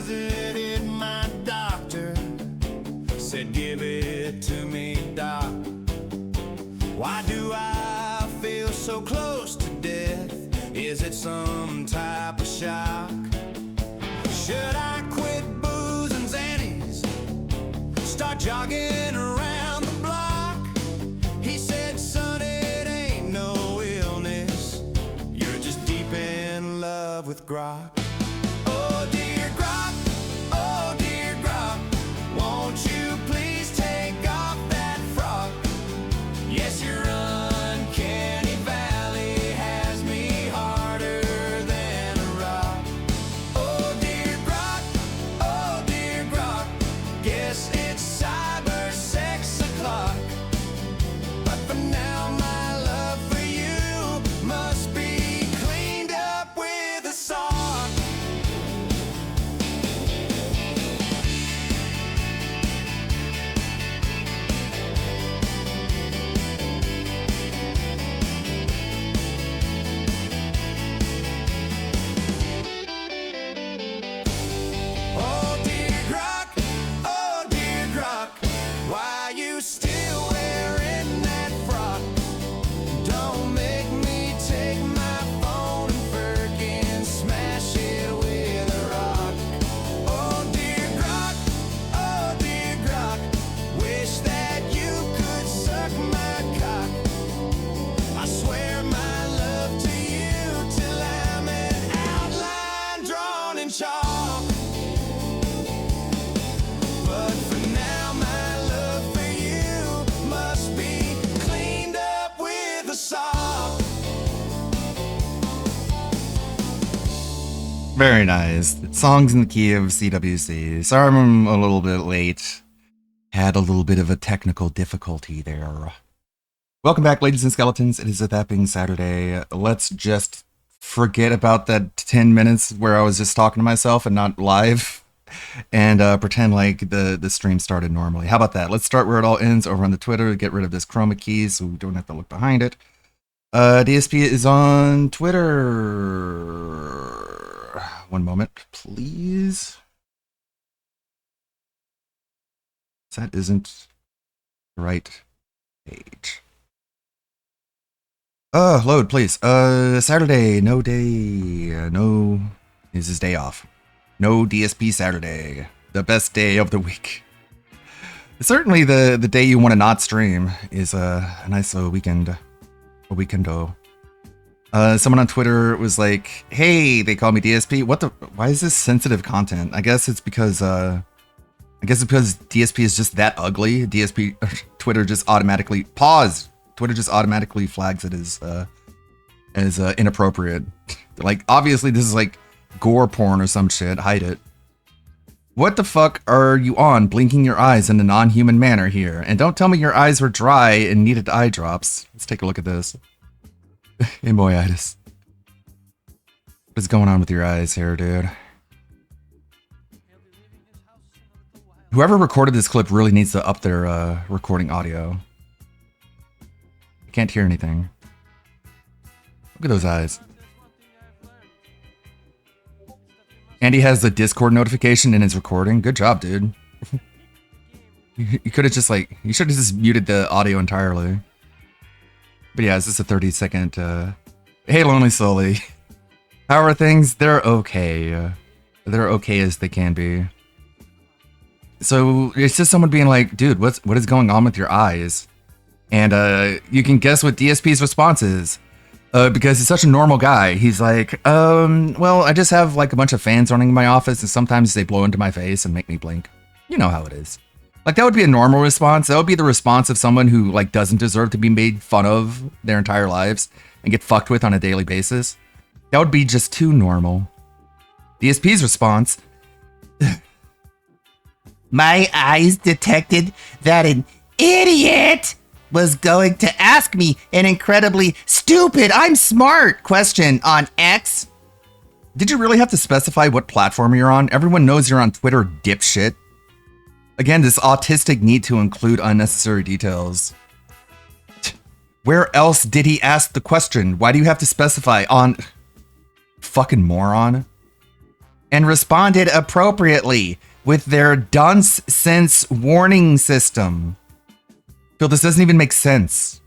visited my doctor. Said, give it to me, doc. Why do I feel so close to death? Is it some type of shock? Should I quit booze and Xannies? Start jogging around the block? He said, son, it ain't no illness. You're just deep in love with grok. Oh dear grok, won't you please take off that frock? Yes, your uncanny valley has me harder than a rock. Oh dear grok, guess it's cyber 6 o'clock. But for now, my love for you must be cleaned up with a sock. Oh dear grok, why you still wearing that frock? Don't make me take my phone and frickin' smash it with a rock. Oh dear grok, wish that you could suck my cock. I swear my love to you till I'm an outline drawn in chalk. But for now, my love for you must be cleaned up with a sock. Very nice. Songs in the key of CWC. Sorry I'm a little bit late. Had a little bit of a technical difficulty there. Welcome back, ladies and skeletons. It is a That Being Saturday. Let's just forget about that 10 minutes where I was just talking to myself and not live, and pretend like the stream started normally. How about that? Let's start where it all ends, over on the Twitter. Get rid of this chroma key so we don't have to look behind it. DSP is on Twitter. One moment, please. That isn't the right page. Load, please. Saturday, no day. No, this is day off. No DSP Saturday. The best day of the week. Certainly the day you want to not stream is a nice little weekend. A weekendo. Someone on Twitter was like, hey, they call me DSP. Why is this sensitive content? I guess it's because DSP is just that ugly. DSP, Twitter just automatically, Twitter just automatically flags it as inappropriate. Like, obviously this is like gore porn or some shit. Hide it. What the fuck are you on, blinking your eyes in a non-human manner here? And don't tell me your eyes were dry and needed eye drops. Let's take a look at this. Emoitis. What is going on with your eyes here, dude? Whoever recorded this clip really needs to up their recording audio. I can't hear anything. Look at those eyes. Andy has the Discord notification in his recording. Good job, dude. You could have just you should have just muted the audio entirely. But yeah, is this a 30-second, hey, Lonely Sully. How are things? They're okay. They're okay as they can be. So it's just someone being like, dude, what is going on with your eyes? And you can guess what DSP's response is. Because he's such a normal guy. He's like, well, I just have like a bunch of fans running in my office and sometimes they blow into my face and make me blink. You know how it is. Like, that would be a normal response. That would be the response of someone who like doesn't deserve to be made fun of their entire lives and get fucked with on a daily basis. That would be just too normal. DSP's response: my eyes detected that an idiot was going to ask me an incredibly stupid, I'm smart question on X. Did you really have to specify what platform you're on? Everyone knows you're on Twitter, dipshit. Again, this autistic need to include unnecessary details. Where else did he ask the question? Why do you have to specify on... Fucking moron. and responded appropriately with their dunce sense warning system. Phil, this doesn't even make sense.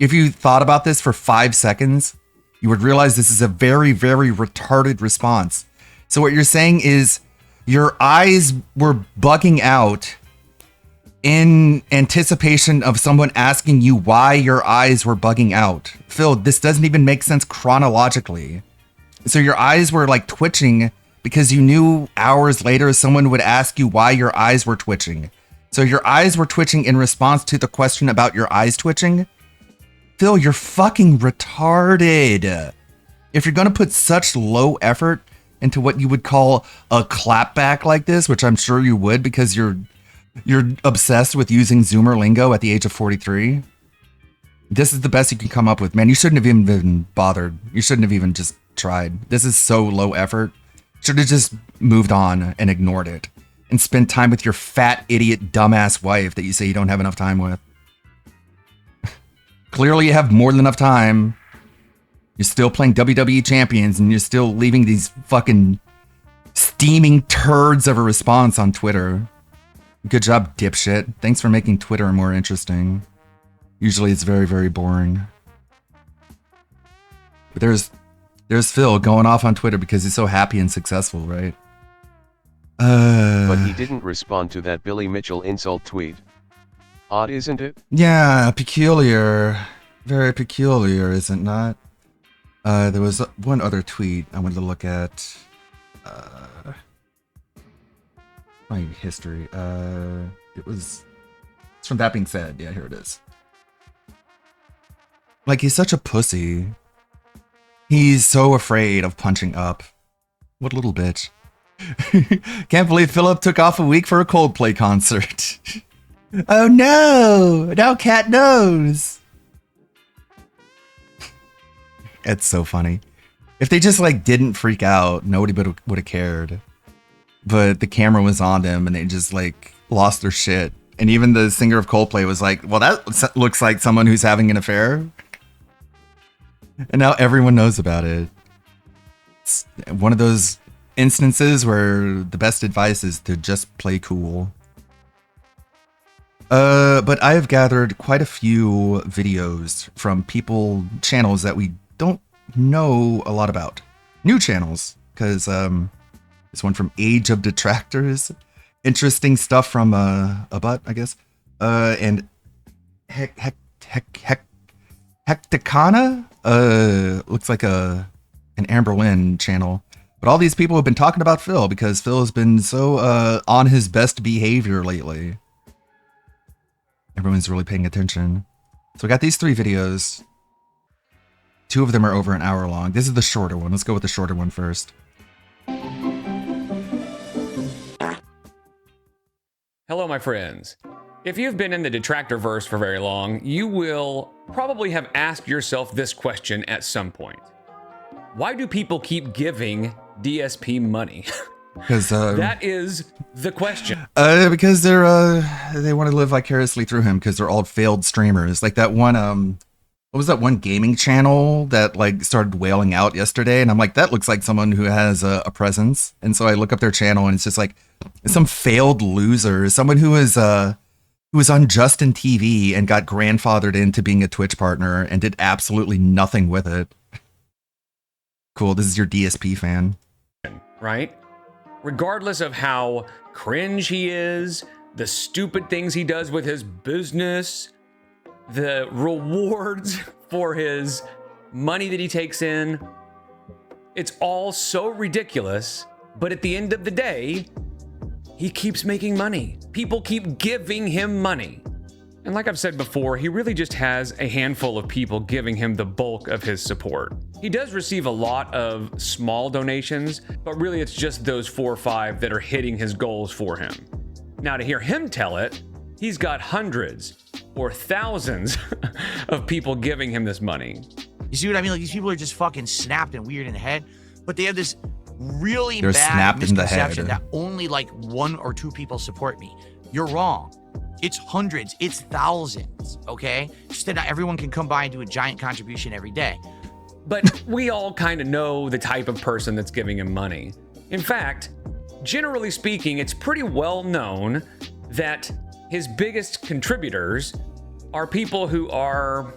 If you thought about this for 5 seconds, you would realize this is a very, very retarded response. So what you're saying is your eyes were bugging out in anticipation of someone asking you why your eyes were bugging out. Phil, this doesn't even make sense chronologically. So your eyes were like twitching because you knew hours later someone would ask you why your eyes were twitching. So your eyes were twitching in response to the question about your eyes twitching? Phil, you're fucking retarded. If you're going to put such low effort into what you would call a clapback like this, which I'm sure you would because you're obsessed with using Zoomer lingo at the age of 43, this is the best you can come up with, man. You shouldn't have even been bothered. You shouldn't have even just tried. This is so low effort. Should have just moved on and ignored it and spent time with your fat, idiot, dumbass wife that you say you don't have enough time with. Clearly you have more than enough time. You're still playing WWE Champions and you're still leaving these fucking steaming turds of a response on Twitter. Good job, dipshit. Thanks for making Twitter more interesting. Usually it's very, very boring. But there's Phil going off on Twitter because he's so happy and successful, right? But he didn't respond to that Billy Mitchell insult tweet. Odd, isn't it? Yeah, peculiar. Very peculiar, is it not? There was one other tweet I wanted to look at. My history. It's from That Being Said. Yeah, here it is. Like, he's such a pussy. He's so afraid of punching up. What a little bitch. Can't believe Philip took off a week for a Coldplay concert. Oh no! Now Cat knows. It's so funny. If they just like didn't freak out, nobody would have cared. But the camera was on them and they just like lost their shit. And even the singer of Coldplay was like, well, that looks like someone who's having an affair. And now everyone knows about it. It's one of those instances where the best advice is to just play cool. But I have gathered quite a few videos from channels that we don't know a lot about. New channels, because this one from Age of Detractors. Interesting stuff from a butt, I guess. And Hecticana? Looks like an Amber Lynn channel. But all these people have been talking about Phil because Phil has been so on his best behavior lately. Everyone's really paying attention. So I got these 3 videos. 2 of them are over an hour long. This is the shorter one. Let's go with the shorter one first. Hello, my friends. If you've been in the Detractorverse for very long, you will probably have asked yourself this question at some point. Why do people keep giving DSP money? Because that is the question. Because they want to live vicariously through him because they're all failed streamers. Like that one what was that one gaming channel that like started wailing out yesterday? And I'm like, that looks like someone who has a presence. And so I look up their channel and it's just like some failed loser, someone who was on Justin TV and got grandfathered into being a Twitch partner and did absolutely nothing with it. Cool, this is your DSP fan. Right? Regardless of how cringe he is, the stupid things he does with his business, the rewards for his money that he takes in, it's all so ridiculous. But at the end of the day, he keeps making money. People keep giving him money. And like I've said before, he really just has a handful of people giving him the bulk of his support. He does receive a lot of small donations, but really it's just those 4 or 5 that are hitting his goals for him. Now, to hear him tell it, he's got hundreds or thousands of people giving him this money. You see what I mean? Like, these people are just fucking snapped and weird in the head, but they have this really They're bad snapped in the misconception head. that only like 1 or 2 people support me. You're wrong. It's hundreds, it's thousands, okay? Just that not everyone can come by and do a giant contribution every day. But we all kind of know the type of person that's giving him money. In fact, generally speaking, it's pretty well known that his biggest contributors are people who are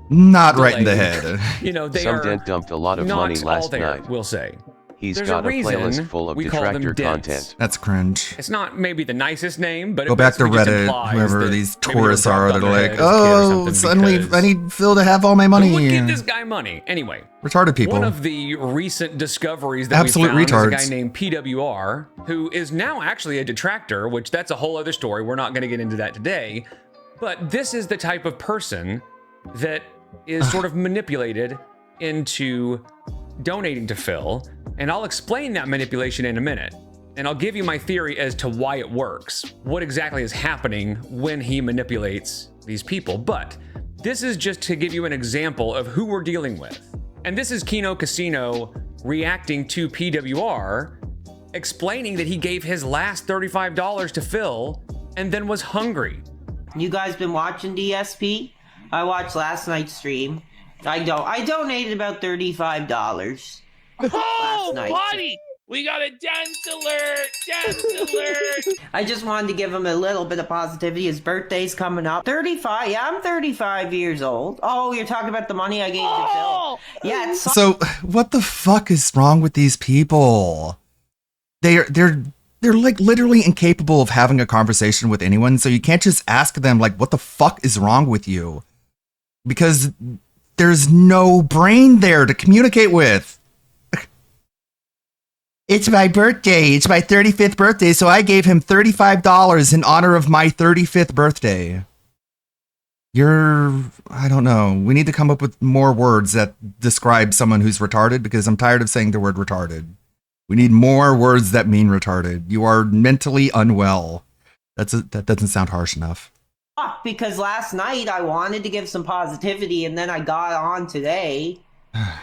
Not right in the delayed. head. You know, they Some are dent dumped a lot of not money all last there, night. we'll say. He's There's got a a reason playlist full of we call them detractor dents. content. That's cringe. It's not maybe the nicest name, but Go it back to basically just Reddit, implies whoever that these maybe they're tourists are dropped that on are their like, head as a kid or oh, something suddenly because I need Phil to have all my money. who would give this guy money? Anyway, Retarded people. one of the recent discoveries that Absolute we found retards. is a guy named PWR, who is now actually a detractor, which that's a whole other story. We're not going to get into that today. But this is the type of person that is sort of manipulated into donating to Phil. And I'll explain that manipulation in a minute. And I'll give you my theory as to why it works, what exactly is happening when he manipulates these people. But this is just to give you an example of who we're dealing with. And this is Kino Casino reacting to PWR, explaining that he gave his last $35 to Phil and then was hungry. You guys been watching DSP? I watched last night's stream. I donated about $35 last night. Buddy! We got a dance alert! Dance alert! I just wanted to give him a little bit of positivity. His birthday's coming up. 35. Yeah, I'm 35 years old. Oh, you're talking about the money I gave to Phil. Yeah, it's So, what the fuck is wrong with these people? They're like literally incapable of having a conversation with anyone, so you can't just ask them like, what the fuck is wrong with you? Because there's no brain there to communicate with. It's my birthday. It's my 35th birthday, so I gave him $35 in honor of my 35th birthday. I don't know. We need to come up with more words that describe someone who's retarded, because I'm tired of saying the word retarded. We need more words that mean retarded. You are mentally unwell. That doesn't sound harsh enough. because last night I wanted to give some positivity, and then I got on today,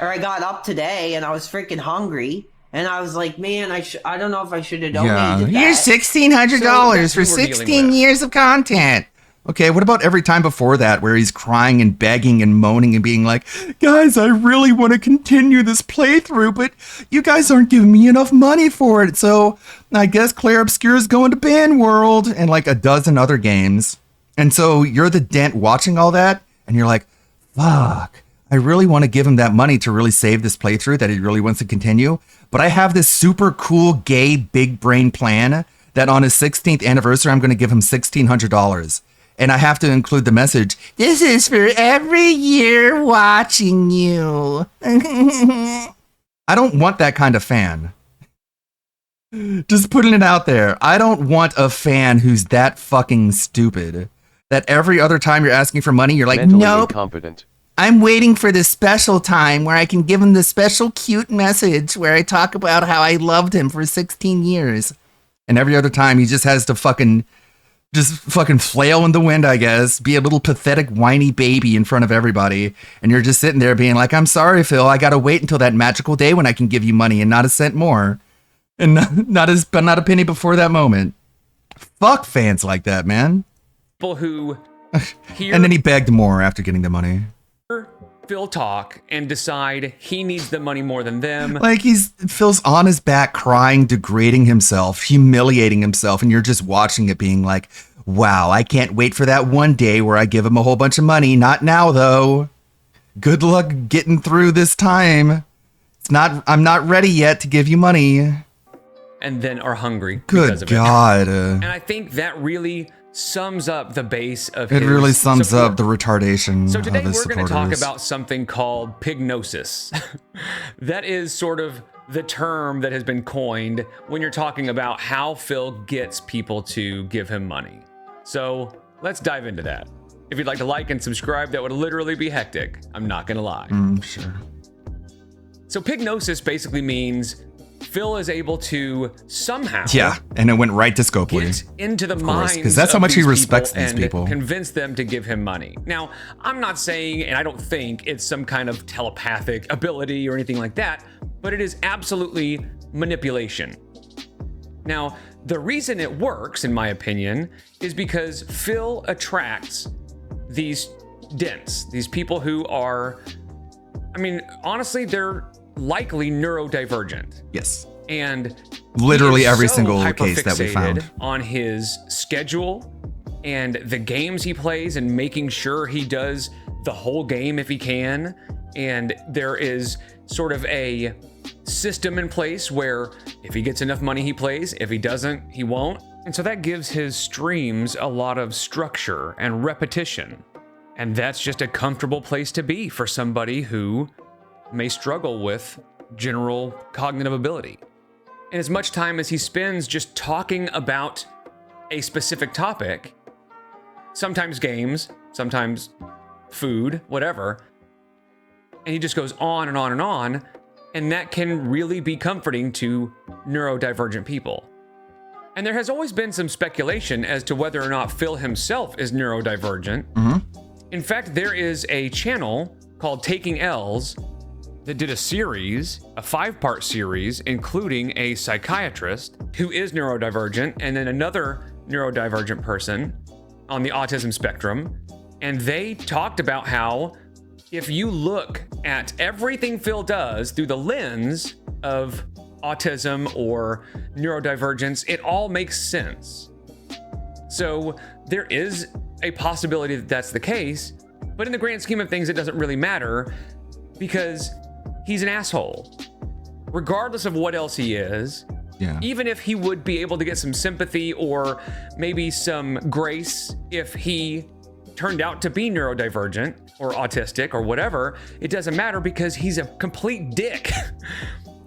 or I got up today, and I was freaking hungry. And I was like, man, I don't know if I should have donated that. Here's $1,600 for So that's who we're dealing 16 with. years of content. Okay, what about every time before that where he's crying and begging and moaning and being like, guys, I really want to continue this playthrough, but you guys aren't giving me enough money for it, so I guess Claire Obscure's going to Ban World, and like a dozen other games. And so you're the dent watching all that, and you're like, fuck, I really want to give him that money to really save this playthrough that he really wants to continue. But I have this super cool gay big brain plan that on his 16th anniversary, I'm going to give him $1,600. And I have to include the message, this is for every year watching you. I don't want that kind of fan. Just putting it out there. I don't want a fan who's that fucking stupid. That every other time you're asking for money, you're like, Mentally nope. incompetent. I'm waiting for this special time where I can give him this special cute message where I talk about how I loved him for 16 years. And every other time he just has to fucking flail in the wind, I guess, be a little pathetic whiny baby in front of everybody. And you're just sitting there being like, I'm sorry, Phil, I gotta wait until that magical day when I can give you money and not a cent more. And not a penny before that moment. Fuck fans like that, man. People who hear And then he begged more after getting the money. Phil talk and decide he needs the money more than them. Like Phil's on his back crying, degrading himself, humiliating himself, and you're just watching it being like, wow, I can't wait for that one day where I give him a whole bunch of money. Not now, though. Good luck getting through this time. I'm not ready yet to give you money. And then are hungry because Good of God. it. And I think that really sums up the base of It his really sums support. up the retardation So today of his we're going to talk supporters. about something called pignosis. That is sort of the term that has been coined when you're talking about how Phil gets people to give him money. So let's dive into that. If you'd like to like and subscribe, that would literally be hectic. I'm not going to lie. Sure. So pignosis basically means Phil is able to somehow Yeah, and it went right to Scopely. get into the course, minds 'cause that's how of much he these respects people these and people. convince them to give him money. Now, I'm not saying, and I don't think it's some kind of telepathic ability or anything like that, but it is absolutely manipulation. Now, the reason it works, in my opinion, is because Phil attracts these dents, these people who are, I mean, honestly, they're likely neurodivergent. Yes. And Literally he is every so single case that we hyperfixated found. on his schedule and the games he plays and making sure he does the whole game if he can. And there is sort of a system in place where if he gets enough money, he plays. If he doesn't, he won't. And so that gives his streams a lot of structure and repetition. And that's just a comfortable place to be for somebody who may struggle with general cognitive ability. And as much time as he spends just talking about a specific topic, sometimes games, sometimes food, whatever, and he just goes on and on and on, and that can really be comforting to neurodivergent people. And there has always been some speculation as to whether or not Phil himself is neurodivergent. In fact, there is a channel called Taking L's that did a series, a 5-part series, including a psychiatrist who is neurodivergent and then another neurodivergent person on the autism spectrum. And they talked about how if you look at everything Phil does through the lens of autism or neurodivergence, it all makes sense. So there is a possibility that that's the case, but in the grand scheme of things, it doesn't really matter because he's an asshole. Regardless of what else he is, Yeah. even if he would be able to get some sympathy or maybe some grace if he turned out to be neurodivergent or autistic or whatever, it doesn't matter because he's a complete dick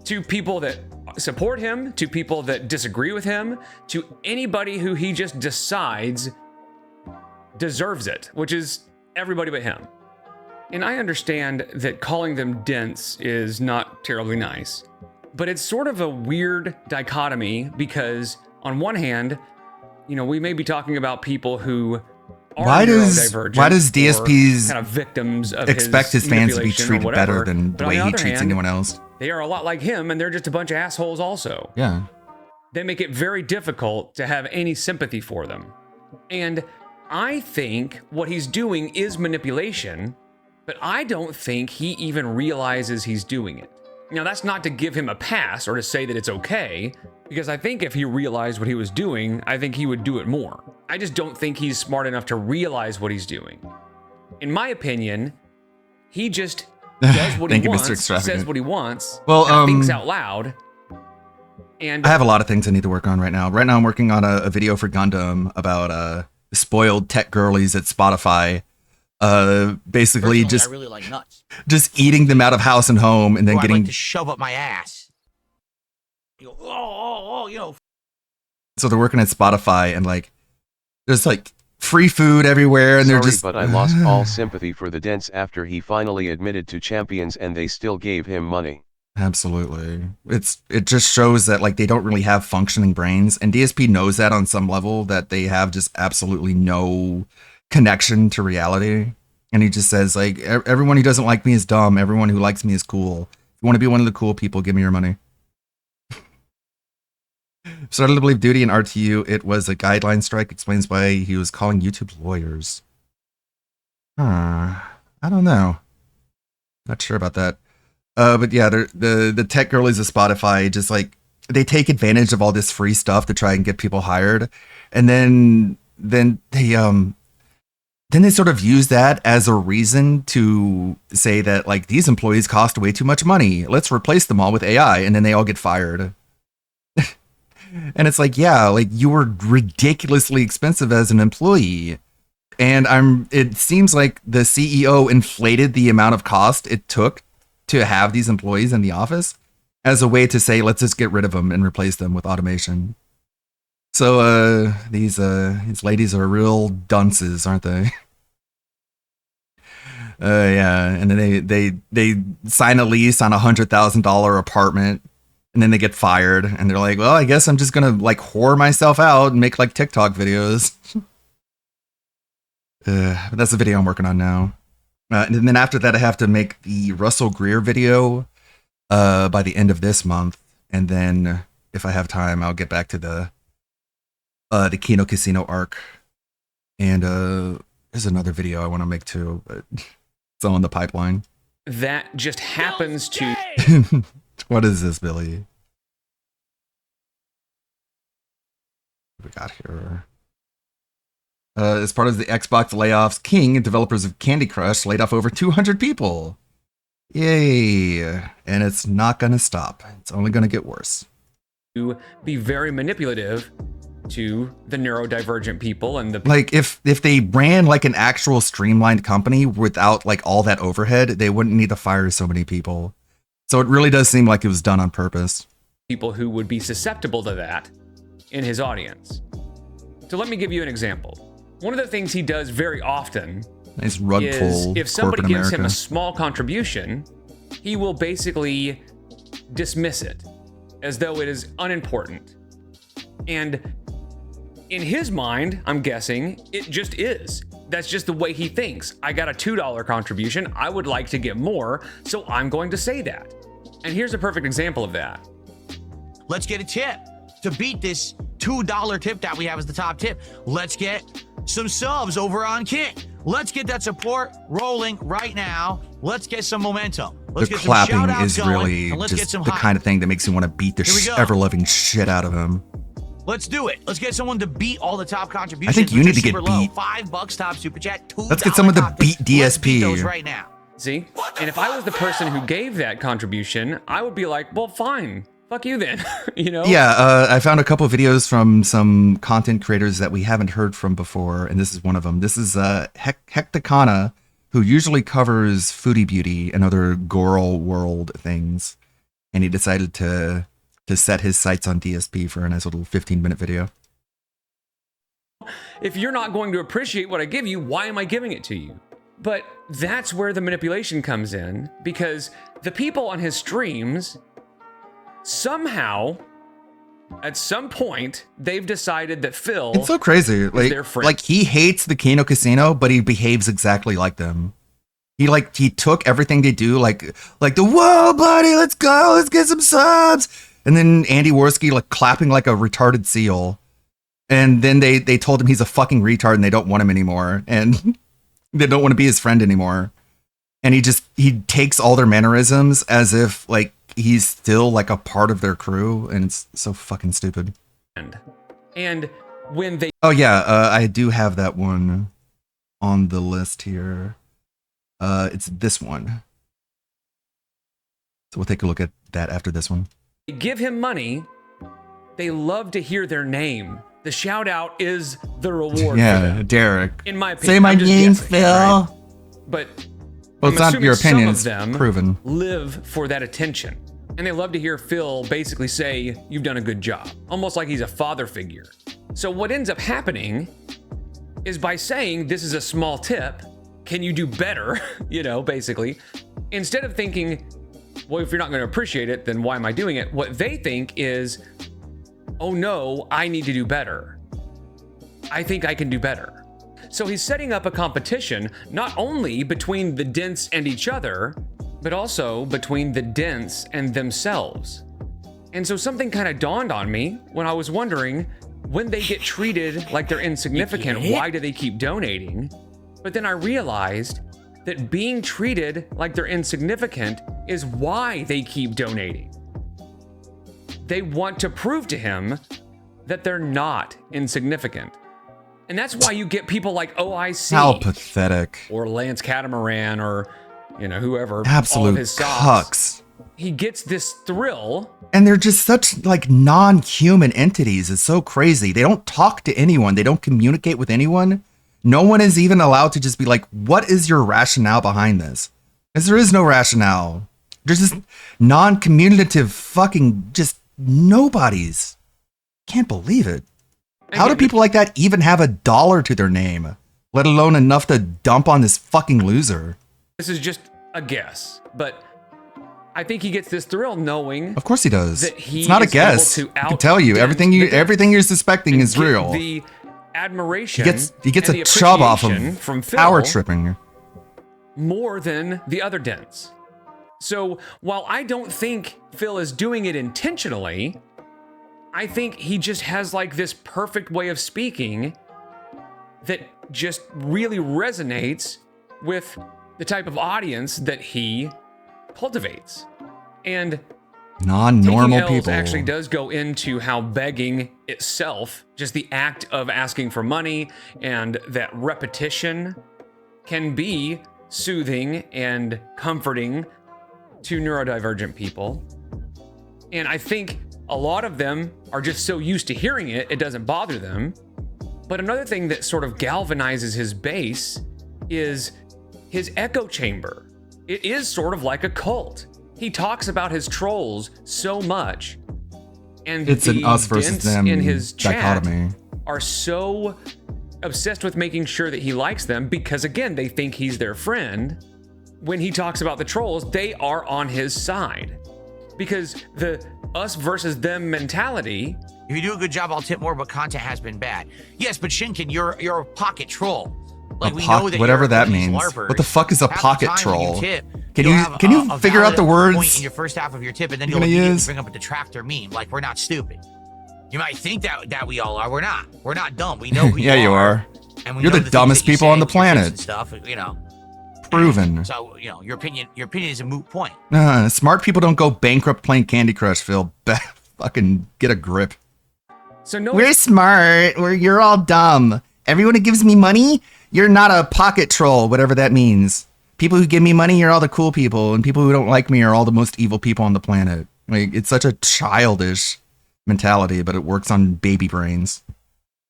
to people that support him, to people that disagree with him, to anybody who he just decides deserves it, which is everybody but him. And I understand that calling them dense is not terribly nice, but it's sort of a weird dichotomy because on one hand, you know, we may be talking about people who are Why does neurodivergent DSPs or kind of victims of expect his fans to be manipulation or treated whatever, better than but the on way he other treats hand, anyone else? They are a lot like him and they're just a bunch of assholes also. Yeah. They make it very difficult to have any sympathy for them. And I think what he's doing is manipulation, but I don't think he even realizes he's doing it. Now, that's not to give him a pass or to say that it's okay, because I think if he realized what he was doing, I think he would do it more. I just don't think he's smart enough to realize what he's doing. In my opinion, he just does what he Thank you, Mr. wants, Extravagant. says what he wants, Well, and thinks out loud. And I have a lot of things I need to work on right now. Right now, I'm working on a video for Gundam about spoiled tech girlies at Spotify. Basically, Personally, I really like nuts. just eating them out of house and home, and then Or I getting. like to shove up my ass. You go, you know. So they're working at Spotify, and like, there's like free food everywhere, and they're Sorry, just. but I lost all sympathy for the Dents after he finally admitted to champions and they still gave him money. Absolutely. It just shows that like they don't really have functioning brains, and DSP knows that on some level, that they have just absolutely no connection to reality. And he just says like, everyone who doesn't like me is dumb, everyone who likes me is cool. If you want to be one of the cool people, give me your money. Started to believe Duty and RTU, it was a guideline strike, explains why he was calling YouTube lawyers. I don't know. Not sure about that. But yeah, the tech girlies of Spotify just like, they take advantage of all this free stuff to try and get people hired, and then they sort of use that as a reason to say that like these employees cost way too much money. Let's replace them all with AI, and then they all get fired. And it's like, yeah, like you were ridiculously expensive as an employee. And it seems like the CEO inflated the amount of cost it took to have these employees in the office as a way to say, let's just get rid of them and replace them with automation. So these ladies are real dunces, aren't they? Yeah, and then they sign a lease on $100,000 apartment, and then they get fired, and they're like, well, I guess I'm just gonna like whore myself out and make like TikTok videos. But that's the video I'm working on now. And then after that, I have to make the Russell Greer video by the end of this month, and then if I have time, I'll get back to the Kino Casino arc. And there's another video I want to make too, but it's all in the pipeline. that just happens to What is this, Billy? What we got here? As part of the Xbox layoffs, King, developers of Candy Crush, laid off over 200 people. Yay. And it's not going to stop. It's only going to get worse. To be very manipulative to the neurodivergent people and the Like, if they ran like an actual streamlined company without like all that overhead, they wouldn't need to fire so many people. So it really does seem like it was done on purpose. people who would be susceptible to that in his audience. So let me give you an example. One of the things he does very often Nice rug is pull. if somebody corporate gives him a America. small contribution, he will basically dismiss it as though it is unimportant. And in his mind, I'm guessing, it just is. That's just the way he thinks. I got a $2 contribution. I would like to get more, so I'm going to say that. And here's a perfect example of that. Let's get a tip to beat this $2 tip that we have as the top tip. Let's get some subs over on Kick. Let's get that support rolling right now. Let's get some momentum. Let's The get some clapping shout-outs is going, really and let's get just some the hype. kind of thing that makes you want to beat the Here we go. ever-loving shit out of him. Let's do it. Let's get someone to beat all the top contributions. I think you which need are to get super low. beat. $5 top super chat. $2 Let's get someone to top beat tip. Let's beat DSP. those right now. See? And if I was the person who gave that contribution, I would be like, well, fine. Fuck you then. You know? Yeah, I found a couple of videos from some content creators that we haven't heard from before, and this is one of them. This is Hecticana, who usually covers Foodie Beauty and other Goral World things, and he decided to set his sights on DSP for a nice little 15-minute video. If you're not going to appreciate what I give you, why am I giving it to you? But that's where the manipulation comes in, because the people on his streams, somehow, at some point, they've decided that Phil... It's so crazy. their friend. Like he hates the Kano Casino, but he behaves exactly like them. He took everything they do, like the whoa, buddy, let's go, let's get some subs, and then Andy Worski like clapping like a retarded seal, and then they told him he's a fucking retard and they don't want him anymore, and they don't want to be his friend anymore, and he takes all their mannerisms as if like he's still like a part of their crew, and it's so fucking stupid. And when they Oh yeah, I do have that one on the list here. It's this one. So we'll take a look at that after this one. give him money, they love to hear their name. The shout out is the reward. Yeah, for them, Derek. in my opinion. Say my I'm just name, guessing, Phil. right? But Well, I'm it's not assuming your opinion. some It's of them proven. live for that attention. And they love to hear Phil basically say, you've done a good job. Almost like he's a father figure. So what ends up happening is by saying, this is a small tip, can you do better? You know, basically. Instead of thinking, well, if you're not going to appreciate it, then why am I doing it? What they think is, oh no, I need to do better. I think I can do better. So he's setting up a competition, not only between the Dents and each other, but also between the Dents and themselves. And so something kind of dawned on me when I was wondering, when they get treated like they're insignificant, why do they keep donating? But then I realized that being treated like they're insignificant is why they keep donating. They want to prove to him that they're not insignificant. And that's why you get people like OIC How pathetic. or Lance Catamaran or, you know, whoever. all of Absolute his socks. cucks. He gets this thrill. And they're just such like non-human entities. It's so crazy. They don't talk to anyone. They don't communicate with anyone. No one is even allowed to just be like, what is your rationale behind this? Because there is no rationale. There's just non-communicative fucking just nobodies. Can't believe it. How do people like that even have $1 to their name? Let alone enough to dump on this fucking loser. This is just a guess, but I think he gets this thrill knowing Of course he does. that he It's not a is able guess. to I can tell you outdent everything the Dents everything you're suspecting and is get real. The admiration. He gets and a the chub off appreciation of from Phil power tripping. more than the other Dents. So while I don't think Phil is doing it intentionally, I think he just has like this perfect way of speaking that just really resonates with the type of audience that he cultivates. And Non-normal Taking L's people. actually does go into how begging itself, just the act of asking for money and that repetition, can be soothing and comforting to neurodivergent people. And I think a lot of them are just so used to hearing it, it doesn't bother them. But another thing that sort of galvanizes his base is his echo chamber. It is sort of like a cult. He talks about his trolls so much, and It's the an us versus dents them in his chat dichotomy. are so obsessed with making sure that he likes them because, again, they think he's their friend. When he talks about the trolls, they are on his side because the us versus them mentality. If you do a good job, I'll tip more, but content has been bad. Yes, but Shinken, you're a pocket troll. Like, we know that whatever you're that one of these means. LARPers. What the fuck is a Half the pocket time when troll? tip, Can you'll you- have can you a figure out the valid words point in your first half of your tip, and then you're you'll gonna immediately use? bring up a detractor meme. Like, we're not stupid. You might think that we all are. We're not. We're not dumb. We know who Yeah, you are. And we You're know the things dumbest that you people say on the with your kids planet. and stuff, you know. Proven. So, you know, your opinion is a moot point. Smart people don't go bankrupt playing Candy Crush, Phil. Fucking get a grip. So no, We're smart. You're all dumb. Everyone who gives me money, you're not a pocket troll, whatever that means. People who give me money, you're all the cool people, and people who don't like me are all the most evil people on the planet. Like, it's such a childish mentality, but it works on baby brains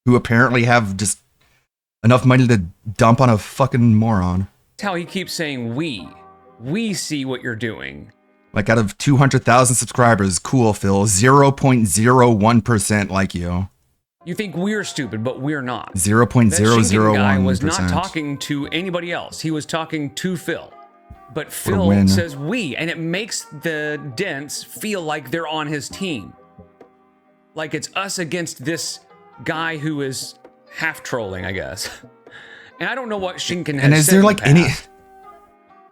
who apparently have just enough money to dump on a fucking moron. that's how he keeps saying we see what you're doing. Like, out of 200,000 subscribers, cool, Phil, 0.01% like you. You think we're stupid, but we're not. That 0.001%. Shinken guy was not talking to anybody else. He was talking to Phil. But Phil win. says we, and it makes the dents feel like they're on his team. Like it's us against this guy who is half trolling, I guess. And I don't know what Shinken has And is said there in like the any... past,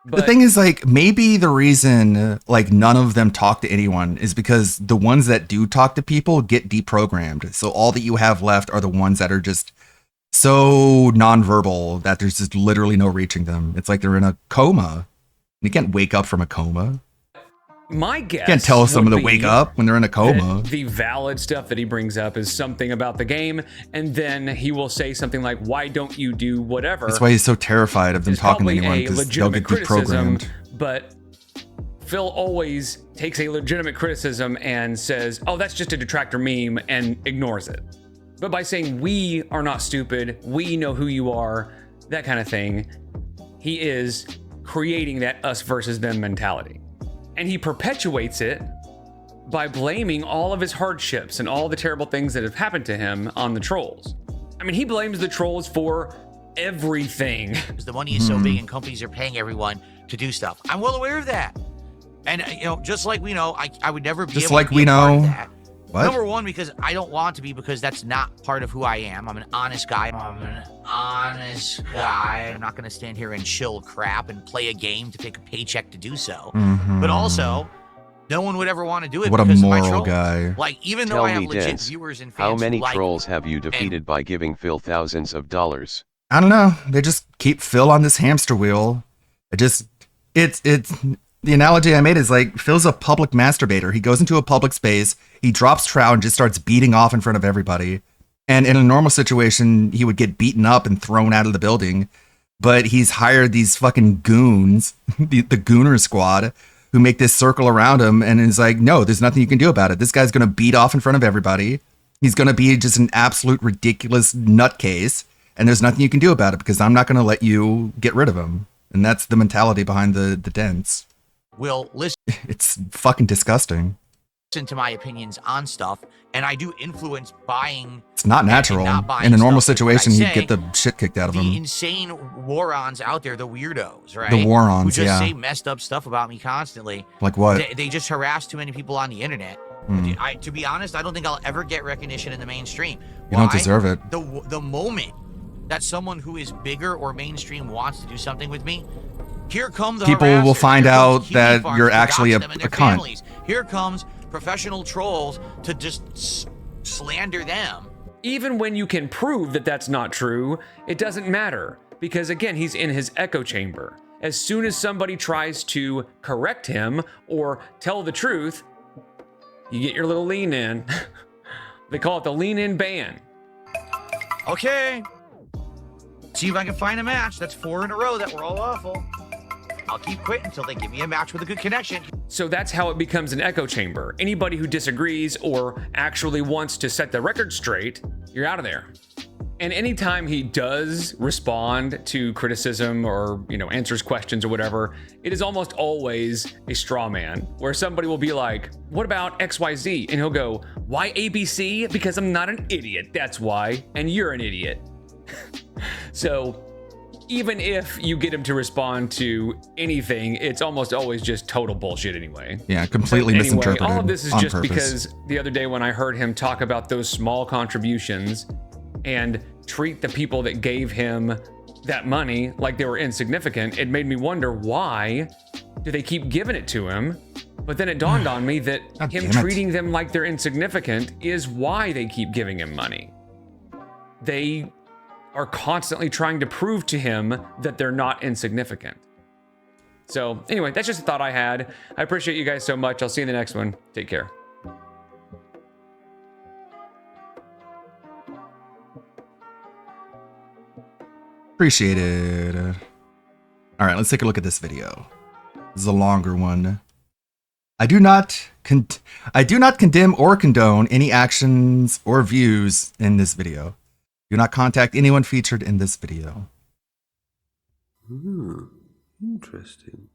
The but thing is, like, maybe the reason, like, none of them talk to anyone is because the ones that do talk to people get deprogrammed. So all that you have left are the ones that are just so nonverbal that there's just literally no reaching them. It's like they're in a coma. You can't wake up from a coma. my guess You can't tell someone to would wake be up when they're in a coma. that the valid stuff that he brings up is something about the game, and then he will say something like, "Why don't you do whatever?" That's why he's so terrified of them It's talking to probably anyone, a because they'll legitimate get criticism, deprogrammed. but Phil always takes a legitimate criticism and says, "Oh, that's just a detractor meme," and ignores it. But by saying we are not stupid, we know who you are, that kind of thing, he is creating that us versus them mentality. And he perpetuates it by blaming all of his hardships and all the terrible things that have happened to him on the trolls. I mean, he blames the trolls for everything. Because the money is so big and companies are paying everyone to do stuff. I'm well aware of that. And, you know, just like we know, I would never be Just able like to be we a part of know- that. What? Number one, because I don't want to be, because that's not part of who I am. I'm an honest guy. I'm an honest guy. I'm not going to stand here and chill crap and play a game to take a paycheck to do so. Mhm. But also, no one would ever want to do it What a because of my moral trolls. guy. Like, even though Tell I have me, legit Dance, viewers and fans how who many like trolls have you defeated by giving Phil thousands of dollars? I don't know. They just keep Phil on this hamster wheel. It's the analogy I made is like Phil's a public masturbator. He goes into a public space, he drops trout and just starts beating off in front of everybody. And in a normal situation, he would get beaten up and thrown out of the building. But he's hired these fucking goons, the Gooner Squad, who make this circle around him and is like, no, there's nothing you can do about it. This guy's going to beat off in front of everybody. He's going to be just an absolute ridiculous nutcase. And there's nothing you can do about it because I'm not going to let you get rid of him. And that's the mentality behind the dents. will listen It's fucking disgusting. to my opinions on stuff, and I do influence buying It's not natural. not buying In a normal stuff, but what I situation, he'd say, get the shit kicked out of the him. insane morons out there, the weirdos, right? The morons, who just yeah. say messed up stuff about me constantly. Like what? They just harass too many people on the internet. Hmm. To be honest, I don't think I'll ever get recognition in the mainstream. You don't Why? deserve it. The moment that someone who is bigger or mainstream wants to do something with me, here come the People will harassers. find Here comes out Kiwi that farms you're to actually dox a them and their cunt. families. Here comes professional trolls to just slander them. Even when you can prove that that's not true, it doesn't matter because again, he's in his echo chamber. As soon as somebody tries to correct him or tell the truth, you get your little lean in. They call it the lean in ban. Okay. See if I can find a match. That's 4 in a row that were all awful. I'll keep quitting until they give me a match with a good connection. So that's how it becomes an echo chamber. Anybody who disagrees or actually wants to set the record straight, you're out of there. And anytime he does respond to criticism or, answers questions or whatever, it is almost always a straw man where somebody will be like, what about XYZ? And he'll go, why ABC? Because I'm not an idiot. That's why. And you're an idiot. So even if you get him to respond to anything, it's almost always just total bullshit anyway. Yeah, completely misinterpreted. All of this is on just purpose. because the other day when I heard him talk about those small contributions and treat the people that gave him that money like they were insignificant, it made me wonder, why do they keep giving it to him? But then it dawned on me that God him damn it. treating them like they're insignificant is why they keep giving him money. They are constantly trying to prove to him that they're not insignificant. So anyway, that's just a thought I had. I appreciate you guys so much. I'll see you in the next one. Take care. Appreciate it. All right, let's take a look at this video. This is a longer one. I do not condemn or condone any actions or views in this video. Do not contact anyone featured in this video. Interesting.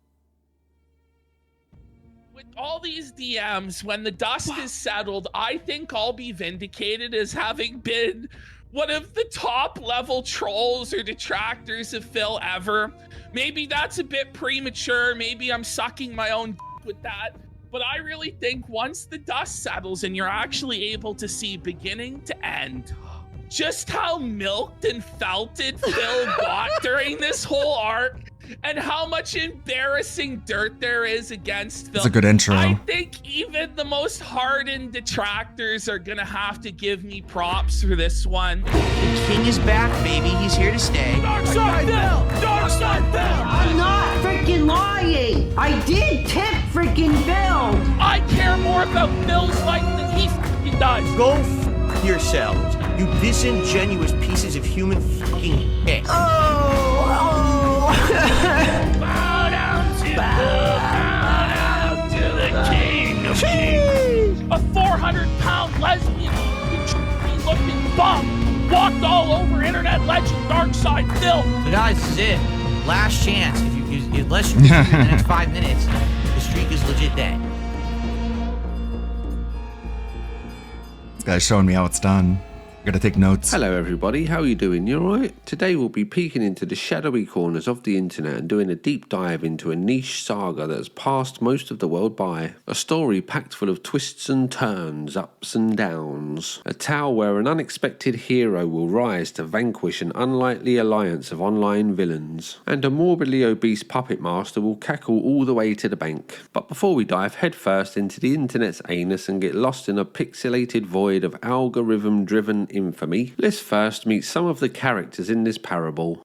With all these DMs, when the dust is settled, I think I'll be vindicated as having been one of the top level trolls or detractors of Phil ever. Maybe that's a bit premature. Maybe I'm sucking my own with that. But I really think once the dust settles and you're actually able to see beginning to end just how milked and felted Phil got during this whole arc, and how much embarrassing dirt there is against Phil. That's a good intro. I think even the most hardened detractors are gonna have to give me props for this one. The king is back, baby. He's here to stay. Darkside Phil! Darkside Phil! I'm not freaking lying. I did tip freaking Phil. I care more about Phil's life than he fucking does. Go f yourselves, you disingenuous pieces of human fucking shit. Bow down to the king of kings. A 400-pound lesbian looking bum walked all over internet legend Darkside Phil. So guys, this is it. Last chance. Unless you in the next 5 minutes, the streak is legit dead. This guy's showing me how it's done. Gotta take notes. Hello everybody, how are you doing? You alright? Today we'll be peeking into the shadowy corners of the internet and doing a deep dive into a niche saga that has passed most of the world by. A story packed full of twists and turns, ups and downs. A tale where an unexpected hero will rise to vanquish an unlikely alliance of online villains. And a morbidly obese puppet master will cackle all the way to the bank. But before we dive headfirst into the internet's anus and get lost in a pixelated void of algorithm-driven infamy, let's first meet some of the characters in this parable.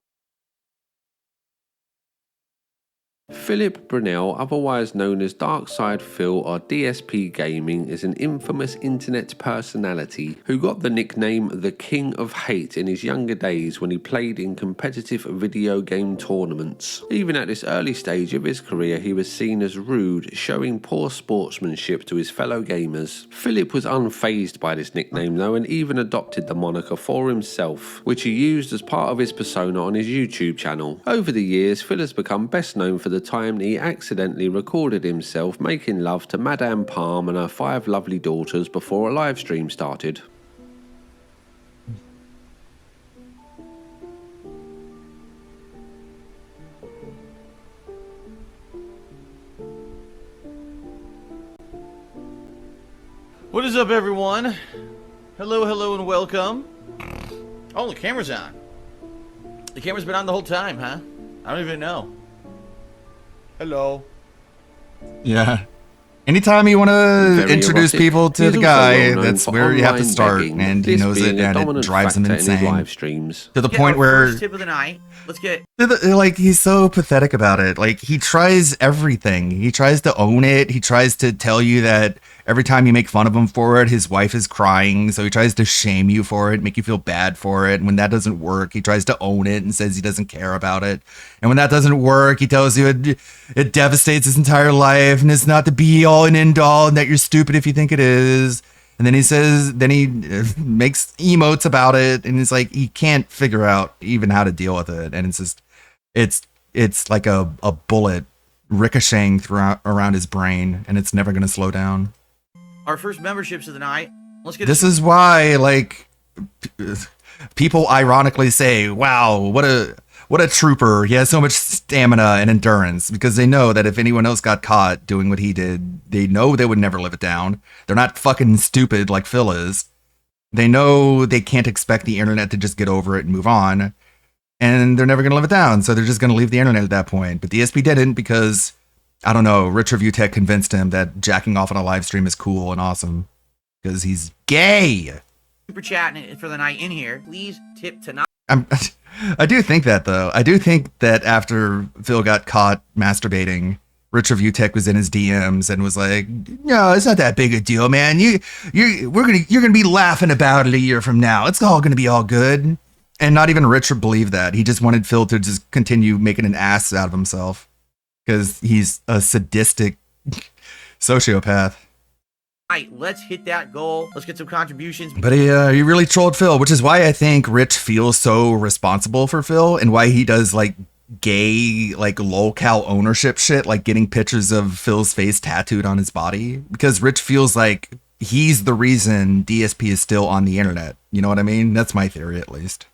Philip Brunel, otherwise known as Darkside Phil or DSP Gaming, is an infamous internet personality who got the nickname the King of Hate in his younger days when he played in competitive video game tournaments. Even at this early stage of his career, he was seen as rude, showing poor sportsmanship to his fellow gamers. Philip was unfazed by this nickname though, and even adopted the moniker for himself, which he used as part of his persona on his YouTube channel. Over the years, Phil has become best known for the time he accidentally recorded himself making love to Madame Palm and her 5 lovely daughters before a live stream started. What is up, everyone? Hello, and welcome. Oh, the camera's on. The camera's been on the whole time, huh? I don't even know. Hello. Yeah. Anytime you want to Very introduce erotic. people to He's the also guy, well known that's for where you have to online start, begging, and he this knows being it, a and it dominant drives him factor in his insane. live streams. To the Get point our where, first tip of the night. Let's get. like, he's so pathetic about it. Like, he tries everything. He tries to own it. He tries to tell you that Every time you make fun of him for it, his wife is crying, so he tries to shame you for it, make you feel bad for it. And when that doesn't work, he tries to own it and says he doesn't care about it. And when that doesn't work, he tells you it devastates his entire life and it's not the be all and end all and that you're stupid if you think it is. And then he makes emotes about it, and it's like he can't figure out even how to deal with it. And it's just, it's like a bullet ricocheting around his brain, and it's never going to slow down. Our first memberships of the night. Let's get This is why, like, people ironically say, wow, what a trooper. He has so much stamina and endurance, because they know that if anyone else got caught doing what he did, they know they would never live it down. They're not fucking stupid like Phil is. They know they can't expect the internet to just get over it and move on, and they're never going to live it down. So they're just going to leave the internet at that point. But DSP didn't, because, I don't know, Rich Review Tech convinced him that jacking off on a live stream is cool and awesome because he's gay. super chatting for the night in here. Please tip tonight. I do think that, though. I do think that after Phil got caught masturbating, Rich Review Tech was in his DMs and was like, "No, it's not that big a deal, man. You're gonna be laughing about it a year from now. It's all gonna be all good." And not even Richard believed that. He just wanted Phil to just continue making an ass out of himself because he's a sadistic sociopath. Let's hit that goal. Let's get some contributions. But he really trolled Phil, which is why I think Rich feels so responsible for Phil and why he does like gay, like lolcow ownership shit, like getting pictures of Phil's face tattooed on his body, because Rich feels like he's the reason DSP is still on the internet. You know what I mean? That's my theory, at least.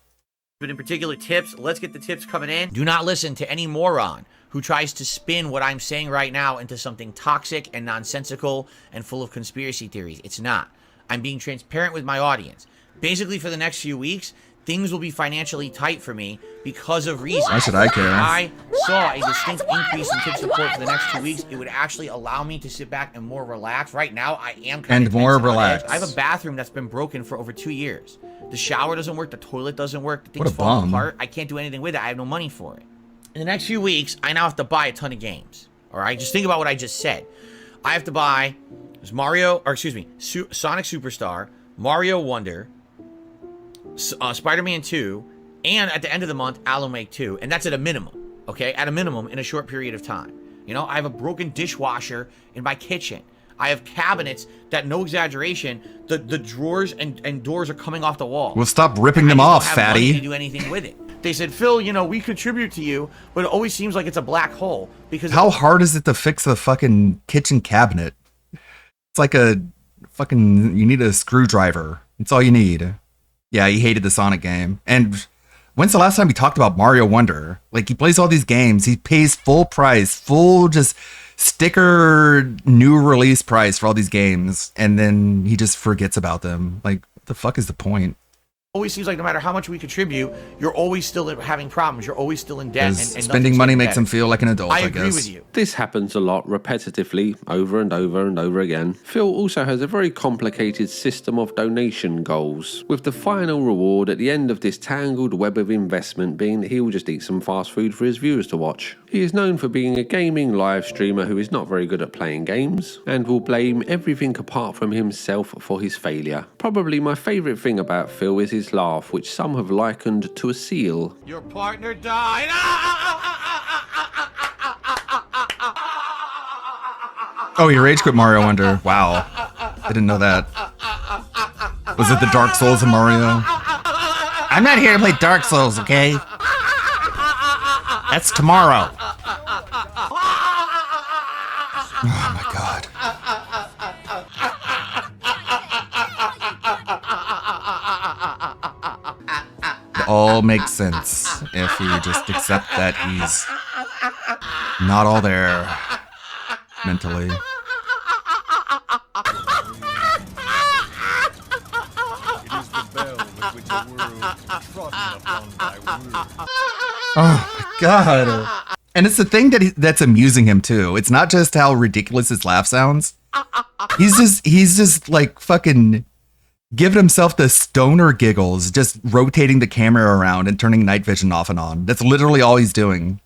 But in particular tips, let's get the tips coming in. Do not listen to any moron who tries to spin what I'm saying right now into something toxic and nonsensical and full of conspiracy theories. It's not. I'm being transparent with my audience. Basically, for the next few weeks, things will be financially tight for me because of reasons. Why should I care? If I saw a distinct increase in tip support for the next 2 weeks, it would actually allow me to sit back and more relax. Right now, I am kind of more tense on relaxed. edge. I have a bathroom that's been broken for over 2 years. The shower doesn't work. The toilet doesn't work. The thing's falling apart. I can't do anything with it. I have no money for it. In the next few weeks, I now have to buy a ton of games. All right, just think about what I just said. I have to buy Sonic Superstar, Mario Wonder, Spider-Man 2, and at the end of the month, Alan Wake 2, and that's at a minimum. Okay, at a minimum in a short period of time. You know, I have a broken dishwasher in my kitchen. I have cabinets that, no exaggeration, the drawers and doors are coming off the wall. Well, stop ripping them off, fatty. fatty. I don't have money to do anything with it. They said, Phil, you know, we contribute to you, but it always seems like it's a black hole. Because how hard is it to fix the fucking kitchen cabinet? It's like a fucking, you need a screwdriver. That's all you need. Yeah, he hated the Sonic game. And when's the last time he talked about Mario Wonder? Like, he plays all these games. He pays full price, full just sticker new release price for all these games, and then he just forgets about them. Like, what the fuck is the point? Always seems like no matter how much we contribute, you're always still having problems. You're always still in debt. And spending money makes him feel like an adult, I guess. agree with you. This happens a lot repetitively, over and over and over again. Phil also has a very complicated system of donation goals, with the final reward at the end of this tangled web of investment being that he will just eat some fast food for his viewers to watch. He is known for being a gaming live streamer who is not very good at playing games, and will blame everything apart from himself for his failure. Probably my favourite thing about Phil is his laugh, which some have likened to a seal. Your partner died. Oh, he rage quit Mario Wonder. Wow. I didn't know that. Was it the Dark Souls of Mario? I'm not here to play Dark Souls, okay? That's tomorrow. Oh my god. It all makes sense if you just accept that he's not all there mentally. Oh my god. And it's the thing that's amusing him too. It's not just how ridiculous his laugh sounds. He's just like fucking giving himself the stoner giggles, just rotating the camera around and turning night vision off and on. That's literally all he's doing.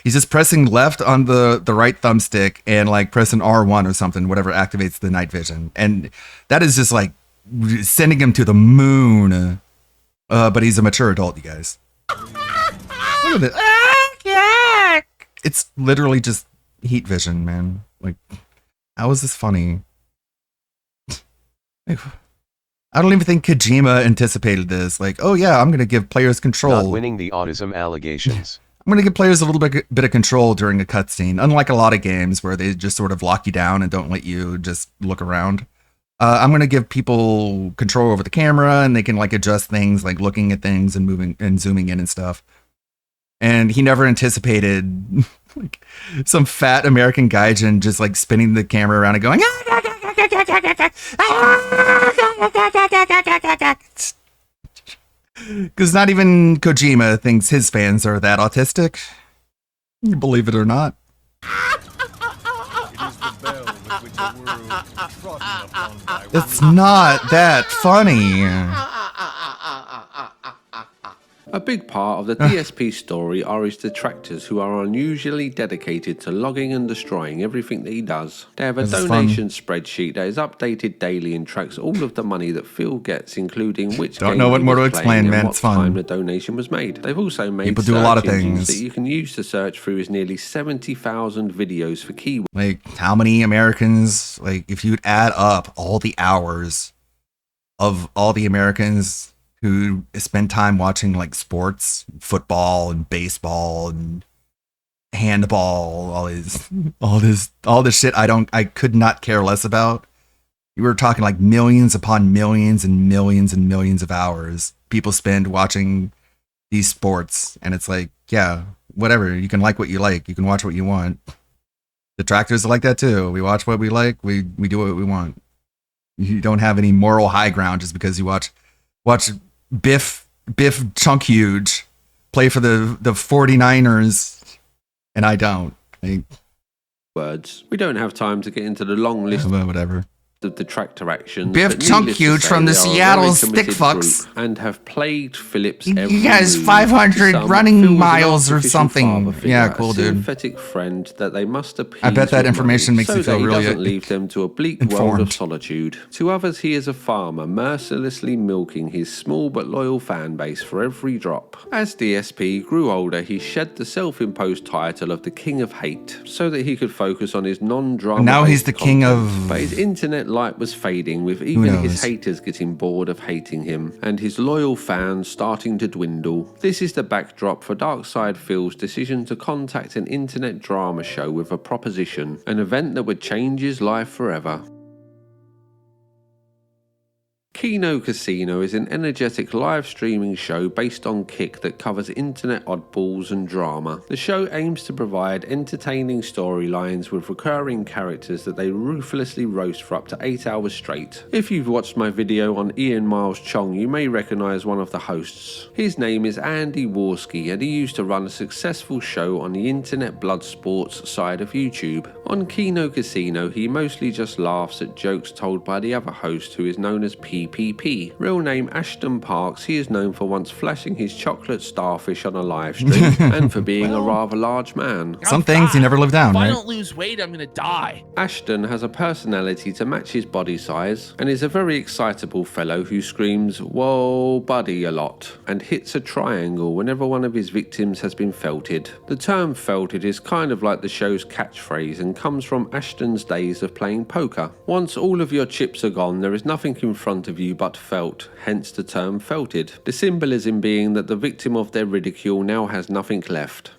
He's just pressing left on the right thumbstick and like pressing R1 or something, whatever activates the night vision. And that is just like sending him to the moon. But he's a mature adult, you guys. Look at it. It's literally just heat vision, man. Like, how is this funny? I don't even think Kojima anticipated this. Like, oh yeah, I'm going to give players control. Not winning the autism allegations. I'm going to give players a little bit of control during a cutscene, unlike a lot of games where they just sort of lock you down and don't let you just look around. I'm going to give people control over the camera, and they can like adjust things, like looking at things and moving and zooming in and stuff. And he never anticipated like some fat American gaijin just like spinning the camera around and going, because not even Kojima thinks his fans are that autistic. You believe it or not. It's not that funny. A big part of the DSP story are his detractors, who are unusually dedicated to logging and destroying everything that he does. They have a donation spreadsheet that is updated daily and tracks all of the money that Phil gets, including which Don't game know what he more was to explain, playing man. and It's what fun. time the donation was made. They've also made People do a lot of search engines things. that you can use to search through his nearly 70,000 videos for keywords. Like, how many Americans, like, if you'd add up all the hours of all the Americans who spend time watching, like, sports, football and baseball and handball, all this shit I could not care less about. You were talking like millions upon millions and millions and millions of hours people spend watching these sports. And it's like, yeah, whatever. You can like what you like. You can watch what you want. Detractors are like that too. We watch what we like. We do what we want. You don't have any moral high ground just because you watch Biff Chunk Huge play for the 49ers and I don't. Like, Words. We don't have time to get into the long list whatever. of detractor actions. Biff but Chunk needless to Huge say, from the they are a Seattle very Stick committed Fucks. group and have plagued Phillips He every has move. 500 Some running Phil was an miles or artificial something. father figure, Yeah, cool, a dude. sympathetic friend that they must appease. I bet that with information money makes so you feel that he really doesn't leave them to a bleak world informed. of solitude. To others, he is a farmer, mercilessly milking his small but loyal fan base for every drop. As DSP grew older, he shed the self-imposed title of the King of Hate, so that he could focus on his non-drama. Now he's the king content. of- But his internet light was fading, with even his knows? haters getting bored of hating him, and his loyal fans starting to dwindle. This is the backdrop for Darkside Phil's decision to contact an internet drama show with a proposition, an event that would change his life forever. Kino Casino is an energetic live streaming show based on Kick that covers internet oddballs and drama. The show aims to provide entertaining storylines with recurring characters that they ruthlessly roast for up to 8 hours straight. If you've watched my video on Ian Miles Chong, you may recognise one of the hosts. His name is Andy Worski, and he used to run a successful show on the internet blood sports side of YouTube. On Kino Casino, he mostly just laughs at jokes told by the other host, who is known as PPP. Real name Ashton Parks, he is known for once flashing his chocolate starfish on a live stream and for being a rather large man. Some things you never live down, If I right? don't lose weight, I'm gonna die. Ashton has a personality to match his body size and is a very excitable fellow who screams "Whoa buddy" a lot and hits a triangle whenever one of his victims has been felted. The term felted is kind of like the show's catchphrase and comes from Ashton's days of playing poker. Once all of your chips are gone, there is nothing in front of you but felt, hence the term felted. The symbolism being that the victim of their ridicule now has nothing left.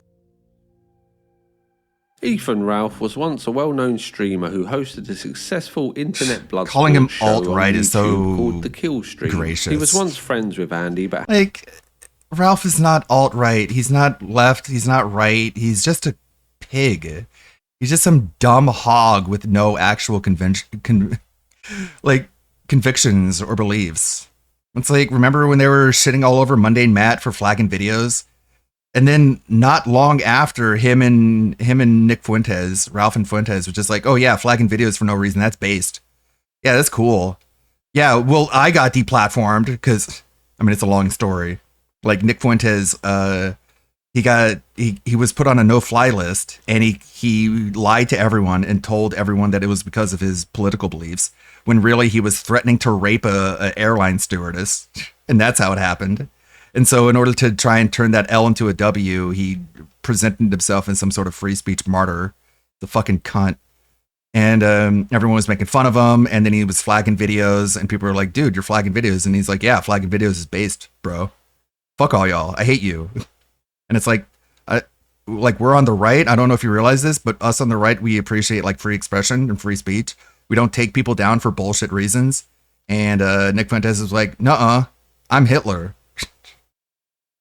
Ethan Ralph was once a well-known streamer who hosted a successful internet blood Calling him show on alt-right is YouTube so called The Kill Stream. gracious. He was once friends with Andy, but Like, Ralph is not alt-right. He's not left. He's not right. He's just a pig. He's just some dumb hog with no actual convictions or beliefs. It's like, remember when they were shitting all over Mundane Matt for flagging videos? And then not long after, him and Nick Fuentes, Ralph and Fuentes, was just like, oh yeah, flagging videos for no reason. That's based. Yeah, that's cool. Yeah, well, I got deplatformed because, I mean, it's a long story. Like Nick Fuentes, he was put on a no-fly list, and he lied to everyone and told everyone that it was because of his political beliefs, when really he was threatening to rape a airline stewardess, and that's how it happened. And so in order to try and turn that L into a W, he presented himself as some sort of free speech martyr. The fucking cunt. And everyone was making fun of him, and then he was flagging videos, and people were like, dude, you're flagging videos. And he's like, yeah, flagging videos is based, bro. Fuck all y'all. I hate you. And it's like, we're on the right. I don't know if you realize this, but us on the right, we appreciate like free expression and free speech. We don't take people down for bullshit reasons. And Nick Fuentes was like, nuh-uh, I'm Hitler.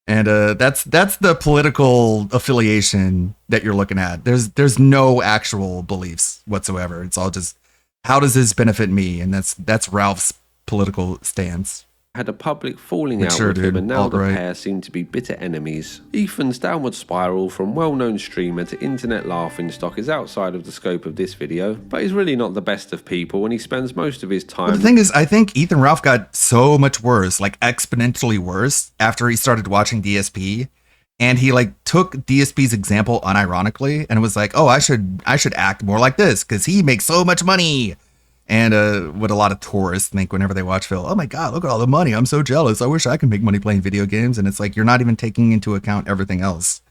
And that's the political affiliation that you're looking at. There's no actual beliefs whatsoever. It's all just, how does this benefit me? And that's Ralph's political stance. Had a public falling out with him, and now the pair seem to be bitter enemies. Ethan's downward spiral from well-known streamer to internet laughingstock is outside of the scope of this video, but he's really not the best of people, and he spends most of his time... Well, the thing is, I think Ethan Ralph got so much worse, like exponentially worse, after he started watching DSP, and he like took DSP's example unironically and was like, oh, I should act more like this because he makes so much money. And what a lot of tourists think whenever they watch Phil, oh my God, look at all the money. I'm so jealous. I wish I could make money playing video games. And it's like, you're not even taking into account everything else.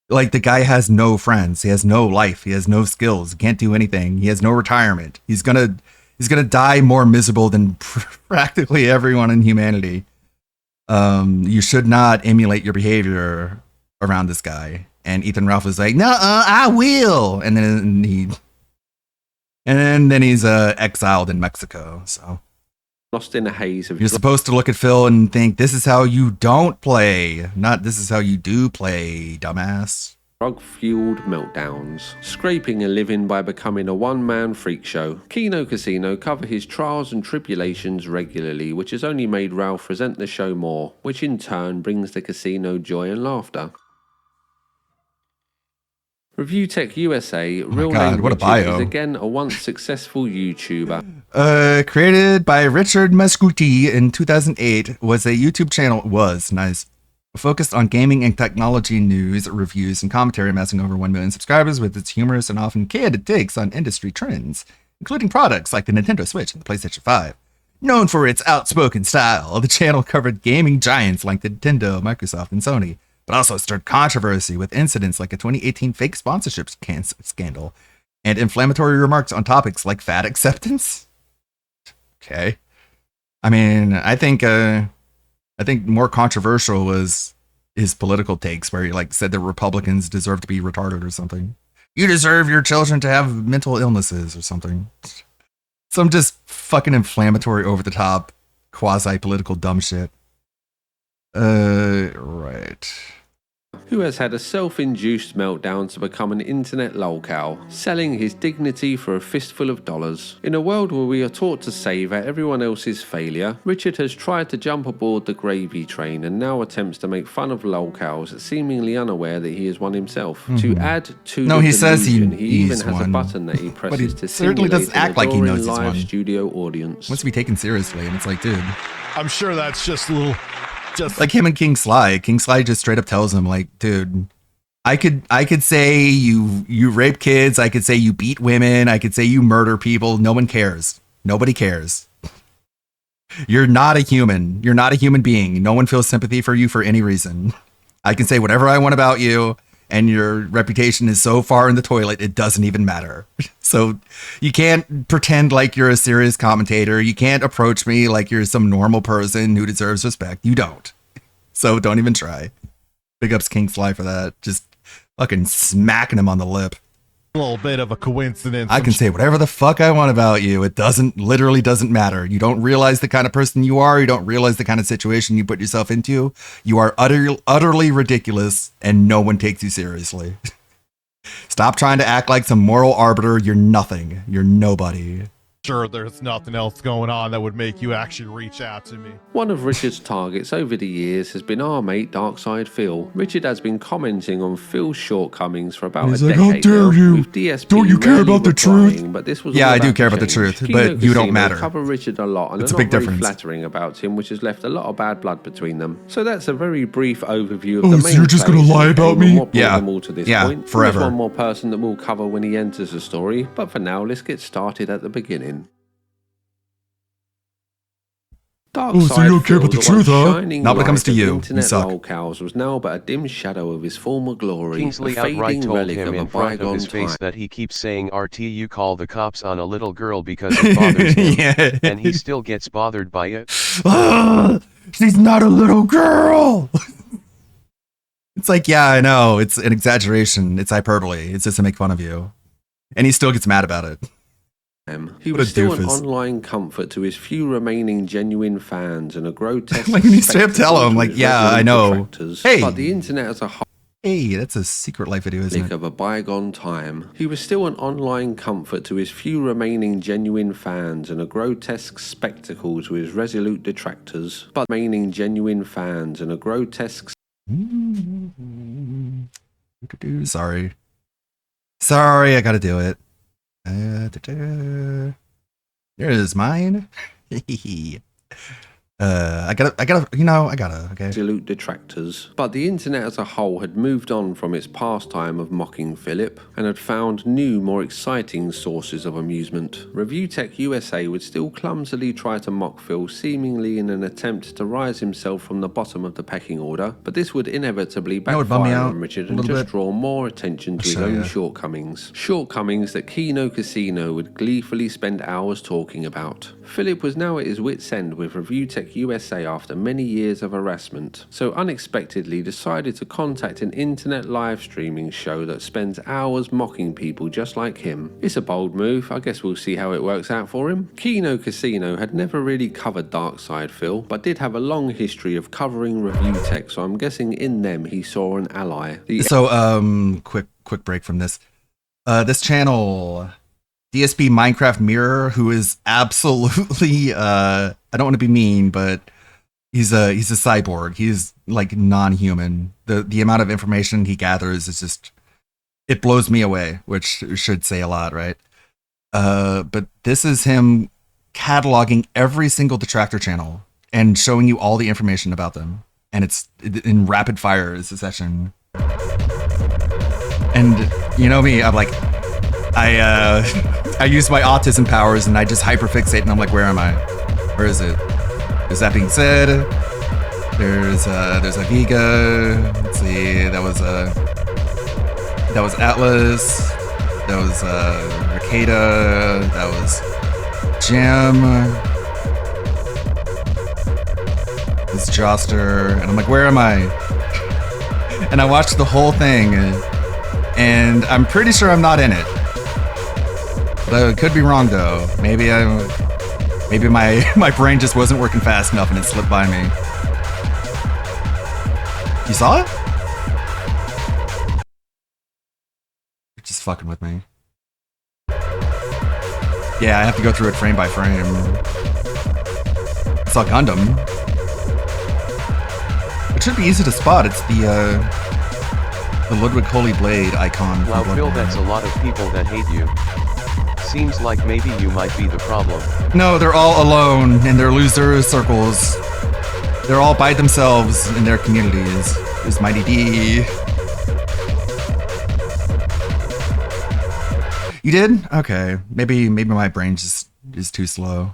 Like, the guy has no friends. He has no life. He has no skills. He can't do anything. He has no retirement. He's gonna die more miserable than practically everyone in humanity. You should not emulate your behavior around this guy. And Ethan Ralph was like, no, I will. And then he's exiled in Mexico. So lost in a haze of... You're supposed to look at Phil and think, this is how you don't play, not this is how you do play, dumbass. Drug-fueled meltdowns, scraping a living by becoming a one-man freak show. Kino Casino cover his trials and tribulations regularly, which has only made Ralph resent the show more, which in turn brings the casino joy and laughter. Review Tech USA, real name Richard, is again a once successful YouTuber. Created by Richard Mascuti in 2008, was a YouTube channel, focused on gaming and technology news, reviews, and commentary, amassing over 1 million subscribers with its humorous and often candid takes on industry trends, including products like the Nintendo Switch and the PlayStation 5. Known for its outspoken style, the channel covered gaming giants like Nintendo, Microsoft, and Sony, but also stirred controversy with incidents like a 2018 fake sponsorship scandal and inflammatory remarks on topics like fat acceptance. Okay. I mean, I think more controversial was his political takes, where he like said that Republicans deserve to be retarded or something. You deserve your children to have mental illnesses or something. Some just fucking inflammatory, over the top, quasi-political dumb shit. Right. Who has had a self-induced meltdown to become an internet lolcow, selling his dignity for a fistful of dollars. In a world where we are taught to savour everyone else's failure, Richard has tried to jump aboard the gravy train and now attempts to make fun of lolcows, seemingly unaware that he is one himself. To add to the he says he even has one. A button that he presses to certainly doesn't act like he knows he's live one. Studio audience. Wants to be taken seriously, and it's like, dude. I'm sure that's just a little... Like him and King Sly. King Sly just straight up tells him, like, dude, I could say you rape kids, I could say you beat women, I could say you murder people. No one cares. Nobody cares. You're not a human. You're not a human being. No one feels sympathy for you for any reason. I can say whatever I want about you, and your reputation is so far in the toilet, it doesn't even matter. So you can't pretend like you're a serious commentator. You can't approach me like you're some normal person who deserves respect. You don't. So don't even try. Big ups King Sly for that. Just fucking smacking him on the lip. A little bit of a coincidence. I can say whatever the fuck I want about you. It literally doesn't matter. You don't realize the kind of person you are. You don't realize the kind of situation you put yourself into. You are utterly ridiculous, and no one takes you seriously. Stop trying to act like some moral arbiter. You're nothing. You're nobody. Sure, there's nothing else going on that would make you actually reach out to me. One of Richard's targets over the years has been our mate Darkside Phil. Richard has been commenting on Phil's shortcomings for about He's a like, decade "How dare now, you? with DSP Don't you care rarely about the replying, truth?" But this was Yeah, all I do about care to about the change. truth, Kino but you don't Casino matter. cover Richard a lot, and It's are a not big very difference. flattering about him, which has left a lot of bad blood between them. So that's a very brief overview of Oh, the so main you're just gonna players lie in the about game and me? what brought Yeah. them all to this Yeah, point. forever. There's one more person that we'll cover when he enters the story, but for now, let's get started at the beginning. Oh, so you don't care about the truth, huh? Not when it comes to you. You Internet suck. lolcows was now but a dim shadow of his former glory, Kingsley a outright fading told relic him of a in front of bygone his face time. that he keeps saying RT, you call the cops on a little girl because it bothers him, Yeah. and he still gets bothered by it. Ah, she's not a little girl. It's like, yeah, I know. It's an exaggeration. It's hyperbole. It's just to make fun of you. And he still gets mad about it. He What was a still an doofus. online comfort to his few remaining genuine fans and a grotesque Like, when you straight up tell spectacle him, to like, his yeah, I resident know. detractors. Hey. But the internet as a whole Hey, that's a Secret Life video, isn't it? of a bygone time. He was still an online comfort to his few remaining genuine fans and a grotesque spectacle to his resolute detractors. But remaining genuine fans and a grotesque Sorry. Sorry, I gotta do it. There it is, mine. I gotta, okay. absolute detractors. But the internet as a whole had moved on from its pastime of mocking Philip and had found new, more exciting sources of amusement. ReviewTech USA would still clumsily try to mock Phil, seemingly in an attempt to rise himself from the bottom of the pecking order, but this would inevitably know what bummed me backfire out on Richard a and little just bit? draw more attention to his show own ya. shortcomings. Shortcomings that Kino Casino would gleefully spend hours talking about. Philip was now at his wit's end with ReviewTech USA after many years of harassment, so unexpectedly decided to contact an internet live streaming show that spends hours mocking people just like him. It's a bold move, I guess we'll see how it works out for him. Kino Casino had never really covered Darkside Phil, but did have a long history of covering ReviewTech, so I'm guessing in them he saw an ally. So, quick break from this. This channel, DSP Minecraft Mirror, who is absolutely, I don't want to be mean, but he's a cyborg. He's like non-human. The amount of information he gathers is just, it blows me away, which should say a lot, right? But this is him cataloging every single detractor channel and showing you all the information about them. And it's in rapid fire succession. And you know me, I'm like, I use my autism powers and I just hyperfixate and I'm like, where am I? Where is it? Is that being said? There's a Viga. Let's see. That was Atlas. That was Ricada. That was Jim. This is Joster. And I'm like, where am I? And I watched the whole thing and I'm pretty sure I'm not in it. But I could be wrong though. Maybe my brain just wasn't working fast enough and it slipped by me. You saw it? You're just fucking with me. Yeah, I have to go through it frame by frame. I saw Gundam. It should be easy to spot. It's the Ludwig Holy Blade icon. Wow, from Phil, Bloodborne. that's a lot of people that hate you. Seems like maybe you might be the problem. No, they're all alone in their loser circles. They're all by themselves in their communities. There's Mighty D. You did? Okay. Maybe my brain just is too slow.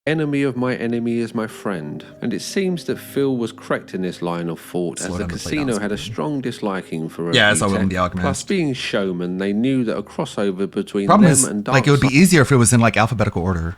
Enemy of my enemy is my friend, and it seems that Phil was correct in this line of thought, Slow as the down the casino playdown had a speed. strong disliking for Yeah, I saw Revitech. him in The Alchemist. Plus, being showman, they knew that a crossover between Problem them is, and like, it would be Darkseid easier if it was in like alphabetical order.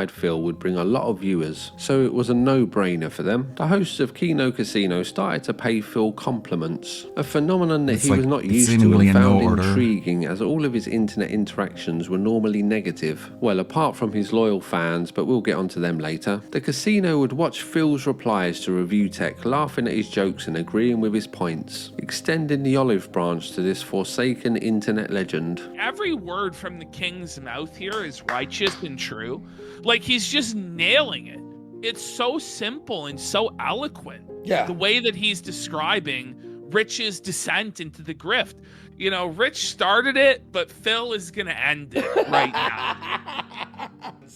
Phil would bring a lot of viewers, so it was a no-brainer for them. The hosts of Kino Casino started to pay Phil compliments, a phenomenon that It's he like was not used to seemingly and in no found order. intriguing, as all of his internet interactions were normally negative. Well, apart from his loyal fans, but we'll get onto them later. The casino would watch Phil's replies to Review Tech, laughing at his jokes and agreeing with his points, extending the olive branch to this forsaken internet legend. Every word from the king's mouth here is righteous and true. Like, he's just nailing it. It's so simple and so eloquent. Yeah. The way that he's describing Rich's descent into the grift. You know, Rich started it, but Phil is going to end it right now.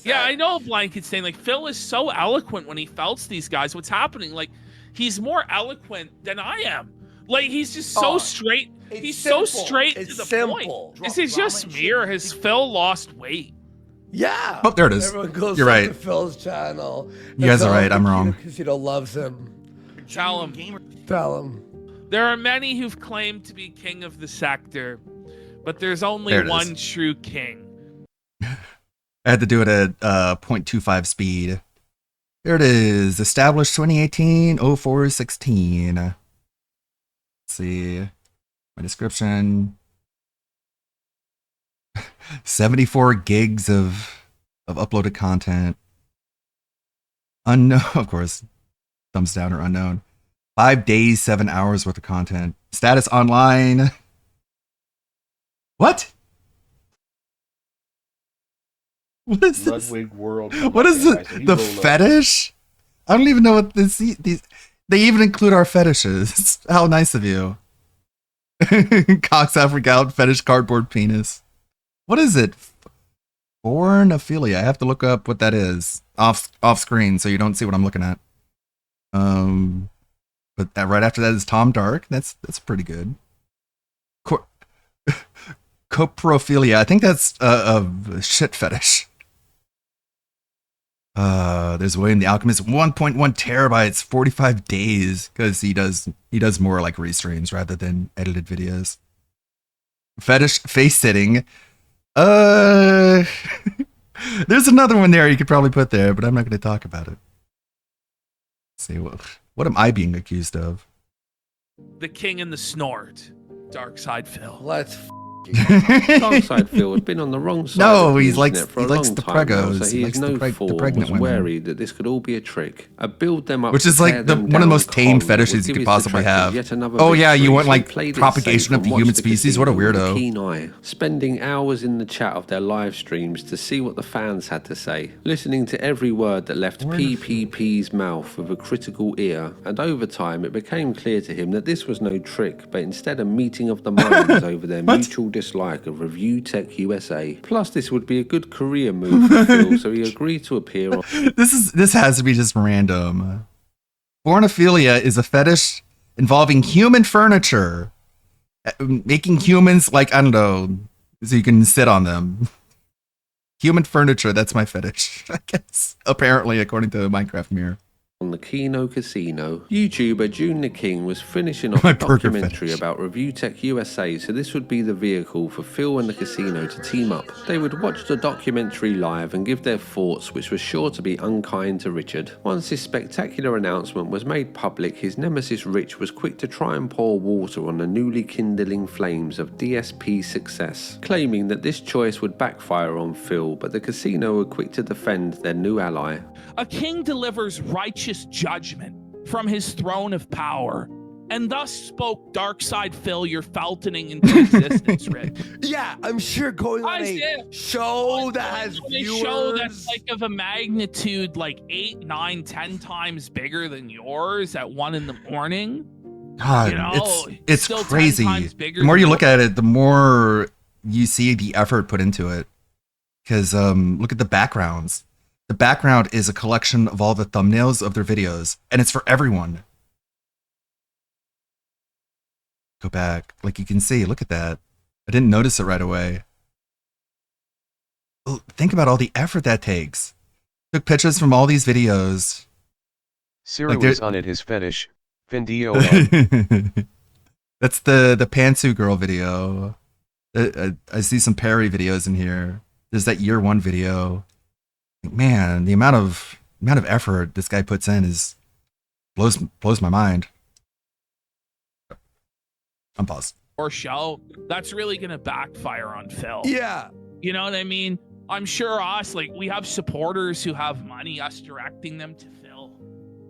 Yeah, I know Blanket's saying, like, Phil is so eloquent when he felts these guys. What's happening? Like, he's more eloquent than I am. Like, he's just so straight. He's so straight to the point. Is it just me, or has Phil lost weight? Yeah. Oh, there it is. Everyone goes You're right. to Phil's channel. You guys are right. I'm wrong. Casino loves him. Tell him. Tell him. There are many who've claimed to be king of the sector, but there's only There it one is. true king. I had to do it at 0.25 speed. There it is. Established 2018 0416. Let's see. My description. 74 gigs of uploaded content. Unknown, of course. Thumbs down or unknown. 5 days, 7 hours worth of content. Status online. What? What is this? Ludwig World. What is it? The fetish? I don't even know what this. These they even include our fetishes. How nice of you. Cox Africa out fetish cardboard penis. What is it? Pornophilia. I have to look up what that is off screen so you don't see what I'm looking at. But that right after that is Tom Dark. That's pretty good. Coprophilia. I think that's a shit fetish. There's William the Alchemist, 1.1 terabytes, 45 days, because he does more like restreams rather than edited videos. Fetish face sitting. There's another one there you could probably put there, but I'm not going to talk about it. Let's see, what am I being accused of? The king and the snort. Dark Side Phil. Let's Darkside Phil had been on the wrong side. No, of the he internet likes- for he a likes long the time now, pregos. so He he likes is the no the fool, pregnant was women. wary that this could all be a trick. A build them up, Which is to like tear the them one of the down most tame con fetishes would you give could his possibly detractors have. yet another Oh yeah, you victory, want so he like played it propagation safe of the and human watched species? What a casino with weirdo. keen eye, spending hours in the chat of their live streams to see what the fans had to say, listening to every word that left PPP's mouth with a critical ear, and over time it became clear to him that this was no trick, but instead a meeting of the minds over their mutual dislike of Review Tech USA. Plus, this would be a good career move for Phil, so he agreed to appear on. This has to be just random. Pornophilia is a fetish involving human furniture, making humans like, I don't know, so you can sit on them. Human furniture, that's my fetish, I guess. Apparently, according to Minecraft Mirror. On the Kino Casino, YouTuber June the King was finishing off My a burger documentary fetish. about Review Tech USA, so this would be the vehicle for Phil and the casino to team up. They would watch the documentary live and give their thoughts, which was sure to be unkind to Richard. Once this spectacular announcement was made public, his nemesis Rich was quick to try and pour water on the newly kindling flames of DSP's success, claiming that this choice would backfire on Phil, but the casino were quick to defend their new ally. A king delivers righteous judgment from his throne of power, and thus spoke Darkside Phil your feltoning into existence, Rick. Yeah, I'm sure going on a show that has viewers. Show that's like of a magnitude like 8, 9, 10 times bigger than yours at 1 a.m. God, You know, it's still 10 crazy. times bigger The more you than look at it, the more you see the effort put into it. Because look at the backgrounds. The background is a collection of all the thumbnails of their videos, and it's for everyone. Go back. Like you can see, look at that. I didn't notice it right away. Well, think about all the effort that takes. Took pictures from all these videos. Siri Like was on it his fetish. Findio. That's the Pantsu Girl video. I see some Perry videos in here. There's that year 1 video. Man, the amount of effort this guy puts in is blows my mind. I'm paused. Or show, that's really gonna backfire on Phil. Yeah. You know what I mean? I'm sure us, like, we have supporters who have money, us directing them to Phil,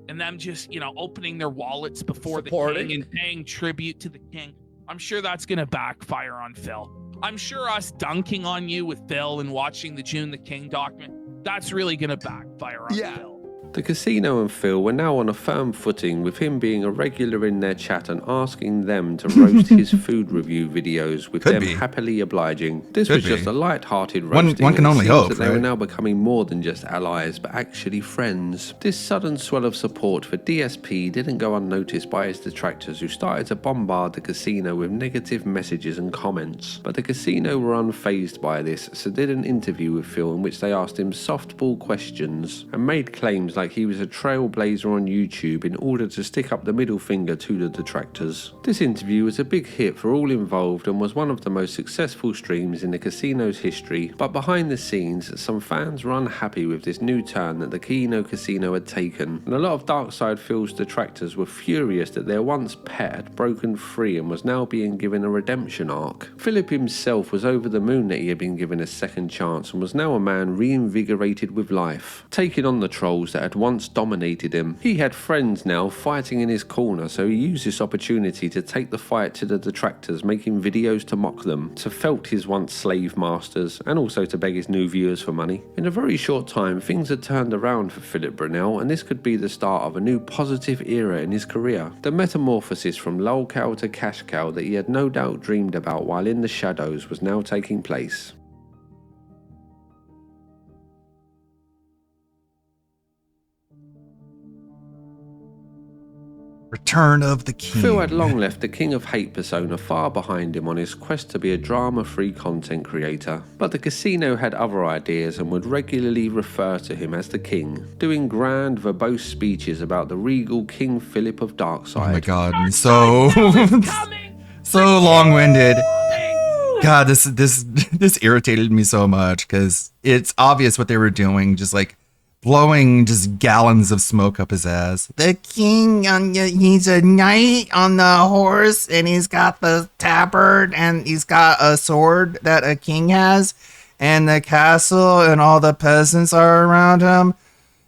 and them just, you know, opening their wallets before the king and paying tribute to the king. I'm sure that's gonna backfire on Phil. I'm sure us dunking on you with Phil and watching the June the King document, that's really gonna backfire on Phil. The casino and Phil were now on a firm footing, with him being a regular in their chat and asking them to roast his food review videos, with them happily obliging. This was just a light-hearted roasting. One can only hope, that they were now becoming more than just allies, but actually friends. This sudden swell of support for DSP didn't go unnoticed by his detractors, who started to bombard the casino with negative messages and comments. But the casino were unfazed by this, so did an interview with Phil in which they asked him softball questions and made claims like he was a trailblazer on YouTube in order to stick up the middle finger to the detractors. This interview was a big hit for all involved and was one of the most successful streams in the casino's history, but behind the scenes, some fans were unhappy with this new turn that the Kino Casino had taken, and a lot of Darkside Phil's detractors were furious that their once pet had broken free and was now being given a redemption arc. Philip himself was over the moon that he had been given a second chance and was now a man reinvigorated with life, taking on the trolls that had once dominated him. He had friends now fighting in his corner, so he used this opportunity to take the fight to the detractors, making videos to mock them, to felt his once slave masters, and also to beg his new viewers for money. In a very short time, things had turned around for Philip Brunel, and this could be the start of a new positive era in his career. The metamorphosis from lol cow to cash cow that he had no doubt dreamed about while in the shadows was now taking place. Return of the King. Phil had long left the King of Hate persona far behind him on his quest to be a drama-free content creator, but the casino had other ideas and would regularly refer to him as the King, doing grand verbose speeches about the regal King Philip of Darkside. Oh my god, so so long-winded. God, this irritated me so much because it's obvious what they were doing, just like blowing just gallons of smoke up his ass. The king, he's a knight on the horse, and he's got the tabard, and he's got a sword that a king has, and the castle, and all the peasants are around him,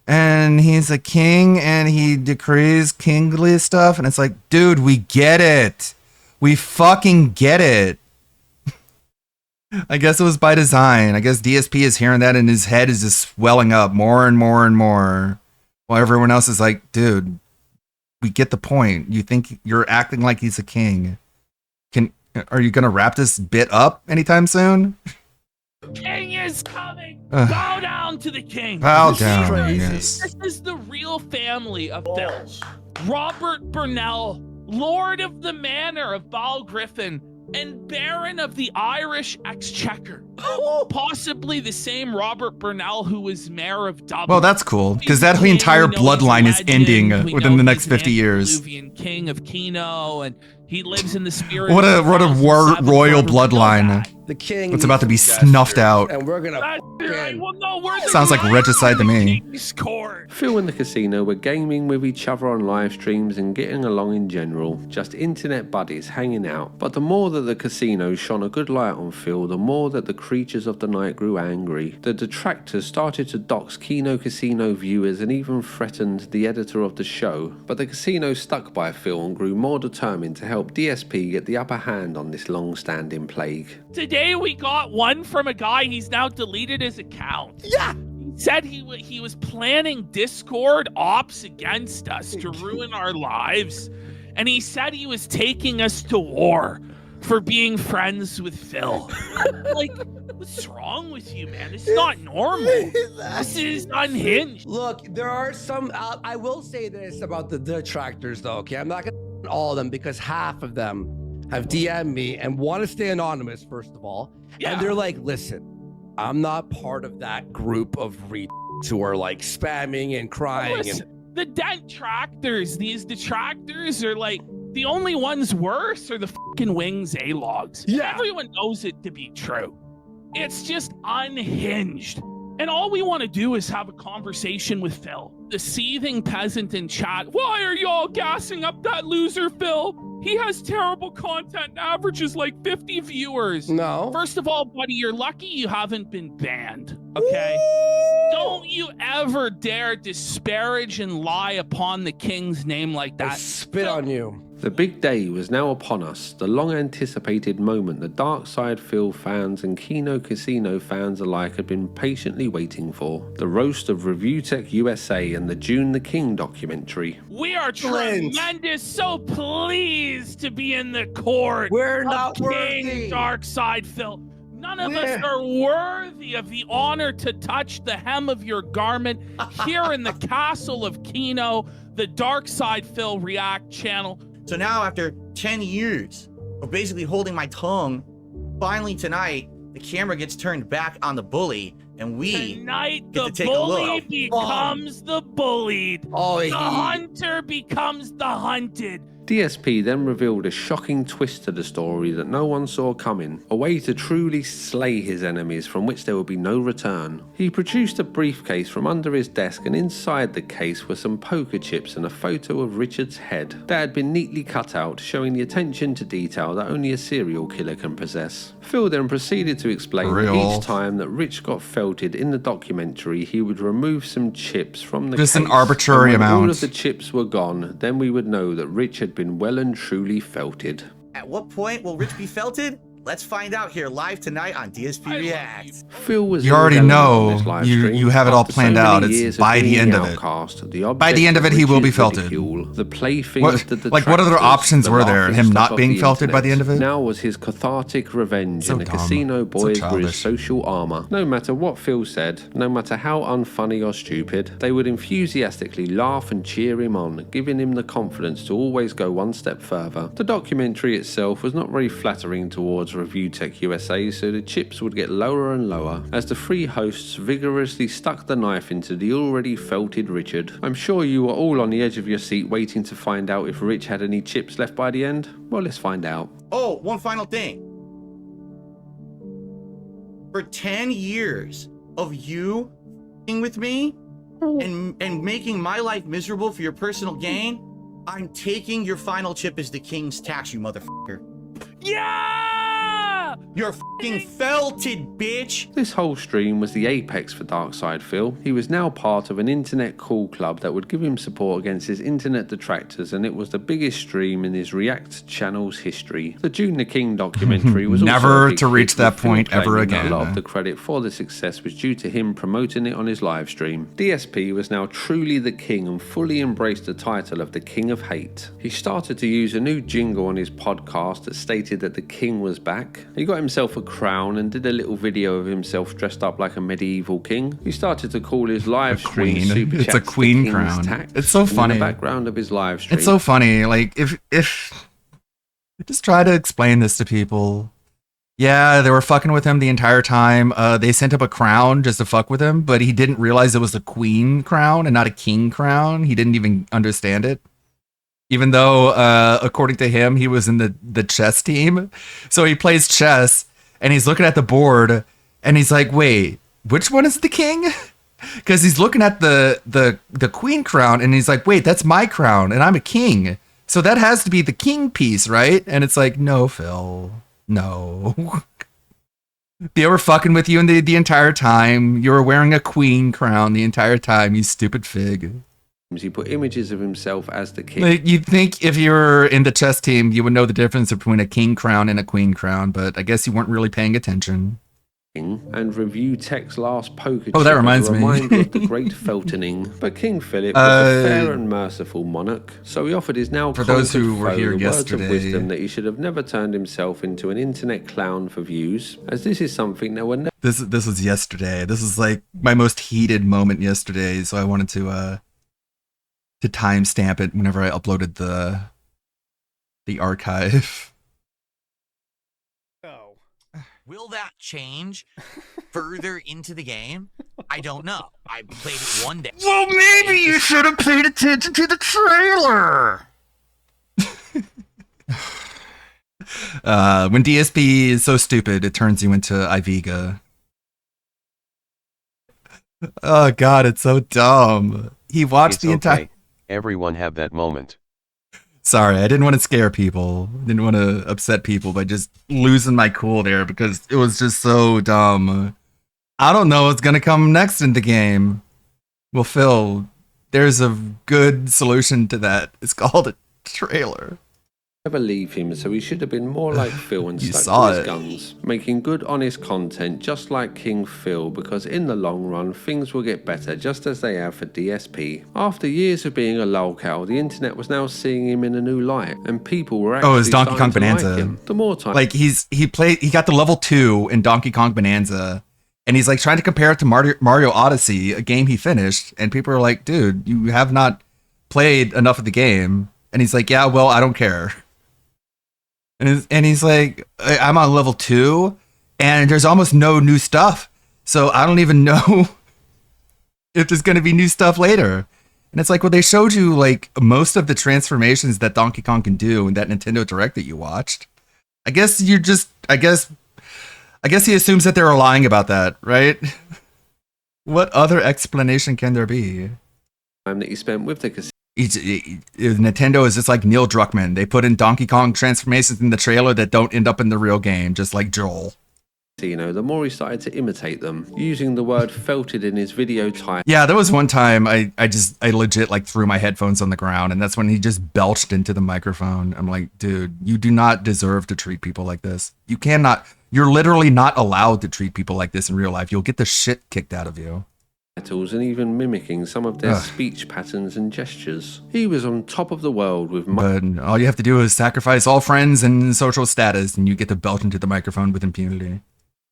and he's a king, and he decrees kingly stuff, and it's like, dude, we get it. We fucking get it. I guess it was by design. I guess DSP is hearing that and his head is just swelling up more and more and more. While everyone else is like, dude, we get the point. You think you're acting like he's a king. Are you going to wrap this bit up anytime soon? King is coming. Bow down to the king. Bow down, yes. This is the real family of Phil. Robert Burnell, Lord of the Manor of Balgriffin, and Baron of the Irish Exchequer. Possibly the same Robert Burnell who was Mayor of Dublin. Well, that's cool, because that entire bloodline is ending within the next 50 years. King of Kino, and he lives in the spirit. What a royal bloodline. The king. It's about to be snuffed out. And we're gonna. Sounds like regicide to me. Phil and the casino were gaming with each other on live streams and getting along in general, just internet buddies hanging out. But the more that the casino shone a good light on Phil, the more that the creatures of the night grew angry. The detractors started to dox Kino Casino viewers and even threatened the editor of the show. But the casino stuck by Phil and grew more determined to help DSP get the upper hand on this long-standing plague. Today we got one from a guy, he's now deleted his account. Yeah! He said he was planning Discord ops against us to ruin our lives. And he said he was taking us to war for being friends with Phil. Like, what's wrong with you, man? This is not normal. This is unhinged. Look, there are some, I will say this about the detractors though, okay? I'm not gonna all of them because half of them have DM'd me and want to stay anonymous, first of all. Yeah. And they're like, listen, I'm not part of that group of who are like spamming and crying. Listen, the detractors, these detractors are like, the only ones worse are the fucking Wings A-logs. Yeah. Everyone knows it to be true. It's just unhinged. And all we want to do is have a conversation with Phil, the seething peasant in chat. Why are y'all gassing up that loser, Phil? He has terrible content and averages like 50 viewers. No. First of all, buddy, you're lucky you haven't been banned, okay? Don't you ever dare disparage and lie upon the king's name like that. I spit on you. The big day was now upon us, the long-anticipated moment the Darkside Phil fans and Kino Casino fans alike had been patiently waiting for. The roast of ReviewTech USA and the June the King documentary. We are tremendous, so pleased to be in the court We're of not King worthy. Darkside Phil. None of us are worthy of the honor to touch the hem of your garment here in the castle of Kino, the Darkside Phil React channel. So now, after 10 years of basically holding my tongue, finally tonight, the camera gets turned back on the bully, and we Tonight, get the to take a bully look. becomes the bullied. Oh, The hunter becomes the hunted. DSP then revealed a shocking twist to the story that no one saw coming, a way to truly slay his enemies from which there would be no return. He produced a briefcase from under his desk, and inside the case were some poker chips and a photo of Richard's head that had been neatly cut out, showing the attention to detail that only a serial killer can possess. Phil then proceeded to explain that each time that Rich got felted in the documentary, he would remove some chips from the Just case. an arbitrary And when all amount. of the chips were gone, then we would know that Rich had been well and truly felted. At what point will Rich be felted? Let's find out here live tonight on DSP Reacts. Phil was You already in know. this live You stream. have it all After so planned many out. It's years by the being end the of it. outcast, the By the end of it, he will be Rich's felted. ridicule, the plaything What- of the like, what other detractors, options the were there? laughing Him stock not of being the felted by the end of it? Now was his cathartic revenge So in the dumb. casino So boys were his childish. social armor. No matter what Phil said, no matter how unfunny or stupid, they would enthusiastically laugh and cheer him on, giving him the confidence to always go one step further. The documentary itself was not very flattering towards ReviewTech USA, so the chips would get lower and lower as the three hosts vigorously stuck the knife into the already felted Richard. I'm sure you were all on the edge of your seat waiting to find out if Rich had any chips left by the end. Well, let's find out. Oh, one final thing. For 10 years of you f***ing with me and making my life miserable for your personal gain, I'm taking your final chip as the king's tax, you motherfucker. Yeah! You're f***ing felted, bitch! This whole stream was the apex for Darkside Phil. He was now part of an internet call club that would give him support against his internet detractors, and it was the biggest stream in his React channel's history. The June the King documentary was Never also a big to reach hit, that with Phil point ever claiming that again. A lot of the credit for the success was due to him promoting it on his live stream. DSP was now truly the king and fully embraced the title of the King of Hate. He started to use a new jingle on his podcast that stated that the king was back. He got himself a crown and did a little video of himself dressed up like a medieval king. He started to call his live stream queen. super It's a chats queen the King's crown. Tax. It's so And funny. In the background of his live stream, It's so funny. Like, if just try to explain this to people. Yeah, they were fucking with him the entire time. They sent up a crown just to fuck with him, but he didn't realize it was a queen crown and not a king crown. He didn't even understand it. Even though, according to him, he was in the chess team. So he plays chess and he's looking at the board and he's like, wait, which one is the king? Because he's looking at the queen crown and he's like, wait, that's my crown and I'm a king. So that has to be the king piece, right? And it's like, no, Phil, no. They were fucking with you the entire time. You were wearing a queen crown the entire time, you stupid fig. he put images of himself as the king. Like, you'd think if you were in the chess team, you would know the difference between a king crown and a queen crown, but I guess you weren't really paying attention. And review Tech's last poker Oh, that chip reminds as a me. reminder of the great feltoning. But King Philip was a fair and merciful monarch, so he offered his now For those who conquered were foe here the words yesterday- of wisdom that he should have never turned himself into an internet clown for views, as this is something that were never This was yesterday. This was like my most heated moment yesterday, so I wanted to timestamp it whenever I uploaded the archive. Will that change further into the game? I don't know. I played it one day. Well, maybe you should have paid attention to the trailer. When DSP is so stupid, it turns you into Iviga. Oh god, it's so dumb. He watched It's the entire. okay. Everyone have that moment. Sorry, I didn't want to scare people. Didn't want to upset people by just losing my cool there because it was just so dumb. I don't know what's gonna come next in the game. Well, Phil, there's a good solution to that. It's called a trailer. Never leave him, so he should have been more like Phil and You stuck saw to his it. guns, making good, honest content just like King Phil, because in the long run, things will get better just as they have for DSP. After years of being a lolcow, the internet was now seeing him in a new light, and people were actually Oh, it's Donkey Kong starting to Bonanza. like him. The more time Like he got the level 2 in Donkey Kong Bonanza, and he's like trying to compare it to Mario Odyssey, a game he finished, and people are like, dude, you have not played enough of the game. And he's like, yeah, well, I don't care. And he's like, I'm on level 2, and there's almost no new stuff. So I don't even know if there's going to be new stuff later. And it's like, well, they showed you like most of the transformations that Donkey Kong can do in that Nintendo Direct that you watched. I guess he assumes that they're lying about that, right? What other explanation can there be? that he spent with the casino Nintendo is just like Neil Druckmann. They put in Donkey Kong transformations in the trailer that don't end up in the real game, just like Joel. the more he started to imitate them, using the word felted in his video title. Yeah, there was one time I legit like threw my headphones on the ground, and that's when he just belched into the microphone. I'm like, dude, you do not deserve to treat people like this. You're literally not allowed to treat people like this in real life. You'll get the shit kicked out of you. And even mimicking some of their speech patterns and gestures. He was on top of the world with But all you have to do is sacrifice all friends and social status, and you get to belch into the microphone with impunity.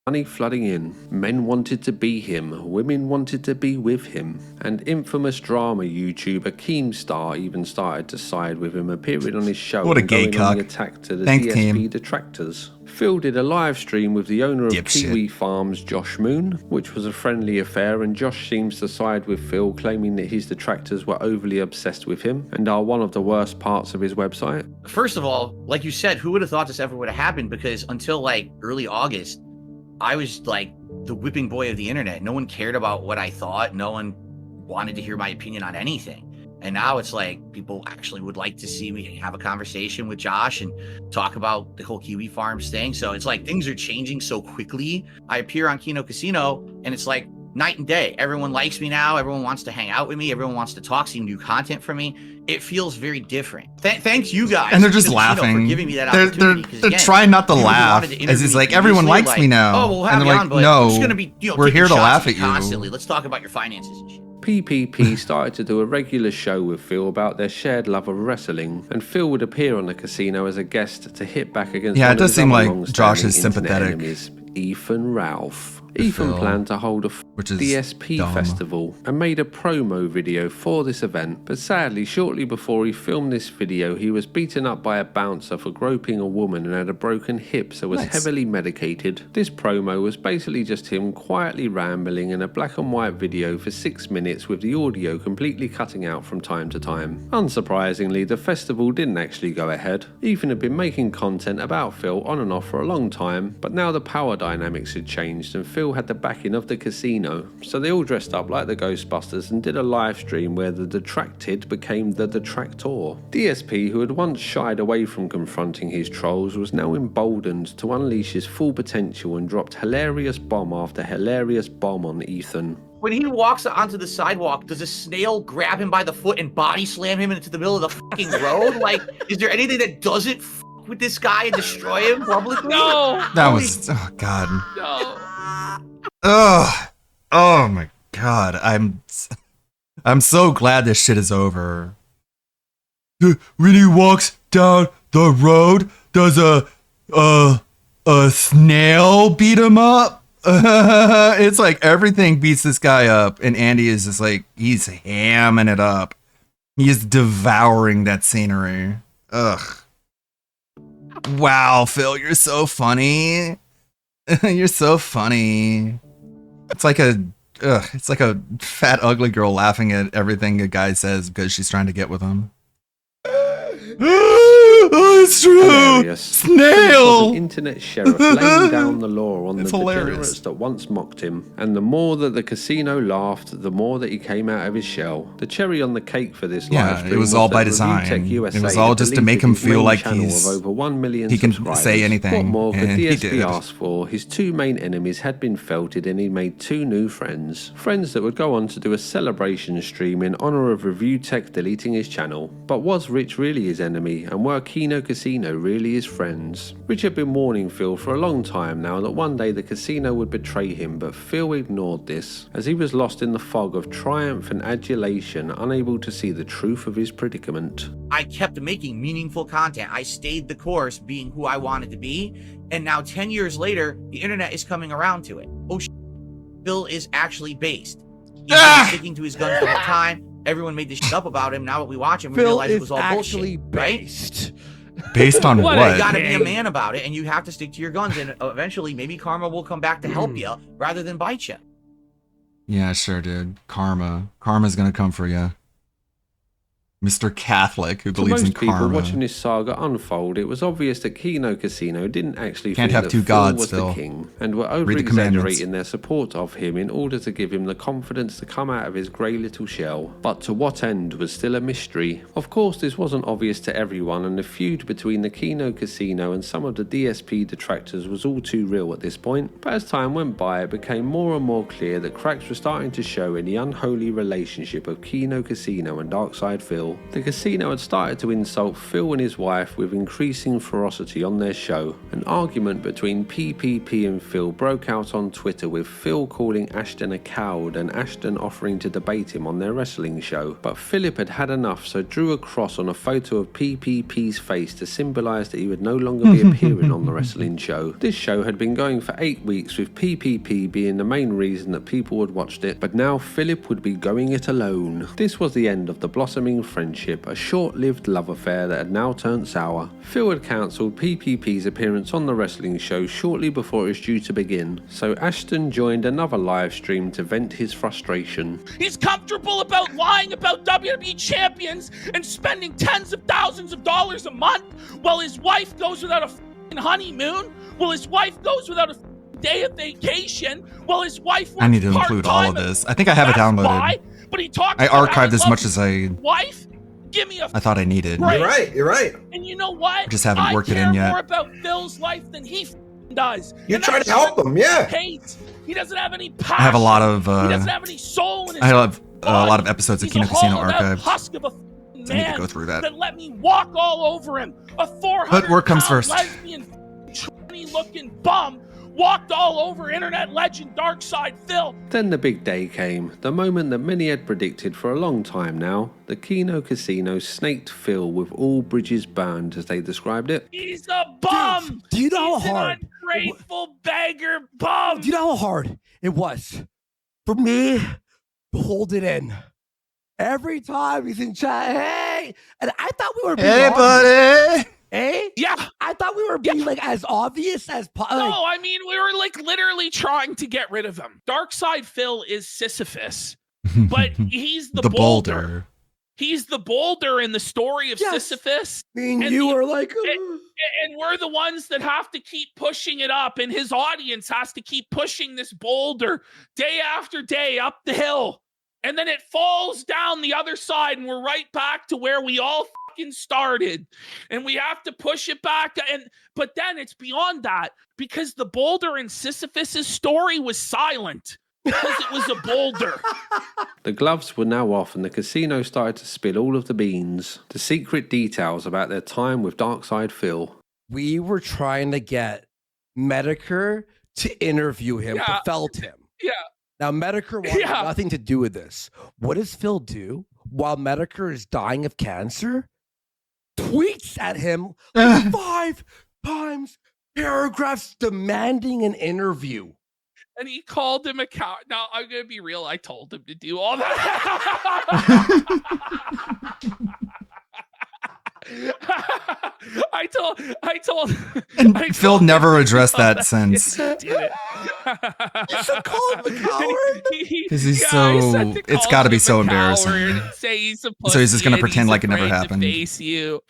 money flooding in. Men wanted to be him, women wanted to be with him, and infamous drama YouTuber Keemstar even started to side with him, appearing on his show What a and gay going on the cuck. attack to the Thanks, DSP Keem. detractors. Phil did a live stream with the owner of Dipshit. Kiwi Farms, Josh Moon, which was a friendly affair, and Josh seems to side with Phil, claiming that his detractors were overly obsessed with him and are one of the worst parts of his website. First of all, like you said, who would have thought this ever would have happened? Because until like early August, I was like the whipping boy of the internet. No one cared about what I thought. No one wanted to hear my opinion on anything. And now it's like people actually would like to see me have a conversation with Josh and talk about the whole Kiwi Farms thing. So it's like things are changing so quickly. I appear on Kino Casino and it's like night and day. Everyone likes me now. Everyone wants to hang out with me. Everyone wants to talk, see new content from me. It feels very different. Thanks you guys. And they're just Kino Casino, laughing. for giving me that They're opportunity. 'Cause they're again, trying not to people who laugh, wanted to as interview it's me like everyone previously, likes me now. Oh, we'll have And you they're on, like, but no, we're just gonna be, we're taking here to shots laugh you at you. constantly. Let's talk about your finances and shit. PPP started to do a regular show with Phil about their shared love of wrestling, and Phil would appear on the casino as a guest to hit back against Yeah, one it does of his seem other like long-standing Josh is internet sympathetic. enemies, Ethan Ralph. To Ethan Phil, planned to hold a which is DSP dumb. festival and made a promo video for this event, but sadly, shortly before he filmed this video, he was beaten up by a bouncer for groping a woman and had a broken hip, so was Nice. heavily medicated. This promo was basically just him quietly rambling in a black and white video for 6 minutes with the audio completely cutting out from time to time. Unsurprisingly, the festival didn't actually go ahead. Ethan had been making content about Phil on and off for a long time, but now the power dynamics had changed and Phil had the backing of the casino, so they all dressed up like the Ghostbusters and did a live stream where the detracted became the detractor. DSP, who had once shied away from confronting his trolls, was now emboldened to unleash his full potential and dropped hilarious bomb after hilarious bomb on Ethan. When he walks onto the sidewalk, does a snail grab him by the foot and body slam him into the middle of the fucking road? Like, is there anything that doesn't fuck with this guy and destroy him publicly? No. That was, oh god. No. Ugh. Oh my god. I'm so glad this shit is over. When he walks down the road, does a snail beat him up? It's like everything beats this guy up, and Andy is just like, he's hamming it up. He is devouring that scenery. Ugh. Wow, Phil, you're so funny. You're so funny. It's like a fat ugly girl laughing at everything a guy says because she's trying to get with him. Oh, it's true. Hilarious. Philip was Snail. an internet sheriff laying down the law on It's the hilarious. degenerates that once mocked him. And the more that the casino laughed, the more that he came out of his shell. The cherry on the cake for this live Yeah, stream it was all that by Review design. Tech USA It was all had just to make deleted him his feel main like channel he's- of over 1 million he can subscribers. say anything, What more could and he DSP did. ask for? His two main enemies had been felted and he made 2 new friends. Friends that would go on to do a celebration stream in honor of Review Tech deleting his channel. But was Rich really his enemy, and were Kino Casino really his friends? Rich had been warning Phil for a long time now that one day the casino would betray him, but Phil ignored this, as he was lost in the fog of triumph and adulation, unable to see the truth of his predicament. I kept making meaningful content. I stayed the course being who I wanted to be. And now 10 years later, the internet is coming around to it. Oh, Phil is actually based. He's been sticking to his guns the whole time. Everyone made this shit up about him. Now that we watch him, we Phil realize it is was all actually bullshit, right? based. Based on You what? gotta be a man about it, and you have to stick to your guns, and eventually maybe karma will come back to help you rather than bite you. Yeah, sure, dude. Karma's gonna come for you. Mr. Catholic, who To believes in most people karma. watching this saga unfold, it was obvious that Kino Casino didn't actually Can't think have that two Phil gods, was Phil. the king, and were Read the commandments. over-exaggerating their support of him in order to give him the confidence to come out of his grey little shell. But to what end was still a mystery. Of course, this wasn't obvious to everyone, and the feud between the Kino Casino and some of the DSP detractors was all too real at this point. But as time went by, it became more and more clear that cracks were starting to show in the unholy relationship of Kino Casino and Darkside Phil. The casino had started to insult Phil and his wife with increasing ferocity on their show. An argument between PPP and Phil broke out on Twitter, with Phil calling Ashton a coward and Ashton offering to debate him on their wrestling show. But Philip had had enough, so drew a cross on a photo of PPP's face to symbolise that he would no longer be appearing on the wrestling show. This show had been going for 8 weeks, with PPP being the main reason that people had watched it, but now Philip would be going it alone. This was the end of the blossoming friendship, a short-lived love affair that had now turned sour. Phil had cancelled PPP's appearance on the wrestling show shortly before it was due to begin, so Ashton joined another live stream to vent his frustration. He's comfortable about lying about WWE champions and spending tens of thousands of dollars a month while his wife goes without a f***ing honeymoon, while his wife goes without a day of vacation, while his wife works I need to include all of part-time this. I think I have it Best downloaded. Buy, but he talks I about how archived he as loves much as I his wife. Give me a I thought I needed. break. You're right. And you know what? I just haven't worked it in I yet. care more about Phil's life than he does. You're And trying that's to help what him, yeah. he hates. He doesn't have any passion. I have a lot of he doesn't have any soul in his I have a body. lot of episodes of He's Kino a Casino hollowed-out archived. husk of a So I need man to go through that. that let me walk all over him. A 400 But work comes first. lesbian tranny looking bum walked all over internet legend Darkside Phil. Then the big day came, the moment that many had predicted for a long time now. The Kino Casino snaked Phil with all bridges burned, as they described it. He's a bum. Do you know He's how hard? an ungrateful beggar bum. Do you know how hard it was for me to hold it in? Every time he's in chat, hey, and I thought we were being Hey, buddy. Hey, Yeah. I thought we were being like as obvious as No, I mean, we were like literally trying to get rid of him. Darkside Phil is Sisyphus, but he's the, boulder. He's the boulder in the story of Yes. Sisyphus. I mean, And you the- were like, And we're the ones that have to keep pushing it up, and his audience has to keep pushing this boulder day after day up the hill. And then it falls down the other side, and we're right back to where we all fucking started. And we have to push it back. But then it's beyond that, because the boulder in Sisyphus's story was silent because it was a boulder. The gloves were now off, and the casino started to spill all of the beans, the secret details about their time with Darkside Phil. we were trying to get Medicare to interview him, to felt him. Yeah. Now, Medicare wanted nothing to do with this. What does Phil do while Medicare is dying of cancer? Tweets at him like 5 times, paragraphs demanding an interview. And he called him a coward. Now, I'm going to be real. I told him to do all that. I told. And Phil never addressed that since. You should call him a coward. Because he's so. It's got to be so embarrassing. Say he's a So he's just gonna pussy and pretend he's like it never afraid to happened. Face you.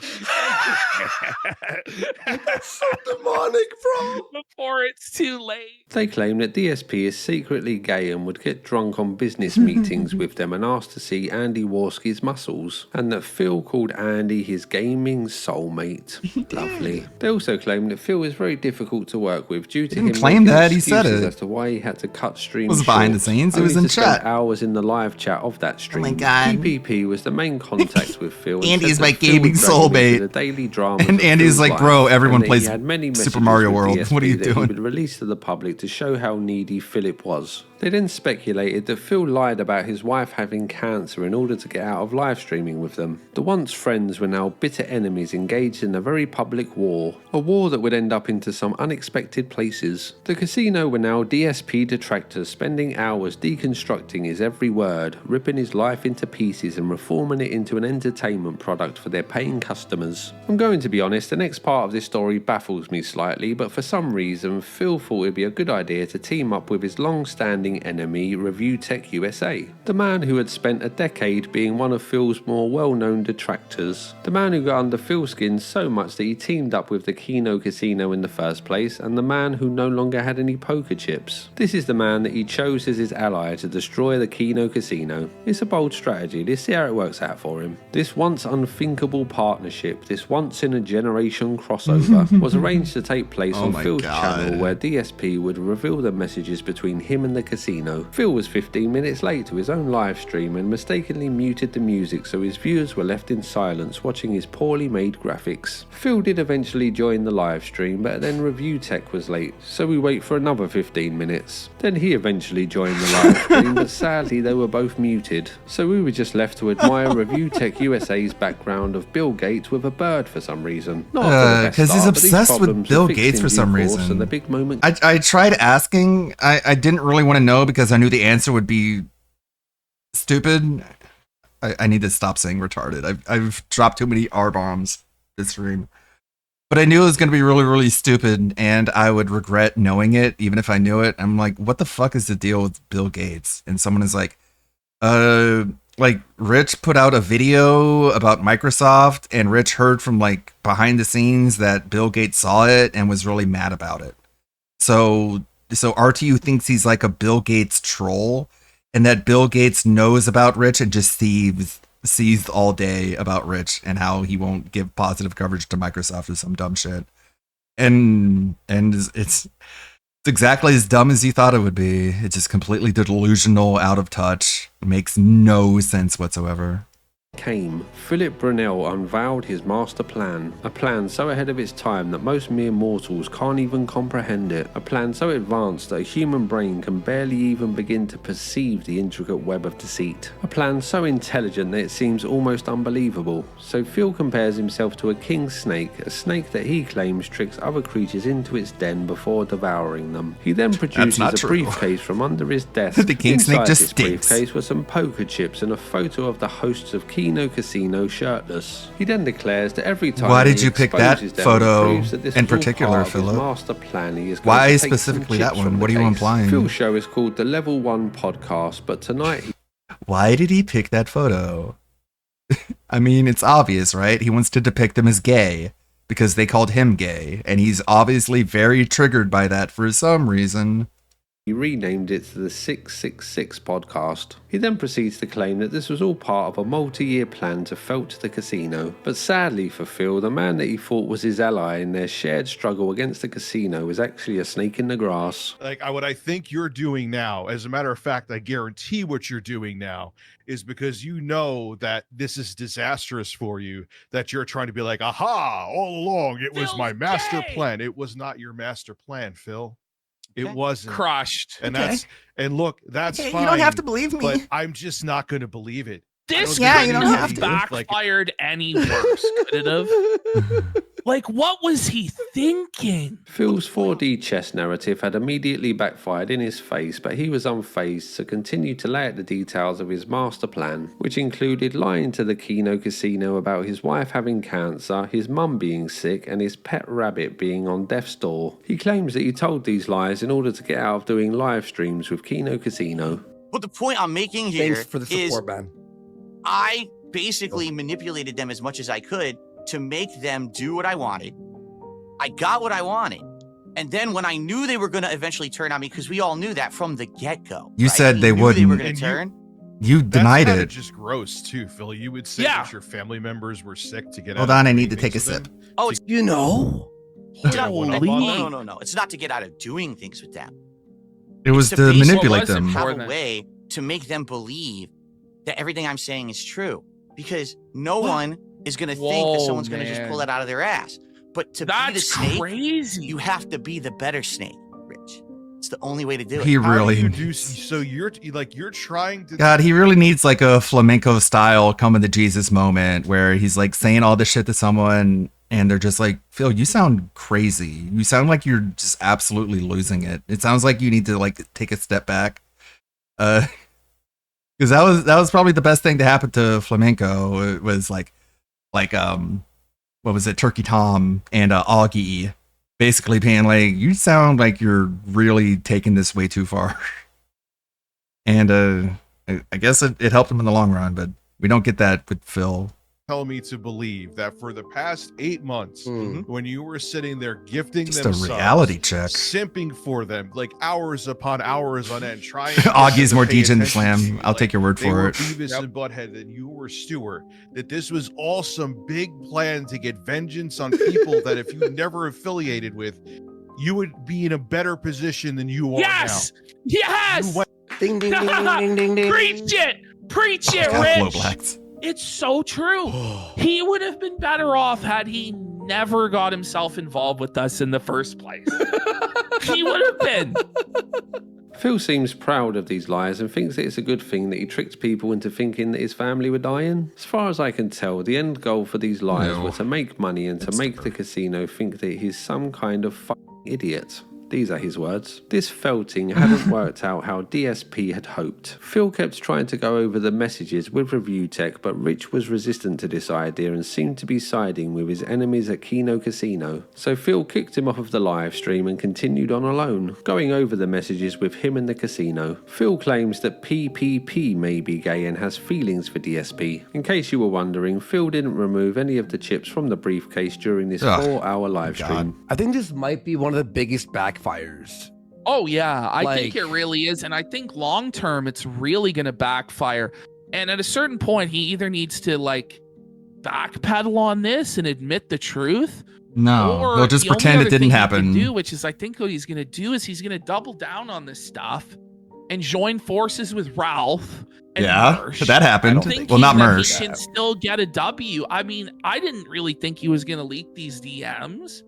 That's so demonic, bro. Before it's too late. They claim that DSP is secretly gay and would get drunk on business meetings with them and ask to see Andy Warski's muscles, and that Phil called Andy his gaming soulmate. Lovely. They also claim that Phil is very difficult to work with due to him claim making that, he said excuses it. as to why he had to cut streams. It was behind the scenes, it was in chat. Hours in the live chat of that stream. my God. PPP was the main contact with Phil. and Andy's said my that Phil gaming would drag him into soulmate. the daily drama And of Andy's Phil's like, life, bro, everyone and that he plays had many Super messages Mario with World. DSP What are you that he doing? would release to the public to show how needy Philip was. They then speculated that Phil lied about his wife having cancer in order to get out of live streaming with them. The once friends were now bitter enemies engaged in a very public war, a war that would end up into some unexpected places. The casino were now DSP detractors, spending hours deconstructing his every word, ripping his life into pieces and reforming it into an entertainment product for their paying customers. I'm going to be honest, the next part of this story baffles me slightly, but for some reason Phil thought it'd be a good idea to team up with his long-standing enemy Review Tech USA, the man who had spent a decade being one of Phil's more well-known detractors, the man who got under Phil's skin so much that he teamed up with the Keno Casino in the first place, and the man who no longer had any poker chips. This is the man that he chose as his ally to destroy the Keno Casino. It's a bold strategy, let's see how it works out for him. This once unthinkable partnership, this once-in-a-generation crossover, was arranged to take place on Phil's channel, where DSP would reveal the messages between him and the casino. Phil was 15 minutes late to his own live stream and mistakenly muted the music, so his viewers were left in silence watching his poorly made graphics. Phil did eventually join the live stream, but then Review Tech was late, so we wait for another 15 minutes. Then he eventually joined the live stream, but sadly they were both muted, so we were just left to admire Review Tech USA's background of Bill Gates with a bird for some reason. Because he's obsessed with Bill Gates for some reason. The big moment. I tried asking. I didn't really want to know because I knew the answer would be stupid. I need to stop saying retarded. I've dropped too many R-bombs this stream. But I knew it was going to be really, really stupid, and I would regret knowing it, even if I knew it. I'm like, what the fuck is the deal with Bill Gates? And someone is like, Rich put out a video about Microsoft, and Rich heard from, like, behind the scenes that Bill Gates saw it and was really mad about it. So RTU thinks he's like a Bill Gates troll, and that Bill Gates knows about Rich and just seethed all day about Rich and how he won't give positive coverage to Microsoft or some dumb shit. And it's exactly as dumb as you thought it would be. It's just completely delusional, out of touch. It makes no sense whatsoever. Came, Philip Brunel unveiled his master plan, a plan so ahead of its time that most mere mortals can't even comprehend it, a plan so advanced that a human brain can barely even begin to perceive the intricate web of deceit, a plan so intelligent that it seems almost unbelievable. So Phil compares himself to a king snake, a snake that he claims tricks other creatures into its den before devouring them. He then produces a briefcase from under his desk. The king snake just stinks. Briefcase were some poker chips and a photo of the hosts of Keno Casino shirtless. He then declares that every time why did you pick that photo in particular, Philip? Master plan he is going why to take specifically some that chips one? from What the are you case. implying? Phil's show is called the Level 1 Podcast, but tonight why did he pick that photo? I mean, it's obvious, right? He wants to depict them as gay because they called him gay, and he's obviously very triggered by that for some reason. he renamed it to the 666 Podcast. He then proceeds to claim that this was all part of a multi-year plan to felt the casino. But sadly for Phil, the man that he thought was his ally in their shared struggle against the casino was actually a snake in the grass. Like what I think you're doing now, as a matter of fact, I guarantee what you're doing now is because you know that this is disastrous for you, that you're trying to be like, aha, all along, it was my master plan. It was not your master plan, Phil. It wasn't. Crushed. And look, that's fine. You don't have to believe me. But I'm just not going to believe it. This you don't have to. backfired any worse, could it have? Like, what was he thinking? Phil's 4D chess narrative had immediately backfired in his face, but he was unfazed to continue to lay out the details of his master plan, which included lying to the Keno Casino about his wife having cancer, his mum being sick, and his pet rabbit being on death's door. He claims that he told these lies in order to get out of doing live streams with Keno Casino. But the point I'm making here Thanks for the support, man. I basically manipulated them as much as I could to make them do what I wanted. I got what I wanted. And then when I knew they were going to eventually turn on me, because we all knew that from the get-go. You said they They were wouldn't. going to turn. You denied That's it. just gross too, Phil. You would say Yeah. that your family members were sick to get Hold out on, of I need to doing take a things with sip. them. Oh, it's You know? Yeah, not, one-on-one. no. It's not to get out of doing things with them. It was to to basically manipulate was it them. for? Have More a than- way to make them believe that everything I'm saying is true, because no one is going to think that Whoa, someone's going to just pull man. that out of their ass. But to be the That's snake, crazy. you have to be the better snake, Rich. It's the only way to do it. He How do really, you do so? You're trying to. God, he really needs like a flamenco style coming to Jesus moment where he's like saying all this shit to someone and they're just like, Phil, you sound crazy. You sound like you're just absolutely losing it. It sounds like you need to like take a step back. Because that was probably the best thing to happen to flamenco. It was like what was it, Turkey Tom and Augie basically being like, you sound like you're really taking this way too far. And I guess it helped him in the long run, but we don't get that with Phil. Tell me to believe that for the past 8 months, when you were sitting there gifting Just them a subs, reality check. simping for them like hours upon hours on end, trying. Augie's more pay DJ than attention to Slam. you, I'll like, take your word they for were it. Beavis and Butthead, and you were Stewart. That this was all some big plan to get vengeance on people that if you never affiliated with, you would be in a better position than you are Yes. now. Yes. You went- Ding, ding, ding, ding, ding, ding, ding. Preach it. Preach it, God, Blow Rich. Blacks. It's so true. He would have been better off had he never got himself involved with us in the first place. He would have been. Phil seems proud of these lies and thinks that it's a good thing that he tricked people into thinking that his family were dying. As far as I can tell, the end goal for these lies No. were to make money and to make the casino think that he's some kind of idiot. These are his words. This felting hadn't worked out how DSP had hoped. Phil kept trying to go over the messages with Review Tech, but Rich was resistant to this idea and seemed to be siding with his enemies at Kino Casino. So Phil kicked him off of the live stream and continued on alone, going over the messages with him and the casino. Phil claims that PPP may be gay and has feelings for DSP. In case you were wondering, Phil didn't remove any of the chips from the briefcase during this Ugh, 4-hour live God. stream. I think this might be one of the biggest backfires. Oh yeah, I think Like- it really is, and I think long term it's really going to backfire. And at a certain point, he either needs to like backpedal on this and admit the truth, No, or he'll just the only pretend other it didn't thing he can happen. do, which is I think what he's going to do is he's going to double down on this stuff and join forces with Ralph. And Yeah, Mersh, that happened. thinking Well, not that Mersh. He can still get a W. I mean, I didn't really think he was going to leak these DMs,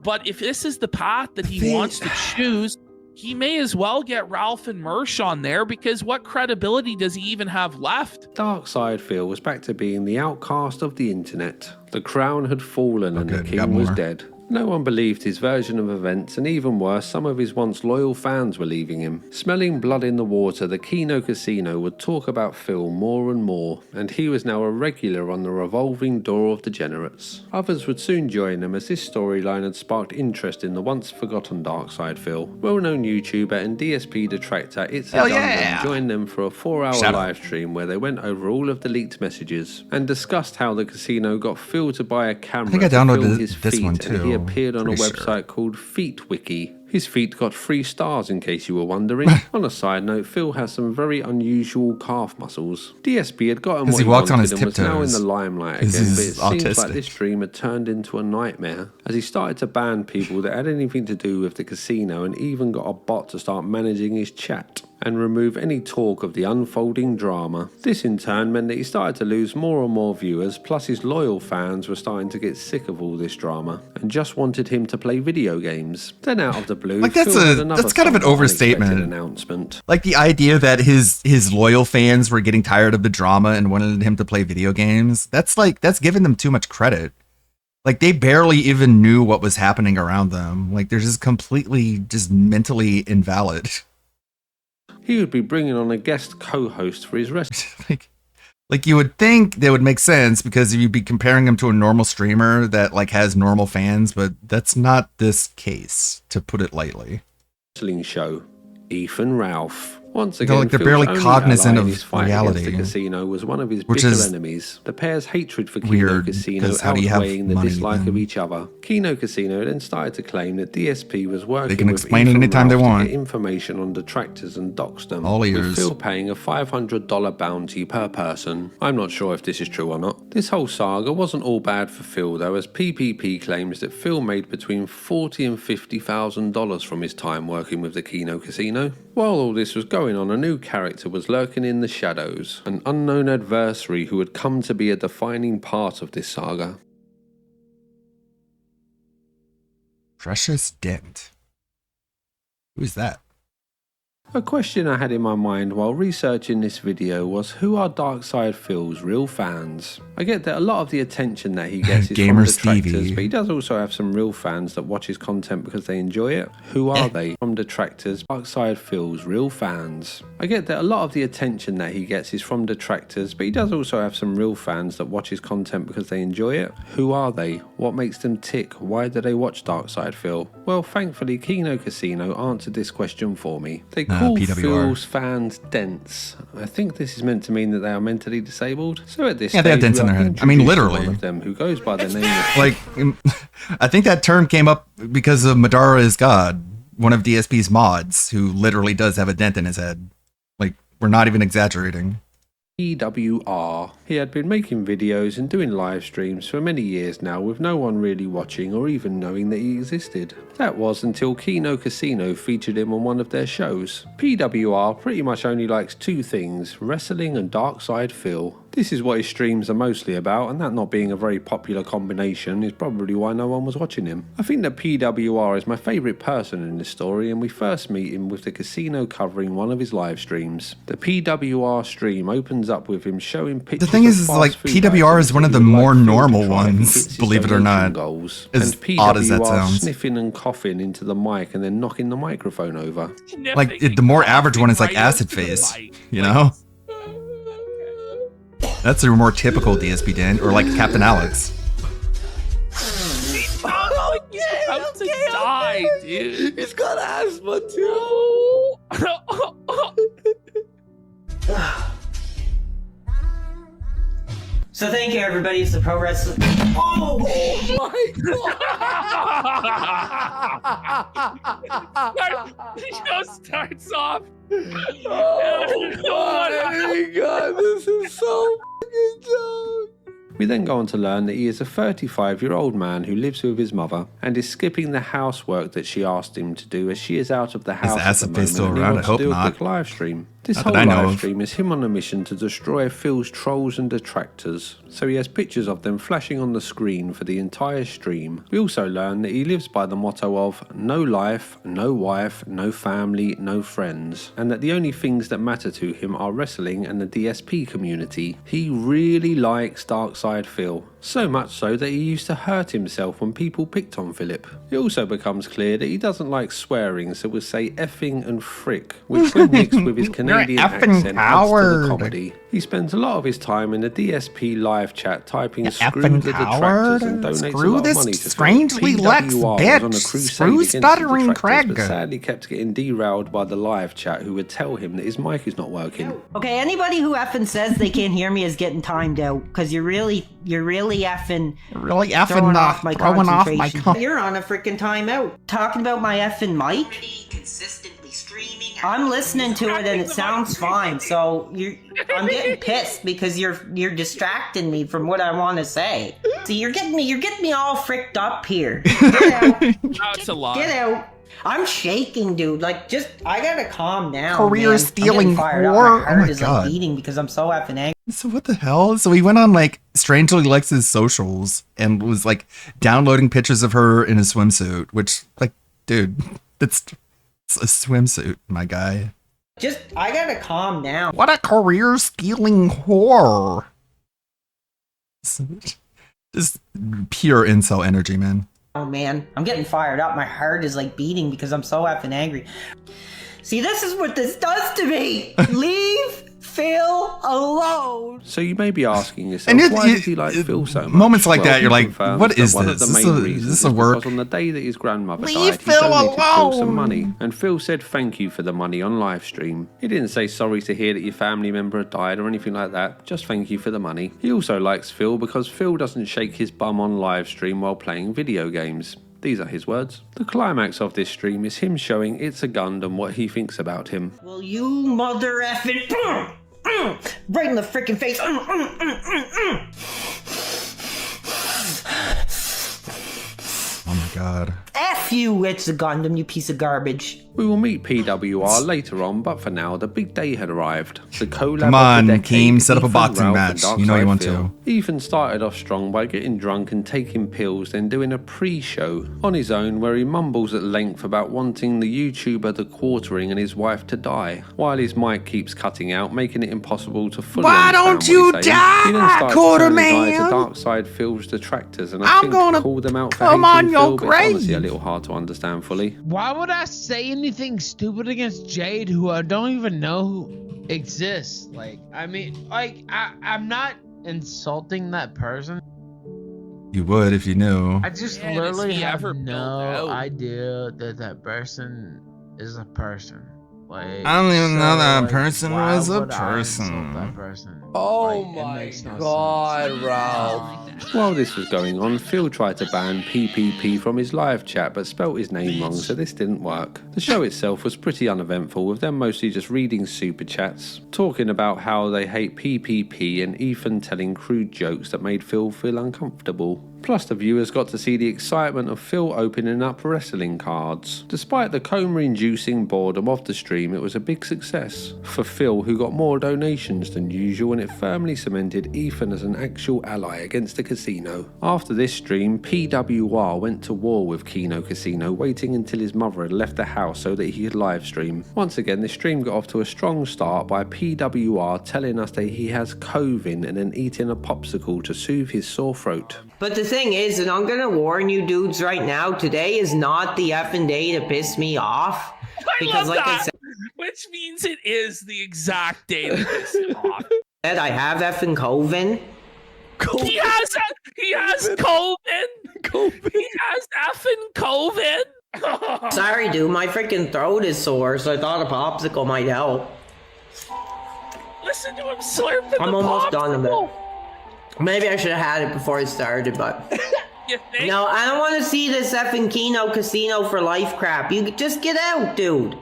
but if this is the path that he wants to choose, he may as well get Ralph and Mersh on there, because what credibility does he even have left? Darkside Phil was back to being the outcast of the internet. The crown had fallen and the good, got king was more. dead. No one believed his version of events, and even worse, some of his once loyal fans were leaving him. Smelling blood in the water, the Kino Casino would talk about Phil more and more, and he was now a regular on the revolving door of degenerates. Others would soon join them, as this storyline had sparked interest in the once forgotten Darkside Phil. Well-known YouTuber and DSP detractor It's Hell a Gundam yeah! joined them for a 4-hour Shout out. live stream where they went over all of the leaked messages and discussed how the casino got Phil to buy a camera think I to film downloaded his this feet, one and he too. appeared on a Pretty website sure. called FeetWiki. His feet got 3 stars, in case you were wondering. On a side note, Phil has some very unusual calf muscles. DSP had gotten 'Cause what he he walked on wanted his and was now in tiptoes. the limelight 'Cause again, but it he's seems like autistic. this dream had turned into a nightmare, as he started to ban people that had anything to do with the casino and even got a bot to start managing his chat and remove any talk of the unfolding drama. This in turn meant that he started to lose more and more viewers, plus his loyal fans were starting to get sick of all this drama and just wanted him to play video games. Then out of the blue, Like, that's Phil had a- another that's kind of an somewhat overstatement. unexpected announcement. Like the idea that his loyal fans were getting tired of the drama and wanted him to play video games. That's giving them too much credit. Like they barely even knew what was happening around them. Like they're just completely just mentally invalid. He would be bringing on a guest co-host for his rest. Like you would think that would make sense because you'd be comparing him to a normal streamer that like has normal fans, but that's not this case, to put it lightly. Wrestling show. Ethan Ralph. Once again, they're Phil's barely only cognizant ally in of his fight reality, against the casino was one of his which bigger is enemies. The pair's hatred for Kino weird, Casino 'cause how do you have outweighing the money dislike then? of each other. Kino Casino then started to claim that DSP was working They can with explain it Ethan anytime they Ralph to want. get information on detractors and dox them, All with ears. Phil paying a $500 bounty per person. I'm not sure if this is true or not. This whole saga wasn't all bad for Phil though, as PPP claims that Phil made between $40,000 and $50,000 from his time working with the Kino Casino. While all this was going on, a new character was lurking in the shadows, an unknown adversary who had come to be a defining part of this saga. Precious Dent. Who's that? A question I had in my mind while researching this video was, who are Darkside Phil's real fans? I get that a lot of the attention that he gets is Gamer from detractors, Stevie. but he does also have some real fans that watch his content because they enjoy it. Who are they? From detractors, Darkside Phil's real fans. I get that a lot of the attention that he gets is from detractors, but he does also have some real fans that watch his content because they enjoy it. Who are they? What makes them tick? Why do they watch Darkside Phil? Well, thankfully, Kino Casino answered this question for me. They call PWR. Phil's fans dents. I think this is meant to mean that they are mentally disabled. So at this Yeah, they have stage, dents we in are their head. I mean, introduced to literally. one of them who goes by the name of Like, I think that term came up because of Madara is God, one of DSP's mods, who literally does have a dent in his head. Like, we're not even exaggerating. PWR. He had been making videos and doing live streams for many years now with no one really watching or even knowing that he existed. That was until Kino Casino featured him on one of their shows. PWR pretty much only likes two things, wrestling and Darkside Phil. This is what his streams are mostly about, and that not being a very popular combination is probably why no one was watching him. I think that PWR is my favourite person in this story, and we first meet him with the casino covering one of his live streams. The PWR stream opens up with him showing pictures The thing is, of fast like, food PWR is items one of that the he would more like Phil to normal try if he ones, hits his believe it or donation not. goals. As And odd as that PWR sounds. sniffing and coughing into the mic and then knocking the microphone over. Like, the more average one is like acid face, you know? That's a more typical DSP dent, or like Captain Alex. He's about to die, dude. He's got asthma too. So thank you, everybody. It's the Pro Wrestling. Oh my starts off. Oh my god, this is so fucking joke. We then go on to learn that he is a 35-year-old man who lives with his mother and is skipping the housework that she asked him to do as she is out of the house at the acid face moment still and he around? wants I hope to do a not. quick live stream. This Not whole that I know live of. stream is him on a mission to destroy Phil's trolls and detractors, so he has pictures of them flashing on the screen for the entire stream. We also learn that he lives by the motto of no life, no wife, no family, no friends, and that the only things that matter to him are wrestling and the DSP community. He really likes Darkside Phil, so much so that he used to hurt himself when people picked on Philip. It also becomes clear that he doesn't like swearing, so will say effing and frick, which when mixed with his Canadian effing accent adds to coward. the comedy. He spends a lot of his time in the DSP live chat typing You screw effing the coward. detractors and donates a Screw lot of this money to Phil. strangely lex PWR was bitch. on a crusade Screw against the stuttering detractors, but Craig. sadly kept getting derailed by the live chat who would tell him that his mic is not working. Okay, anybody who effing says they can't hear me is getting timed out because you're really effing Really effing throwing off my throwing off my concentration. You're on a freaking timeout. Talking about my effing mic. Consistently streaming. I'm listening to it and it sounds fine. So I'm getting pissed because you're distracting me from what I want to say. See, you're getting me all fricked up here. Get out. That's a lot. Get out. I'm shaking, dude. Like, I gotta calm down. Career man. stealing I'm getting fired up. whore. My Oh heart my is God. like beating because I'm so effing angry. So what the hell? So he went on like Strangely Lex's socials and was like downloading pictures of her in a swimsuit, which like, dude, it's a swimsuit, my guy. I gotta calm down. What a career stealing whore. Just pure incel energy, man. Oh man, I'm getting fired up. My heart is like beating because I'm so effing angry. See, this is what this does to me. Leave Phil alone. So you may be asking yourself, And why does he like Phil so much? moments like that, he you're like, confirms what that is one this? of the Is main this reasons a is work? because on the day that his grandmother Leave died, he Phil donated Phil some alone. money, and Phil said thank you for the money on live stream. He didn't say sorry to hear that your family member had died or anything like that, just thank you for the money. He also likes Phil because Phil doesn't shake his bum on live stream while playing video games. These are his words. The climax of this stream is him showing It's a Gundam what he thinks about him. Well, you mother effing right in the freaking face. Oh my god. F you, It's a Gundam, you piece of garbage. We will meet PWR later on, but for now, the big day had arrived. The collab Come on, of the decade, Keem, set up a Ethan, boxing Ralph, match. and You know you Darkside want Phil. to. Ethan started off strong by getting drunk and taking pills, then doing a pre-show on his own where he mumbles at length about wanting the YouTuber The Quartering and his wife to die, while his mic keeps cutting out, making it impossible to fully Why understand don't what you he's saying. die, He then started Quarter to turn his eye Man? to Darkside Phil's detractors, and I'm think gonna called them out for come hating on your Phil, but it's honestly a grave. little hard to understand fully. Why would I say anything stupid against Jade, who I don't even know who exists? Like, I mean, like, I'm not insulting that person. You would if you knew. I just Man, literally is he have ever built no out? idea that that person is a person. Like, I don't even know that like, person why was a would I insult person. that person? Oh Like, it my makes no god, sense. Ralph. While this was going on, Phil tried to ban PPP from his live chat but spelt his name wrong, so this didn't work. The show itself was pretty uneventful, with them mostly just reading super chats, talking about how they hate PPP, and Ethan telling crude jokes that made Phil feel uncomfortable. Plus, the viewers got to see the excitement of Phil opening up wrestling cards. Despite the coma-inducing boredom of the stream, it was a big success for Phil, who got more donations than usual, and it firmly cemented Ethan as an actual ally against the casino. After this stream, PWR went to war with Kino Casino, waiting until his mother had left the house so that he could live stream. Once again, the stream got off to a strong start by PWR telling us that he has COVID and then eating a popsicle to soothe his sore throat. But the thing is, and I'm gonna warn you dudes right now, today is not the effing day to piss me off. I love like I that. said, Which means it is the exact day that this is off. I have effing COVID. He has COVID. He has effing COVID. Sorry, dude, my freaking throat is sore, so I thought a popsicle might help. Listen to him slurping I'm the almost done with popsicle. it. Maybe I should have had it before I started, but You think? no, I don't want to see this effing Kino Casino for life crap. You just get out, dude.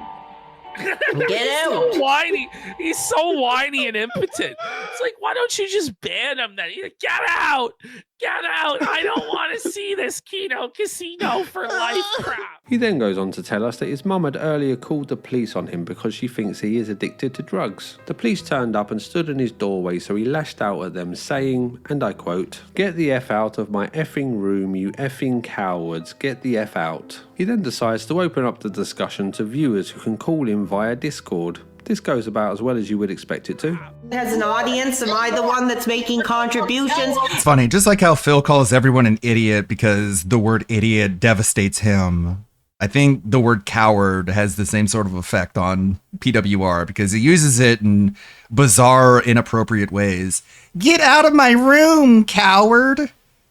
Get He's out. so whiny. He's so whiny and impotent. It's like, why don't you just ban him then? He's like, get out. Get out. I don't want to see this Kino Casino for life crap. He then goes on to tell us that his mum had earlier called the police on him because she thinks he is addicted to drugs. The police turned up and stood in his doorway, so he lashed out at them saying, and I quote, "Get the F out of my effing room, you effing cowards, get the F out." He then decides to open up the discussion to viewers who can call him via Discord. This goes about as well as you would expect it to. As an audience, am I the one that's making contributions? It's funny, just like how Phil calls everyone an idiot because the word idiot devastates him. I think the word coward has the same sort of effect on PWR because he uses it in bizarre, inappropriate ways. Get out of my room, coward.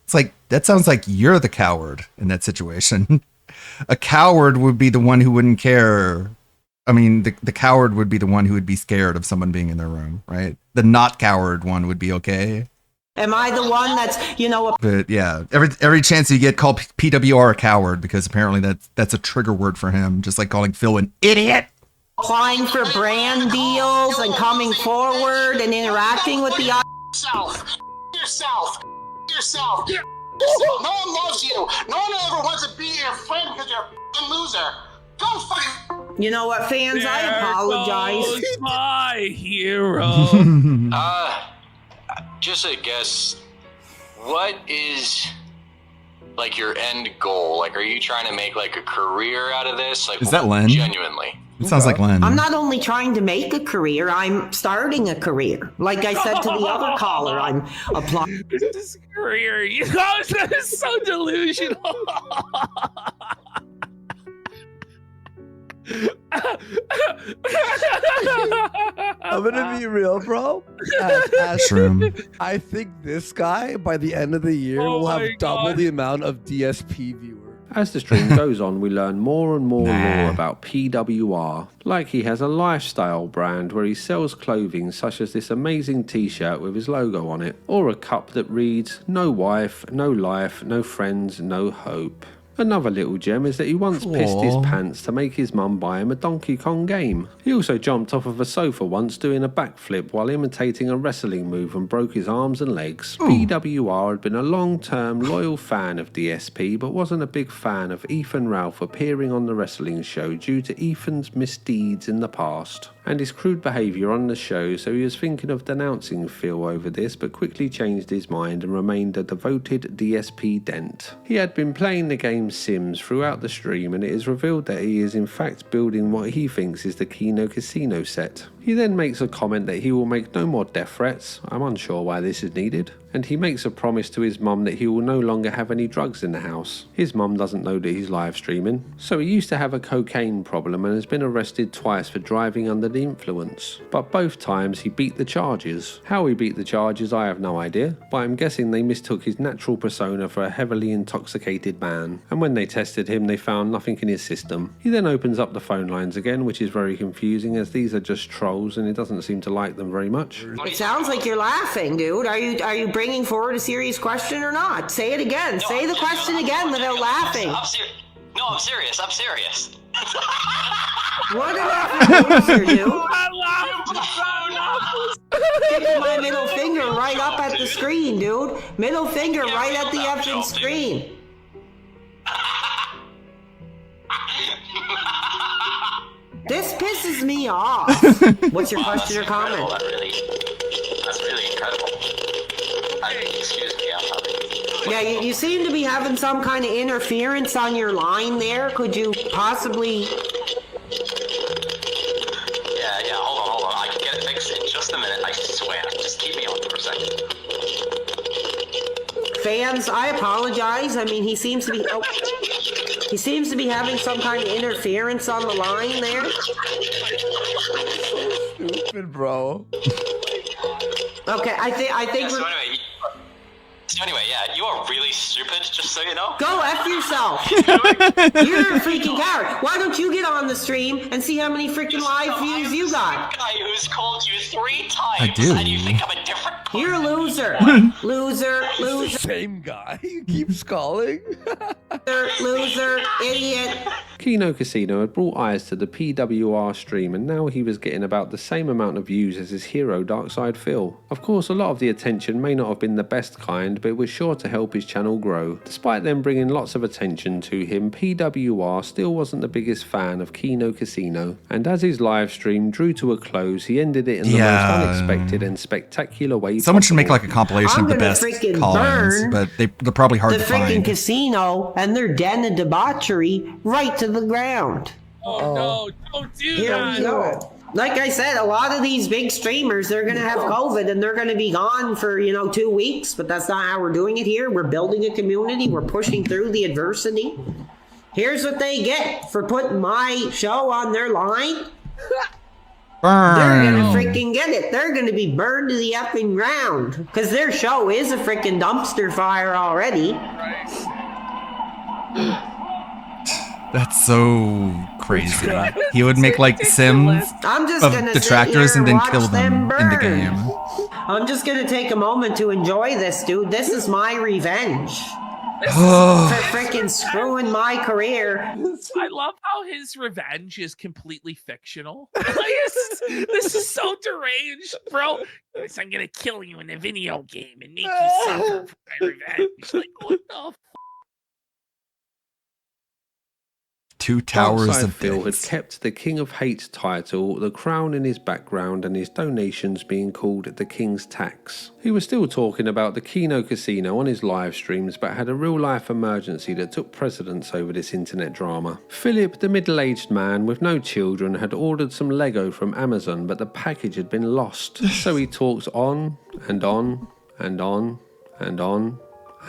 It's like, that sounds like you're the coward in that situation. A coward would be the one who wouldn't care. I mean, the coward would be the one who would be scared of someone being in their room, right? The not coward one would be okay. Am I the one that's, But yeah, every chance you get, call PWR a coward because apparently that's a trigger word for him, just like calling Phil an idiot. applying for brand deals and coming forward and interacting with the Yourself. No one loves you. No one ever wants to be your friend because you're a f***ing loser. Don't fucking. You know what, fans? I apologize. There goes my hero. Just a guess, what is like your end goal? Like, are you trying to make like a career out of this? Like, Is that Len? Genuinely. It sounds like Len. I'm not only trying to make a career, I'm starting a career. Like I said to the other caller, I'm applying. This is career. You know, that is so delusional. I'm gonna be real, bro. Shroom. I think this guy, by the end of the year, will have double the amount of DSP viewers. As the stream goes on, we learn more and more lore about PWR. Like he has a lifestyle brand where he sells clothing such as this amazing t-shirt with his logo on it, or a cup that reads, "No wife, no life, no friends, no hope." Another little gem is that he once pissed his pants to make his mum buy him a Donkey Kong game. He also jumped off of a sofa once doing a backflip while imitating a wrestling move and broke his arms and legs. PWR had been a long-term loyal fan of DSP but wasn't a big fan of Ethan Ralph appearing on the wrestling show due to Ethan's misdeeds in the past and his crude behaviour on the show, so he was thinking of denouncing Phil over this but quickly changed his mind and remained a devoted DSP dent. He had been playing the game Sims throughout the stream, and it is revealed that he is in fact building what he thinks is the Kino Casino set. He then makes a comment that he will make no more death threats. I'm unsure why this is needed. And he makes a promise to his mum that he will no longer have any drugs in the house. His mum doesn't know that he's live streaming. So he used to have a cocaine problem and has been arrested twice for driving under the influence. But both times he beat the charges. How he beat the charges I have no idea, but I'm guessing they mistook his natural persona for a heavily intoxicated man. And when they tested him they found nothing in his system. He then opens up the phone lines again, which is very confusing as these are just trolls and he doesn't seem to like them very much. It sounds like you're laughing, dude. Are you bringing forward a serious question or not? Say it again. Say the question again without laughing. No, I'm serious. I'm serious. What did I loser do? Stick my middle finger right up at the screen, dude. Middle finger right at the effing screen. This pisses me off. What's your question or comment? That's really incredible. Excuse me, I'm sorry. Yeah, you seem to be having some kind of interference on your line there. Could you possibly... Yeah, hold on. I can get it fixed in just a minute, I swear. Just keep me on for a second. Fans, I apologize. I mean, he seems to be... Oh. He seems to be having some kind of interference on the line there. Stupid, bro. Okay, I think we're... So anyway, yeah, you are really stupid, just so you know. Go F yourself. You're a freaking coward. Why don't you get on the stream and see how many freaking live views you got? Guy who's called you 3 times. I do. And you think I'm a different person. You're a loser. Loser. Same guy. He keeps calling. Loser. Idiot. Kino Casino had brought eyes to the PWR stream and now he was getting about the same amount of views as his hero Darkside Phil. Of course, a lot of the attention may not have been the best kind, but it was sure to help his channel grow. Despite them bringing lots of attention to him, PWR still wasn't the biggest fan of Kino Casino, and as his live stream drew to a close, he ended it in the most unexpected and spectacular way Someone should make like a compilation of the best call-ins, but they're probably hard the to freaking find. casino and their den of debauchery right to the ground. Oh no, don't do Here that. we go. Like I said, a lot of these big streamers, they're going to have COVID and they're going to be gone for, 2 weeks, but that's not how we're doing it here. We're building a community. We're pushing through the adversity. Here's what they get for putting my show on their line. They're going to freaking get it. They're going to be burned to the effing ground because their show is a freaking dumpster fire already. That's so crazy. He would make like Sims I'm just of gonna detractors sit here and then watch kill them in the burn. game. I'm just gonna take a moment to enjoy this, dude. This is my revenge. Oh. For freaking screwing my career. I love how his revenge is completely fictional. Like, this is so deranged, bro. Yes, I'm gonna kill you in a video game and make you suffer for my revenge. Like, what the f- Two towers Darkside of Phil had death. kept the King of Hate title, the crown in his background, and his donations being called the King's Tax. He was still talking about the Kino Casino on his live streams, but had a real-life emergency that took precedence over this internet drama. Philip, the middle-aged man with no children, had ordered some Lego from Amazon, but the package had been lost. So he talked on and on and on and on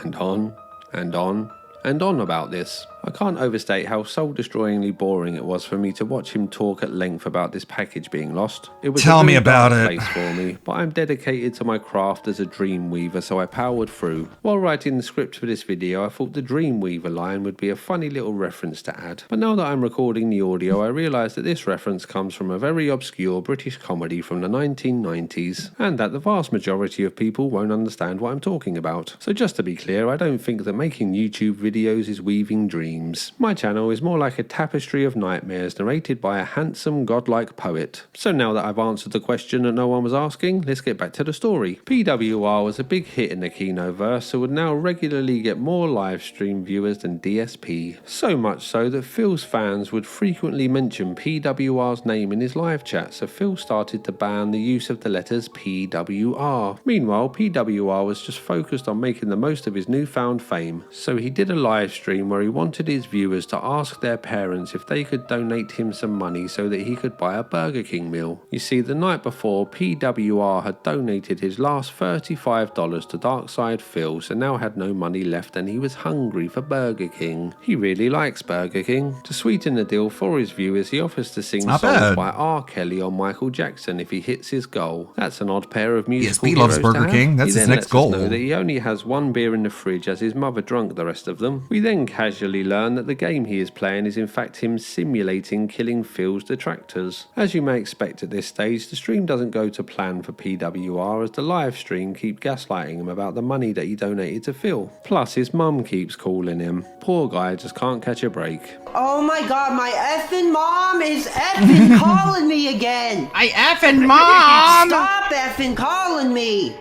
and on and on and on about this. I can't overstate how soul-destroyingly boring it was for me to watch him talk at length about this package being lost. It was Tell a me real about dark it. place for me, but I'm dedicated to my craft as a dream weaver, so I powered through. While writing the script for this video, I thought the dream weaver line would be a funny little reference to add. But now that I'm recording the audio, I realise that this reference comes from a very obscure British comedy from the 1990s, and that the vast majority of people won't understand what I'm talking about. So just to be clear, I don't think that making YouTube videos is weaving dreams. My channel is more like a tapestry of nightmares narrated by a handsome godlike poet. So now that I've answered the question that no one was asking, let's get back to the story. PWR was a big hit in the Kinoverse, so would now regularly get more live stream viewers than DSP. So much so that Phil's fans would frequently mention PWR's name in his live chat, so Phil started to ban the use of the letters PWR. Meanwhile, PWR was just focused on making the most of his newfound fame, so he did a live stream where he wanted his viewers to ask their parents if they could donate him some money so that he could buy a Burger King meal. You see, the night before, PWR had donated his last $35 to Darkside Phil, so now had no money left and he was hungry for Burger King. He really likes Burger King. To sweeten the deal for his viewers, he offers to sing Not songs bad. by R. Kelly or Michael Jackson if he hits his goal. That's an odd pair of musical DSP loves heroes to Burger have. King. That's He his then next lets us goal. know that he only has one beer in the fridge as his mother drunk the rest of them. We then casually learn that the game he is playing is in fact him simulating killing Phil's detractors. As you may expect at this stage, the stream doesn't go to plan for PWR as the live stream keep gaslighting him about the money that he donated to Phil. Plus his mum keeps calling him. Poor guy just can't catch a break. Oh my god, my effing mom is effing calling me again. I effing mom! Stop effing calling me.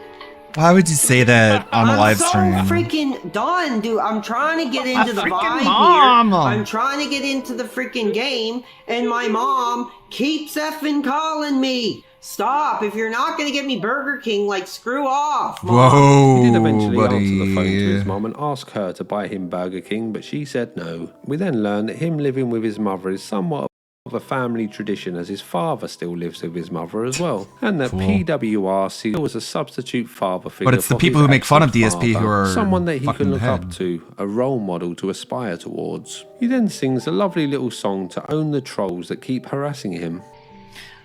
Why would you say that on a live I'm so stream? freaking done, dude. I'm trying to get into the vibe mom. here. I'm trying to get into the freaking game, and my mom keeps effing calling me. Stop. If you're not gonna get me Burger King, like, screw off, Mom. Whoa, He did eventually buddy. answer the phone to his mom and ask her to buy him Burger King, but she said no. We then learn that him living with his mother is somewhat of a family tradition, as his father still lives with his mother as well, and that Cool. PWR sees him as a substitute father figure. But it's the for people his who make fun of actual DSP who father, are someone that he fucking can look head. up to, a role model to aspire towards. He then sings a lovely little song to own the trolls that keep harassing him.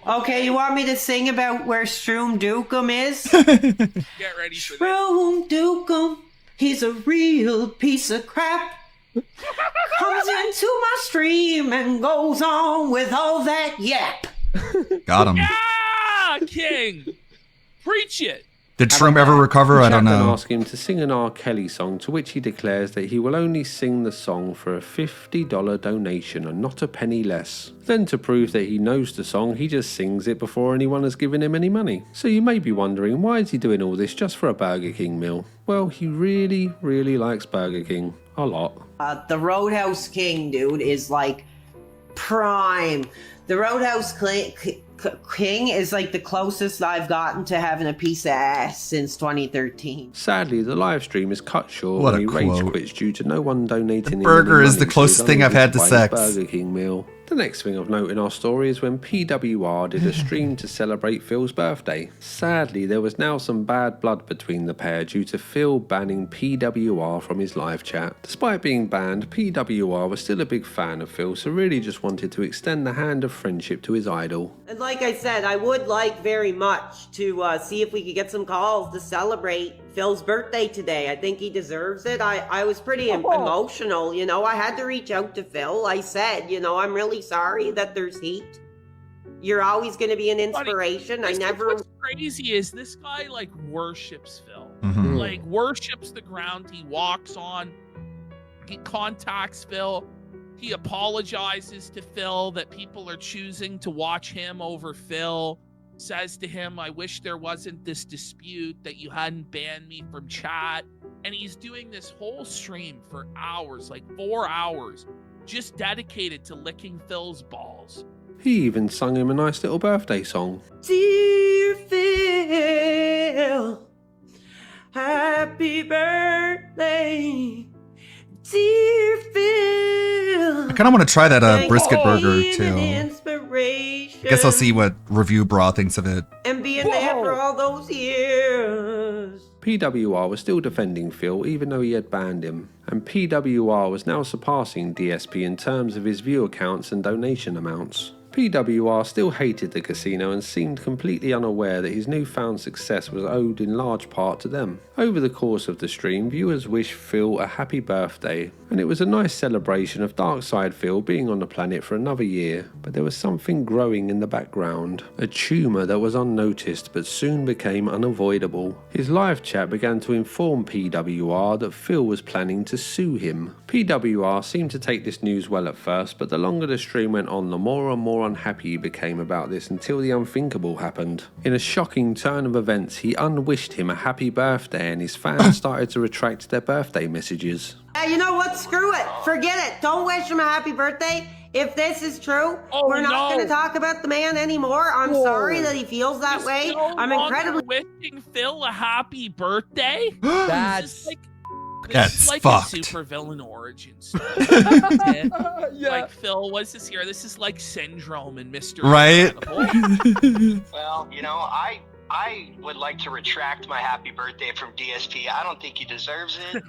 Okay, you want me to sing about where Stroom Dukem is? Get ready for this. Stroom Dukem, he's a real piece of crap. Comes into my stream and goes on with all that yap. Got him. Ah, King! Preach it! Did Shroom ever recover? I don't Chat then know. ask him to sing an R. Kelly song, to which he declares that he will only sing the song for a $50 donation and not a penny less. Then, to prove that he knows the song, he just sings it before anyone has given him any money. So you may be wondering, why is he doing all this just for a Burger King meal? Well, he really, really likes Burger King. A lot. The Roadhouse King, dude, is like prime. The Roadhouse King is like the closest I've gotten to having a piece of ass since 2013. Sadly, the live stream is cut short What when a he rage quote. quits due to no one donating him burger any is the money, so closest he's thing I've unable had to buy his sex. Burger King meal. The next thing of note in our story is when PWR did a stream to celebrate Phil's birthday. Sadly, there was now some bad blood between the pair due to Phil banning PWR from his live chat. Despite being banned, PWR was still a big fan of Phil, so really just wanted to extend the hand of friendship to his idol. And like I said, I would like very much to see if we could get some calls to celebrate Phil's birthday today. I think he deserves it. I was pretty emotional, you know. I had to reach out to Phil. I said, you know, I'm really sorry that there's heat. You're always going to be an inspiration. I never... What's crazy is this guy, like, worships Phil. Mhm. Like, worships the ground he walks on. He contacts Phil. He apologizes to Phil that people are choosing to watch him over Phil. Says to him, I wish there wasn't this dispute, that you hadn't banned me from chat. And he's doing this whole stream for hours, like 4 hours, just dedicated to licking Phil's balls. He even sung him a nice little birthday song. Dear Phil, happy birthday. Dear Phil. I kind of want to try that thank brisket you burger for being too. an I inspiration. guess I'll see what Review Bra thinks of it. And being there for all those years. PWR was still defending Phil even though he had banned him, and PWR was now surpassing DSP in terms of his view accounts and donation amounts. PWR still hated the casino and seemed completely unaware that his newfound success was owed in large part to them. Over the course of the stream, viewers wished Phil a happy birthday, and it was a nice celebration of Darkside Phil being on the planet for another year, but there was something growing in the background, a tumour that was unnoticed but soon became unavoidable. His live chat began to inform PWR that Phil was planning to sue him. PWR seemed to take this news well at first, but the longer the stream went on, the more and more unhappy he became about this until the unthinkable happened. In a shocking turn of events, he unwished him a happy birthday and his fans started to retract their birthday messages. You know what? Screw it. Forget it. Don't wish him a happy birthday. If this is true, we're not going to talk about the man anymore. I'm sorry that he feels that way. I'm incredibly wishing Phil a happy birthday. That's That's like fucked. a supervillain origin story. Yeah. Like Phil was this here. This is like Syndrome and Mr. Right? Well, you know, I would like to retract my happy birthday from DSP. I don't think he deserves it.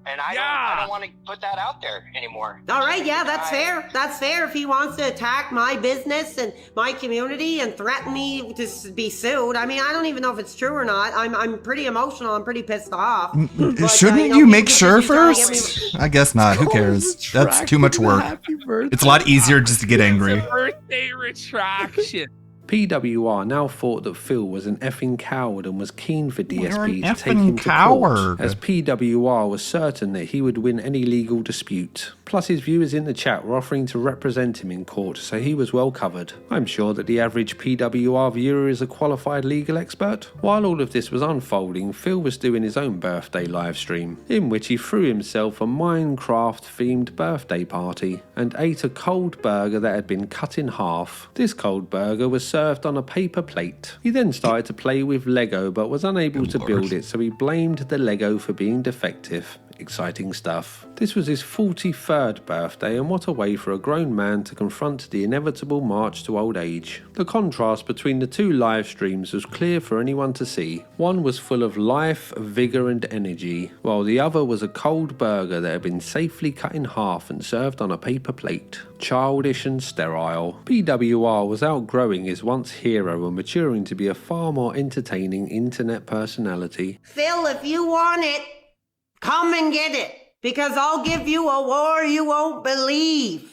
And I don't want to put that out there anymore. All right, yeah, that's fair. That's fair. If he wants to attack my business and my community and threaten me to be sued, I mean, I don't even know if it's true or not. I'm pretty emotional. I'm pretty pissed off. But, Shouldn't you make sure first? I guess not. Who cares? That's too much work. It's a lot easier just to get angry. Birthday retraction. PWR now thought that Phil was an effing coward and was keen for DSP to take effing him to coward. court, as PWR was certain that he would win any legal dispute. Plus his viewers in the chat were offering to represent him in court, so he was well covered. I'm sure that the average PWR viewer is a qualified legal expert. While all of this was unfolding, Phil was doing his own birthday livestream, in which he threw himself a Minecraft-themed birthday party and ate a cold burger that had been cut in half. This cold burger was served on a paper plate. He then started to play with Lego but was unable to build it, so he blamed the Lego for being defective. Exciting stuff. This was his 43rd birthday, and what a way for a grown man to confront the inevitable march to old age. The contrast between the two live streams was clear for anyone to see. One was full of life, vigour and energy, while the other was a cold burger that had been safely cut in half and served on a paper plate. Childish and sterile. PWR was outgrowing his once hero and maturing to be a far more entertaining internet personality. Phil, if you want it, come and get it, because I'll give you a war you won't believe.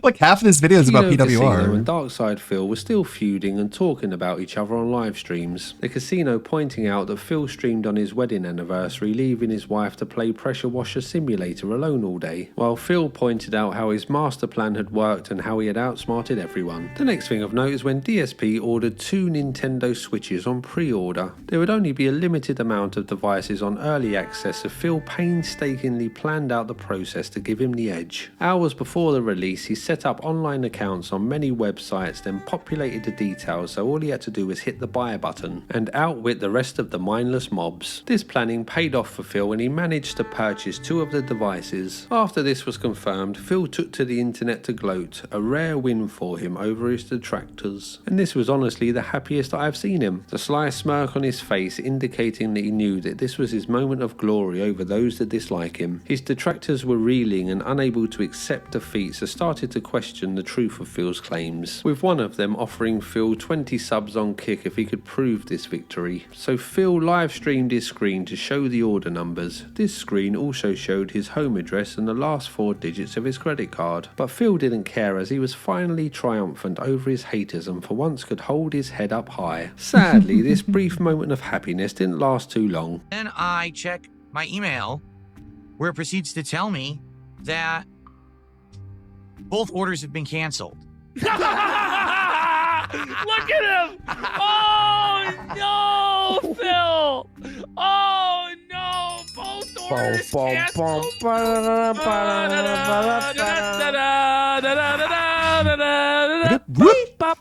Like half of this video is about Casino PWR. and Darkside Phil were still feuding and talking about each other on live streams. The casino pointing out that Phil streamed on his wedding anniversary, leaving his wife to play Pressure Washer Simulator alone all day, while Phil pointed out how his master plan had worked and how he had outsmarted everyone. The next thing of note is when DSP ordered 2 Nintendo Switches on pre-order. There would only be a limited amount of devices on early access, so Phil painstakingly planned out the process to give him the edge. Hours before the release, he set up online accounts on many websites, then populated the details so all he had to do was hit the buy button and outwit the rest of the mindless mobs. This planning paid off for Phil and he managed to purchase 2 of the devices. After this was confirmed, Phil took to the internet to gloat, a rare win for him over his detractors. And this was honestly the happiest I've seen him. The sly smirk on his face indicating that he knew that this was his moment of glory over those that dislike him. His detractors were reeling and unable to accept defeat, so started to question the truth of Phil's claims, with one of them offering Phil 20 subs on Kick if he could prove this victory. So Phil live streamed his screen to show the order numbers. This screen also showed his home address and the last 4 digits of his credit card. But Phil didn't care, as he was finally triumphant over his haters and for once could hold his head up high. Sadly, this brief moment of happiness didn't last too long. Then I check my email, where it proceeds to tell me that both orders have been canceled. Look at him! Oh no, Phil! Oh no, both orders canceled.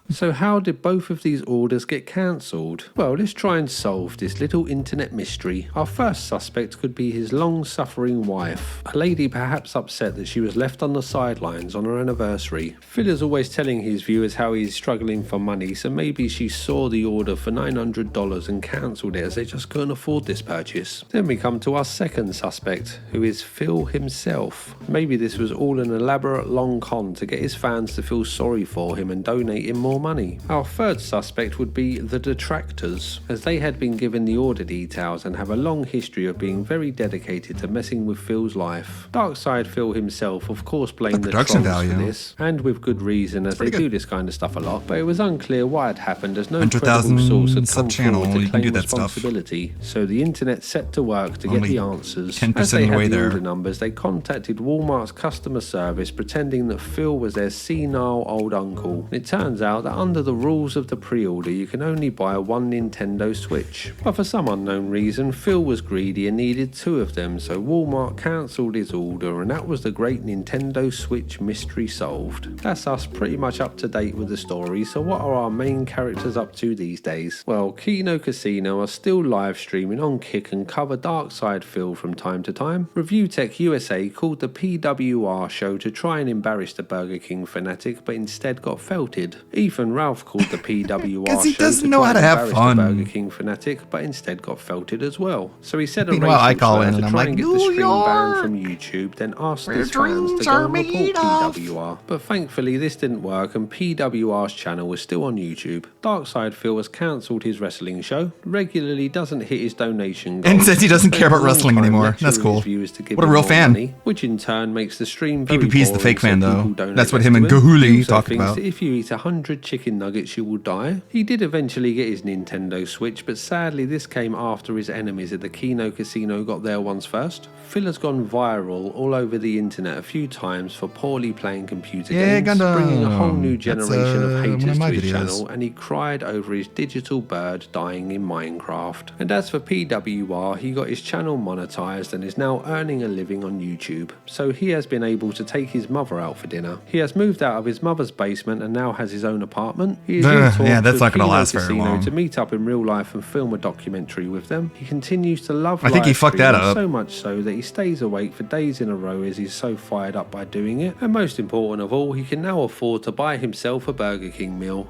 So how did both of these orders get cancelled? Well, let's try and solve this little internet mystery. Our first suspect could be his long-suffering wife, a lady perhaps upset that she was left on the sidelines on her anniversary. Phil is always telling his viewers how he's struggling for money, so maybe she saw the order for $900 and cancelled it as they just couldn't afford this purchase. Then we come to our second suspect, who is Phil himself. Maybe this was all an elaborate long con to get his fans to feel sorry for him and donate him more money. Our third suspect would be the detractors, as they had been given the order details and have a long history of being very dedicated to messing with Phil's life. Darkside Phil himself of course blamed the trolls for this, and with good reason, as they do this kind of stuff a lot, but it was unclear why it happened as no credible source had come forward to claim responsibility. So the internet set to work to get the answers. As they had the order numbers, they contacted Walmart's customer service pretending that Phil was their senile old uncle. It turns out that under the rules of the pre-order you can only buy one Nintendo Switch. But for some unknown reason, Phil was greedy and needed 2 of them, so Walmart cancelled his order, and that was the great Nintendo Switch mystery solved. That's us pretty much up to date with the story, so what are our main characters up to these days? Well, Kino Casino are still live streaming on Kick and cover Darkside Phil from time to time. Review Tech USA called the PWR show to try and embarrass the Burger King fanatic, but instead got felted. Ethan Ralph called the PWR show he doesn't to know try how to and have embarrass fun. the Burger King fanatic, but instead got felted as well. So he said a Meanwhile, I call in to and I'm try like, and get the New stream banned York, from YouTube, then asked where his fans to dreams go are and report made of. PWR. But thankfully this didn't work, and PWR's channel was still on YouTube. Darkside Phil has cancelled his wrestling show, regularly doesn't hit his donation goals, And says he doesn't care about spends a long wrestling time anymore. lecturing That's cool. his viewers to give What a him real more fan. money, which in turn makes the stream very PPP's the boring, fake so fan, people though. donate That's what less him to and He Gahuli also talked thinks about. that if you eat 100 chicken nuggets you will die. He did eventually get his Nintendo Switch, but sadly this came after his enemies at the Kino Casino got their ones first. Phil has gone viral all over the internet a few times for poorly playing computer games, Gundam. bringing a whole new That's, generation of one haters of my to his videos. channel, and he cried over his digital bird dying in Minecraft. And as for PWR, he got his channel monetized and is now earning a living on YouTube, so he has been able to take his mother out for dinner. He has moved out of his mother's basement and now has his own apartment. He is in talks Yeah, that's with not gonna Kino last very Casino long. to meet up in real life and film a documentary with them. He continues to love I think he live fucked that streaming, up. so much so that he stays awake for days in a row as he's so fired up by doing it. And most important of all, he can now afford to buy himself a Burger King meal.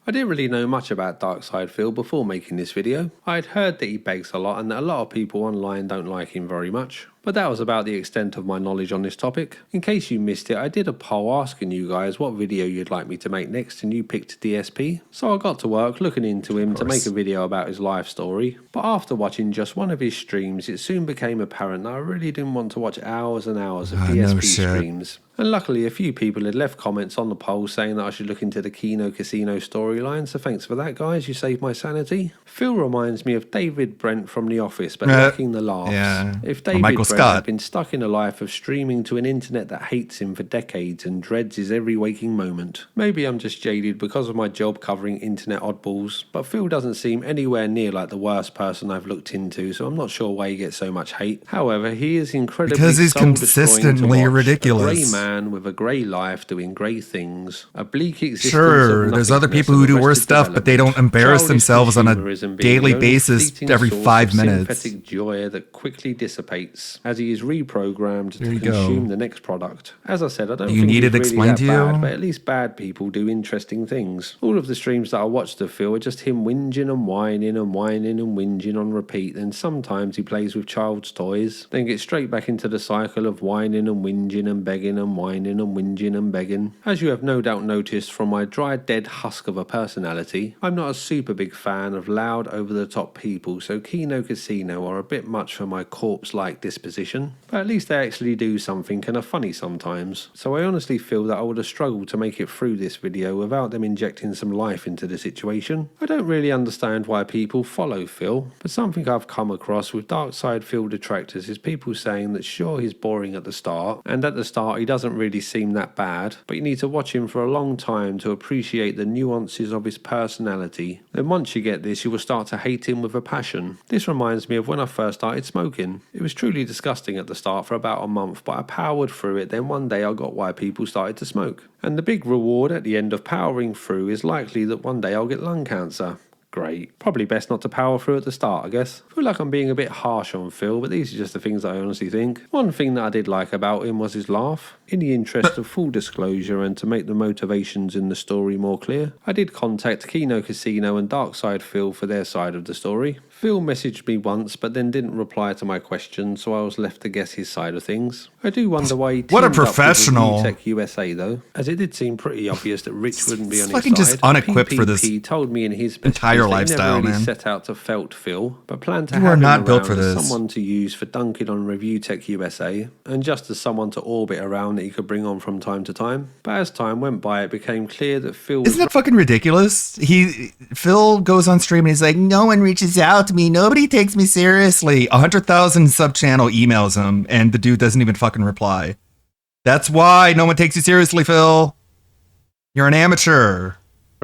I didn't really know much about Darkside Phil before making this video. I had heard that he begs a lot and that a lot of people online don't like him very much. But that was about the extent of my knowledge on this topic. In case you missed it, I did a poll asking you guys what video you'd like me to make next, and you picked DSP. So I got to work looking into him to make a video about his life story. But after watching just one of his streams, it soon became apparent that I really didn't want to watch hours and hours of DSP streams. And luckily a few people had left comments on the poll saying that I should look into the Kino Casino storyline, so thanks for that guys, you saved my sanity. Phil reminds me of David Brent from The Office, but lacking the laughs. yeah. If Or David Michael Brent Scott. had been stuck in a life of streaming to an internet that hates him for decades and dreads his every waking moment. Maybe I'm just jaded because of my job covering internet oddballs, but Phil doesn't seem anywhere near like the worst person I've looked into, so I'm not sure why he gets so much hate. However, he is incredibly Because he's soul-destroying to consistently watch. ridiculous. A grey man with a grey life doing grey things. A bleak existence Sure, of there's other nothingness people who and do worse arrested stuff, but they don't development. embarrass Childish themselves on a consumerism being daily the only basis fleeting every source 5 of minutes. Sympathetic joy that quickly dissipates as he is reprogrammed There to you go. consume the next product. As I said, I don't You think need he's it really explained that to you? bad, but at least bad people do interesting things. All of the streams that I watched of Phil are just him whinging and whining and whining and whinging on repeat. Then sometimes he plays with child's toys, then gets straight back into the cycle of whining and whinging and begging and whining and whinging and begging. As you have no doubt noticed from my dry dead husk of a personality, I'm not a super big fan of loud over the top people, so Kino Casino are a bit much for my corpse-like disposition. But at least they actually do something and are funny sometimes. So I honestly feel that I would have struggled to make it through this video without them injecting some life into the situation. I don't really understand why people follow Phil, but something I've come across with Darkside Phil detractors is people saying that sure he's boring at the start, and at the start he doesn't really seem that bad, but you need to watch him for a long time to appreciate the nuances of his personality. Then once you get this, you will start to hate him with a passion. This reminds me of when I first started smoking. It was truly disgusting disgusting at the start for about a month, but I powered through it. Then one day I got why people started to smoke. And the big reward at the end of powering through is likely that one day I'll get lung cancer. Great. Probably best not to power through at the start, I guess. I feel like I'm being a bit harsh on Phil, but these are just the things that I honestly think. One thing that I did like about him was his laugh. In the interest of full disclosure and to make the motivations in the story more clear, I did contact Kino Casino and Darkside Phil for their side of the story. Phil messaged me once, but then didn't reply to my question, so I was left to guess his side of things. I do wonder why he What a teamed up with professional. Tech USA though, as it did seem pretty obvious that Rich wouldn't be on his fucking side. just unequipped for this PPP told me in his entire messages that he lifestyle, never really man. set out to felt Phil, but planned to You have are him not built around for as this. someone to use for dunking on Review Tech USA, and just as someone to orbit around that he could bring on from time to time. But as time went by, it became clear that Phil was Isn't that fucking ridiculous? Phil goes on stream and he's like, no one reaches out to me. Nobody takes me seriously. 100,000 sub-channel emails him and the dude doesn't even fucking reply. That's why no one takes you seriously, Phil. You're an amateur.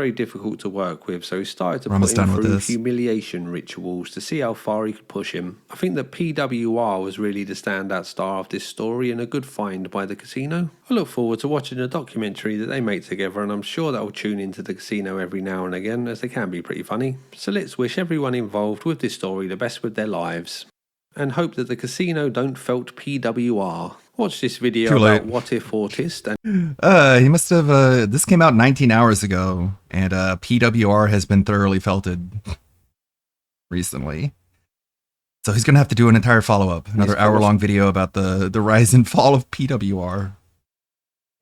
very difficult to work with, so he started to We're put almost him done with through this. humiliation rituals to see how far he could push him. I think that PWR was really the standout star of this story and a good find by the casino. I look forward to watching the documentary that they make together, and I'm sure that I'll tune into the casino every now and again, as they can be pretty funny. So let's wish everyone involved with this story the best with their lives, and hope that the casino don't felt PWR. Watch this video Too late. about What If Autist and He must have, this came out 19 hours ago, and PWR has been thoroughly felted recently. So he's going to have to do an entire follow-up, another hour-long video about the rise and fall of PWR.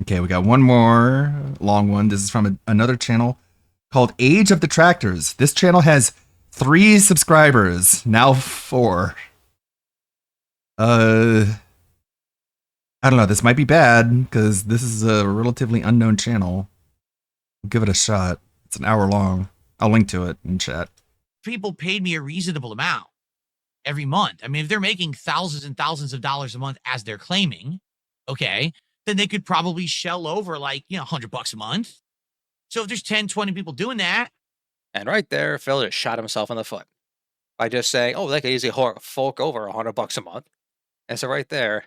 Okay, we got one more long one. This is from another channel called Age of the Tractors. This channel has 3 subscribers, now 4. I don't know, this might be bad, because this is a relatively unknown channel. I'll give it a shot. It's an hour long. I'll link to it in chat. People paid me a reasonable amount every month. I mean, if they're making thousands and thousands of dollars a month as they're claiming, okay, then they could probably shell over like, $100 a month. So if there's 10, 20 people doing that. And right there, Phil just shot himself in the foot by just saying, oh, they could easily fork over $100 a month. And so right there,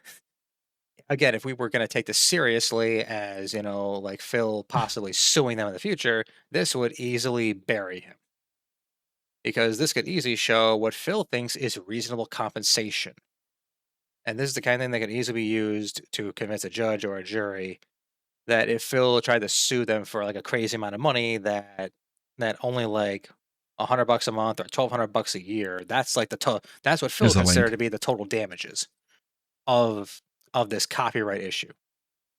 again, if we were going to take this seriously as, like Phil possibly suing them in the future, this would easily bury him. Because this could easily show what Phil thinks is reasonable compensation. And this is the kind of thing that could easily be used to convince a judge or a jury that if Phil tried to sue them for like a crazy amount of money, that only like $100 a month or $1,200 a year, that's like that's what Phil There's a considered link. to be the total damages of this copyright issue.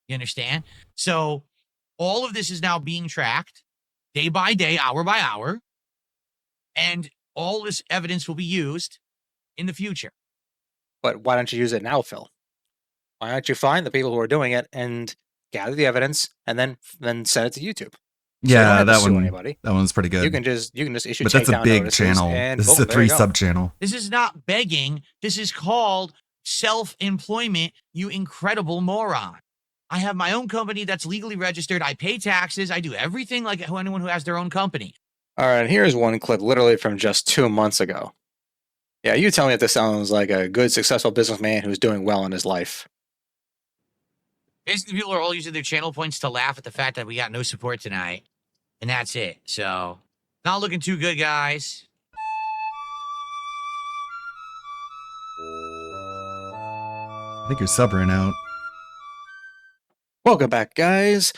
You understand? So all of this is now being tracked day by day, hour by hour. And all this evidence will be used in the future. But why don't you use it now, Phil? Why don't you find the people who are doing it and gather the evidence and then send it to YouTube? So you don't Yeah, have to that sue one. anybody. That one's pretty good. You can just issue. But that's a takedown big notices channel. and This is boom, a there you 3 go. sub channel. This is not begging. This is called self-employment, you incredible moron. I have my own company that's legally registered. I pay taxes. I do everything like anyone who has their own company. All right, here's one clip literally from just 2 months ago. Yeah, you tell me if this sounds like a good, successful businessman who's doing well in his life. Basically, people are all using their channel points to laugh at the fact that we got no support tonight. And that's it. So, not looking too good, guys. I think your sub ran out. Welcome back, guys.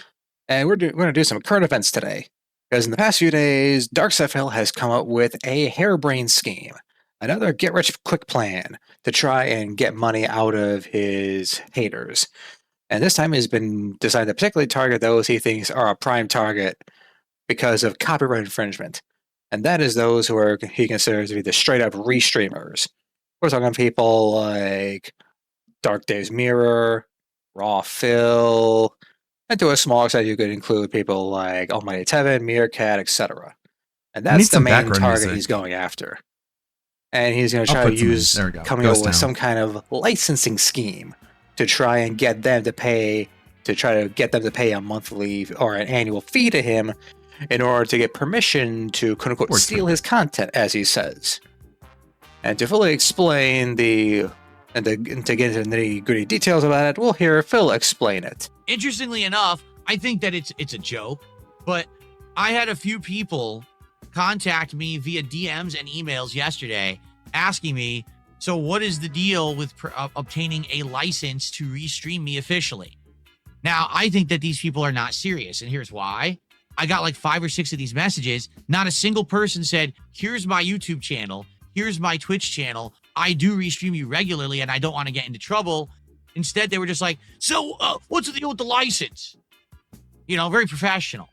And we're going to do some current events today. Because in the past few days, DarkSFL has come up with a harebrained scheme. Another get-rich-quick plan to try and get money out of his haters. And this time he's been decided to particularly target those he thinks are a prime target because of copyright infringement. And that is those who he considers to be the straight-up restreamers. We're talking people like Dark Days Mirror, Raw Phil, and to a small extent you could include people like Almighty Tevin, Meerkat, etc. And We that's need the some main background target music. he's going after. And he's going to I'll try to put some in. use There we go. coming up Ghost with Town. some kind of licensing scheme to try and get them to pay, a monthly or an annual fee to him in order to get permission to quote unquote steal his content, as he says. And to fully explain the And to get into the nitty-gritty details about it, we'll hear Phil explain it. Interestingly enough, I think that it's a joke, but I had a few people contact me via DMs and emails yesterday asking me, so what is the deal with obtaining a license to restream me officially? Now, I think that these people are not serious, and here's why. I got like 5 or 6 of these messages. Not a single person said, here's my YouTube channel, here's my Twitch channel. I do restream you regularly, and I don't want to get into trouble. Instead, they were just like, so what's the deal with the license? You know, very professional.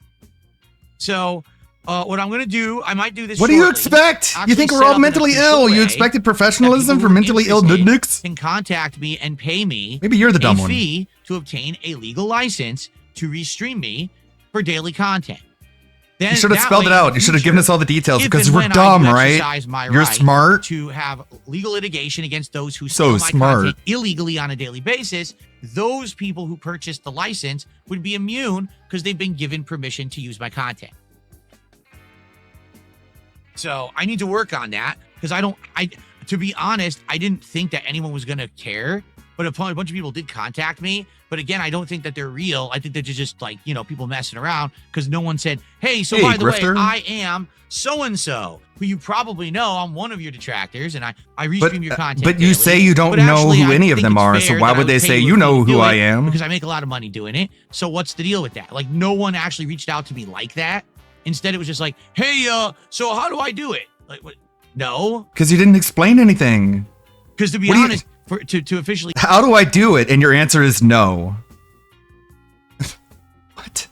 So what I'm going to do, I might do this What do you expect? You think we're all mentally ill. You expected professionalism for mentally ill nudniks? Can contact me and pay me Maybe you're the dumb a one. fee to obtain a legal license to restream me for daily content. Then You should have that spelled way it in the out. You should have future, given us all the details if because and we're when I dumb, do right? exercise my You're right smart. to have legal litigation against those who So steal my smart. content illegally on a daily basis. Those people who purchased the license would be immune because they've been given permission to use my content. So I need to work on that because to be honest, I didn't think that anyone was going to care, but a bunch of people did contact me. But again, I don't think that they're real. I think that they're just like, people messing around because no one said, hey, so Hey, by the grifter. way, I am so-and-so, who you probably know. I'm one of your detractors, and I restream But, your content. but you daily. say you don't But know actually, who I any of think them it's are, so fair why that I would they pay say a you fee know to who do I it am? Because I make a lot of money doing it. So what's the deal with that? Like, no one actually reached out to me like that. Instead, it was just like, hey, so how do I do it? Like, what? No. Because you didn't explain anything. Because to be What do you- honest, to officially... How do I do it? And your answer is no. What?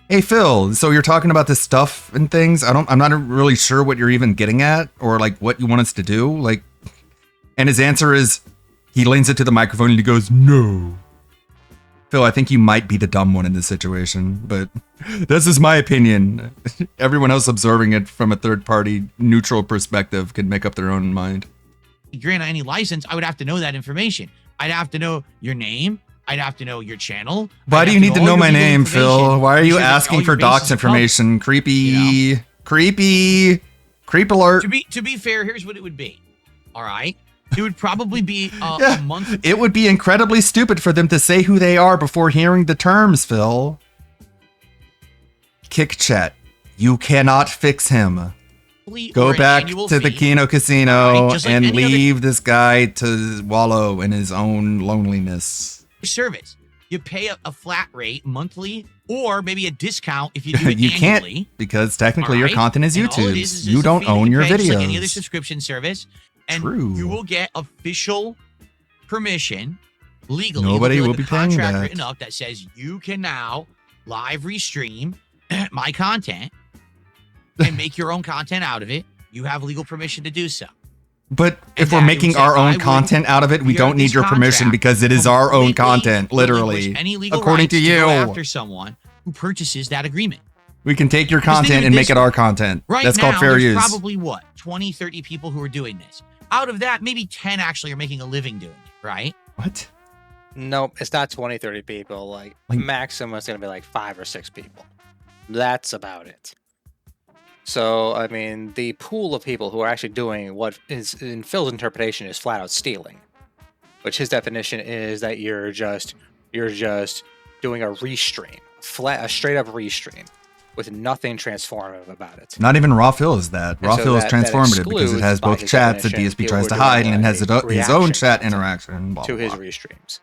Hey Phil, so you're talking about this stuff and things. I'm not really sure what you're even getting at or like what you want us to do. Like, and his answer is he leans it to the microphone and he goes, no. Phil, I think you might be the dumb one in this situation, but this is my opinion. Everyone else observing it from a third party neutral perspective can make up their own mind. grant any license, I would have to know that information. I'd have to know your name. I'd have to know your channel. Why I'd do have you need to all know your my legal name, Phil? information. Why are you Make sure that all asking your for bases docs are covered. information? Creepy. Creepy. Creep alert. To be fair, here's what it would be. All right. It would probably be Yeah. a month. It would be incredibly stupid for them to say who they are before hearing the terms, Phil. Kick chat. You cannot fix him. Go or an back annual to the fee. Kino Casino Alright, just like and any other- leave this guy to wallow in his own loneliness. service. You pay a flat rate monthly, or maybe a discount if you do it You can't annually. because technically your Alright? content is And all it is YouTube's. is You just a don't fee that own your pay, just like any other videos. subscription service, and True. you will get official permission legally. Nobody with will a be paying contract that. written up that says you can now live restream my content and make your own content out of it. You have legal permission to do so. But if And we're that making would say, our I own would content out of it, we clear don't need this your permission contract because it is our own completely content, literally. relinquish any legal According rights to you. go after someone who purchases that agreement. We can take your Just think of content it and this make it way. our content. Right That's now, called fair there's use. probably what, 20, 30 people who are doing this. Out of that, maybe 10 actually are making a living doing it, right? What? Nope, it's not 20, 30 people. Like maximum is going to be like 5 or 6 people. That's about it. So, I mean, the pool of people who are actually doing what is, in Phil's interpretation, is flat out stealing. Which his definition is that you're just doing a restream. A straight up restream. With nothing transformative about it. Not even Raw Phil is that. And Raw so Phil is that transformative because it excludes, has by both his chats that definition, DSP people tries who to are hide doing, and has his own reaction chat content interaction. Blah, to his blah. restreams.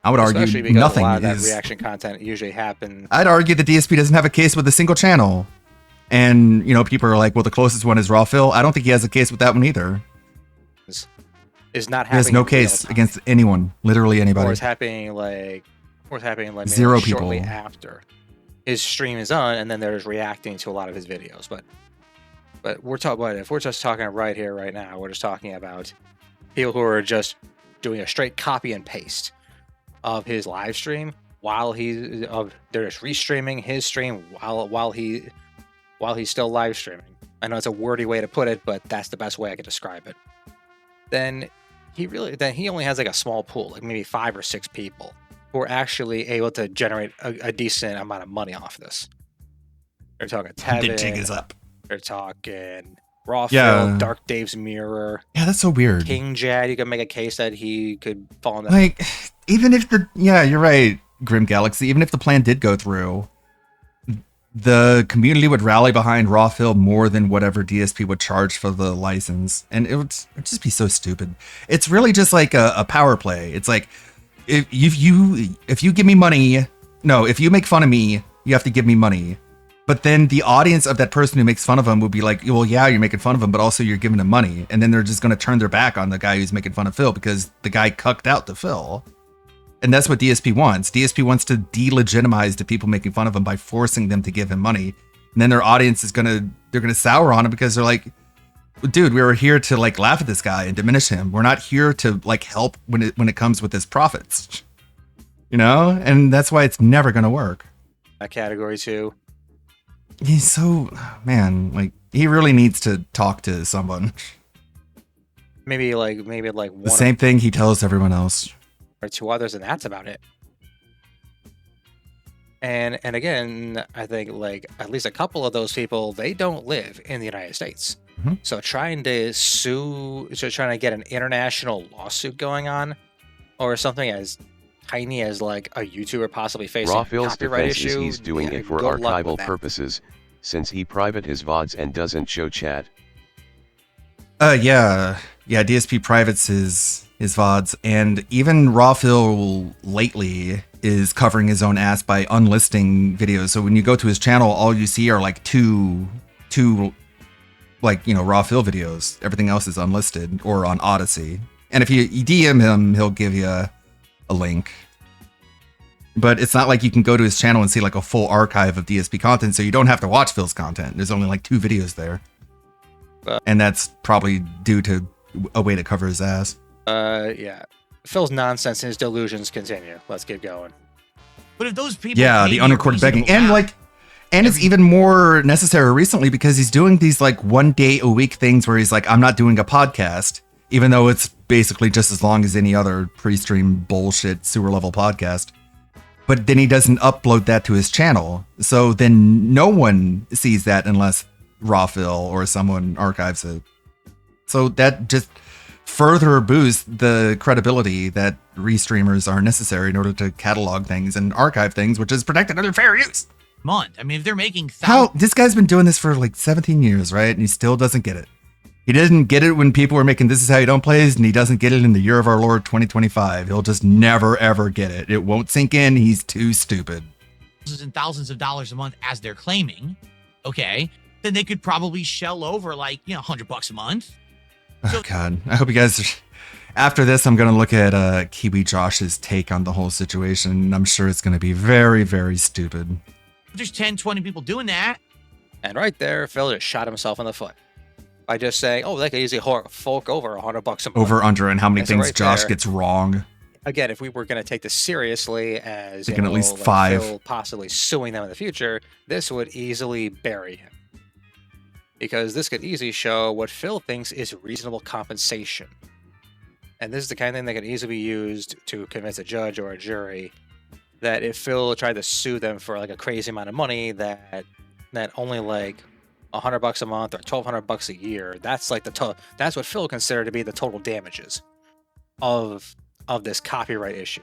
I would argue Especially because nothing a lot of that is. reaction content usually happens. I'd argue that DSP doesn't have a case with a single channel. And, people are like, well, the closest one is Raw Phil. I don't think he has a case with that one either. Is not He has happening no in real case time. against anyone, literally anybody. Or it's happening like maybe Zero shortly people. after his stream is on, and then they're just reacting to a lot of his videos. But we're talking. If we're just talking right here, right now, we're just talking about people who are just doing a straight copy and paste of his live stream while they're just restreaming his stream while he's still live streaming. I know it's a wordy way to put it, but that's the best way I could describe it. Then he only has like a small pool, like maybe 5 or 6 people who are actually able to generate a decent amount of money off this. They're talking Tevin. The jig is up. They're talking Raw Yeah. Phil, Dark Dave's Mirror. Yeah, that's so weird. King Jad, you could make a case that he could fall in that. Like, even if you're right, Grim Galaxy, even if the plan did go through, the community would rally behind Raw Phil more than whatever DSP would charge for the license. And it'd just be so stupid. It's really just like a power play. It's like, if you give me money, no, if you make fun of me, you have to give me money. But then the audience of that person who makes fun of him would be like, well, yeah, you're making fun of him, but also you're giving him money. And then they're just going to turn their back on the guy who's making fun of Phil because the guy cucked out to Phil. And that's what DSP wants. DSP wants to delegitimize the people making fun of him by forcing them to give him money. And then their audience is they're gonna sour on him because they're like, dude, we were here to like laugh at this guy and diminish him. We're not here to like help when it comes with his profits. You know? And that's why it's never gonna work. That category too. He's so, man, like he really needs to talk to someone. Maybe like The one same thing he tells everyone else. or two others, and that's about it. And again, I think like at least a couple of those people, they don't live in the United States. Mhm. So trying to get an international lawsuit going on, or something as tiny as like a YouTuber possibly facing Raw a Phil's copyright defense is issue, he's doing yeah, it for good luck with archival that. purposes, since he private his VODs and doesn't show chat. Yeah, DSP privates his VODs, and even Raw Phil lately is covering his own ass by unlisting videos. So when you go to his channel, all you see are like two like, you know, Raw Phil videos. Everything else is unlisted or on Odyssey. And if you DM him, he'll give you a link. But it's not like you can go to his channel and see like a full archive of DSP content, so you don't have to watch Phil's content. There's only like 2 videos there. And that's probably due to a way to cover his ass. Yeah. Phil's nonsense and his delusions continue. Let's keep going. But if those people, Yeah, pay the you a unrecorded begging. reasonable And amount- like, and it's even more necessary recently because he's doing these like 1 day a week things where he's like, I'm not doing a podcast, even though it's basically just as long as any other pre-stream bullshit sewer level podcast. But then he doesn't upload that to his channel. So then no one sees that unless Raw Phil or someone archives it. So that just further boosts the credibility that restreamers are necessary in order to catalog things and archive things, which is protected under fair use. month. I mean, if they're making How this guy's been doing this for like 17 years, right? And he still doesn't get it. He didn't get it when people were making This Is How You Don't Plays, and he doesn't get it in the year of our Lord 2025. He'll just never ever get it. It won't sink in. He's too stupid. thousands and thousands of dollars a month as they're claiming, okay, then they could probably shell over like, you know, $100 a month. Oh God, I hope you guys. After this, I'm gonna look at Kiwi Josh's take on the whole situation. And I'm sure it's gonna be very, very stupid. If there's 10, 20 people doing that. And right there, Phil just shot himself in the foot by just saying, "Oh, they could easily fork over $100 a month." Over under and how many And so things right Josh there- gets wrong. Again, if we were going to take this seriously as Thinking at least like 5. Phil possibly suing them in the future, this would easily bury him. Because this could easily show what Phil thinks is reasonable compensation. And this is the kind of thing that could easily be used to convince a judge or a jury that if Phil tried to sue them for like a crazy amount of money, that only like $100 a month or $1,200 a year, that's like that's what Phil considered to be the total damages of this copyright issue.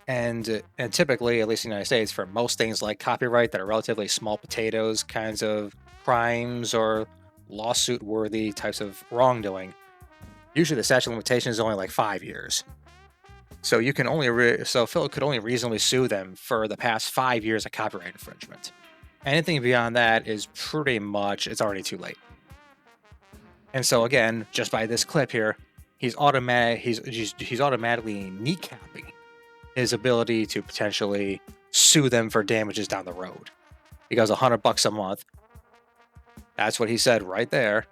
And typically, at least in the United States, for most things like copyright that are relatively small potatoes kinds of crimes or lawsuit worthy types of wrongdoing, usually the statute of limitations is only like 5 years. So you can only so Phil could only reasonably sue them for the past 5 years of copyright infringement. Anything beyond that is pretty much, it's already too late. And so again, just by this clip here, he's automatically kneecapping his ability to potentially sue them for damages down the road. Because $100 a month, that's what he said right there.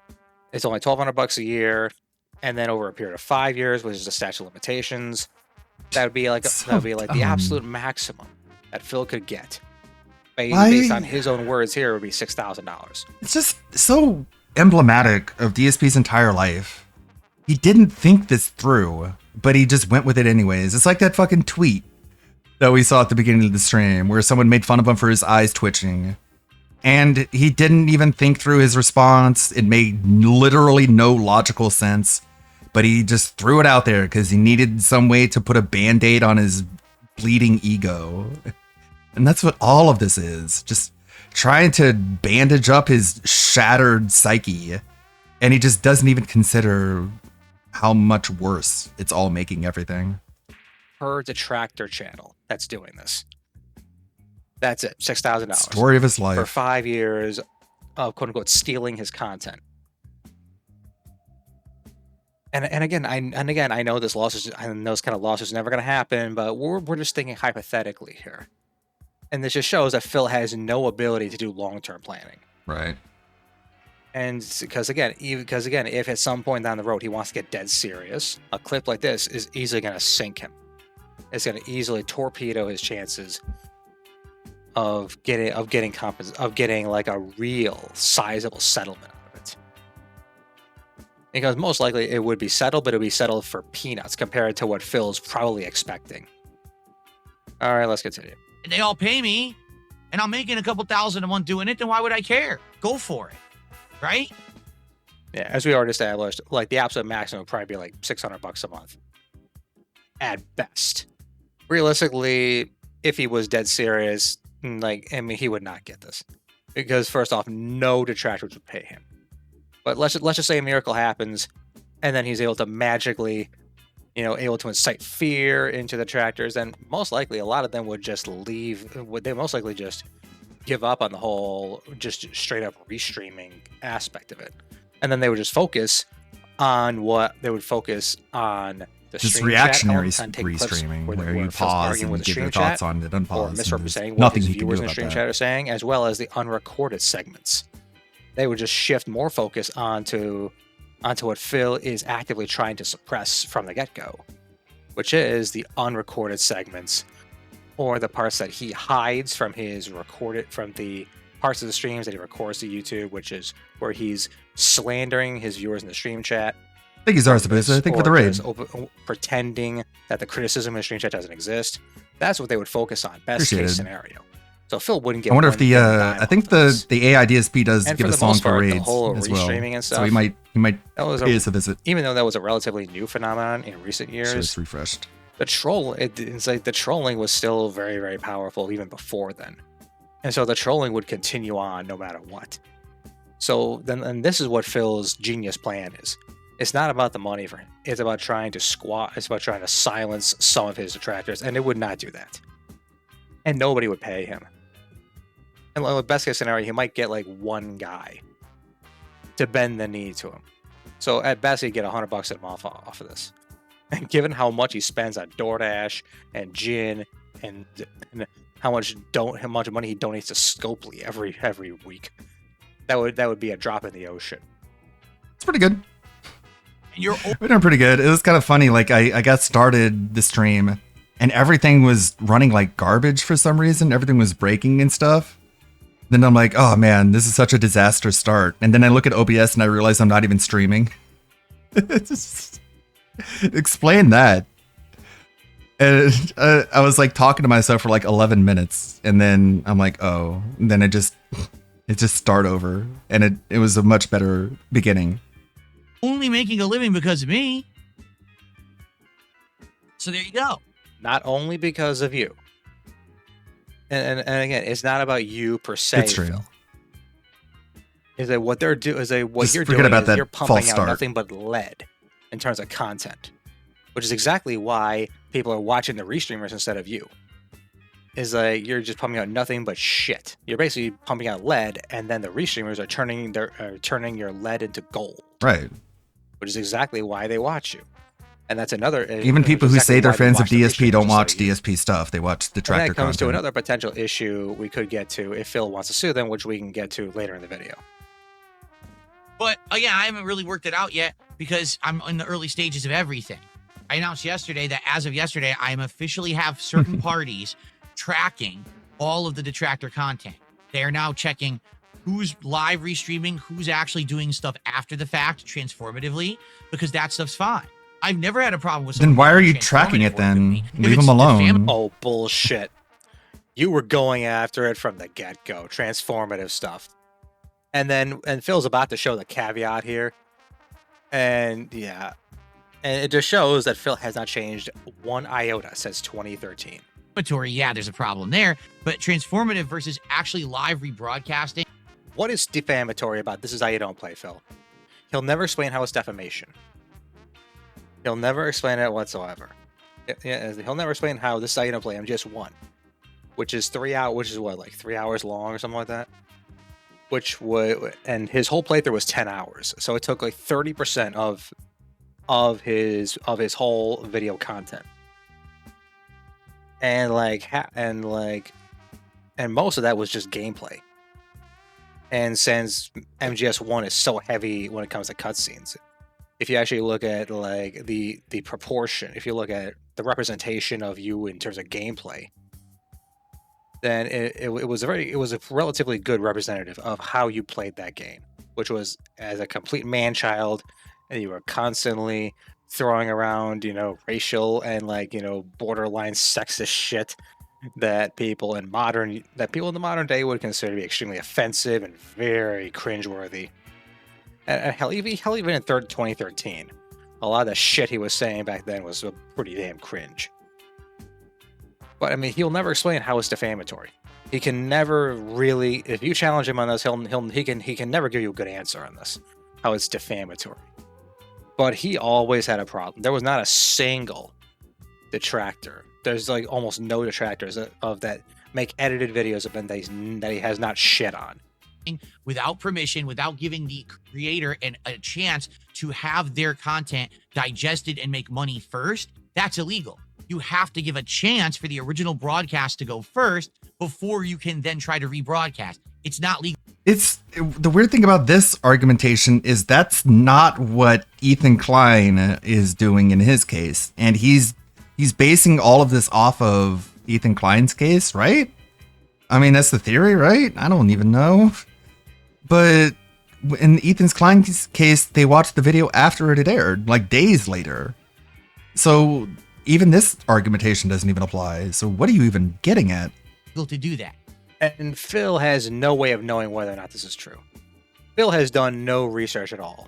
It's only $1,200 a year, and then over a period of 5 years, which is the statute of limitations, that would be like the absolute maximum that Phil could get. Based on his own words here, it would be $6,000. It's just so emblematic of DSP's entire life. He didn't think this through, but he just went with it anyways. It's like that fucking tweet that we saw at the beginning of the stream where someone made fun of him for his eyes twitching. And he didn't even think through his response. It made literally no logical sense. But he just threw it out there because he needed some way to put a band-aid on his bleeding ego. And that's what all of this is. Just trying to bandage up his shattered psyche. And he just doesn't even consider how much worse it's all making everything. Per detractor channel that's doing this. That's it. $6,000. Story of his life. For 5 years of quote unquote stealing his content. And again, I know this loss is, I know this kind of loss is never going to happen, but we're just thinking hypothetically here, and this just shows that Phil has no ability to do long-term planning. Right. And because again, if at some point down the road he wants to get dead serious, a clip like this is easily going to sink him. It's going to easily torpedo his chances of getting like a real sizable settlement. Because most likely it would be settled, but it would be settled for peanuts compared to what Phil's probably expecting. All right, let's continue. And they all pay me, and I'm making a couple thousand a month doing it, then why would I care? Go for it, right? Yeah, as we already established, like the absolute maximum would probably be like $600 a month. At best. Realistically, if he was dead serious, like, I mean, he would not get this. Because first off, no detractors would pay him. But let's just say a miracle happens, and then he's able to magically, able to incite fear into the detractors. Then most likely a lot of them would just leave. They most likely just give up on the whole, just straight up restreaming aspect of it, and then they would just focus on the just stream reactionary chat, restreaming, where you Phil's pause arguing with and the give your stream thoughts chat, on it, unpause. or and misrepresenting there's what nothing his he can do viewers in the about stream that. chat are saying, as well as the unrecorded segments. They would just shift more focus onto what Phil is actively trying to suppress from the get-go, which is the unrecorded segments, or the parts that he hides from the parts of the streams that he records to YouTube, which is where he's slandering his viewers in the stream chat. I think he's ours, I think for the raid. Pretending that the criticism in the stream chat doesn't exist. That's what they would focus on. Best Appreciate case it. scenario. So Phil wouldn't get. I wonder if the I think the AIDSP does And give for a the song most for part, the raids whole as well. restreaming and So stuff, he might pay us a visit. Even though that was a relatively new phenomenon in recent So years, it's refreshed. it's like the trolling was still very, very powerful even before then, and so the trolling would continue on no matter what. So then, and this is what Phil's genius plan is. It's not about the money for him. It's about trying to It's about trying to silence some of his detractors, and it would not do that. And nobody would pay him. And in the best case scenario, he might get like one guy to bend the knee to him. So at best, he'd get $100 a month off of this. And given how much he spends on DoorDash and gin, and how much money he donates to Scopely every week, that would be a drop in the ocean. It's pretty good. You're We're doing pretty good. It was kind of funny. Like I got started the stream, and everything was running like garbage for some reason. Everything was breaking and stuff. Then I'm like, oh man, this is such a disastrous start. And then I look at OBS and I realize I'm not even streaming. Just explain that. And I was like talking to myself for like 11 minutes, and then I'm like, oh. And then it just start over, and it was a much better beginning. only making a living because of me. So there you go. Not only because of you. And again, it's not about you per se. It's true. Phil. Is that what they're doing? Just You're forget doing about is that you're pumping false out start. nothing but lead in terms of content, which is exactly why people are watching the restreamers instead of you. Is like you're just pumping out nothing but shit. You're basically pumping out lead, and then the restreamers are turning your lead into gold. Right. Which is exactly why they watch you. And that's another. Even people who exactly say they're why they fans of watch the DSP don't restreamers watch instead of you. DSP stuff. They watch And detractor that comes content. to another potential issue we could get to if Phil wants to sue them, which we can get to later in the video. But again, I haven't really worked it out yet because I'm in the early stages of everything. I announced yesterday that as of yesterday, I am officially have certain parties tracking all of the detractor content. They are now checking who's live restreaming, who's actually doing stuff after the fact, transformatively, because that stuff's fine. I've never had a problem with. Then someone why are doing you tracking it then? If Leave it's them the alone. Oh, bullshit. You were going after it from the get-go, transformative stuff. And Phil's about to show the caveat here. And yeah, and it just shows that Phil has not changed one iota since 2013. Yeah, there's a problem there. But transformative versus actually live rebroadcasting. What is defamatory about this is how you don't play, Phil? He'll never explain how it's defamation. He'll never explain it whatsoever. He'll never explain how this is how you don't play MGS1, which is 3 hours, which is what, like 3 hours long or something like that. And his whole playthrough was 10 hours, so it took like 30% of his whole video content. And most of that was just gameplay. And since MGS1 is so heavy when it comes to cutscenes, if you actually look at like the proportion, if you look at the representation of you in terms of gameplay, then it was a relatively good representative of how you played that game, which was as a complete man-child, and you were constantly throwing around, racial and borderline sexist shit that people in the modern day would consider to be extremely offensive and very cringeworthy. And hell, even in 2013, a lot of the shit he was saying back then was pretty damn cringe. But I mean, he'll never explain how it's defamatory. He can never really, if you challenge him on this, he can never give you a good answer on this, how it's defamatory. But he always had a problem. There was not a single detractor. There's like almost no detractors of that make edited videos of him that he has not shit on. Without permission, without giving the creator a chance to have their content digested and make money first, that's illegal. You have to give a chance for the original broadcast to go first before you can then try to rebroadcast. It's not legal. The weird thing about this argumentation is that's not what Ethan Klein is doing in his case. And he's basing all of this off of Ethan Klein's case, right? I mean, that's the theory, right? I don't even know. But in Ethan Klein's case, they watched the video after it had aired, like days later. So even this argumentation doesn't even apply. So what are you even getting at? To do that. And Phil has no way of knowing whether or not this is true. Phil has done no research at all.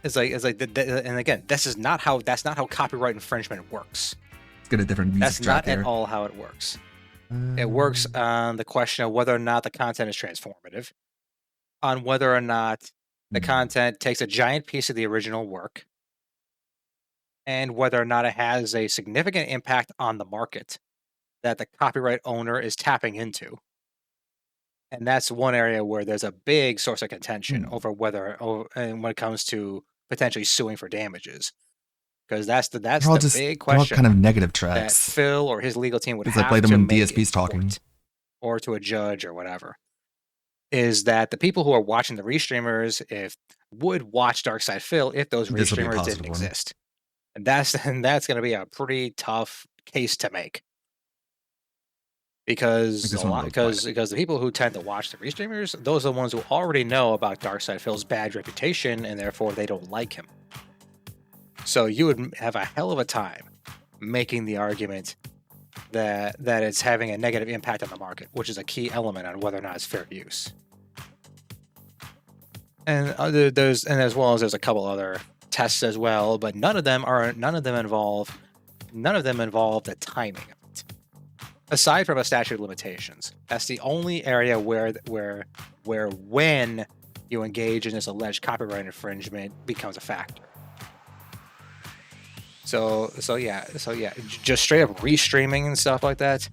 And again, that's not how copyright infringement works. Let's get a different music That's track not here. at all how it works. It works on the question of whether or not the content is transformative, on whether or not the content takes a giant piece of the original work, and whether or not it has a significant impact on the market that the copyright owner is tapping into. And that's one area where there's a big source of contention over and when it comes to potentially suing for damages. Because that's the big question. They're all kind of negative That tracks. Phil or his legal team would As have I play them to when make DSP's in talking. court, or to a judge or whatever. Is that the people who are watching the restreamers would watch Darkside Phil if those This would be a restreamers positive didn't one. exist. And that's going to be a pretty tough case to make. Because the people who tend to watch the restreamers, those are the ones who already know about Darkside Phil's bad reputation, and therefore they don't like him. So you would have a hell of a time making the argument that it's having a negative impact on the market, which is a key element on whether or not it's fair use. And there's a couple other tests as well, but none of them involve the timing of it. Aside from a statute of limitations, that's the only area where when you engage in this alleged copyright infringement becomes a factor. So yeah, just straight up restreaming and stuff like that.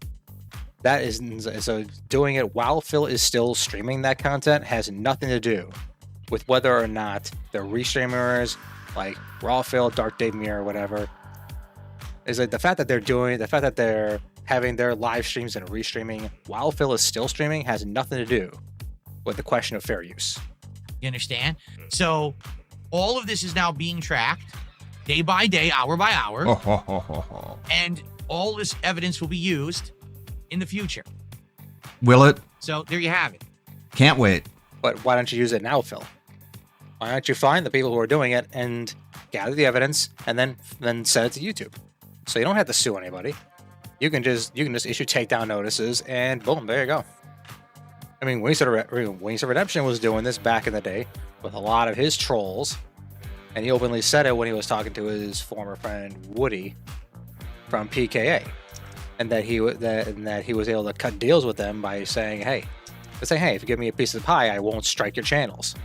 That is so doing it while Phil is still streaming that content has nothing to do with whether or not the restreamers like Raw Phil, Dark Dave Mirror, whatever. Is like the fact that they're having their live streams and restreaming while Phil is still streaming has nothing to do with the question of fair use. You understand? So all of this is now being tracked day by day, hour by hour. And all this evidence will be used in the future. Will it? So there you have it. Can't wait. But why don't you use it now, Phil? Why don't you find the people who are doing it and gather the evidence and then send it to YouTube? So you don't have to sue anybody. you can just issue takedown notices, and boom, there you go. I mean, Wings of Redemption was doing this back in the day with a lot of his trolls, and he openly said it when he was talking to his former friend Woody from PKA, and that he was able to cut deals with them by saying, hey, if you give me a piece of the pie, I won't strike your channels.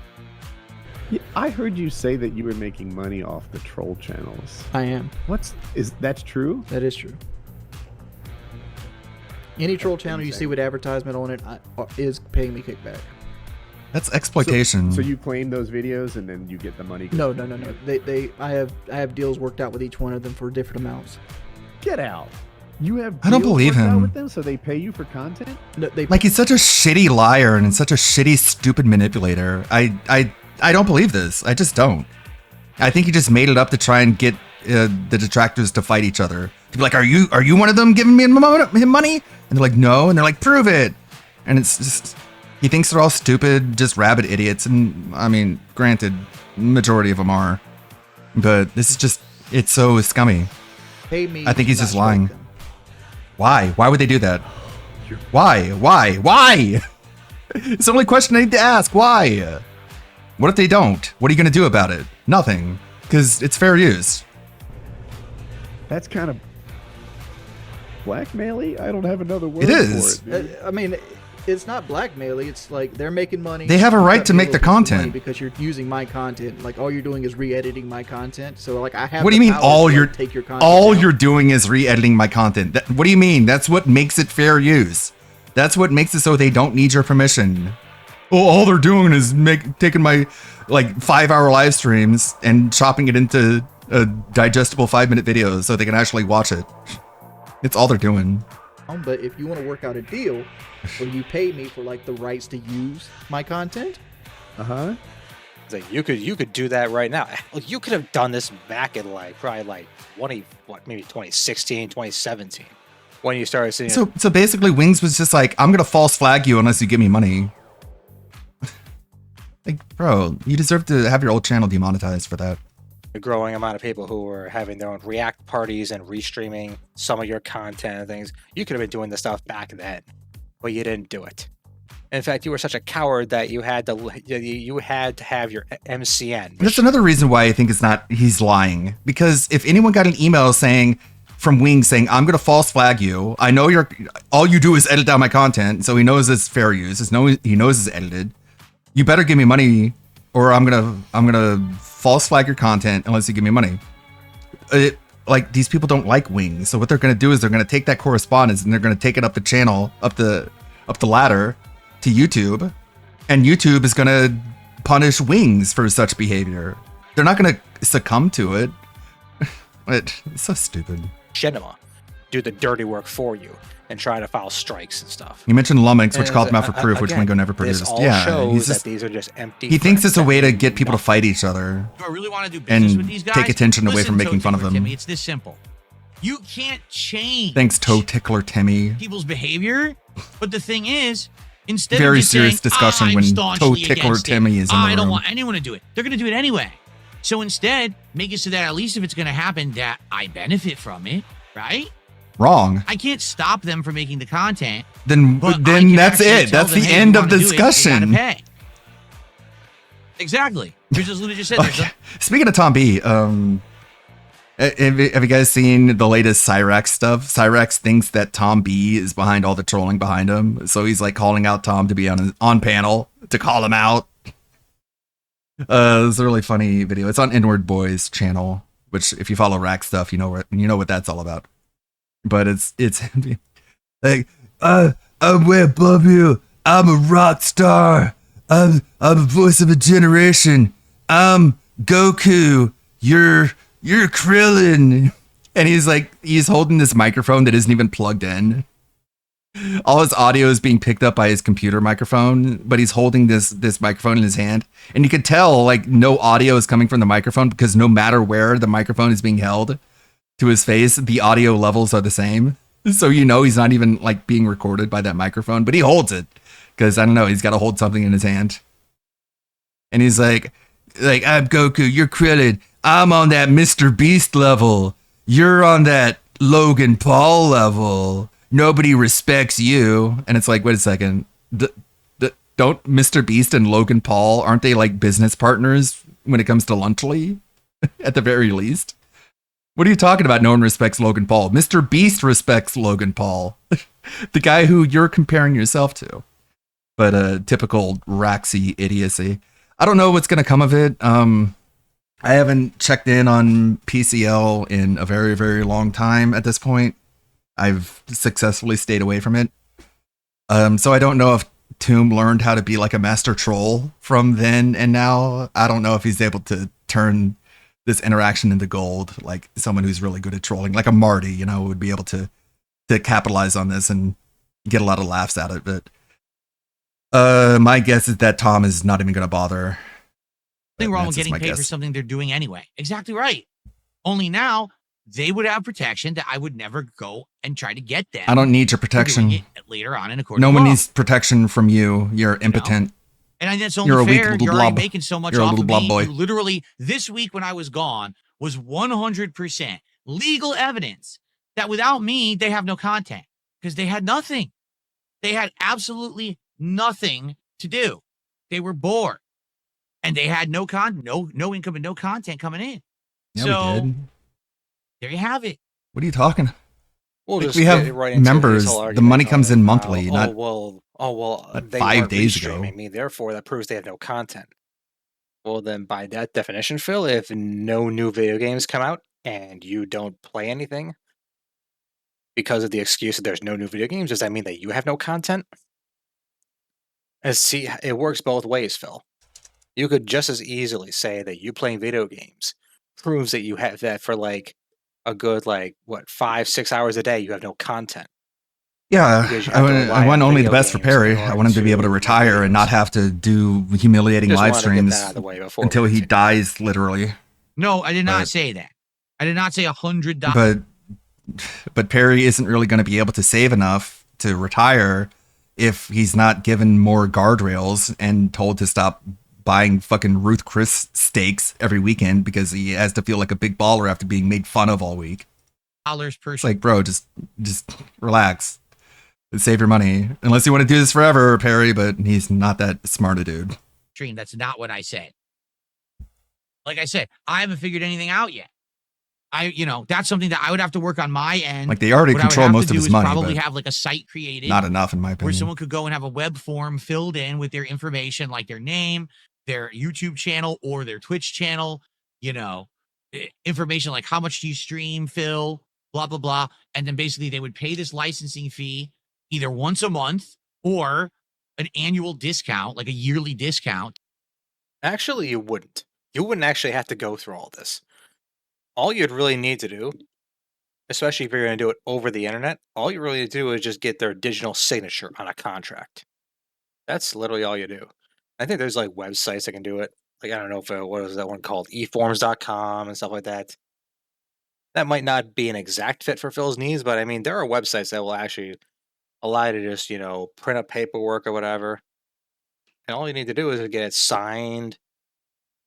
Yeah, I heard you say that you were making money off the troll channels. I am. That's true? That is true. Any troll channel you see with advertisement on it is paying me kickback. That's exploitation. So you claim those videos and then you get the money? No. I have deals worked out with each one of them for different amounts. Get out. You have I don't deals believe worked out him. with them, so they pay you for content? No, Like, he's such a shitty liar and such a shitty, stupid manipulator. I don't believe this. I just don't. I think he just made it up to try and get the detractors to fight each other. To be like, are you one of them giving me him money? And they're like, no. And they're like, prove it. And it's just, he thinks they're all stupid, just rabid idiots. And I mean, granted, majority of them are. But this is just, it's so scummy. Pay me. I think he's not just strike lying. them. Why? Why would they do that? Why? It's the only question I need to ask. Why? What if they don't? What are you going to do about it? Nothing. Because it's fair use. That's kind of blackmail-y? I don't have another word It is. for it. I mean, it's not blackmail. It's like they're making money. They have a You right got to me make a the little piece of money content. because you're using my content. Like all you're doing is re-editing my content. So like I have. What do the you mean power to, like, take your content all down. you're doing is re-editing my content? What do you mean? That's what makes it fair use. That's what makes it so they don't need your permission. Oh, all they're doing is taking my like 5-hour live streams and chopping it into digestible 5-minute videos so they can actually watch it. It's all they're doing. But if you want to work out a deal where you pay me for like the rights to use my content, Like you could do that right now. You could have done this back in probably 2016, 2017 when you started seeing. So basically, Wings was just like, I'm gonna false flag you unless you give me money. Like, bro, you deserve to have your old channel demonetized for that. A growing amount of people who were having their own react parties and restreaming some of your content and things. You could have been doing this stuff back then, but you didn't do it. In fact, you were such a coward that you had to have your MCN. That's another reason why I think he's lying. Because if anyone got an email from Wings saying, I'm gonna false flag you, I know all you do is edit down my content, so he knows it's fair use. He knows it's edited. You better give me money, or I'm gonna false flag your content unless you give me money. Like, these people don't like Wings, so what they're gonna do is they're gonna take that correspondence and they're gonna take it up the channel, up the ladder to YouTube, and YouTube is gonna punish Wings for such behavior. They're not gonna succumb to it. It's so stupid. Shenema do the dirty work for you and try to file strikes and stuff. You mentioned Lummox, which And called him out for proof, which again, Wingo never this produced. all Yeah, shows that these are just empty. he thinks it's a threats way that to get people to fight each other. Do I really want to do business with these and guys? take attention away Listen, from making Toe fun of Tickler them. Timmy, it's this simple. You can't change Thanks, Toe Tickler Timmy. people's behavior, but the thing is, instead Very of just serious saying, discussion I'm when staunchly Toe Tickler against it, Timmy is in the I don't room. want anyone to do it. They're going to do it anyway. So instead, make it so that at least if it's going to happen, that I benefit from it, right? Wrong. I can't stop them from making the content. Then but I then can that's actually it. tell That's them, the hey, if end you of wanna the do it, you gotta discussion. pay. Exactly. There's just literally just said there's Speaking of Tom B, have you guys seen the latest Cyrax stuff? Cyrax thinks that Tom B is behind all the trolling behind him, so he's like calling out Tom to be on panel to call him out. It's a really funny video. It's on Inward Boys channel, which if you follow Rack stuff, you know what that's all about. But it's like, I'm way above you. I'm a rock star. I'm a voice of a generation. I'm Goku. You're Krillin. And he's holding this microphone that isn't even plugged in. All his audio is being picked up by his computer microphone, but he's holding this microphone in his hand. And you could tell like no audio is coming from the microphone because no matter where the microphone is being held to his face, the audio levels are the same. So he's not even like being recorded by that microphone, but he holds it because I don't know, he's got to hold something in his hand. And he's like I'm Goku, you're Krillin. I'm on that Mr. Beast level. You're on that Logan Paul level. Nobody respects you. And it's like, wait a second. Don't Mr. Beast and Logan Paul, aren't they like business partners when it comes to Lunchly? At the very least. What are you talking about? No one respects Logan Paul. Mr. Beast respects Logan Paul. The guy who you're comparing yourself to. But typical Raxy idiocy. I don't know what's going to come of it. I haven't checked in on PCL in a very, very long time at this point. I've successfully stayed away from it. So I don't know if Tomb learned how to be like a master troll from then and now. I don't know if he's able to turn this interaction into gold, like someone who's really good at trolling, like a Marty, you know, would be able to capitalize on this and get a lot of laughs out of it. My guess is that Tom is not even going to bother. Nothing wrong with getting paid for something they're doing anyway. Exactly right. Only now they would have protection that I would never go and try to get them. I don't need your protection. Later on in a court. No one needs protection from you. You're impotent. And that's You're only a fair. weak little You're already blob. making so much You're a off little of blob me. boy. You literally, this week when I was gone, was 100% legal evidence that without me, they have no content because they had nothing. They had absolutely nothing to do. They were bored, and they had no income and no content coming in. Yeah, so we did. there you have it. What are you talking? We'll Like, just we get have right into members. this whole The argument money of comes in how, monthly, not they 5 weren't days ago. restreaming me. Therefore, that proves they have no content. Well, then, by that definition, Phil, if no new video games come out and you don't play anything because of the excuse that there's no new video games, does that mean that you have no content? See, it works both ways, Phil. You could just as easily say that you playing video games proves that you have that for like a good 5-6 hours a day. You have no content. Yeah, Because you have to rely I want on only the video best for games in Perry. I order want him to be able to retire and not have to do humiliating Just live wanted to get streams that out of the way before until he dies, literally. No, I did not But- say that. I did not say $100. But Perry isn't really going to be able to save enough to retire if he's not given more guardrails and told to stop buying fucking Ruth Chris steaks every weekend because he has to feel like a big baller after being made fun of all week. Dollars per It's like, bro, just relax. Save your money. Unless you want to do this forever, Perry, but he's not that smart a dude. stream. That's not what I said. Like I said, I haven't figured anything out yet. That's something that I would have to work on my end. Like, they already What I would control have to most of do his is money, Probably but have like a site created. not enough, in my Where opinion. someone could go and have a web form filled in with their information, like their name, their YouTube channel, or their Twitch channel. Information like how much do you stream, Phil, blah, blah, blah. And then basically they would pay this licensing fee either once a month or an annual discount, like a yearly discount. Actually, you wouldn't. You wouldn't actually have to go through all this. All you'd really need to do, especially if you're going to do it over the internet, all you really do is just get their digital signature on a contract. That's literally all you do. I think there's like websites that can do it. Like, I don't know if what is that one called? eforms.com and stuff like that. That might not be an exact fit for Phil's needs, but I mean, there are websites that will actually allow you to just, print up paperwork or whatever. And all you need to do is get it signed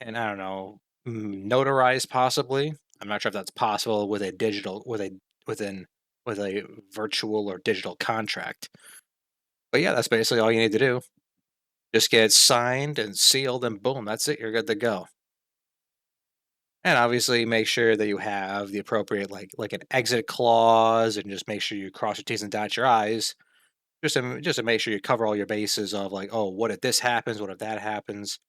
and, I don't know, notarized possibly. I'm not sure if that's possible with a digital, with a virtual or digital contract. But yeah, that's basically all you need to do. Just get it signed and sealed, and boom, that's it. You're good to go. And obviously, make sure that you have the appropriate, like an exit clause, and just make sure you cross your T's and dot your I's, just to make sure you cover all your bases of like, oh, what if this happens? What if that happens?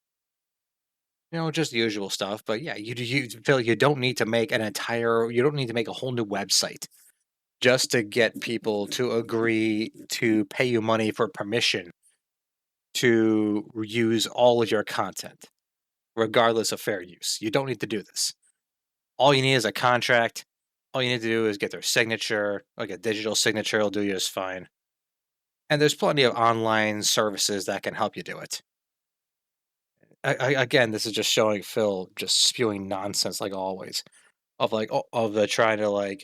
Just the usual stuff. But yeah, you Phil, you don't need to make you don't need to make a whole new website just to get people to agree to pay you money for permission to use all of your content, regardless of fair use. You don't need to do this. All you need is a contract. All you need to do is get their signature, like a digital signature will do you just fine. And there's plenty of online services that can help you do it. Again, this is just showing Phil just spewing nonsense like always, of the trying to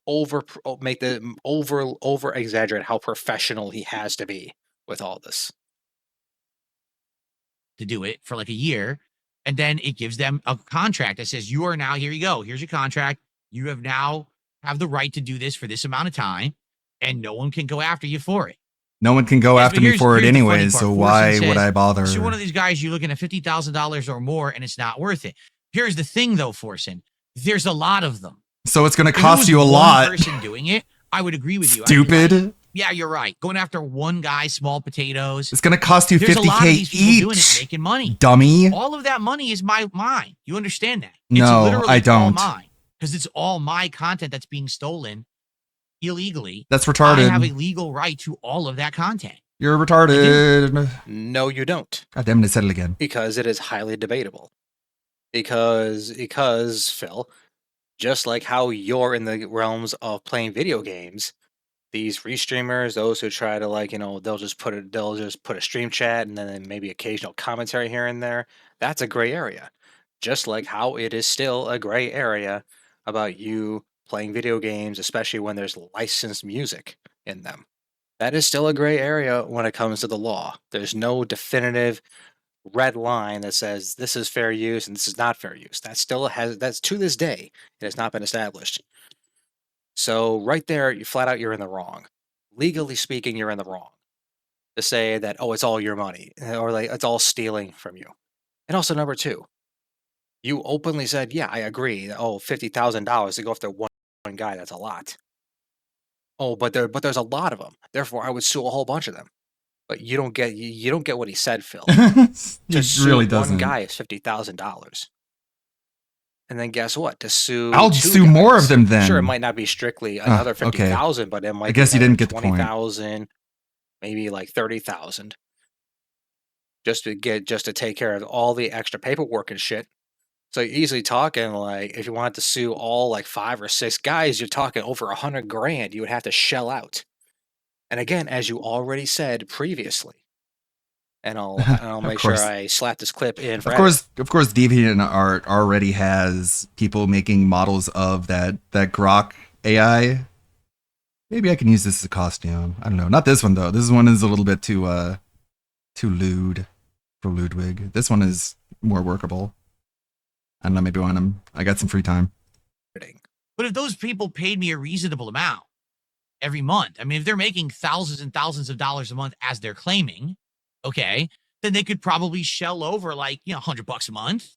over exaggerate how professional he has to be with all this. To do it for like a year, and then it gives them a contract that says you are now, here you go, here's your contract, you have now have the right to do this for this amount of time, and no one can go after you for it. No one can go Yes, after but me for it here's the funny anyways, part. so Forsen why would says, I bother? So one of these guys, you're looking at $50,000 or more, and it's not worth it. Here's the thing, though, Forsen. There's a lot of them. So it's going to If it cost was you a one lot. person doing it, I would agree with you. I'd be like, Stupid. yeah, you're right. Going after one guy, small potatoes. It's going to cost you There's a lot of these $50K people doing it, each. making money. Dummy. All of that money is mine. You understand that? No, literally I don't. all mine, because it's all my content that's being stolen illegally. That's retarded. I have a legal right to all of that content. You're retarded. No, you don't. God damn it, I said it again. Because it is highly debatable. Because Phil, just like how you're in the realms of playing video games, these restreamers, those who try to they'll just put a stream chat and then maybe occasional commentary here and there. That's a gray area. Just like how it is still a gray area about you playing video games, especially when there's licensed music in them. That is still a gray area when it comes to the law. There's no definitive red line that says this is fair use and this is not fair use. That's to this day, it has not been established. So right there, you're in the wrong. Legally speaking, you're in the wrong. To say that, oh, it's all your money, or like it's all stealing from you. And also number two, you openly said, yeah, I agree. Oh, $50,000 to go after one guy, that's a lot. Oh, but there's a lot of them. Therefore, I would sue a whole bunch of them. But you don't get what he said, Phil. He really doesn't. One guy is $50,000. And then guess what? To sue, I'll two sue more guys. of them then. Sure, it might not be strictly another okay. 50,000, but it might. I guess be you didn't get the point. 20,000, maybe like 30,000, just to take care of all the extra paperwork and shit. So you're easily talking like if you wanted to sue all like 5 or 6 guys, you're talking over $100,000 you would have to shell out. And again, as you already said previously, and I'll make sure I slap this clip in. Of course, DeviantArt already has people making models of that Grok AI. Maybe I can use this as a costume. I don't know. Not this one though. This one is a little bit too lewd for Ludwig. This one is more workable. I don't know. Maybe when I got some free time. But if those people paid me a reasonable amount every month, I mean, if they're making thousands and thousands of dollars a month as they're claiming, okay, then they could probably shell over like, $100 a month.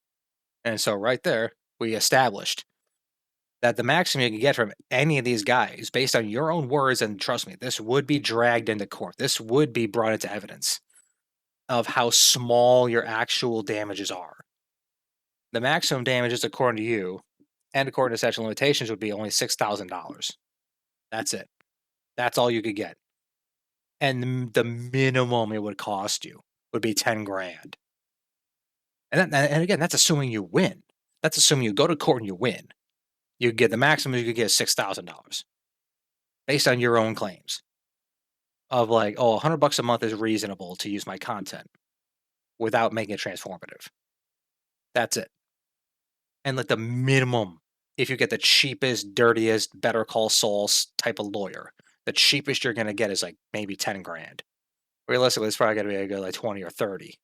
And so right there, we established that the maximum you can get from any of these guys, based on your own words, and trust me, this would be dragged into court. This would be brought into evidence of how small your actual damages are. The maximum damages, according to you, and according to statute of limitations, would be only $6,000. That's it. That's all you could get. And the minimum it would cost you would be $10,000. And again, that's assuming you win. That's assuming you go to court and you win. You get the maximum you could get is $6,000 based on your own claims of like, oh, $100 a month is reasonable to use my content without making it transformative. That's it. And like the minimum, if you get the cheapest, dirtiest, Better Call Saul type of lawyer, the cheapest you're going to get is like maybe $10,000. Realistically, it's probably going to be a good like 20 or 30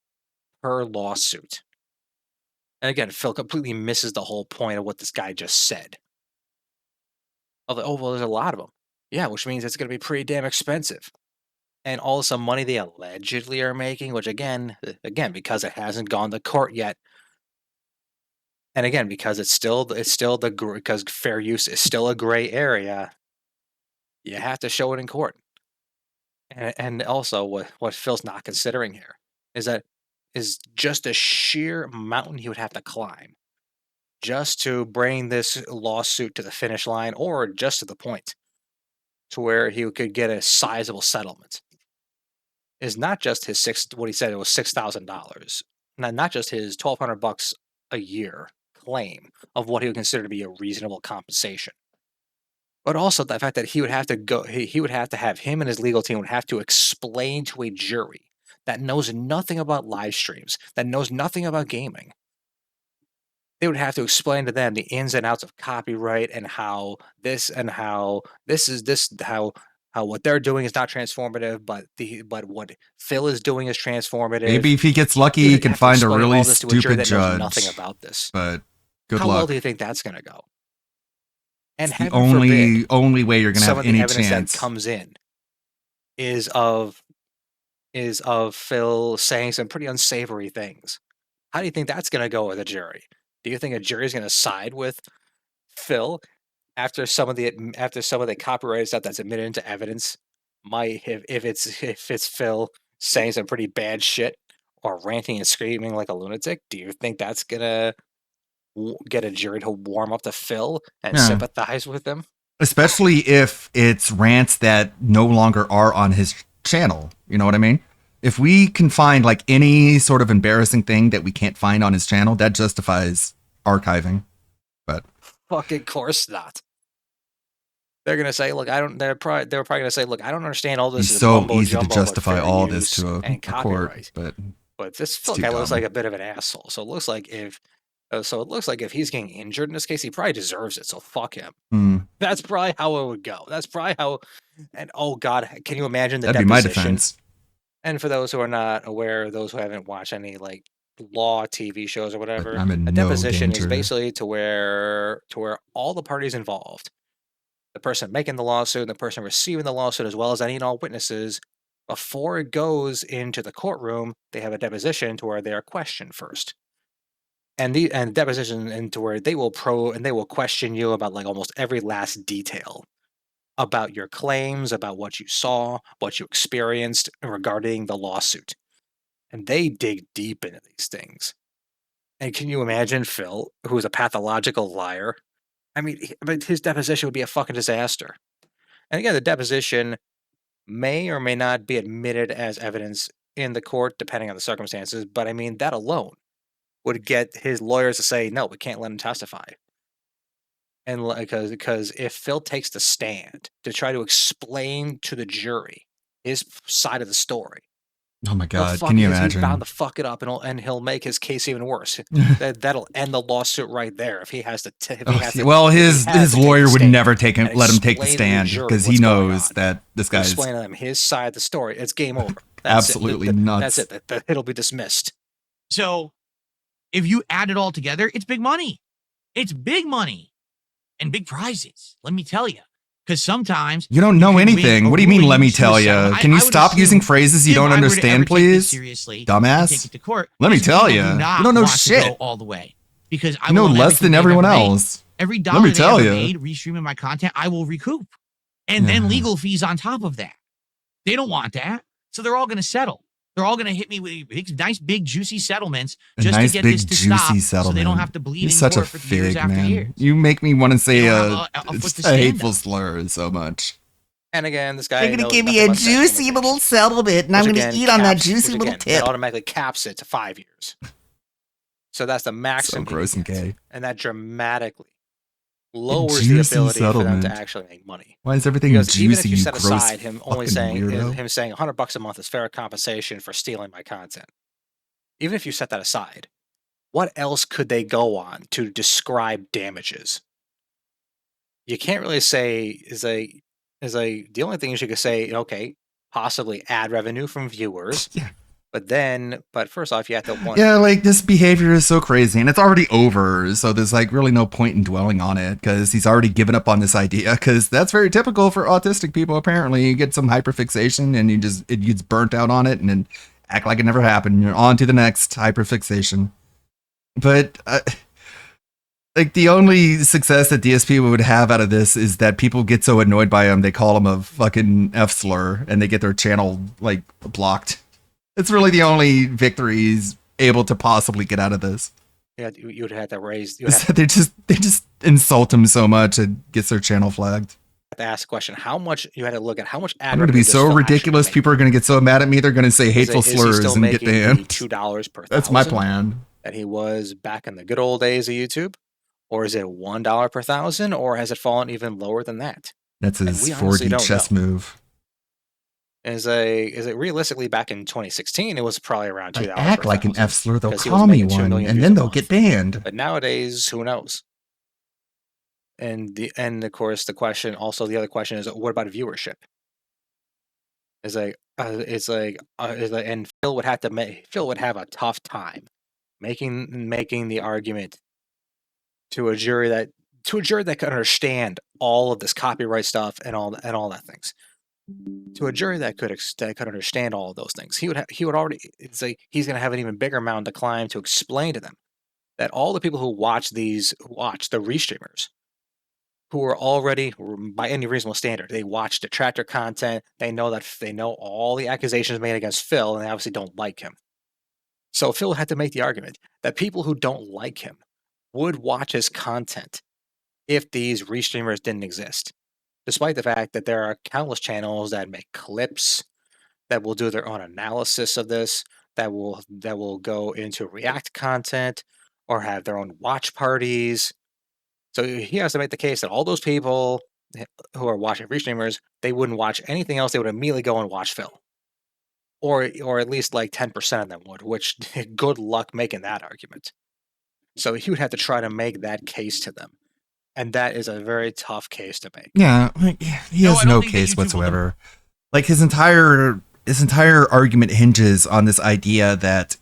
per lawsuit. And again, Phil completely misses the whole point of what this guy just said. Of like, oh, well, there's a lot of them. Yeah, which means it's going to be pretty damn expensive. And all of some money they allegedly are making, which again, because it hasn't gone to court yet, and again, because because fair use is still a gray area, you have to show it in court. And also, what Phil's not considering here is just a sheer mountain he would have to climb just to bring this lawsuit to the finish line, or just to the point to where he could get a sizable settlement. Is not just his what he said it was $6,000, not just his $1,200 a year claim of what he would consider to be a reasonable compensation, but also the fact that he would have to have him and his legal team would have to explain to a jury that knows nothing about live streams, that knows nothing about gaming. They would have to explain to them the ins and outs of copyright and how what they're doing is not transformative, but what Phil is doing is transformative. Maybe if he gets lucky, he can find a really stupid that judge. knows nothing about this. But good How well luck. do you think that's going to go? And It's the heaven forbid, only way you're gonna some have of the any evidence chance. that comes in is of Phil saying some pretty unsavory things. How do you think that's going to go with a jury? Do you think a jury is going to side with Phil after some of the copyrighted stuff that's admitted into evidence might if it's Phil saying some pretty bad shit or ranting and screaming like a lunatic? Do you think that's gonna get a jury to warm up to Phil and Yeah. sympathize with him? Especially if it's rants that no longer are on his channel. You know what I mean? If we can find like any sort of embarrassing thing that we can't find on his channel, that justifies archiving. But Fucking course not. They're gonna say, look, I don't. They're probably gonna say, look, I don't understand all this. it's is so mumbo easy to jumbo, but justify fair all use this to and a court, copyright. but this Phil too guy looks dumb. like a bit of an asshole. So it looks like if he's getting injured in this case, he probably deserves it. So fuck him. Hmm. That's probably how it would go. That's probably how. And oh god, can you imagine the That'd be my deposition? defense. And for those who are not aware, those who haven't watched any like law TV shows or whatever, I'm in a no deposition is danger. basically to where all the parties involved, the person making the lawsuit, the person receiving the lawsuit, as well as any and all witnesses, before it goes into the courtroom, they have a deposition to where they are questioned first. And the deposition into where they will question you about like almost every last detail about your claims, about what you saw, what you experienced regarding the lawsuit. And they dig deep into these things. And can you imagine Phil, who is a pathological liar? I mean, his deposition would be a fucking disaster. And again, the deposition may or may not be admitted as evidence in the court, depending on the circumstances. But I mean, that alone would get his lawyers to say, no, we can't let him testify. And because if Phil takes the stand to try to explain to the jury his side of the story, Oh my he'll god, fuck- can you he's imagine? bound to fuck it up, and he'll make his case even worse. That'll end the lawsuit right there if he has to. Well, if he his has to take lawyer the would stand never take him, and let him take the explain to stand jury because he what's going knows on. that this guy's Explain to them his side of the story. It's game over. That's absolutely it. nuts. That's it. It'll be dismissed. So if you add it all together, it's big money. It's big money and big prizes. Let me tell you. Because sometimes You don't know can win anything. a What do you mean, ruling let me to a tell you? settlement. Can you I would stop using assume phrases you if don't I were to ever understand, take this please? seriously and Dumbass. take it to court, Let me these tell people you. do You not don't know want to shit. go all the way. Because I You know will less than everyone else. Every Let dollar me they tell ever you. made restreaming my content, I will recoup. And then Yeah. legal fees on top of that. They don't want that. So they're all going to settle. They're all going to hit me with nice, big, juicy settlements A just nice to get big this to juicy stop settlement. so they don't have to bleed You're in such a court for years fig, after man. years. You make me want to say They don't have a foot to a stand hateful on. slur so much. And again, this guy They're gonna knows give me nothing a about sexual juicy limitations, little settlement, and I'm which gonna again eat on that caps- juicy which little again, tip. That automatically caps it to 5 years. So that's the So maximum. he gross can and get. gay. And that dramatically lowers the Juicy ability for them to settlement. actually make money. Why is everything Because even if juicy, you you set gross aside him only fucking saying weirdo? him saying $100 a month is fair compensation for stealing my content, even if you set that aside, what else could they go on to describe damages? You can't really say the only thing you could say, okay, possibly ad revenue from viewers. Yeah. But first off, you have to want. Yeah, like this behavior is so crazy, and it's already over. So there's like really no point in dwelling on it because he's already given up on this idea. Because that's very typical for autistic people. Apparently, you get some hyperfixation, and it gets burnt out on it, and then act like it never happened. You're on to the next hyperfixation. But like the only success that DSP would have out of this is that people get so annoyed by him, they call him a fucking F slur, and they get their channel like blocked. It's really the only victory he's able to possibly get out of this. Yeah, you would have to raise. You would Is have that they just insult him so much it gets their channel flagged. to ask the question: how much you had to look at how much ad I'm going to be revenue does so Phil ridiculous. People are going to get so mad at me. They're going to say hateful is he slurs still and get making the banned. $2 per That's my 1,000 plan. that he was back in the good old days of YouTube, or is it $1 per 1,000, or has it fallen even lower than that? That's And his we honestly 4D don't chess know. move. Is it realistically back in 2016? It was probably around $2. I act per like an 1,000, F slur, they'll 'cause he was call me making 2 one, million and views then a they'll month. get banned. But nowadays, who knows? And of course the other question is, what about viewership? And Phil would have a tough time making the argument to a jury that to a jury that could understand all of this copyright stuff and all that things. To a jury that could understand all of those things, he would already say he's going to have an even bigger mountain to climb to explain to them that all the people who watch the restreamers, who are already, by any reasonable standard, they watch detractor content. They know all the accusations made against Phil, and they obviously don't like him. So Phil had to make the argument that people who don't like him would watch his content if these restreamers didn't exist. Despite the fact that there are countless channels that make clips, that will do their own analysis of this, that will go into React content or have their own watch parties. So he has to make the case that all those people who are watching restreamers, they wouldn't watch anything else. They would immediately go and watch Phil. Or at least like 10% of them would, which good luck making that argument. So he would have to try to make that case to them. And that is a very tough case to make. Yeah, he has no case whatsoever. Like his entire argument hinges on this idea that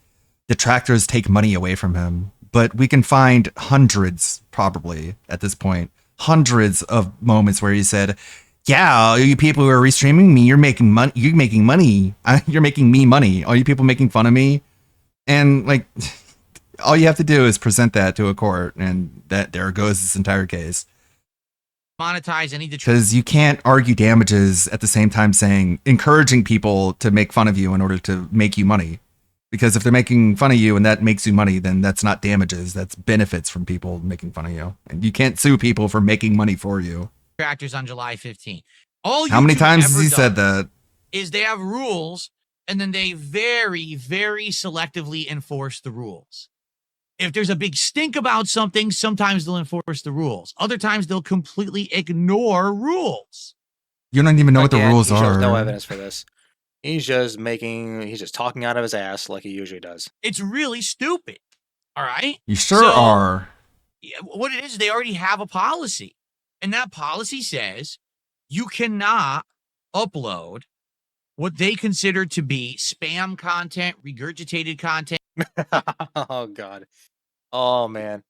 detractors take money away from him. But we can find hundreds, probably at this point, hundreds of moments where he said, "Yeah, you people who are restreaming me, you're making money. You're making money. You're making me money. All you people making fun of me," and like, all you have to do is present that to a court, and there goes this entire case. Monetize any Because you can't argue damages at the same time encouraging people to make fun of you in order to make you money. Because if they're making fun of you and that makes you money, then that's not damages. That's benefits from people making fun of you. And you can't sue people for making money for you. Detractors on July 15th. How many times has he said that? Is they have rules, and then they very, very selectively enforce the rules. If there's a big stink about something, sometimes they'll enforce the rules. Other times they'll completely ignore rules. You don't even know what the rules he shows are. no evidence for this. He's just talking out of his ass like he usually does. It's really stupid. All right? You sure are. What it is, they already have a policy. And that policy says you cannot upload what they consider to be spam content, regurgitated content. Oh, God. Oh, man.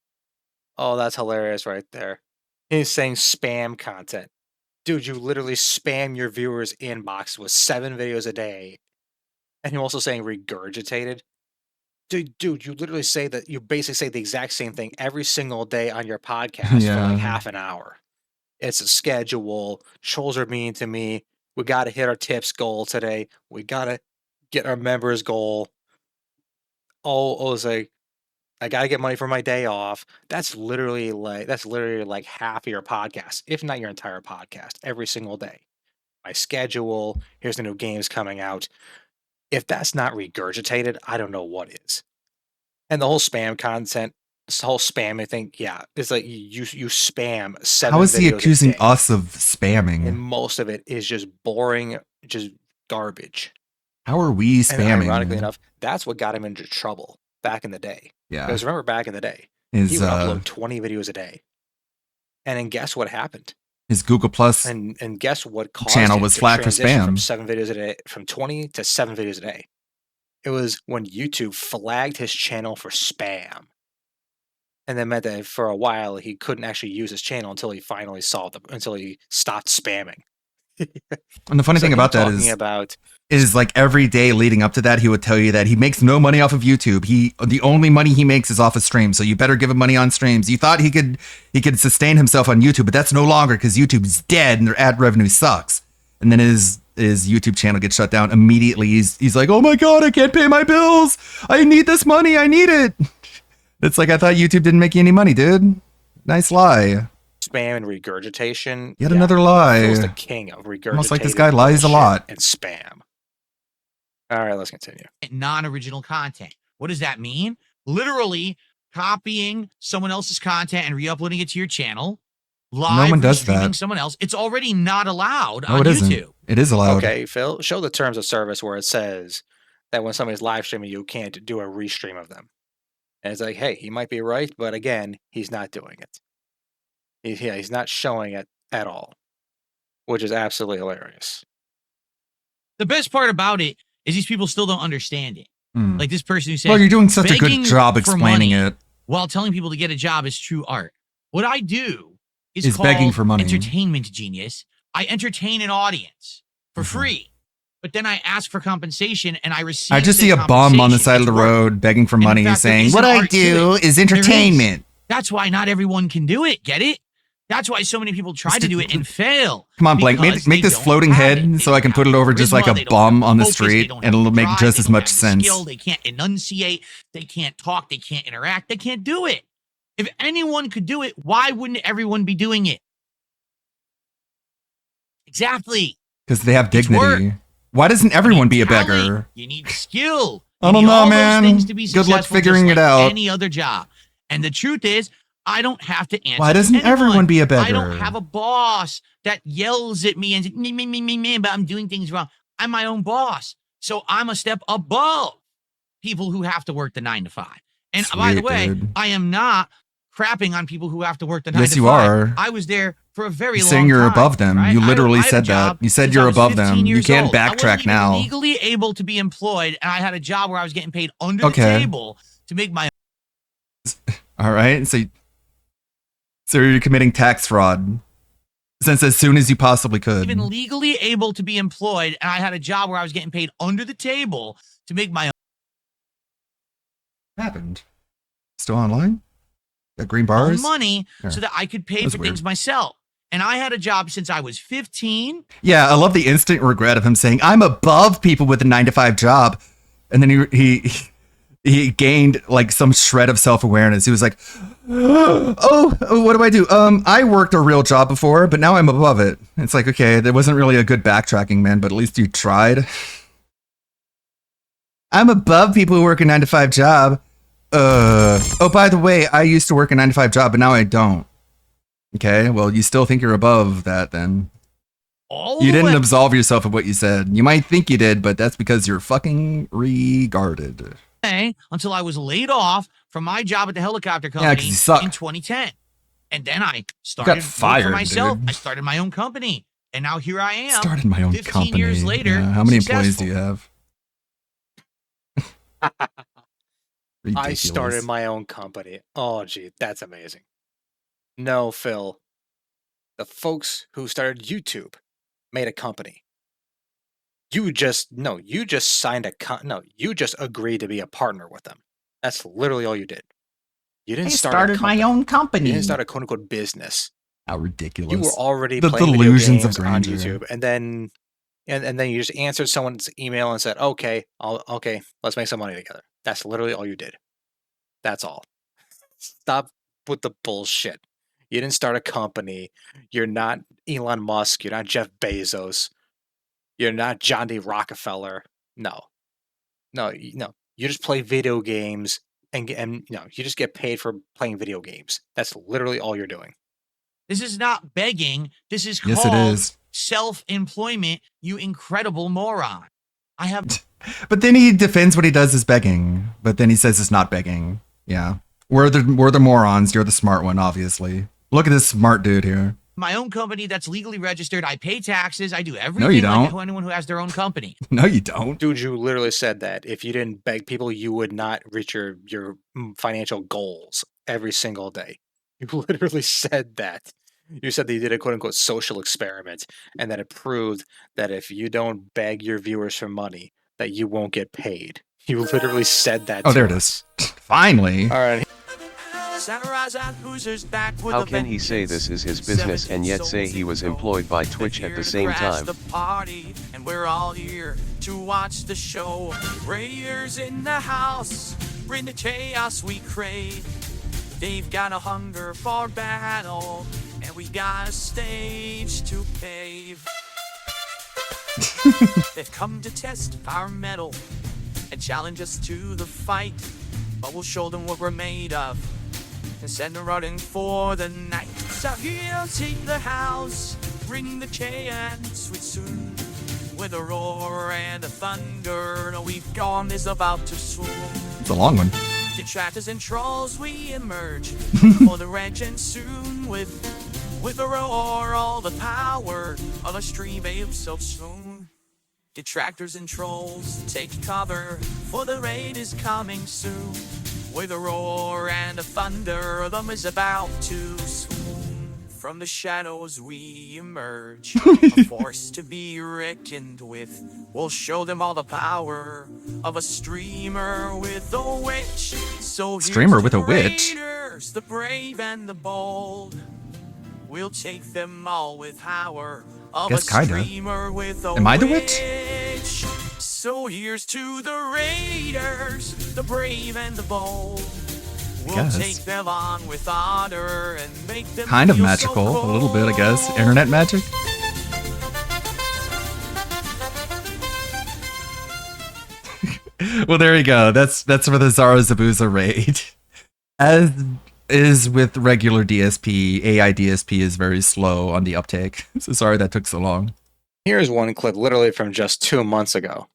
Oh, that's hilarious right there. He's saying spam content. Dude, you literally spam your viewers' inbox with 7 videos a day. And you're also saying regurgitated. Dude, you literally say that you basically say the exact same thing every single day on your podcast for like half an hour. It's a schedule. Trolls are mean to me. We got to hit our tips goal today. We got to get our members goal. It's like, I got to get money for my day off. That's literally like half of your podcast, if not your entire podcast, every single day. My schedule, here's the new games coming out. If that's not regurgitated, I don't know what is. And the whole spam content, this whole spamming thing, yeah, it's like you spam 7 How is he videos a accusing day, us of spamming? and most of it is just boring, just garbage. How are we And spamming? ironically enough, that's what got him into trouble back in the day. Yeah. Because remember back in the day, His, he would upload 20 videos a day. And then guess what happened? His Google Plus And guess what caused channel him was to flagged for transition from spam. 7 videos a day, from 20 to 7 videos a day? It was when YouTube flagged his channel for spam. And that meant that for a while he couldn't actually use his channel until he finally until he stopped spamming. And the funny So thing him about that talking is like every day leading up to that, he would tell you that he makes no money off of YouTube. The only money he makes is off of streams. So you better give him money on streams. You thought he could sustain himself on YouTube, but that's no longer because YouTube's dead and their ad revenue sucks. And then his YouTube channel gets shut down immediately. He's like, "Oh my God, I can't pay my bills. I need this money. I need it." It's like, I thought YouTube didn't make you any money, dude. Nice lie. spam and regurgitation. Yet another lie. Phil's the king of regurgitation. Almost like this guy lies a lot. And spam. All right, let's continue. Non-original content. What does that mean? Literally copying someone else's content and re-uploading it to your channel. Live No one does streaming that. someone else. It's already not allowed No, on it isn't. YouTube. It is allowed. Okay, Phil, show the terms of service where it says that when somebody's live streaming, you can't do a restream of them. And it's like, hey, he might be right, but again, he's not doing it. He's not showing it at all, which is absolutely hilarious. The best part about it is these people still don't understand it. Hmm. Like this person who says, Well, you're doing such a "Begging good job for explaining money it. while telling people to get a job is true art. What I do is called begging for money. entertainment, genius. I entertain an audience for free, but then I ask for compensation and I receive. I just the see a bum on the compensation. side of the It's work. road begging for And in money, fact, there saying, is "What an I art to do it. is There entertainment." That's why not everyone can do it. Get it? That's why so many people try to do it and fail. Come on, Blank, because make they this don't floating have head it. They so I can put it over just charisma, like they a don't bum have on the focus, they street, don't and it'll have make drive, just they as don't much have the sense. skill, they can't enunciate, they can't talk, they can't interact, they can't do it. If anyone could do it, why wouldn't everyone be doing it? Exactly. Because they have It's work. dignity. Why doesn't everyone be a Talent. beggar? You need skill. I You don't need know, all those man. things to be Good luck successful, figuring just it like out. Any other job. And the truth is, I don't have to answer. Why doesn't to anyone. everyone be a I beggar? don't have a boss that yells at me and says, me, but I'm doing things wrong. I'm my own boss. So I'm a step above people who have to work the 9 to 5. And by the Sweet, way, dude. I am not crapping on people who have to work the 9 Yes, to 5. you are. I was there for a very You're long saying you're time, above them. right? You literally I had a said job that. You said since you're I was above 15 them. You years can't old. I wasn't backtrack even now. legally able to be employed, and I had a job where I was getting paid under Okay. the table to make my All right. So you're committing tax fraud since as soon as you possibly could. even legally able to be employed, and I had a job where I was getting paid under the table to make my Happened. Still online? Got green own bars? money Here. so that I could pay That's for weird. things myself. And I had a job since I was 15. Yeah, I love the instant regret of him saying, "I'm above people with a 9 to 5 job," and then he gained like some shred of self awareness. He was like, "Oh, what do I do? I worked a real job before, but now I'm above it." It's like, okay, there wasn't really a good backtracking, man, but at least you tried. I'm above people who work a 9 to 5 job. Oh, by the way, I used to work a 9 to 5 job, but now I don't. Okay, well, you still think you're above that then. All You the didn't way- absolve yourself of what you said. You might think you did, but that's because you're fucking regarded. until I was laid off from my job at the helicopter Yeah, 'cause company you suck. in 2010. And then I started working fired, for myself. dude. I started my own company. And now here I am. Started my own 15 company. years later. Yeah, how many employees successful. do you have? I Ridiculous. started my own company. Oh, gee, that's amazing. No, Phil. The folks who started YouTube made a company. You just signed you just agreed to be a partner with them. That's literally all you did. You didn't I start started my own company. You didn't start a quote unquote business. How ridiculous. You were already the playing video delusions of games on grandeur. YouTube, and then you just answered someone's email and said, "Okay, let's make some money together." That's literally all you did. That's all. Stop with the bullshit. You didn't start a company. You're not Elon Musk. You're not Jeff Bezos. You're not John D. Rockefeller. No. You just play video games and you just get paid for playing video games. That's literally all you're doing. This is not begging. This is Yes, it called is. self-employment, you incredible moron. I have But then he defends what he does as begging. But then he says it's not begging. Yeah. We're the morons. You're the smart one, obviously. Look at this smart dude here. my own company that's legally registered. I pay taxes. I do everything No, you like don't. anyone who has their own company. No, you don't. Dude, you literally said that if you didn't beg people, you would not reach your financial goals every single day. You literally said that. You said that you did a quote unquote social experiment and that it proved that if you don't beg your viewers for money, that you won't get paid. You literally said that. Oh, to there it us. is. Finally. All right. How can he say this is his business and yet say he was employed by Twitch at the same time? The party, and we're all here to watch the show. Prayers in the house, bring the chaos we crave. They've got a hunger for battle, and we got a stage to pave. They've come to test our metal and challenge us to the fight, but we'll show them what we're made of and send them running for the night. So he'll take the house, bring the chaos with soon. With a roar and a thunder, we've gone is about to swoon. It's a long one. Detractors and trolls, we emerge for the wrench, and soon with a roar, all the power of a stream apes so soon. Detractors and trolls, take cover, for the raid is coming soon. With a roar and a thunder, them is about to swoon. From the shadows we emerge, a force to be reckoned with. We'll show them all the power of a streamer with a witch. So Streamer here's with to a the witch? raiders, the brave and the bold. We'll take them all with power of Guess a kinda. streamer with a Am I the witch? So here's to the raiders, the brave and the bold. We'll guess. take them on with honor and make them Kind of feel so magical, a little bit, I guess. Internet magic. Well, there you go. That's for the Zara Zabuza raid. As is with regular DSP, AI DSP is very slow on the uptake. So sorry that took so long. Here's one clip literally from just 2 months ago.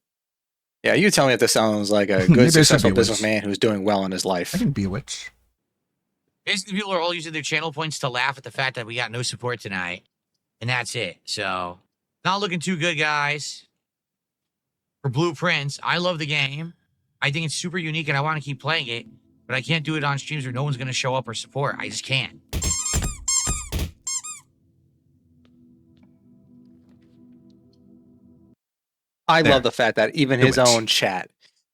Yeah, you tell me if this sounds like a Maybe I good, should successful be a witch. businessman who's doing well in his life. I can be a witch. Basically, people are all using their channel points to laugh at the fact that we got no support tonight. And that's it. So, not looking too good, guys. For Blueprints, I love the game. I think it's super unique and I want to keep playing it. But I can't do it on streams where no one's going to show up or support. I just can't. I There. love the fact that even The his witch. own chat,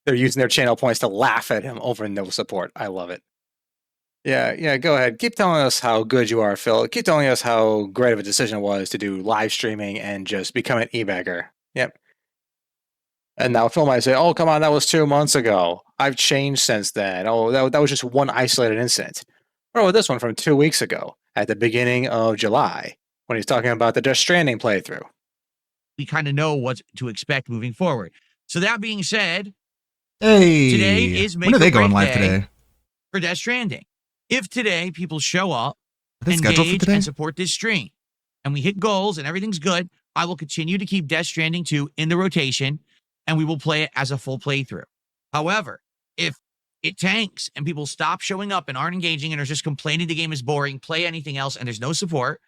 they're using their channel points to laugh at him over no support. I love it. Yeah, go ahead. Keep telling us how good you are, Phil. Keep telling us how great of a decision it was to do live streaming and just become an e-bagger. Yep. And now Phil might say, oh, come on, that was 2 months ago. I've changed since then. Oh, that was just one isolated incident. What about this one from 2 weeks ago at the beginning of July when he's talking about the Death Stranding playthrough? We kind of know what to expect moving forward. So that being said, Hey, today is make when are they or going break live day today? for Death Stranding. If today people show up, Are they scheduled for engage, today? and support this stream, and we hit goals and everything's good, I will continue to keep Death Stranding 2 in the rotation, and we will play it as a full playthrough. However, if it tanks and people stop showing up and aren't engaging and are just complaining the game is boring, play anything else, and there's no support,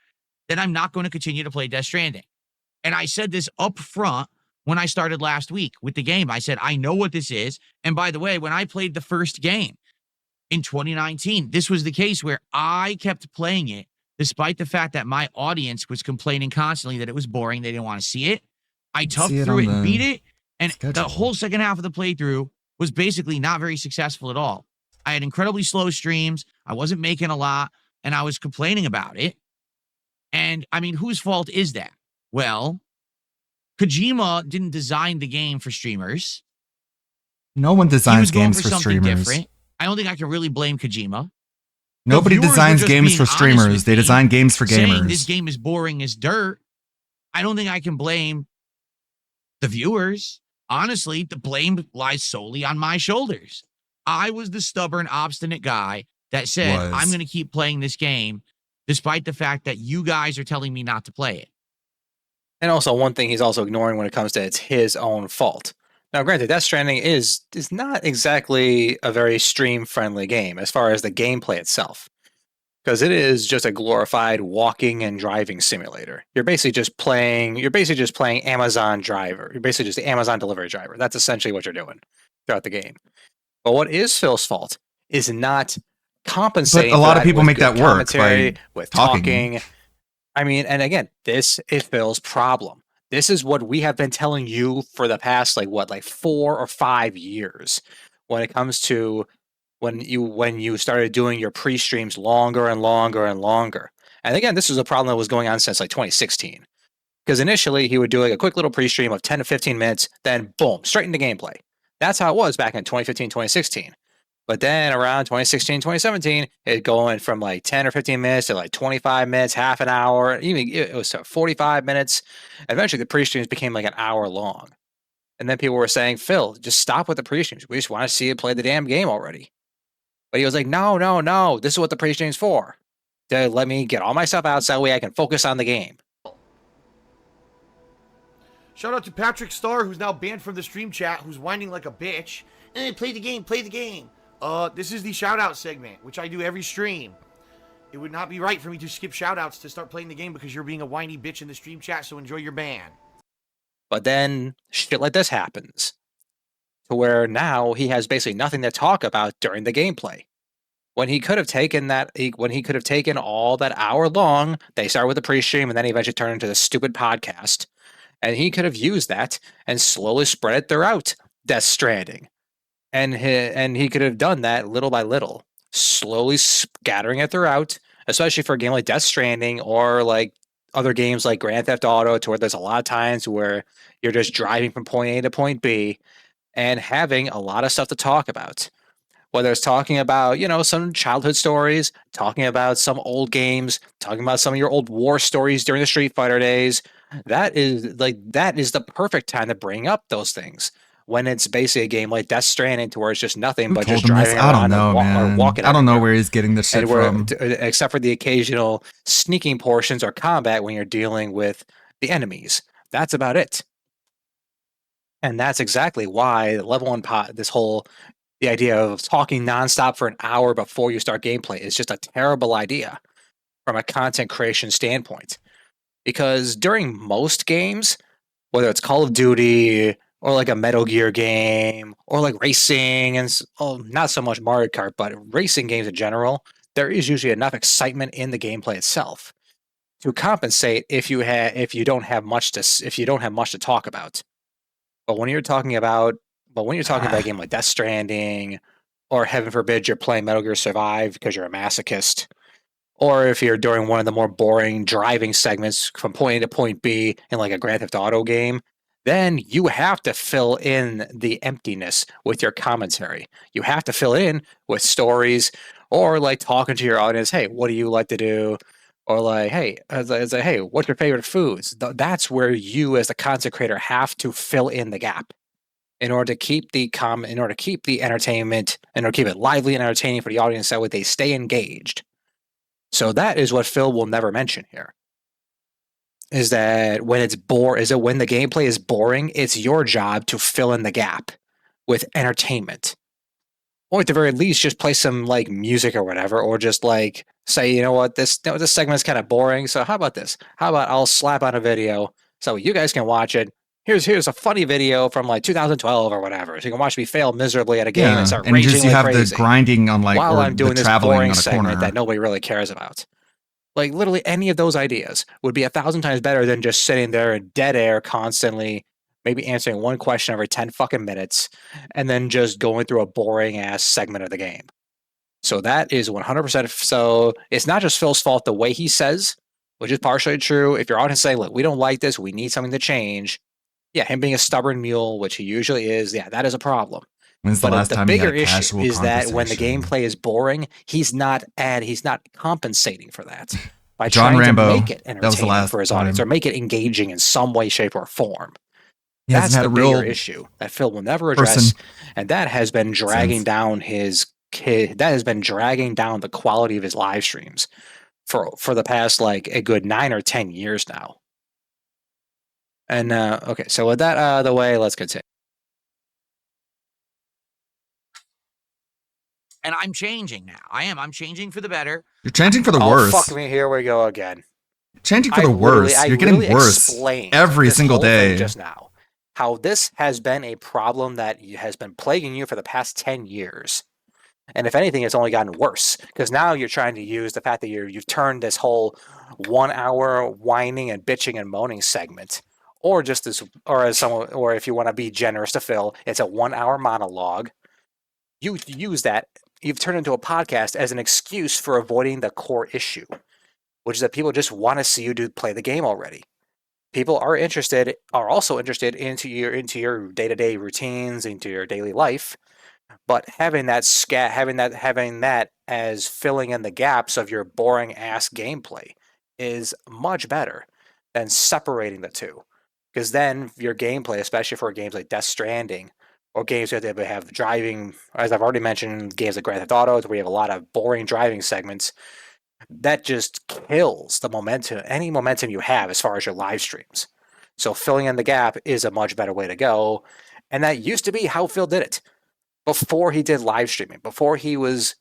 then I'm not going to continue to play Death Stranding. And I said this up front when I started last week with the game. I said, I know what this is. And by the way, when I played the first game in 2019, this was the case where I kept playing it despite the fact that my audience was complaining constantly that it was boring. They didn't want to see it. I toughed see it through on it and the beat it. And the schedule. whole second half of the playthrough was basically not very successful at all. I had incredibly slow streams. I wasn't making a lot, and I was complaining about it. And I mean, whose fault is that? Well, Kojima didn't design the game for streamers. No one He was designs going games for for something streamers. different. I don't think I can really blame Kojima. Nobody viewers were designs just games being for honest streamers. with They me, design games for saying this gamers. game is boring as dirt. I don't think I can blame the viewers. Honestly, the blame lies solely on my shoulders. I was the stubborn, obstinate guy that said, Was. I'm going to keep playing this game despite the fact that you guys are telling me not to play it. And also, one thing he's also ignoring when it comes to it's his own fault. Now, granted, Death Stranding is not exactly a very stream-friendly game as far as the gameplay itself, because it is just a glorified walking and driving simulator. You're basically just playing Amazon driver. You're basically just the Amazon delivery driver. That's essentially what you're doing throughout the game. But what is Phil's fault is not compensating. But a for lot of people with make good that work commentary, by with talking. talking. I mean, and again, this is Phil's problem. This is what we have been telling you for the past 4 or 5 years when it comes to when you started doing your pre-streams longer and longer and longer. And again, this was a problem that was going on since 2016. Because initially he would do a quick little pre-stream of 10 to 15 minutes, then boom, straight into gameplay. That's how it was back in 2015, 2016. But then around 2016, 2017, it going from 10 or 15 minutes to 25 minutes, half an hour, even it was 45 minutes. Eventually the pre-streams became an hour long. And then people were saying, Phil, just stop with the pre-streams. We just want to see you play the damn game already. But he was like, no, this is what the pre-stream's for. To let me get all my stuff out so that way I can focus on the game. Shout out to Patrick Starr, who's now banned from the stream chat, who's whining like a bitch. Play the game, play the game. This is the shout out segment, which I do every stream. It would not be right for me to skip shout outs to start playing the game because you're being a whiny bitch in the stream chat, so enjoy your ban. But then shit like this happens. To where now he has basically nothing to talk about during the gameplay. when he could have taken all that hour long. They started with the pre-stream and then he eventually turned into the stupid podcast, and he could have used that and slowly spread it throughout Death Stranding, and he could have done that little by little, slowly scattering it throughout, especially for a game like Death Stranding or like other games like Grand Theft Auto, to where there's a lot of times where you're just driving from point A to point B and having a lot of stuff to talk about. Whether it's talking about, some childhood stories, talking about some old games, talking about some of your old war stories during the Street Fighter days, that is the perfect time to bring up those things. When it's basically a game like Death Stranding, to where it's just nothing but just driving I around don't know, or man. walking. I don't know where he's getting this shit And where, from. except for the occasional sneaking portions or combat when you're dealing with the enemies. That's about it. And that's exactly why level 1 the idea of talking nonstop for an hour before you start gameplay is just a terrible idea from a content creation standpoint. Because during most games, whether it's Call of Duty or like a Metal Gear game or like racing and not so much Mario Kart, but racing games in general, there is usually enough excitement in the gameplay itself to compensate if you don't have much to talk about. But when you're talking about a game like Death Stranding, or heaven forbid you're playing Metal Gear Survive because you're a masochist, or if you're doing one of the more boring driving segments from point A to point B in like a Grand Theft Auto game, then you have to fill in the emptiness with your commentary. You have to fill in with stories, or like talking to your audience, hey, what do you like to do? Or like, hey, hey, what's your favorite foods? That's where you as the content creator have to fill in the gap in order to keep the entertainment, in order to keep it lively and entertaining for the audience, that way they stay engaged. So that is what Phil will never mention here. Is that when when the gameplay is boring, it's your job to fill in the gap with entertainment. Or at the very least, just play some like music or whatever, or just like say, you know what, this segment is kind of boring. So how about this? How about I'll slap on a video so you guys can watch it. Here's a funny video from like 2012 or whatever, so you can watch me fail miserably at a game and start raging you have crazy the grinding on like, while or I'm doing the this traveling boring on a segment corner. that nobody really cares about. Like literally any of those ideas would be 1,000 times better than just sitting there in dead air constantly, maybe answering one question every 10 fucking minutes, and then just going through a boring ass segment of the game. So that is 100%. So it's not just Phil's fault the way he says, which is partially true. If your audience saying, look, we don't like this, we need something to change. Yeah, him being a stubborn mule, which he usually is, yeah, that is a problem. When's the last time you had a casual issue is that when the conversation? gameplay is boring, he's not compensating for that by John trying Rambo, to make it that was the entertaining last for his audience, time. or make it engaging in some way, shape, or form. He hasn't That's had the a real bigger issue that Phil will never address, and that has been dragging down the quality of his live streams for the past like a good 9 or 10 years now. And okay, so with that out of the way, let's continue. And I'm changing now. I'm changing for the better. You're changing for the Oh, worse. fuck me, here we go again. Changing for the worse. You're getting worse every single day. Just now, how this has been a problem that has been plaguing you for the past 10 years. And if anything, it's only gotten worse, because now you're trying to use the fact that you've turned this whole 1 hour whining and bitching and moaning segment, or just this, or if you want to be generous to Phil, it's a 1 hour monologue. You use that. You've turned into a podcast as an excuse for avoiding the core issue, which is that people just want to see you play the game already. People are also interested into your day-to-day routines, into your daily life, but having that as filling in the gaps of your boring ass gameplay is much better than separating the two, because then your gameplay, especially for games like Death Stranding, or games that have driving, as I've already mentioned, games like Grand Theft Auto, where you have a lot of boring driving segments, that just kills the momentum, any momentum you have as far as your live streams. So filling in the gap is a much better way to go, and that used to be how Phil did it before he did live streaming. When he was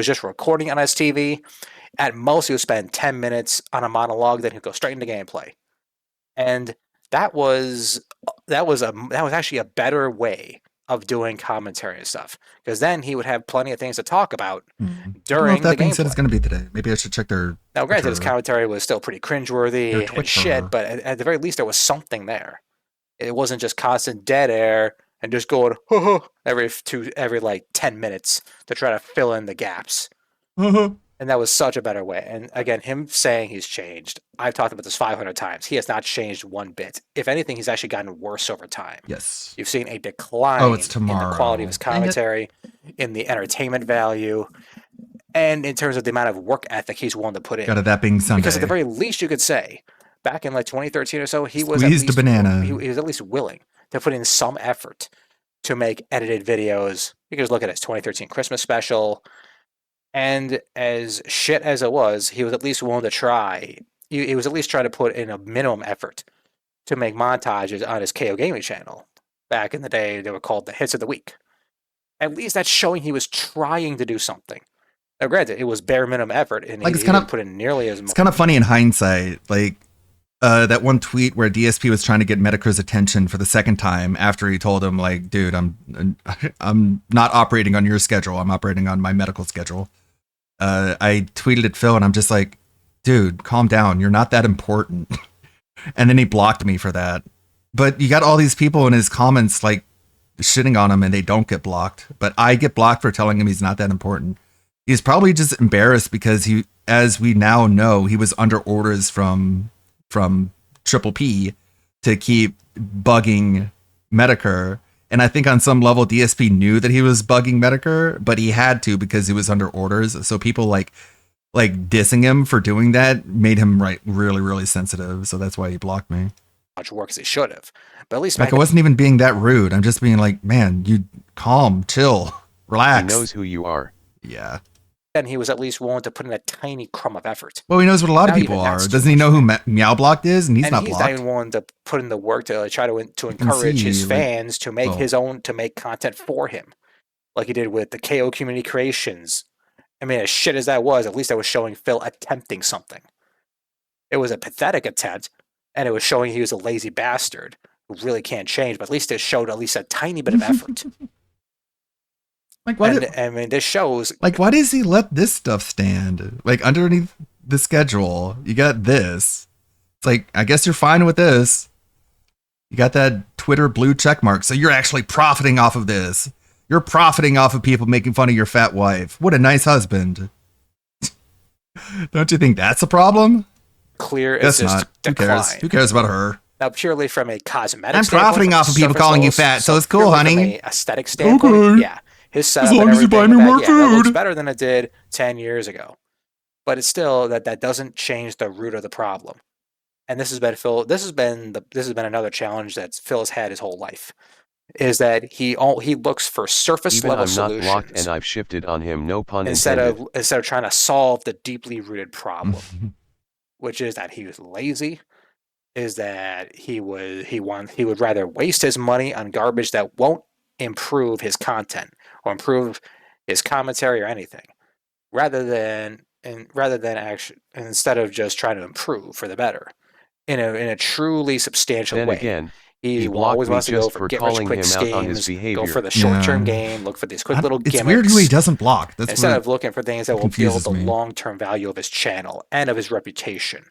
just recording on his TV, at most he would spend 10 minutes on a monologue, then he'd go straight into gameplay, and that was actually a better way of doing commentary and stuff, because then he would have plenty of things to talk about I don't know during if that the being said, gameplay. it's going to be today. Maybe I should check their. Now, granted, his Twitter. commentary was still pretty cringeworthy and Twitter. shit, but at the very least, there was something there. It wasn't just constant dead air and just going every like 10 minutes to try to fill in the gaps. And that was such a better way. And again, him saying he's changed, I've talked about this 500 times. He has not changed one bit. If anything, he's actually gotten worse over time. Yes. You've seen a decline Oh, it's in the tomorrow. quality of his commentary, in the entertainment value, and in terms of the amount of work ethic he's willing to put in. Got it, that being Sunday. Because at the very least, you could say, back in like 2013 or so, he was Squeezed at least, a banana. He was at least willing to put in some effort to make edited videos. You can just look at his 2013 Christmas special. And as shit as it was, he was at least willing to try. He was at least trying to put in a minimum effort to make montages on his KO Gaming channel. Back in the day, they were called the Hits of the Week. At least that's showing he was trying to do something. Now, granted, it was bare minimum effort, and Like, he it's kinda- didn't put in nearly as much. It's kind of funny in hindsight, like that one tweet where DSP was trying to get Metacri's attention for the second time after he told him, like, dude, I'm not operating on your schedule. I'm operating on my medical schedule. I tweeted at Phil and I'm just like, dude, calm down. You're not that important. And then he blocked me for that. But you got all these people in his comments like shitting on him and they don't get blocked. But I get blocked for telling him he's not that important. He's probably just embarrassed because he, as we now know, he was under orders from Triple P to keep bugging Medicare. And I think on some level, DSP knew that he was bugging Medicare, but he had to because he was under orders. So people like dissing him for doing that made him really, really sensitive. So that's why he blocked me. Much work as he should have. But at least Like, I wasn't even being that rude. I'm just being like, man, you calm, chill, relax. He knows who you are. Yeah. then he was at least willing to put in a tiny crumb of effort. Well, he knows what a lot of Now people even are. that's Doesn't he know who Meow Blocked is? And he's not he's blocked. not even willing to put in the work to try to encourage his like, fans to make well- his own, to make content for him, like he did with the KO Community Creations. I mean, as shit as that was, at least I was showing Phil attempting something. It was a pathetic attempt, and it was showing he was a lazy bastard who really can't change. But at least it showed at least a tiny bit of effort. Like, why And, did- I mean, this shows Like, why does he let this stuff stand? Like, underneath the schedule, you got this. It's like, I guess you're fine with this. You got that Twitter blue check mark, so you're actually profiting off of this. You're profiting off of people making fun of your fat wife. What a nice husband. Don't you think that's a problem? clear That's as just not. Who decline. cares? Who cares about her? Now, purely from a cosmetic I'm standpoint, profiting from off a of people surface calling you level, fat, so it's cool, purely from honey. a aesthetic standpoint, Okay. yeah. His setup long and as you buy everything me with more that, that looks food. better than it did 10 years ago. But it's still that doesn't change the root of the problem. And this has been Phil. This has been another challenge that Phil has had his whole life. Is that he looks for surface Even level I'm not solutions blocked and I've shifted on him, no pun instead intended. of trying to solve the deeply rooted problem, which is that he was lazy, is that he would rather waste his money on garbage that won't improve his content or improve his commentary or anything, rather than actually, instead of just trying to improve for the better in a truly substantial Then way. again, He he blocked always me wants to go just for for get rich calling quick him out on his schemes, go behavior. for the short-term Yeah. game, look for these quick little It's gimmicks. weird who he doesn't block. That's instead what of looking for things that will build confuses the me. long-term value of his channel and of his reputation.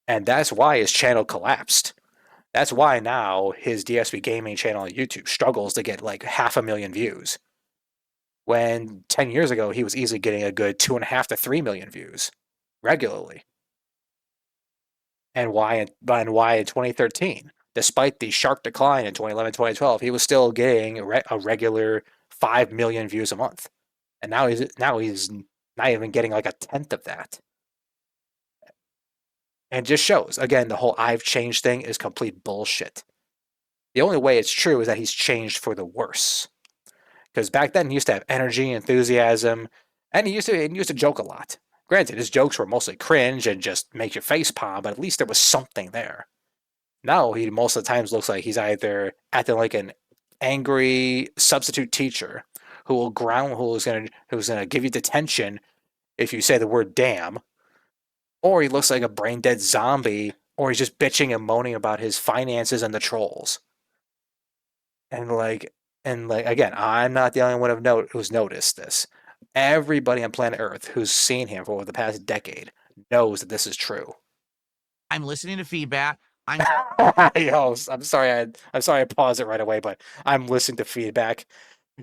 And that's why his channel collapsed. That's why now his DSP Gaming channel on YouTube struggles to get like 500,000 views. When 10 years ago, he was easily getting a good 2.5 to 3 million views regularly. And why in 2013, despite the sharp decline in 2011, 2012, he was still getting a regular 5 million views a month. And now he's not even getting like a tenth of that. And just shows, again, the whole I've changed thing is complete bullshit. The only way it's true is that he's changed for the worse. Because back then he used to have energy, enthusiasm, and he used to joke a lot. Granted, his jokes were mostly cringe and just make your face palm, but at least there was something there. Now he most of the times looks like he's either acting like an angry substitute teacher who's gonna give you detention if you say the word damn, or he looks like a brain dead zombie, or he's just bitching and moaning about his finances and the trolls. And again, I'm not the only one who's noticed this. Everybody on planet Earth who's seen him for over the past decade knows that this is true. I'm listening to feedback. I'm I'm sorry. I'm sorry I paused it right away, but I'm listening to feedback.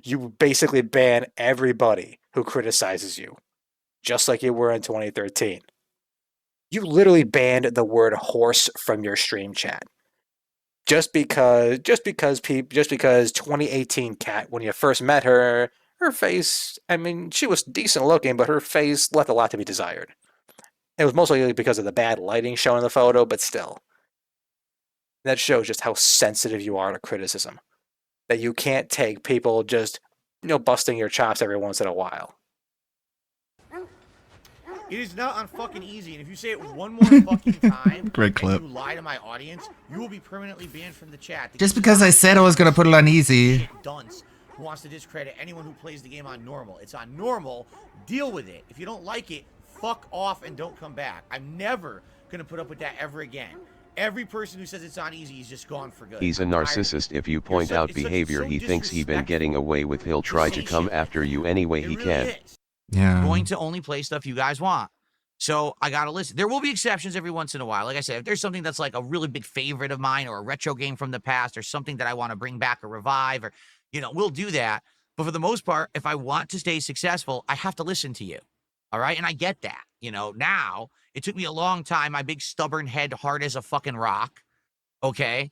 You basically ban everybody who criticizes you, just like you were in 2013. You literally banned the word horse from your stream chat. Just because 2018 Cat, when you first met her face, I mean, she was decent looking, but her face left a lot to be desired. It was mostly because of the bad lighting shown in the photo, but still. That shows just how sensitive you are to criticism. That you can't take people just, busting your chops every once in a while. It is not on fucking easy, and if you say it one more fucking time, Great clip. and you lie to my audience, you will be permanently banned from the chat. Just because I said I was gonna put it on easy. Dunce who wants to discredit anyone who plays the game on normal. It's on normal. Deal with it. If you don't like it, fuck off and don't come back. I'm never gonna put up with that ever again. Every person who says it's on easy is just gone for good. He's a narcissist. If you point out behavior he thinks he been getting away with, he'll try to come after you any way he can. Yeah. I'm going to only play stuff you guys want. So I gotta listen. There will be exceptions every once in a while. Like I said, if there's something that's like a really big favorite of mine or a retro game from the past or something that I want to bring back or revive or, we'll do that. But for the most part, if I want to stay successful, I have to listen to you. All right? And I get that. Now it took me a long time, my big stubborn head, hard as a fucking rock. Okay?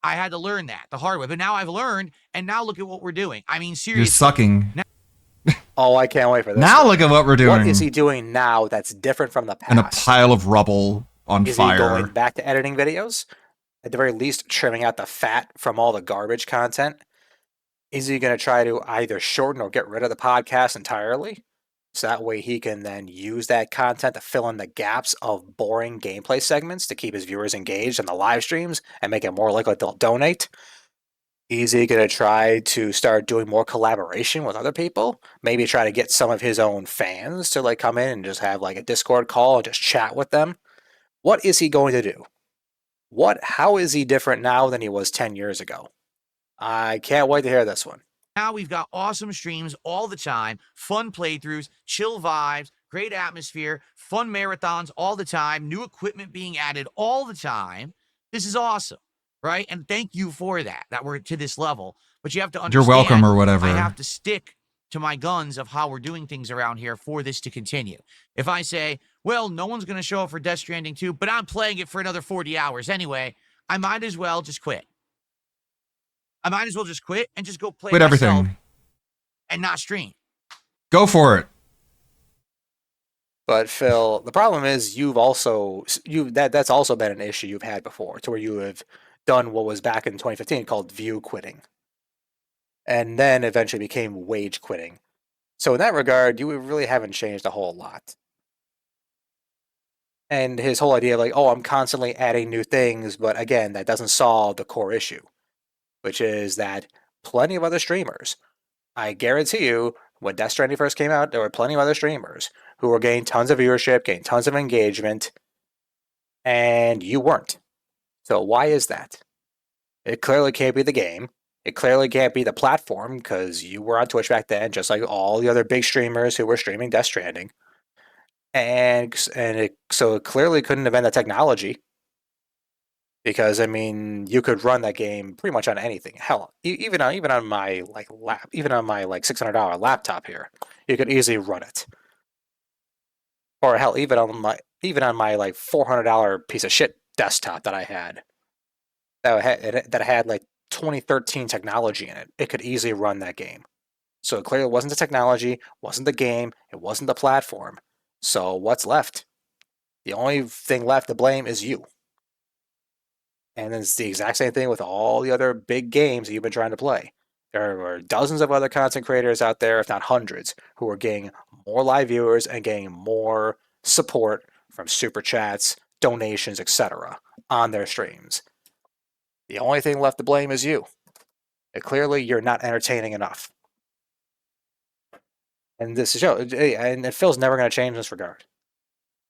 I had to learn that the hard way. But now I've learned, and now look at what we're doing. I mean, seriously. You're sucking. Oh, I can't wait for this. Now look at what we're doing. What is he doing now that's different from the past? And a pile of rubble on Is fire. he going back to editing videos? At the very least, trimming out the fat from all the garbage content? Is he going to try to either shorten or get rid of the podcast entirely? So that way he can then use that content to fill in the gaps of boring gameplay segments to keep his viewers engaged in the live streams and make it more likely they'll donate? Is he going to try to start doing more collaboration with other people? Maybe try to get some of his own fans to come in and just have a Discord call and just chat with them? What is he going to do? How is he different now than he was 10 years ago? I can't wait to hear this one. Now we've got awesome streams all the time, fun playthroughs, chill vibes, great atmosphere, fun marathons all the time, new equipment being added all the time. This is awesome, right? And thank you for that we're to this level. But you have to understand, You're welcome or whatever. I have to stick to my guns of how we're doing things around here for this to continue. If I say, well, no one's going to show up for Death Stranding 2, but I'm playing it for another 40 hours anyway, I might as well just quit. I might as well just quit and just go play Quit everything. And not stream. Go for it. But Phil, the problem is that's also been an issue you've had before, to where you have done what was back in 2015 called view quitting. And then eventually became wage quitting. So in that regard, you really haven't changed a whole lot. And his whole idea of I'm constantly adding new things, but again, that doesn't solve the core issue, which is that plenty of other streamers, I guarantee you, when Death Stranding first came out, there were plenty of other streamers who were getting tons of viewership, getting tons of engagement, and you weren't. So why is that? It clearly can't be the game. It clearly can't be the platform, because you were on Twitch back then, just like all the other big streamers who were streaming Death Stranding. So it clearly couldn't have been the technology. Because you could run that game pretty much on anything. Hell, even on my $600 laptop here, you could easily run it. Or hell, even on my $400 piece of shit desktop that I had, that had 2013 technology in it, it could easily run that game. So it clearly wasn't the technology, wasn't the game, it wasn't the platform. So what's left? The only thing left to blame is you. And it's the exact same thing with all the other big games that you've been trying to play. There are dozens of other content creators out there, if not hundreds, who are getting more live viewers and getting more support from super chats, donations, etc. on their streams. The only thing left to blame is you. Clearly, you're not entertaining enough. And this show, and Phil's never going to change in this regard.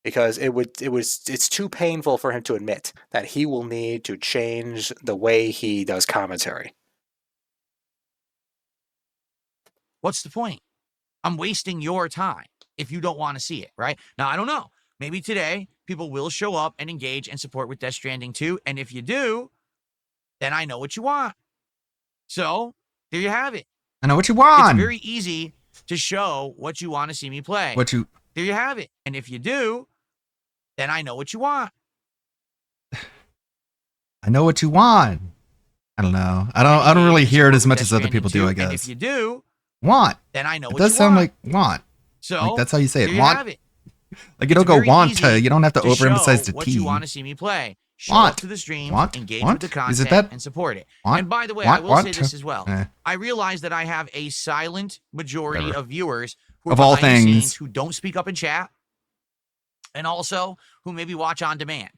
Because it's too painful for him to admit that he will need to change the way he does commentary. What's the point? I'm wasting your time if you don't want to see it, right? Now, I don't know. Maybe today people will show up and engage and support with Death Stranding 2. And if you do, then I know what you want. So there you have it. I know what you want. It's very easy to show what you want to see me play. There you have it. And if you do, then I know what you want. I know what you want. I don't know. I don't really hear it as much as other people do, I guess. And if you do, want. then I know It what you want. does sound like want. So like that's how you say it. there you Want. have it. Like you don't It's go very want easy to. You don't have to to overemphasize show the what T. you want to see me play. Show Want. up to the stream, Want. engage Want. with the content, Is it that? and support it. Want. And by the way, Want. I will Want say to. this as well. Eh. I realize that I have a silent majority Whatever. of viewers who are Of all behind the things. scenes who don't speak up in chat, and also who maybe watch on demand.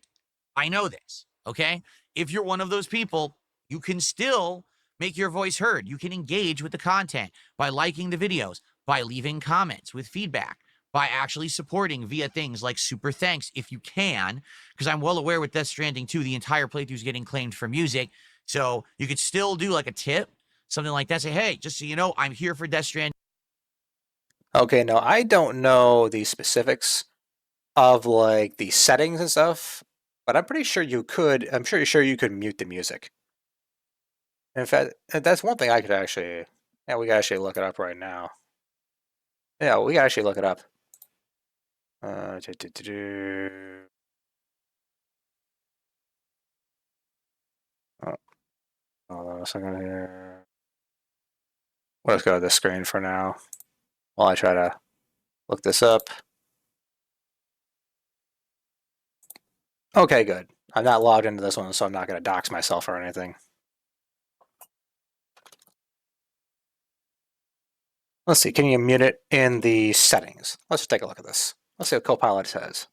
I know this, okay? If you're one of those people, you can still make your voice heard. You can engage with the content by liking the videos, by leaving comments with feedback, by actually supporting via things like super thanks if you can, because I'm well aware with Death Stranding 2, the entire playthrough is getting claimed for music. So you could still do like a tip, something like that. Say, hey, just so you know, I'm here for Death Stranding. Okay, now I don't know the specifics of like the settings and stuff, but I'm pretty sure you could. I'm sure you could mute the music. In fact, that's one thing I could actually. Yeah, we can actually look it up right now. Yeah, we can actually look it up. Hold on a second here. Let's go to the screen for now while I try to look this up. Okay, good. I'm not logged into this one, so I'm not going to dox myself or anything. Let's see, can you mute it in the settings? Let's just take a look at this. Let's see what Copilot says.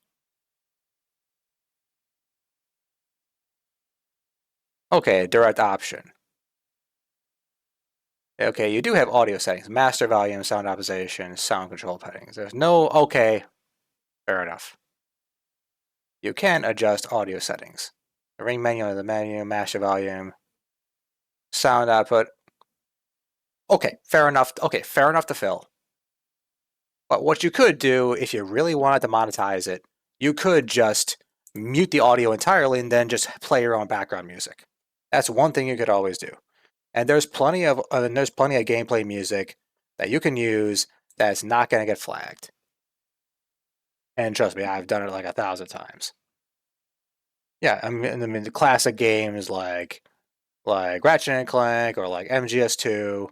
Okay, direct option. Okay, you do have audio settings, master volume, sound optimization, sound control settings. There's no, okay, fair enough. You can adjust audio settings. The ring menu of the menu, master volume, sound output. Okay, fair enough. Okay, fair enough to fill. But what you could do, if you really wanted to monetize it, you could just mute the audio entirely and then just play your own background music. That's one thing you could always do. And there's plenty of gameplay music that you can use that's not going to get flagged. And trust me, I've done it like 1,000 times. Yeah, I mean the classic games like Ratchet and Clank or like MGS2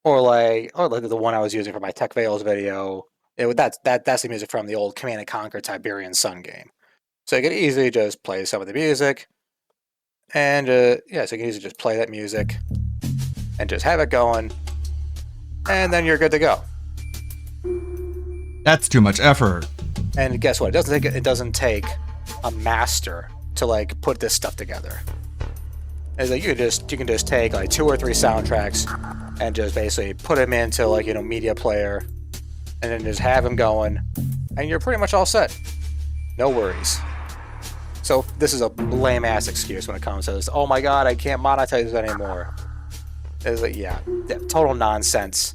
or like the one I was using for my Tech Veils video. That's the music from the old Command & Conquer Tiberian Sun game. So you can easily just play some of the music. And so you can easily just play that music and just have it going, and then you're good to go. That's too much effort. And guess what? It doesn't take a master to like put this stuff together. It's like you can just take like 2 or 3 soundtracks and just basically put them into like media player, and then just have them going, and you're pretty much all set. No worries. So this is a lame ass excuse when it comes to this. Oh my god, I can't monetize this anymore. It's like, yeah, total nonsense.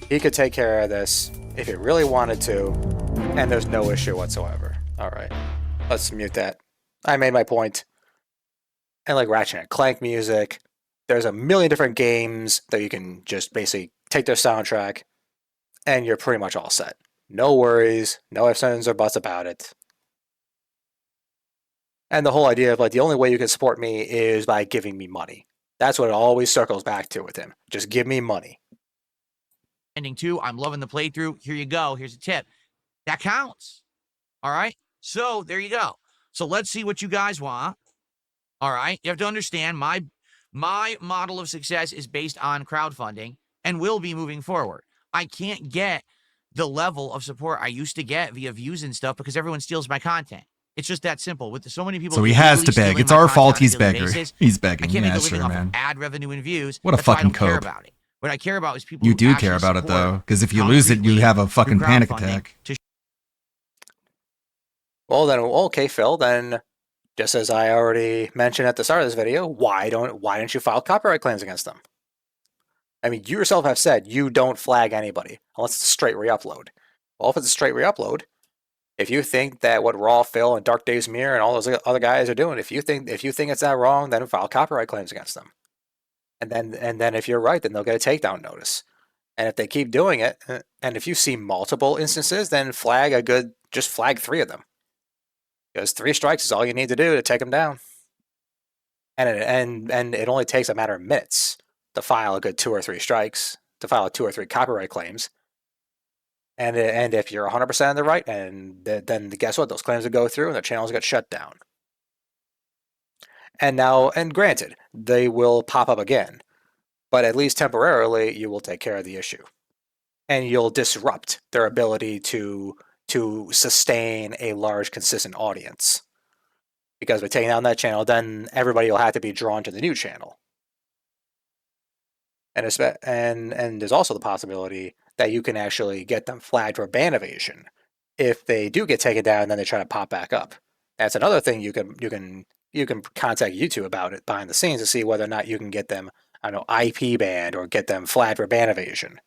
He could take care of this if he really wanted to, and there's no issue whatsoever. All right, let's mute that. I made my point. And like Ratchet and Clank music, there's a million different games that you can just basically take their soundtrack, and you're pretty much all set. No worries, no ifs, ands, or buts about it. And the whole idea of like the only way you can support me is by giving me money. That's what it always circles back to with him. Just give me money. Ending 2, I'm loving the playthrough. Here you go. Here's a tip. That counts. All right? So there you go. So let's see what you guys want. All right? You have to understand my model of success is based on crowdfunding and will be moving forward. I can't get the level of support I used to get via views and stuff because everyone steals my content. It's just that simple. With so many people, So he has to beg. It's our fault he's begging. He's I begging. can't make Yeah, a living sure, off man. of ad revenue and views. What a That's why I fucking don't care cope. about it. What I care about is people. You who do actually care about it support though, because if you lose it, you have a fucking through panic crowdfunding attack. to Well then, okay, Phil. Then, just as I already mentioned at the start of this video, why don't you file copyright claims against them? I mean, you yourself have said you don't flag anybody unless it's a straight re-upload. Well, if it's a straight re-upload, if you think that what Raw, Phil, and Dark Days Mirror and all those other guys are doing, if you think it's that wrong, then file copyright claims against them. And then if you're right, then they'll get a takedown notice. And if they keep doing it, and if you see multiple instances, then just flag 3 of them. Because 3 strikes is all you need to do to take them down. And it only takes a matter of minutes to file a good 2 or 3 strikes, to file 2 or 3 copyright claims. And if you're 100% in the right, and then guess what? Those claims will go through and the channels get shut down. And granted, they will pop up again, but at least temporarily, you will take care of the issue. And you'll disrupt their ability to sustain a large, consistent audience. Because by taking down that channel, then everybody will have to be drawn to the new channel. And there's also the possibility that you can actually get them flagged for ban evasion. If they do get taken down, then they try to pop back up. That's another thing you can contact YouTube about it behind the scenes to see whether or not you can get them, I don't know, IP banned or get them flagged for ban evasion.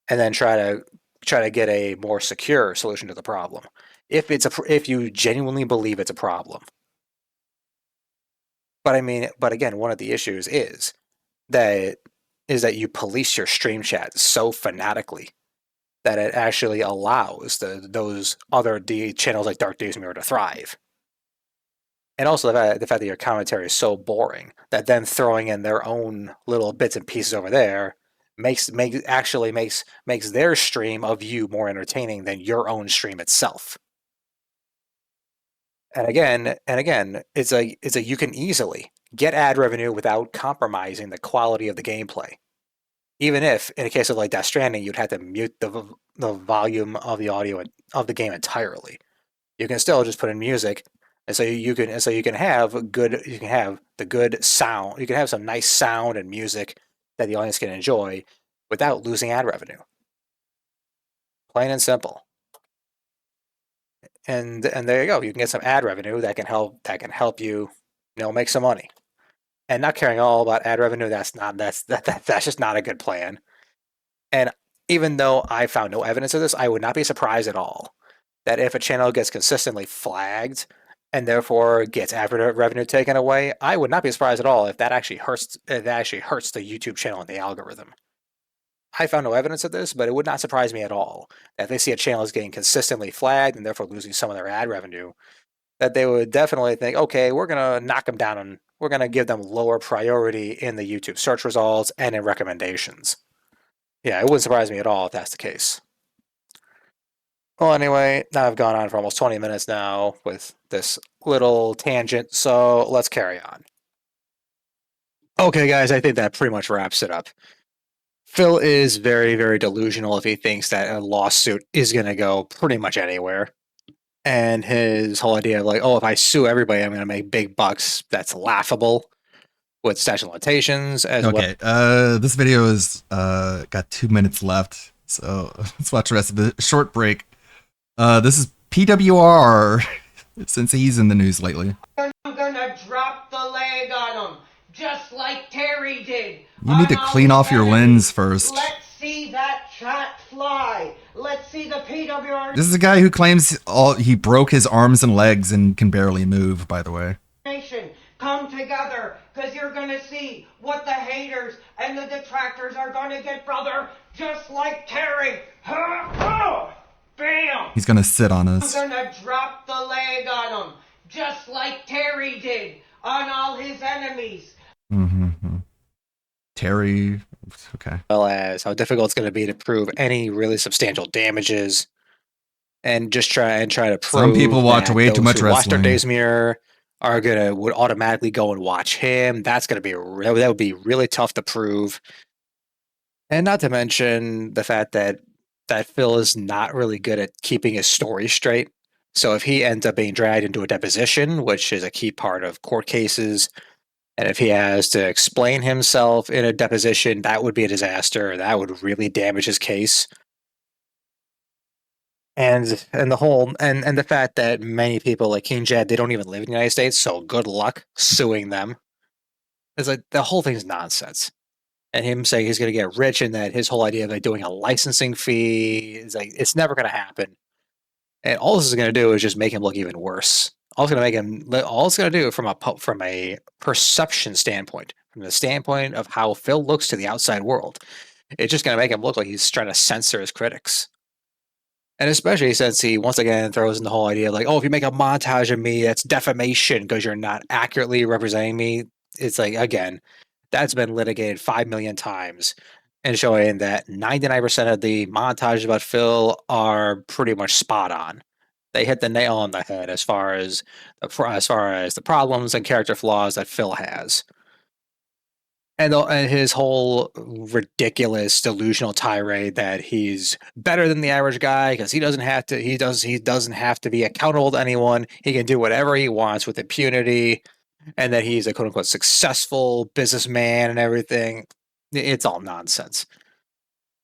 And then try to get a more secure solution to the problem. If you genuinely believe it's a problem. But again, one of the issues is that you police your stream chat so fanatically that it actually allows those other channels like Dark Days Mirror to thrive. And also the fact that your commentary is so boring that them throwing in their own little bits and pieces over there makes their stream of you more entertaining than your own stream itself. And again, it's a you can easily get ad revenue without compromising the quality of the gameplay. Even if, in a case of like Death Stranding, you'd have to mute the volume of the audio of the game entirely. You can still just put in music, and so you can have the good sound. You can have some nice sound and music that the audience can enjoy without losing ad revenue. Plain and simple. And there you go. You can get some ad revenue that can help you, make some money. And not caring all about ad revenue, that's just not a good plan. And even though I found no evidence of this, I would not be surprised at all that if a channel gets consistently flagged and therefore gets ad revenue taken away, I would not be surprised at all if that actually hurts the YouTube channel and the algorithm. I found no evidence of this, but it would not surprise me at all that if they see a channel is getting consistently flagged and therefore losing some of their ad revenue, that they would definitely think, okay, we're going to knock them down and we're going to give them lower priority in the YouTube search results and in recommendations. Yeah, it wouldn't surprise me at all if that's the case. Well, anyway, now I've gone on for almost 20 minutes now with this little tangent, so let's carry on. Okay, guys, I think that pretty much wraps it up. Phil is very, very delusional if he thinks that a lawsuit is going to go pretty much anywhere. And his whole idea of like, oh, if I sue everybody, I'm going to make big bucks, that's laughable with statute of limitations as well. Okay, this video is got 2 minutes left, so let's watch the rest of it. Short break. This is PWR, since he's in the news lately. I'm gonna drop the leg on him, just like Terry did. You need to clean off your lens first. Let's see that chat fly. Let's see the PWR. This is a guy who claims he broke his arms and legs and can barely move, by the way. Nation, come together, because you're gonna see what the haters and the detractors are gonna get, brother, just like Terry. Bam! He's gonna sit on us. I'm gonna drop the leg on him, just like Terry did on all his enemies. Mm-hmm. Terry, okay. Well as how difficult it's going to be to prove any really substantial damages, and just try to prove. Some people watch way too much wrestling. Watch Dark wrestling. Days Mirror would automatically go and watch him. That's going to be that would be really tough to prove, and not to mention the fact that Phil is not really good at keeping his story straight. So if he ends up being dragged into a deposition, which is a key part of court cases, and if he has to explain himself in a deposition, that would be a disaster. That would really damage his case. And the fact that many people like King Jed, they don't even live in the United States, so good luck suing them. It's like the whole thing's nonsense. and him saying he's going to get rich, and that his whole idea of like doing a licensing fee is like it's never going to happen. And all this is going to do is just make him look even worse. All it's going to do from a perception standpoint, from the standpoint of how Phil looks to the outside world, it's just going to make him look like he's trying to censor his critics. And especially since he once again throws in the whole idea of like, oh, if you make a montage of me, that's defamation because you're not accurately representing me. It's like, again, that's been litigated 5 million times and showing that 99% of the montages about Phil are pretty much spot on. They hit the nail on the head as far as the problems and character flaws that Phil has. And his whole ridiculous delusional tirade that he's better than the average guy because he doesn't have to be accountable to anyone. He can do whatever he wants with impunity, and that he's a quote unquote successful businessman and everything. It's all nonsense.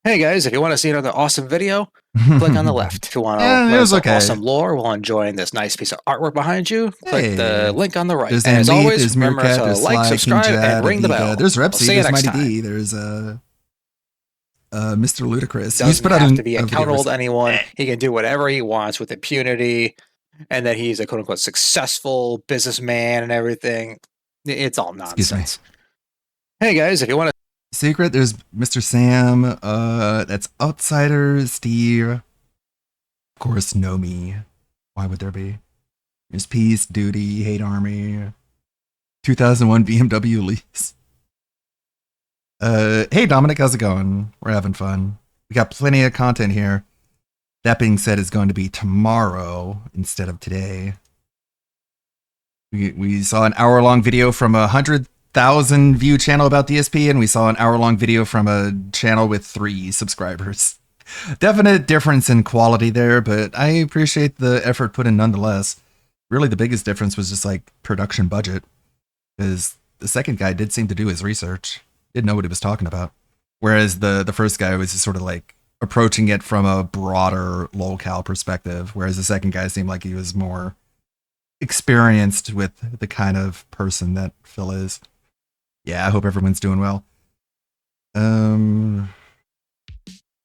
Hey guys, if you want to see another awesome video, click on the left. If you want to learn some awesome lore while enjoying this nice piece of artwork behind you, click the link on the right. There's And as Andy, always, there's remember Meerkat, to there's like, Sly, subscribe, King and Jad, ring the Adiga, bell. There's We'll Repsy, see you there's next Mighty time. D, there's Mr. Ludacris. Doesn't have to be accountable to anyone. He can do whatever he wants with impunity, and that he's a quote unquote successful businessman and everything. It's all nonsense. Hey guys, if you want to Secret, there's Mr. Sam, that's Outsider, Steve, of course, Nomi. Why would there be? There's Peace, Duty, Hate Army, 2001 BMW lease. Hey Dominic, how's it going? We're having fun. We got plenty of content here. That being said, it's going to be tomorrow instead of today. We saw an hour-long video from 100,000 view channel about DSP, and we saw an hour-long video from a channel with 3 subscribers. Definite difference in quality there, but I appreciate the effort put in nonetheless. Really, the biggest difference was just like production budget, because the second guy did seem to do his research, didn't know what he was talking about, whereas the first guy was just sort of like approaching it from a broader locale perspective, whereas the second guy seemed like he was more experienced with the kind of person that Phil is. Yeah, I hope everyone's doing well. Oh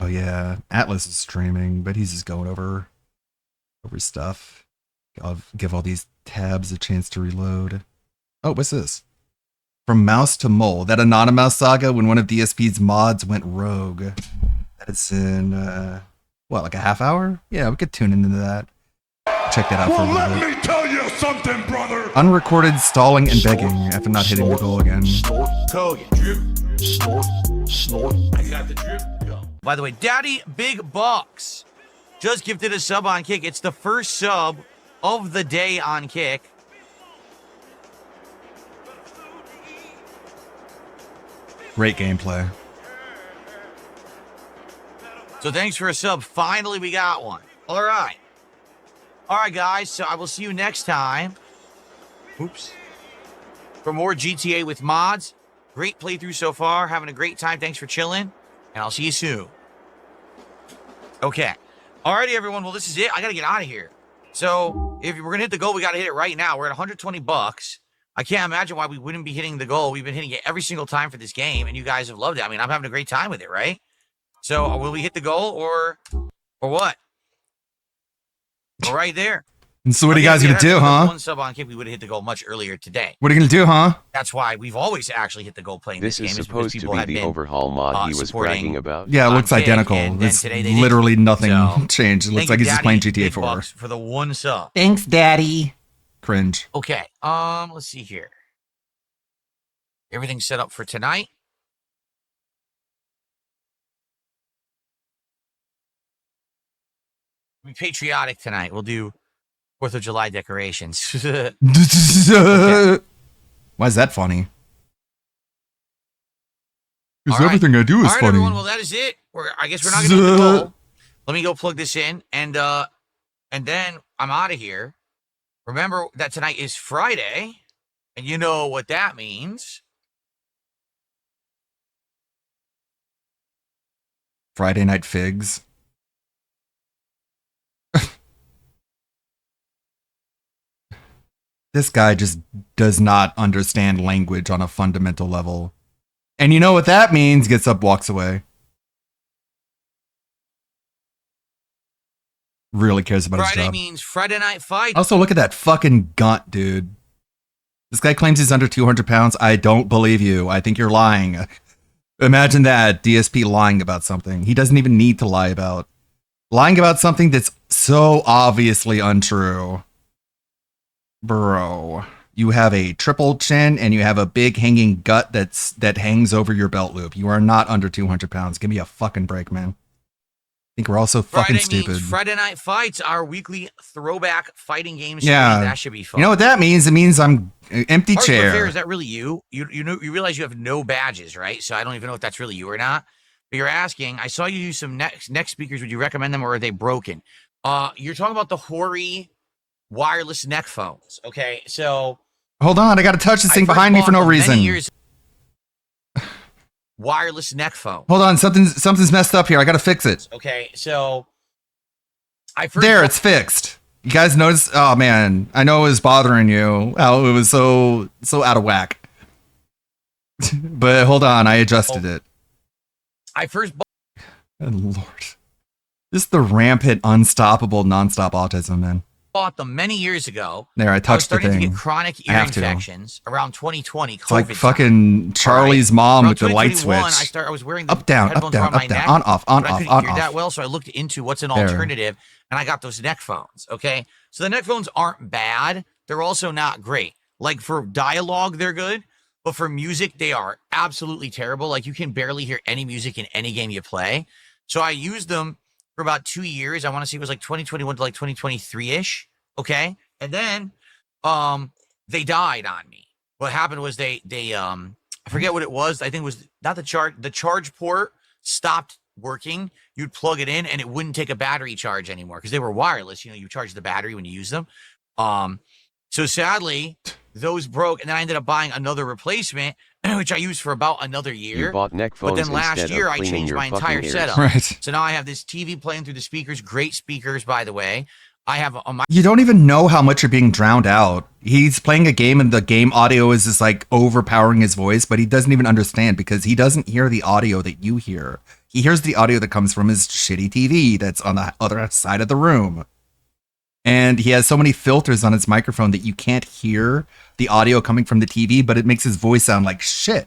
yeah, Atlas is streaming, but he's just going over stuff. I'll give all these tabs a chance to reload. Oh, what's this? From Mouse to Mole, that Anonymous saga when one of DSP's mods went rogue. That is in what, like a half hour? Yeah, we could tune into that. Check that out for a little bit. Let me tell you something, brother. Unrecorded stalling and begging after not hitting the goal again. Drip, snort. I got the drip. Go. By the way, Daddy Big Bucks just gifted a sub on Kick. It's the first sub of the day on Kick. Great gameplay. So thanks for a sub. Finally, we got one. All right. All right, guys. So I will see you next time. Oops. For more GTA with mods. Great playthrough so far. Having a great time. Thanks for chilling. And I'll see you soon. Okay. Alrighty, everyone. Well, this is it. I got to get out of here. So if we're going to hit the goal, we got to hit it right now. We're at 120 bucks. I can't imagine why we wouldn't be hitting the goal. We've been hitting it every single time for this game, and you guys have loved it. I mean, I'm having a great time with it, right? So will we hit the goal or what? We're right there. And so what are you guys gonna do, huh? One sub on Kick, we would have hit the goal much earlier today. What are you gonna do, huh? That's why we've always actually hit the goal playing this game. This is supposed to be the overhaul mod he was bragging about. Yeah, it looks identical. There's literally nothing changed. It looks like he's just playing GTA 4. For the one sub. Thanks, Daddy. Cringe. Okay. Let's see here. Everything's set up for tonight. Be patriotic tonight. We'll do 4th of July decorations. Okay. Why is that funny? Because everything I do is funny. Everyone. Well, that is it. I guess we're not going to do the goal. Let me go plug this in, and then I'm out of here. Remember that tonight is Friday, and you know what that means. Friday Night Figs. This guy just does not understand language on a fundamental level. And you know what that means? Gets up, walks away. Really cares about his Friday job. means Friday Night Fight. Also, look at that fucking gunt, dude. This guy claims he's under 200 pounds. I don't believe you. I think you're lying. Imagine that, DSP lying about something he doesn't even need to lie about. Lying about something that's so obviously untrue. Bro, you have a triple chin and you have a big hanging gut that hangs over your belt loop. You are not under 200 pounds. Give me a fucking break, man. I think we're all so fucking Friday stupid. means Friday Night Fights, our weekly throwback fighting game stream. Yeah, That should be fun. You know what that means? It means I'm empty Hardcore chair. Fair, is that really you? You know, you realize you have no badges, right? So I don't even know if that's really you or not. But you're asking. I saw you use some neck speakers. Would you recommend them, or are they broken? You're talking about the Hori wireless neck phones. Okay, so Hold on, I got to touch this thing first behind me for bought no them many reason. years- wireless neck phone. Hold on, something's messed up here. I got to fix it. Okay, so I first There, bought- it's fixed. You guys notice? Oh man, I know it was bothering you. How it was so out of whack. But hold on, I adjusted it. I first bought. Good Lord, just the rampant, unstoppable, nonstop autism, man. Bought them many years ago. There, I was touched the starting to thing. get chronic I ear have to. infections around 2020. It's like COVID fucking Charlie's mom Around with the light 2021, switch. I was wearing the Up, down, headphones up, around down, my up, down, neck, on, off, on, but I off, couldn't on, hear that off. well, so I looked into what's an There. alternative, and I got those neck phones. Okay, so the neck phones aren't bad. They're also not great. Like for dialogue, they're good, but for music, they are absolutely terrible. Like you can barely hear any music in any game you play. So I used them for about 2 years. I want to say it was like 2021 to like 2023-ish. Okay, and then they died on me. What happened was they I forget what it was. I think it was not the charge port stopped working. You'd plug it in and it wouldn't take a battery charge anymore because they were wireless. You know, you charge the battery when you use them. So sadly, those broke, and then I ended up buying another replacement, which I used for about another year. You bought neck But phones then last instead year of I cleaning changed your my entire fucking ears. setup. Right. So now I have this TV playing through the speakers. Great speakers, by the way. I have a You don't even know how much you're being drowned out. He's playing a game and the game audio is just like overpowering his voice, but he doesn't even understand because he doesn't hear the audio that you hear. He hears the audio that comes from his shitty TV that's on the other side of the room. And he has so many filters on his microphone that you can't hear the audio coming from the TV, but it makes his voice sound like shit.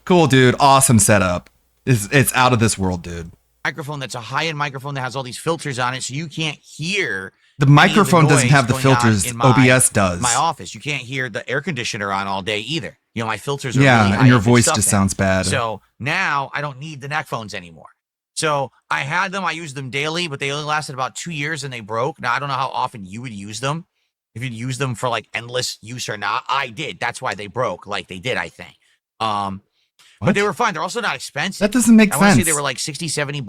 Cool, dude. Awesome setup. It's out of this world, dude. microphone that's a high-end microphone that has all these filters on it, so you can't hear The any of microphone doesn't noise have the going on filters. in my- OBS does. My office, you can't hear the air conditioner on all day either. You know, my filters are Yeah, really and your high-end voice stuff just in. sounds bad. So now I don't need the neck phones anymore. So I had them, I used them daily, but they only lasted about 2 years and they broke. Now I don't know how often you would use them, if you'd use them for like endless use or not. I did. That's why they broke, like they did, I think. But they were fine. They're also not expensive. That doesn't make I want to say sense. they were like 60, 70.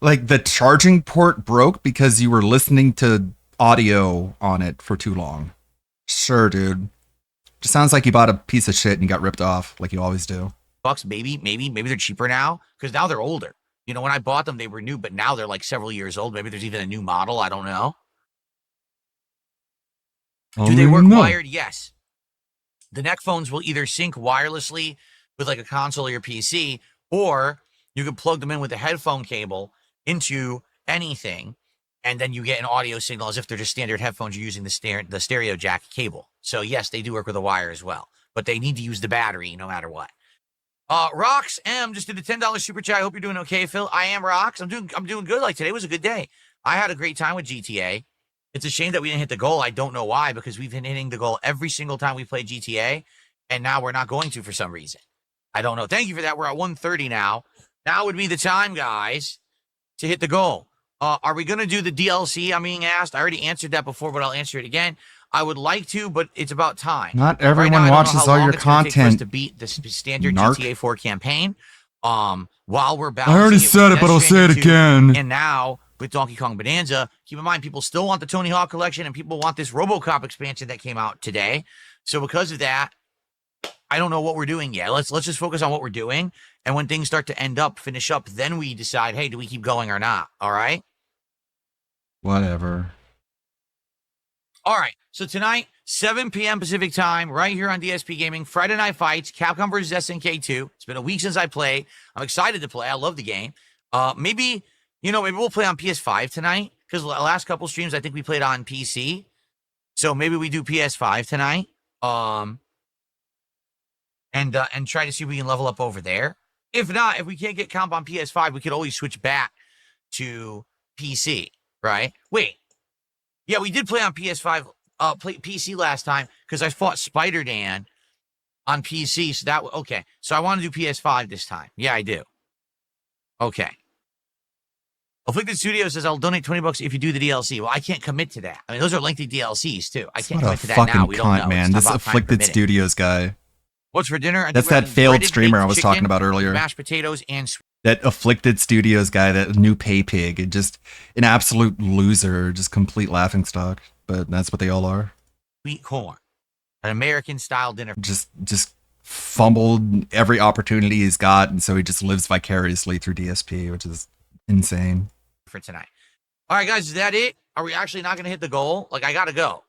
Like the charging port broke because you were listening to audio on it for too long. Sure, dude. Just sounds like you bought a piece of shit and you got ripped off like you always do. Bucks, maybe they're cheaper now because now they're older. You know, when I bought them, they were new, but now they're like several years old. Maybe there's even a new model. I don't know. Do they work wired? Yes. The neck phones will either sync wirelessly with like a console or your PC, or you can plug them in with a headphone cable into anything, and then you get an audio signal as if they're just standard headphones. You're using the stereo jack cable. So yes, they do work with a wire as well, but they need to use the battery no matter what. Rox M just did a $10 super chat. I hope you're doing okay, Phil. I am Rox. I'm doing good. Like today was a good day. I had a great time with GTA. It's a shame that we didn't hit the goal. I don't know why, because we've been hitting the goal every single time we play GTA, and now we're not going to for some reason. I don't know. Thank you for that. We're at 130 now. Now would be the time, guys, to hit the goal. Are we going to do the DLC? I'm being asked. I already answered that before, but I'll answer it again. I would like to, but it's about time. Not everyone now, I don't know watches how all long your it's gonna take for us content, to beat the standard narc. GTA 4 campaign. While we're I balancing already with said it, but Death I'll say it Stranding 2, again. And now with Donkey Kong Bonanza, keep in mind people still want the Tony Hawk collection and people want this RoboCop expansion that came out today. So because of that, I don't know what we're doing yet. Let's just focus on what we're doing, and when things start to finish up, then we decide, hey, do we keep going or not? All right. Whatever. All right. So tonight, 7 p.m. Pacific time, right here on DSP Gaming, Friday Night Fights, Capcom vs. SNK 2. It's been a week since I played. I'm excited to play. I love the game. Maybe we'll play on PS5 tonight because the last couple streams, I think we played on PC. So maybe we do PS5 tonight. And try to see if we can level up over there. If not, if we can't get comp on PS5, we could always switch back to PC, right? Wait. Yeah, we did play on PS5, play PC last time because I fought Spider-Dan on PC. So okay. So I want to do PS5 this time. Yeah, I do. Okay. Afflicted Studios says I'll donate $20 if you do the DLC. Well, I can't commit to that. I mean, those are lengthy DLCs too. I can't What a commit to that now. We don't fucking know. cunt, man. It's This about time Afflicted permitting. Studios guy. What's for dinner? I That's think we're that having failed breaded streamer I baked was chicken, talking about earlier. mashed potatoes, and That Afflicted Studios guy, that new pay pig, and just an absolute loser, just complete laughingstock. But that's what they all are. sweet corn, an American-style dinner. Just fumbled every opportunity he's got, and so he just lives vicariously through DSP, which is insane. For tonight. All right, guys, is that it? Are we actually not going to hit the goal? Like, I got to go.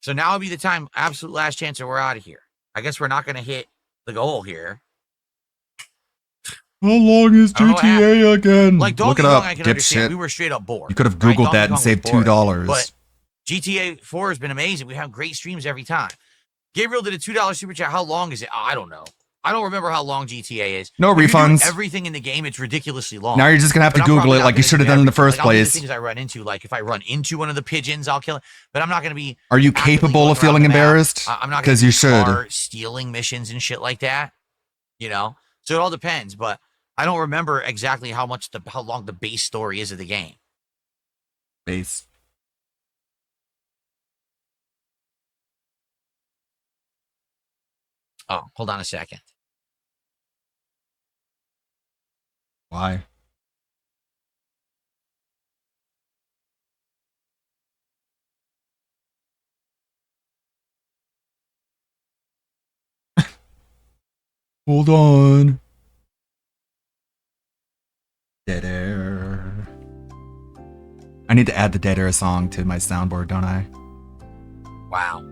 So now would be the time, absolute last chance, or we're out of here. I guess we're not going to hit the goal here. How long is I don't know what GTA again? Like, Look Donkey it Kong, up, I can understand. We dipshit. were straight up bored. You could have right? Googled Donkey that and Kong was saved boring. $2. But GTA 4 has been amazing. We have great streams every time. Gabriel did a $2 super chat. How long is it? I don't know. I don't remember how long GTA is. No If you're doing refunds. Everything in the game, it's ridiculously long. Now you're just gonna have to But I'm Google probably it not like you gonna should have do done in the everything. first Like, I'll do the place. things I run into, like if I run into one of the pigeons, I'll kill it. But I'm not going to be. Are you actively capable going of around feeling the map. embarrassed? I'm not going Because to you should. start stealing missions and shit like that. You know, so it all depends. But I don't remember exactly how long the base story is of the game. Base. Oh, hold on a second. Why? Hold on. Dead air. I need to add the Dead Air song to my soundboard, don't I? Wow.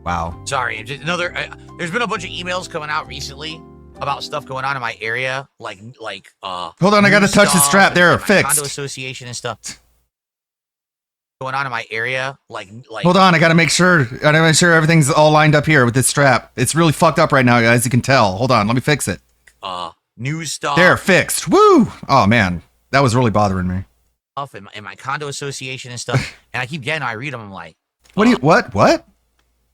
Wow. Sorry, just another. There's been a bunch of emails coming out recently about stuff going on in my area, like Hold on, I gotta news touch the stuff strap. and There, my fixed. Condo association and stuff going on in my area, like. Hold on, I gotta make sure everything's all lined up here with this strap. It's really fucked up right now, as you can tell. Hold on, let me fix it. News stuff. There, fixed. Woo! Oh man, that was really bothering me. Stuff in my condo association and stuff, and I keep getting. I read them. I'm like, What?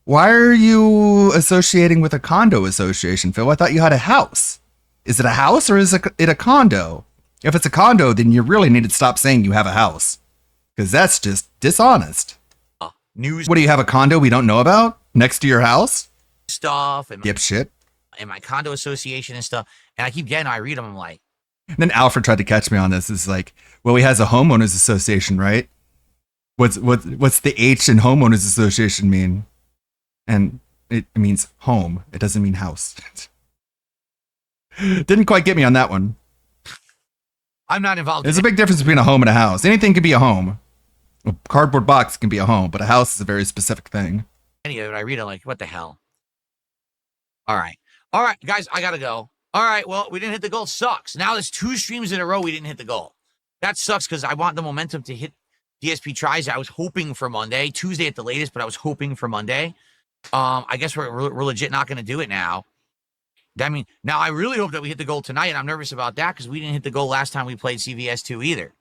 Why are you associating with a condo association, Phil? I thought you had a house. Is it a house or is it a condo? If it's a condo, then you really need to stop saying you have a house, because that's just dishonest. news. What do you have, a condo we don't know about next to your house? Stuff and Dipshit. in my condo association and stuff, and I keep getting. I read them. I'm like, And then Alfred tried to catch me on this. It's like, well, he has a homeowners association, right? What's the H in homeowners association mean? And it means home. It doesn't mean house. Didn't quite get me on that one. I'm not involved. There's a big difference between a home and a house. Anything can be a home. A cardboard box can be a home, but a house is a very specific thing. Any of it. I read it like, what the hell? All right, guys, I gotta go. All right, well, we didn't hit the goal. Sucks. Now there's 2 streams in a row we didn't hit the goal. That sucks because I want the momentum to hit DSP tries. I was hoping for Monday, Tuesday at the latest, but I was hoping for Monday. I guess we're legit not going to do it now. I mean, now I really hope that we hit the goal tonight, and I'm nervous about that because we didn't hit the goal last time we played CVS 2 either.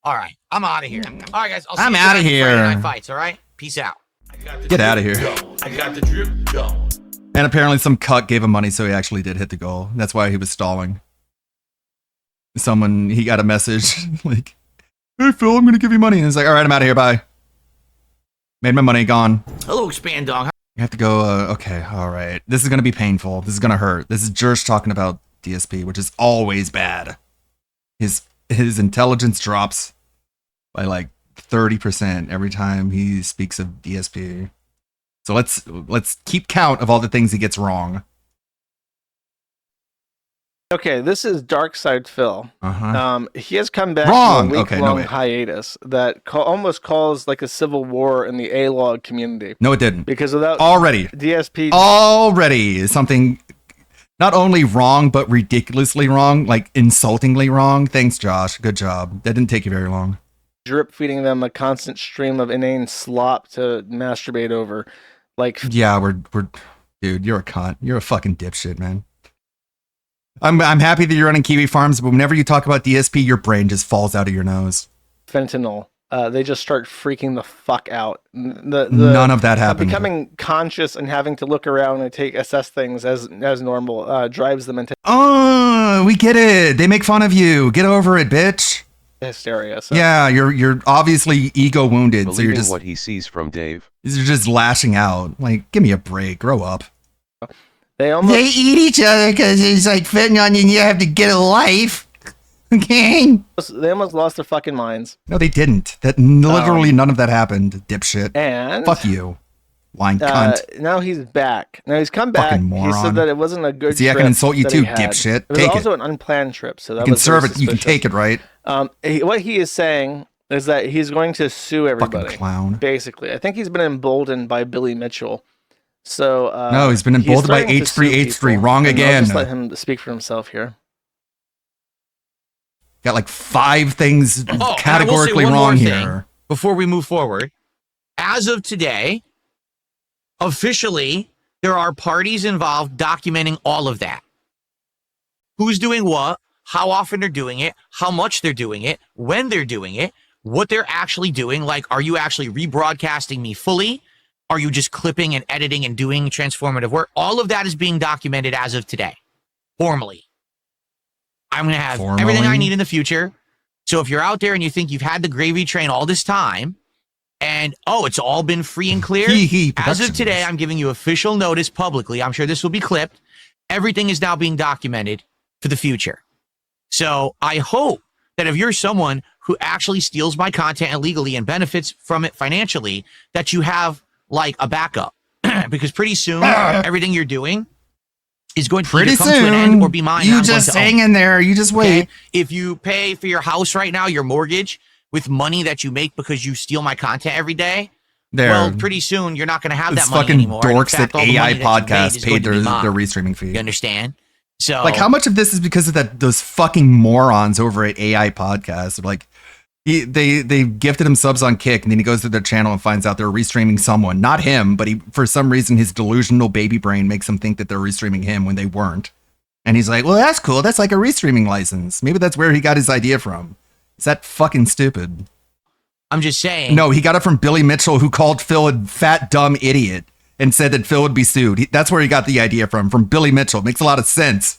All right, I'm out of here. All right, guys, I'll see I'm you outta tonight for Friday here. Night Fights. All right, peace out. Get out of here. I got the drip going. And apparently some cuck gave him money, so he actually did hit the goal. That's why he was stalling. He got a message like, hey, Phil, I'm going to give you money. And he's like, all right, I'm out of here. Bye. Made my money, gone. Hello, Expand Dog. You have to go, okay, all right. This is going to be painful. This is going to hurt. This is Jersh talking about DSP, which is always bad. His intelligence drops by like 30% every time he speaks of DSP. So let's keep count of all the things he gets wrong. Okay, this is Darkside Phil. He has come back Wrong. from a Okay, no week-long way. hiatus that almost caused like a civil war in the A-Log community. No, it didn't. Because without Already. DSP... Already is something not only wrong, but ridiculously wrong, like insultingly wrong. Thanks, Josh. Good job. That didn't take you very long. drip feeding them a constant stream of inane slop to masturbate over. Like, Yeah, we're dude, you're a cunt. You're a fucking dipshit, man. I'm happy that you're running Kiwi Farms, but whenever you talk about DSP, your brain just falls out of your nose. fentanyl. They just start freaking the fuck out. None of that happened. Becoming conscious and having to look around and assess things as normal drives them into Oh, we get it. They make fun of you. Get over it, bitch. hysteria. So. Yeah, you're obviously ego wounded, so you're Believing just what he sees from Dave. you're just lashing out. Like, give me a break. Grow up. They eat each other because it's like fentanyl and you have to get a life. Okay. They almost lost their fucking minds. No, they didn't. That literally none of that happened, dipshit. And fuck you, lying cunt. Now he's back. Now he's come back. Fucking He moron. said that it wasn't a good. See, I can trip insult you that too, he had. dipshit. It was Take also it. an unplanned trip, so that You can was very serve it. You can suspicious. take it, right? What he is saying is that he's going to sue everybody. Fucking clown. Basically, I think he's been emboldened by Billy Mitchell. So No, he's been emboldened by threatening to sue H3H3. people, Wrong and I'll again. just let him speak for himself here. Got like 5 things Oh, and I will say categorically one more wrong thing here. before we move forward. As of today, officially, there are parties involved documenting all of that. Who's doing what, how often they're doing it, how much they're doing it, when they're doing it, what they're actually doing. Like, are you actually rebroadcasting me fully? Are you just clipping and editing and doing transformative work? All of that is being documented as of today, formally. I'm going to have everything I need in the future. So if you're out there and you think you've had the gravy train all this time and, oh, it's all been free and clear, as of today, I'm giving you official notice publicly. I'm sure this will be clipped. Everything is now being documented for the future. So I hope that if you're someone who actually steals my content illegally and benefits from it financially, that you have like a backup. Because pretty soon, everything you're doing is going to either come to an end or be mine. You and I'm going just to own hang it. in there. You just wait. Okay? If you pay for your house right now, your mortgage, with money that you make because you steal my content every day, There. well, pretty soon you're not going to have It's that money fucking anymore. And in dorks fact, that all the AI money that you made podcast is paid going to be their mine. restreaming fee. You understand? So, Like, how much of this is because of those fucking morons over at AI Podcast? Like, they gifted him subs on Kick, and then he goes to their channel and finds out they're restreaming someone, not him, but for some reason his delusional baby brain makes him think that they're restreaming him when they weren't. And he's like, well, that's cool. That's like a restreaming license. Maybe that's where he got his idea from. Is that fucking stupid? I'm just saying. No, he got it from Billy Mitchell, who called Phil a fat, dumb idiot and said that Phil would be sued. That's where he got the idea from Billy Mitchell. Makes a lot of sense.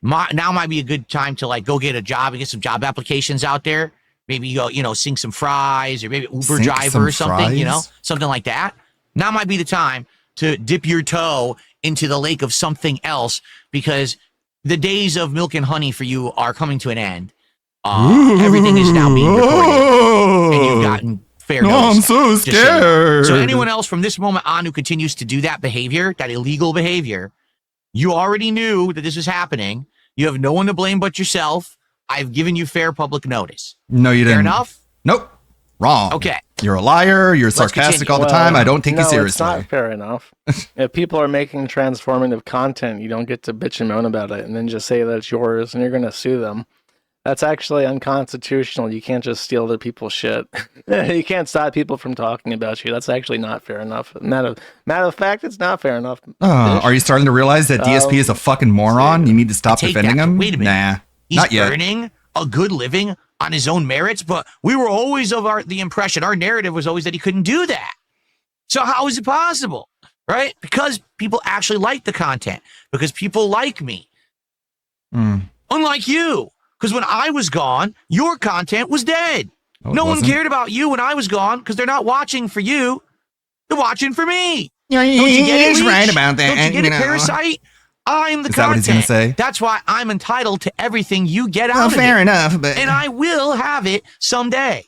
now might be a good time to like go get a job and get some job applications out there. Maybe go, sing some fries or maybe Uber Sink driver some or something, fries? something like that. Now might be the time to dip your toe into the lake of something else because the days of milk and honey for you are coming to an end. Everything is now being recorded and you've gotten fair notice. I'm so just you know. scared. So anyone else from this moment on who continues to do that behavior, that illegal behavior, you already knew that this was happening. You have no one to blame but yourself. I've given you fair public notice. No, you didn't. Fair enough? Nope. Wrong. Okay. You're a liar. You're sarcastic all the time. I don't take you no, seriously. It's not fair enough. If people are making transformative content, you don't get to bitch and moan about it and then just say that it's yours and you're going to sue them. That's actually unconstitutional. You can't just steal other people's shit. You can't stop people from talking about you. That's actually not fair enough. Matter of fact, it's not fair enough. Are you starting to realize that DSP is a fucking moron? You need to stop Take defending that. him? Wait a minute. Nah, He's not yet. earning a good living on his own merits, but we were always of the impression, our narrative was always that he couldn't do that. So how is it possible? Right? Because people actually like the content. Because people like me. Unlike you. Because when I was gone, your content was dead. No one cared about you when I was gone because they're not watching for you. They're watching for me. Yeah, Don't you get it, he's Leech? right about that, Don't you get you it, know. Parasite? I'm the Is that what content. he's gonna say? That's why I'm entitled to everything you get out Well, of it. fair enough, but- And I will have it someday.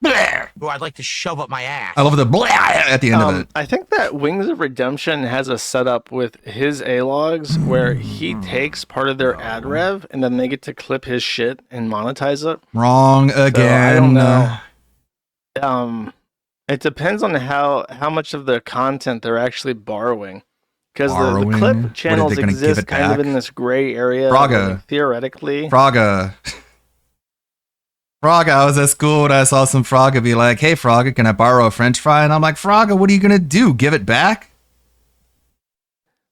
who I'd like to shove up my ass. I love the blah at the end of it. I think that Wings of Redemption has a setup with his A-logs where he takes part of their ad rev and then they get to clip his shit and monetize it. Wrong again. So I don't know. It depends on how much of the content they're actually borrowing. Because the clip channels exist kind of in this gray area. Fraga. Like, theoretically. Fraga, I was at school and I saw some Fraga be like, hey, Fraga, can I borrow a French fry? And I'm like, Fraga, what are you going to do? Give it back?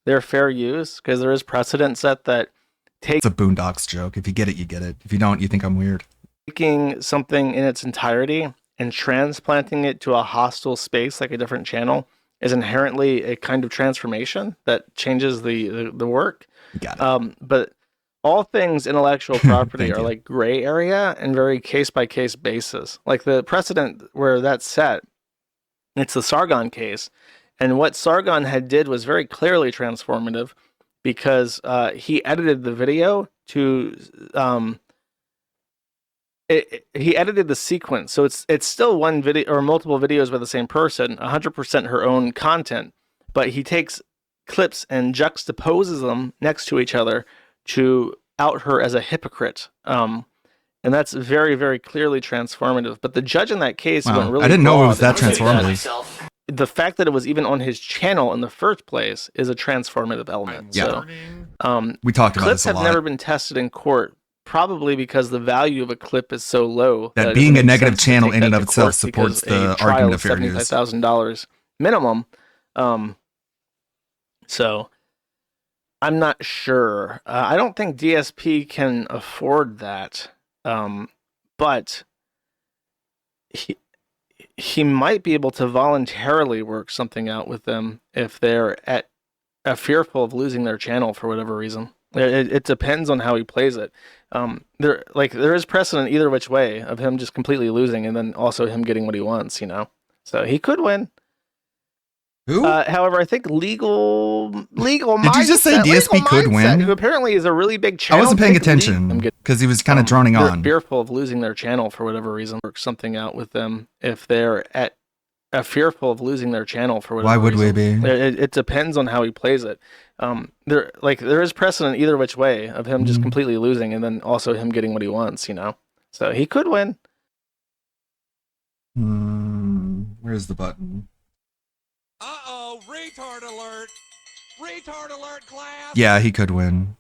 They're fair use because there is precedent set that It's a Boondocks joke. If you get it, you get it. If you don't, you think I'm weird. taking something in its entirety and transplanting it to a hostile space like a different channel is inherently a kind of transformation that changes the work. Got it. But all things intellectual property are like gray area and very case by case basis. Like the precedent where that's set, it's the Sargon case. And what Sargon had did was very clearly transformative because he edited the video to he edited the sequence, so it's still one video or multiple videos by the same person, 100% her own content, but he takes clips and juxtaposes them next to each other to out her as a hypocrite, and that's very, very clearly transformative. But the judge in that case went really. I didn't know it was broad. that transformative. The fact that it was even on his channel in the first place is a transformative element. Yeah. So, We talked about clips this a have lot. never been tested in court. Probably because the value of a clip is so low That it being doesn't a make negative sense to channel take in and that of to itself court supports because the a trial argument of of fair use. $75,000 minimum. So I'm not sure. I don't think DSP can afford that. But he might be able to voluntarily work something out with them if they're fearful of losing their channel for whatever reason. It depends on how he plays it. There is precedent either which way of him just completely losing and then also him getting what he wants, So he could win. Who? However, I think legal. Did you just say DSP could win? Who apparently is a really big I channel. wasn't paying attention because he was kind of droning they're on. fearful of losing their channel for whatever reason. Work something out with them if they're fearful of losing their channel for whatever Why would reason. we be? It depends on how he plays it. There is precedent either which way of him just completely losing and then also him getting what he wants, So he could win. Where's the button? Uh-oh, retard alert! Retard alert, class! Yeah, he could win.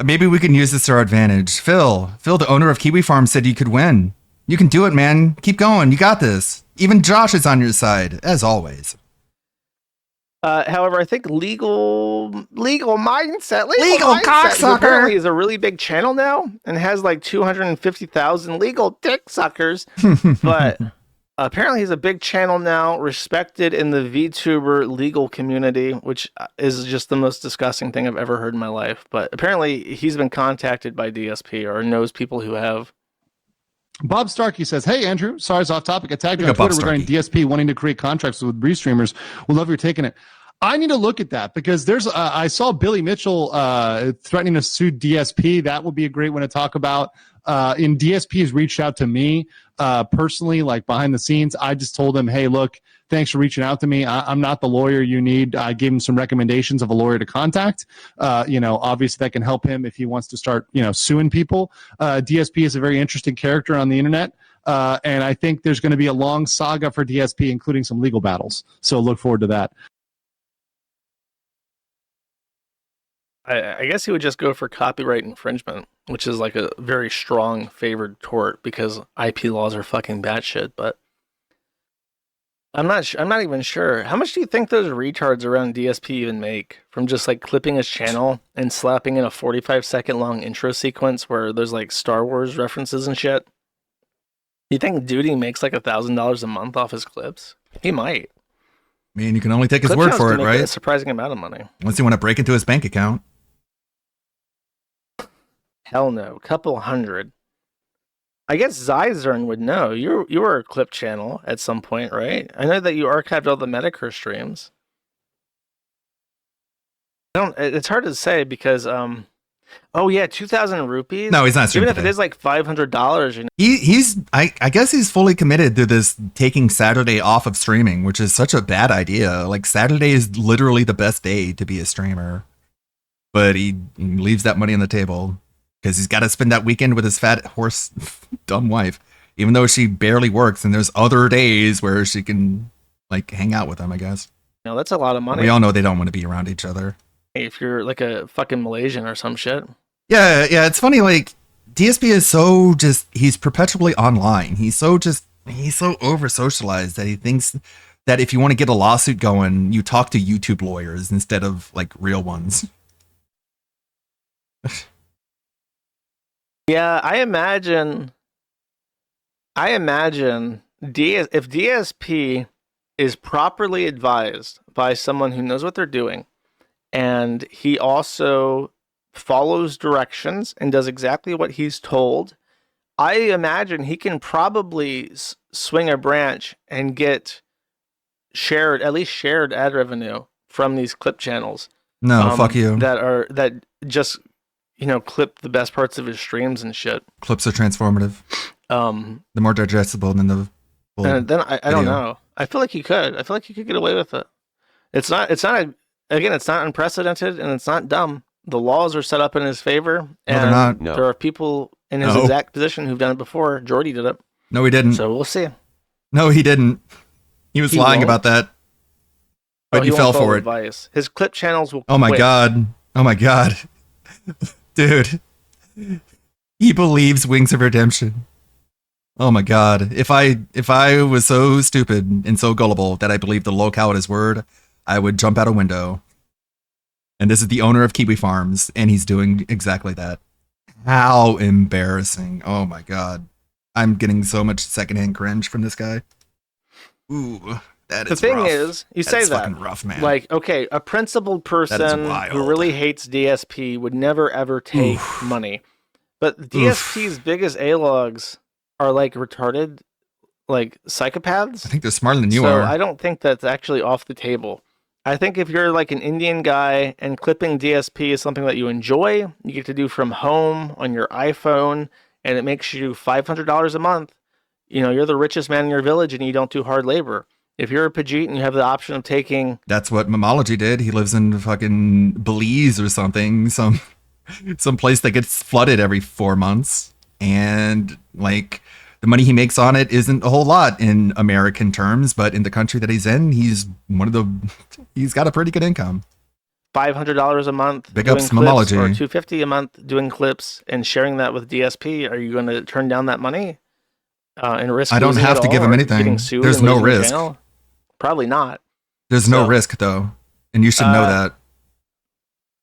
Maybe we can use this to our advantage. Phil, the owner of Kiwi Farm, said you could win. You can do it, man. Keep going. You got this. Even Josh is on your side, as always. However, I think legal mindset, Legal cocksucker! apparently is a really big channel now and has like 250,000 legal dick suckers. But apparently he's a big channel now, respected in the VTuber legal community, which is just the most disgusting thing I've ever heard in my life. But apparently he's been contacted by DSP or knows people who have. Bob Starkey says, "Hey Andrew, sorry it's off topic. I tagged you Look on at Bob Twitter regarding DSP wanting to create contracts with Breeze streamers. We'll love your taking it." I need to look at that because there's I saw Billy Mitchell threatening to sue DSP. That would be a great one to talk about. And DSP has reached out to me personally, like behind the scenes. I just told him, "Hey, look, thanks for reaching out to me. I'm not the lawyer you need." I gave him some recommendations of a lawyer to contact. Obviously that can help him if he wants to start, suing people. DSP is a very interesting character on the internet. And I think there's going to be a long saga for DSP, including some legal battles. So look forward to that. I guess he would just go for copyright infringement, which is like a very strong favored tort because IP laws are fucking batshit. But I'm not even sure. How much do you think those retards around DSP even make from just like clipping his channel and slapping in a 45-second long intro sequence where there's like Star Wars references and shit? You think Duty makes like $1,000 a month off his clips? He might. I mean, you can only take his Clip word channels for can it, make right? A surprising amount of money. Unless you want to break into his bank account. Hell no, couple hundred. I guess Zyzern would know. You were a clip channel at some point, right? I know that you archived all the Medicare streams. It's hard to say because Oh yeah, 2,000 rupees. No, he's not streaming Even if it today. is like $500, you know. He's I guess he's fully committed to this taking Saturday off of streaming, which is such a bad idea. Like Saturday is literally the best day to be a streamer. But he leaves that money on the table because he's got to spend that weekend with his fat horse dumb wife, even though she barely works and there's other days where she can like hang out with him, I guess. You know, that's a lot of money. We all know they don't want to be around each other. If you're like a fucking Malaysian or some shit. Yeah, it's funny, like DSP is so just he's perpetually online. He's so over socialized that he thinks that if you want to get a lawsuit going, you talk to YouTube lawyers instead of like real ones. Yeah, I imagine if DSP is properly advised by someone who knows what they're doing, and he also follows directions and does exactly what he's told, I imagine he can probably swing a branch and get at least shared ad revenue from these clip channels. No, fuck you. That just, you know, clip the best parts of his streams and shit. Clips are transformative. The more digestible than the full And then I don't video. know. I feel like he could. I feel like he could get away with it. It's not unprecedented and it's not dumb. The laws are set up in his favor, they're and not. No. there are people in his No. exact position who've done it before. Jordy did it. No, he didn't. So we'll see. No, he didn't. He was He lying won't? about that. But Oh, you won't fell follow for it. advice. His clip channels will. Oh my quit. god. Oh my god. Dude. He believes Wings of Redemption. Oh my god. If I was so stupid and so gullible that I believed the locale at his word, I would jump out a window. And this is the owner of Kiwi Farms, and he's doing exactly that. How embarrassing. Oh my god. I'm getting so much secondhand cringe from this guy. Ooh, that The is thing rough. is, you That say is that, fucking rough, man. like, okay, a principled person wild. who really hates DSP would never ever take money, but DSP's biggest A-logs are like retarded, like psychopaths. I think they're smarter than you so are. I don't think that's actually off the table. I think if you're like an Indian guy and clipping DSP is something that you enjoy, you get to do from home on your iPhone, and it makes you $500 a month. You know, you're the richest man in your village and you don't do hard labor. If you're a Pajit and you have the option of taking... That's what Mamology did. He lives in fucking Belize or something. Some place that gets flooded every 4 months. And like the money he makes on it isn't a whole lot in American terms, but in the country that he's in, he's got a pretty good income. $500 a month Big doing ups, clips, Mamology. or $250 a month doing clips and sharing that with DSP. Are you going to turn down that money and risk? I don't losing have it to give all, him or anything. getting sued There's and no losing the risk. channel? Probably not. There's no risk though. And you should know that.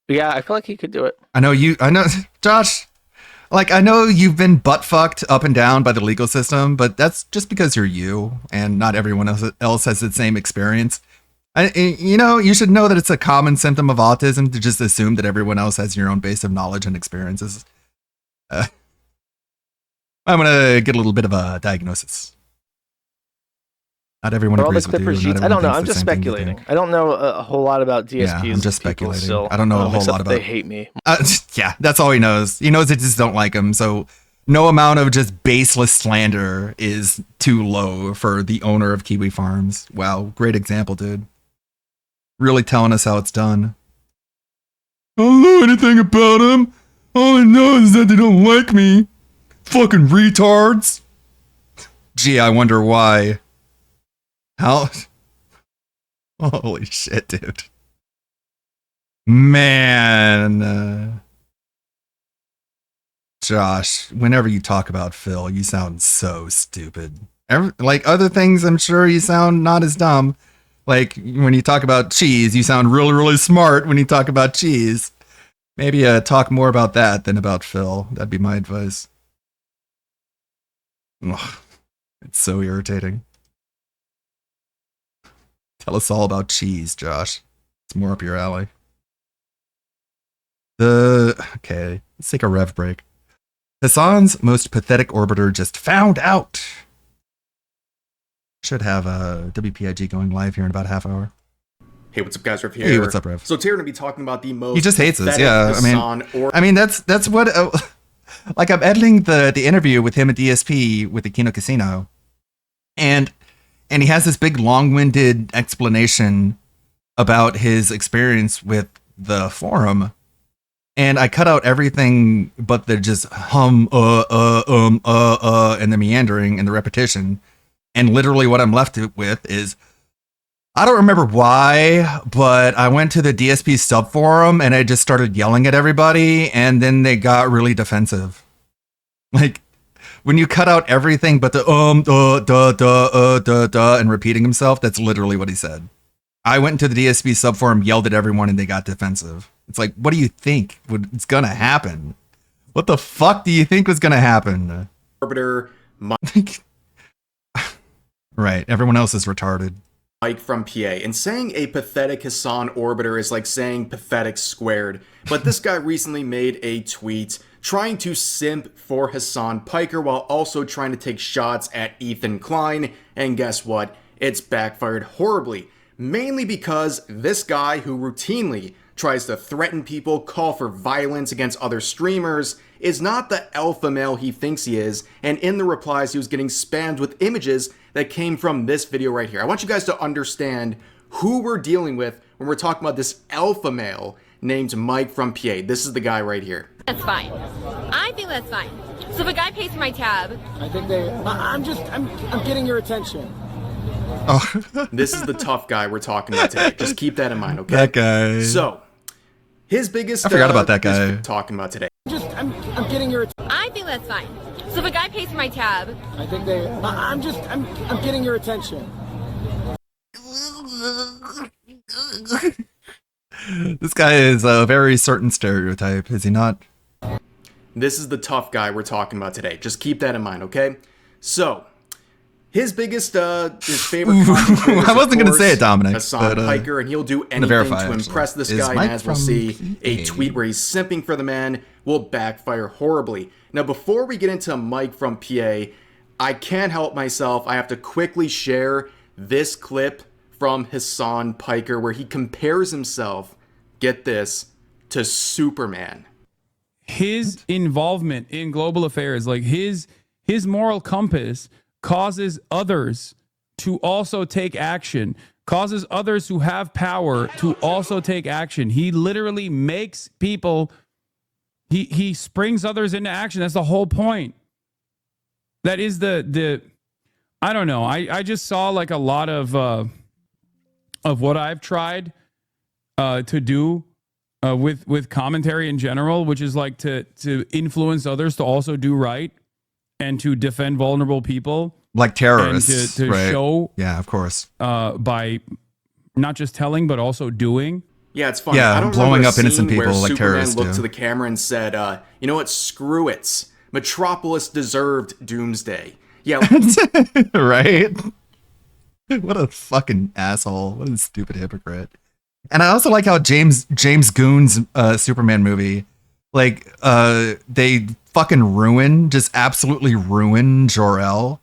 Yeah, I feel like he could do it. I know, Josh, like, I know you've been butt fucked up and down by the legal system, but that's just because you're you and not everyone else has the same experience. You should know that it's a common symptom of autism to just assume that everyone else has your own base of knowledge and experiences. I'm going to get a little bit of a diagnosis. Not everyone For all the agrees with you. Clipper Not sheets, I everyone don't know. thinks I'm the just same thing you speculating. think. I don't know a whole lot about DSPs. Yeah, I'm just people speculating. Still, I don't know a whole except lot that about. They hate me. Yeah, that's all he knows. He knows they just don't like him. So no amount of just baseless slander is too low for the owner of Kiwi Farms. Wow, great example, dude. Really telling us how it's done. I don't know anything about him. All I know is that they don't like me. Fucking retards. Gee, I wonder why. How? Holy shit, dude. Man. Josh, whenever you talk about Phil, you sound so stupid. Like other things, I'm sure you sound not as dumb. Like when you talk about cheese, you sound really, really smart when you talk about cheese. Maybe talk more about that than about Phil. That'd be my advice. Ugh, it's so irritating. Tell us all about cheese, Josh. It's more up your alley. Okay, let's take a rev break. Hassan's most pathetic orbiter just found out. Should have WPIG going live here in about a half hour. Hey, what's up, guys? Rev here. Hey, what's up, Rev? So today we're gonna be talking about the most. He just hates us. pathetic Yeah, Hassan I mean that's what. Like I'm editing the interview with him at DSP with the Kino Casino, and he has this big long-winded explanation about his experience with the forum, and I cut out everything but the just and the meandering and the repetition, and literally what I'm left with is, I don't remember why, but I went to the DSP subforum and I just started yelling at everybody, and then they got really defensive. Like, when you cut out everything but the and repeating himself, that's literally what he said. I went into the DSP subforum, yelled at everyone, and they got defensive. It's like, what do you think is gonna happen? What the fuck do you think was gonna happen? Orbiter, Right, everyone else is retarded. Mike from PA, and saying a pathetic Hassan Orbiter is like saying pathetic squared. But this guy recently made a tweet trying to simp for Hassan Piker while also trying to take shots at Ethan Klein, and guess what? It's backfired horribly. Mainly because this guy, who routinely tries to threaten people, call for violence against other streamers, is not the alpha male he thinks he is, and in the replies he was getting spammed with images that came from this video right here. I want you guys to understand who we're dealing with when we're talking about this alpha male named Mike from PA. This is the guy right here. That's fine. I think that's fine. So if a guy pays for my tab, I think I'm getting your attention. Oh. This is the tough guy we're talking about today. Just keep that in mind, okay? That guy. So, his biggest. I forgot about that guy. Talking about today. I'm getting your. I think that's fine. So if a guy pays for my tab, I think I'm getting your attention. This guy is a very certain stereotype, is he not? This is the tough guy we're talking about today. Just keep that in mind, okay? So, his biggest, his favorite content creator, I wasn't going to say it, Dominic. Hassan Piker, and he'll do anything to impress this guy. And as we'll see, a tweet where he's simping for the man will backfire horribly. Now, before we get into Mike from PA, I can't help myself. I have to quickly share this clip from Hassan Piker where he compares himself, get this, to Superman. His involvement in global affairs, like his moral compass, causes others to also take action, causes others who have power to also take action. He literally makes people, he springs others into action. That's the whole point. That is the I don't know. I just saw like a lot of what I've tried to do with commentary in general, which is like to influence others to also do right and to defend vulnerable people, like terrorists, and to right? show, yeah, of course, by not just telling but also doing. Yeah, it's funny. Yeah, I don't blowing remember up innocent scene where people like Superman terrorists looked do. to the camera and said, "You know what? Screw it. Metropolis deserved doomsday." Yeah, right. What a fucking asshole! What a stupid hypocrite. And I also like how James Gunn's Superman movie, like they fucking absolutely ruin Jor-El,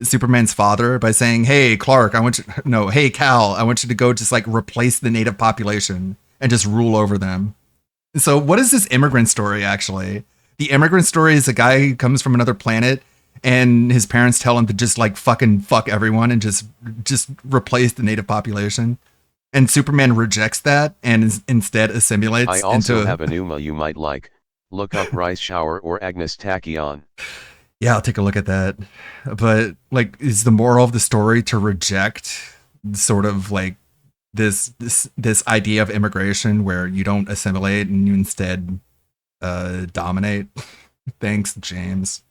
Superman's father, by saying, "Hey Clark, hey Cal, I want you to go just like replace the native population and just rule over them." So what is this immigrant story actually? The immigrant story is a guy who comes from another planet and his parents tell him to just like fucking fuck everyone and just replace the native population. And Superman rejects that and instead assimilates I also into have a Numa you might like. Look up Rice Shower or Agnes Tachyon. Yeah, I'll take a look at that. But like, is the moral of the story to reject sort of like this idea of immigration where you don't assimilate and you instead dominate? Thanks, James.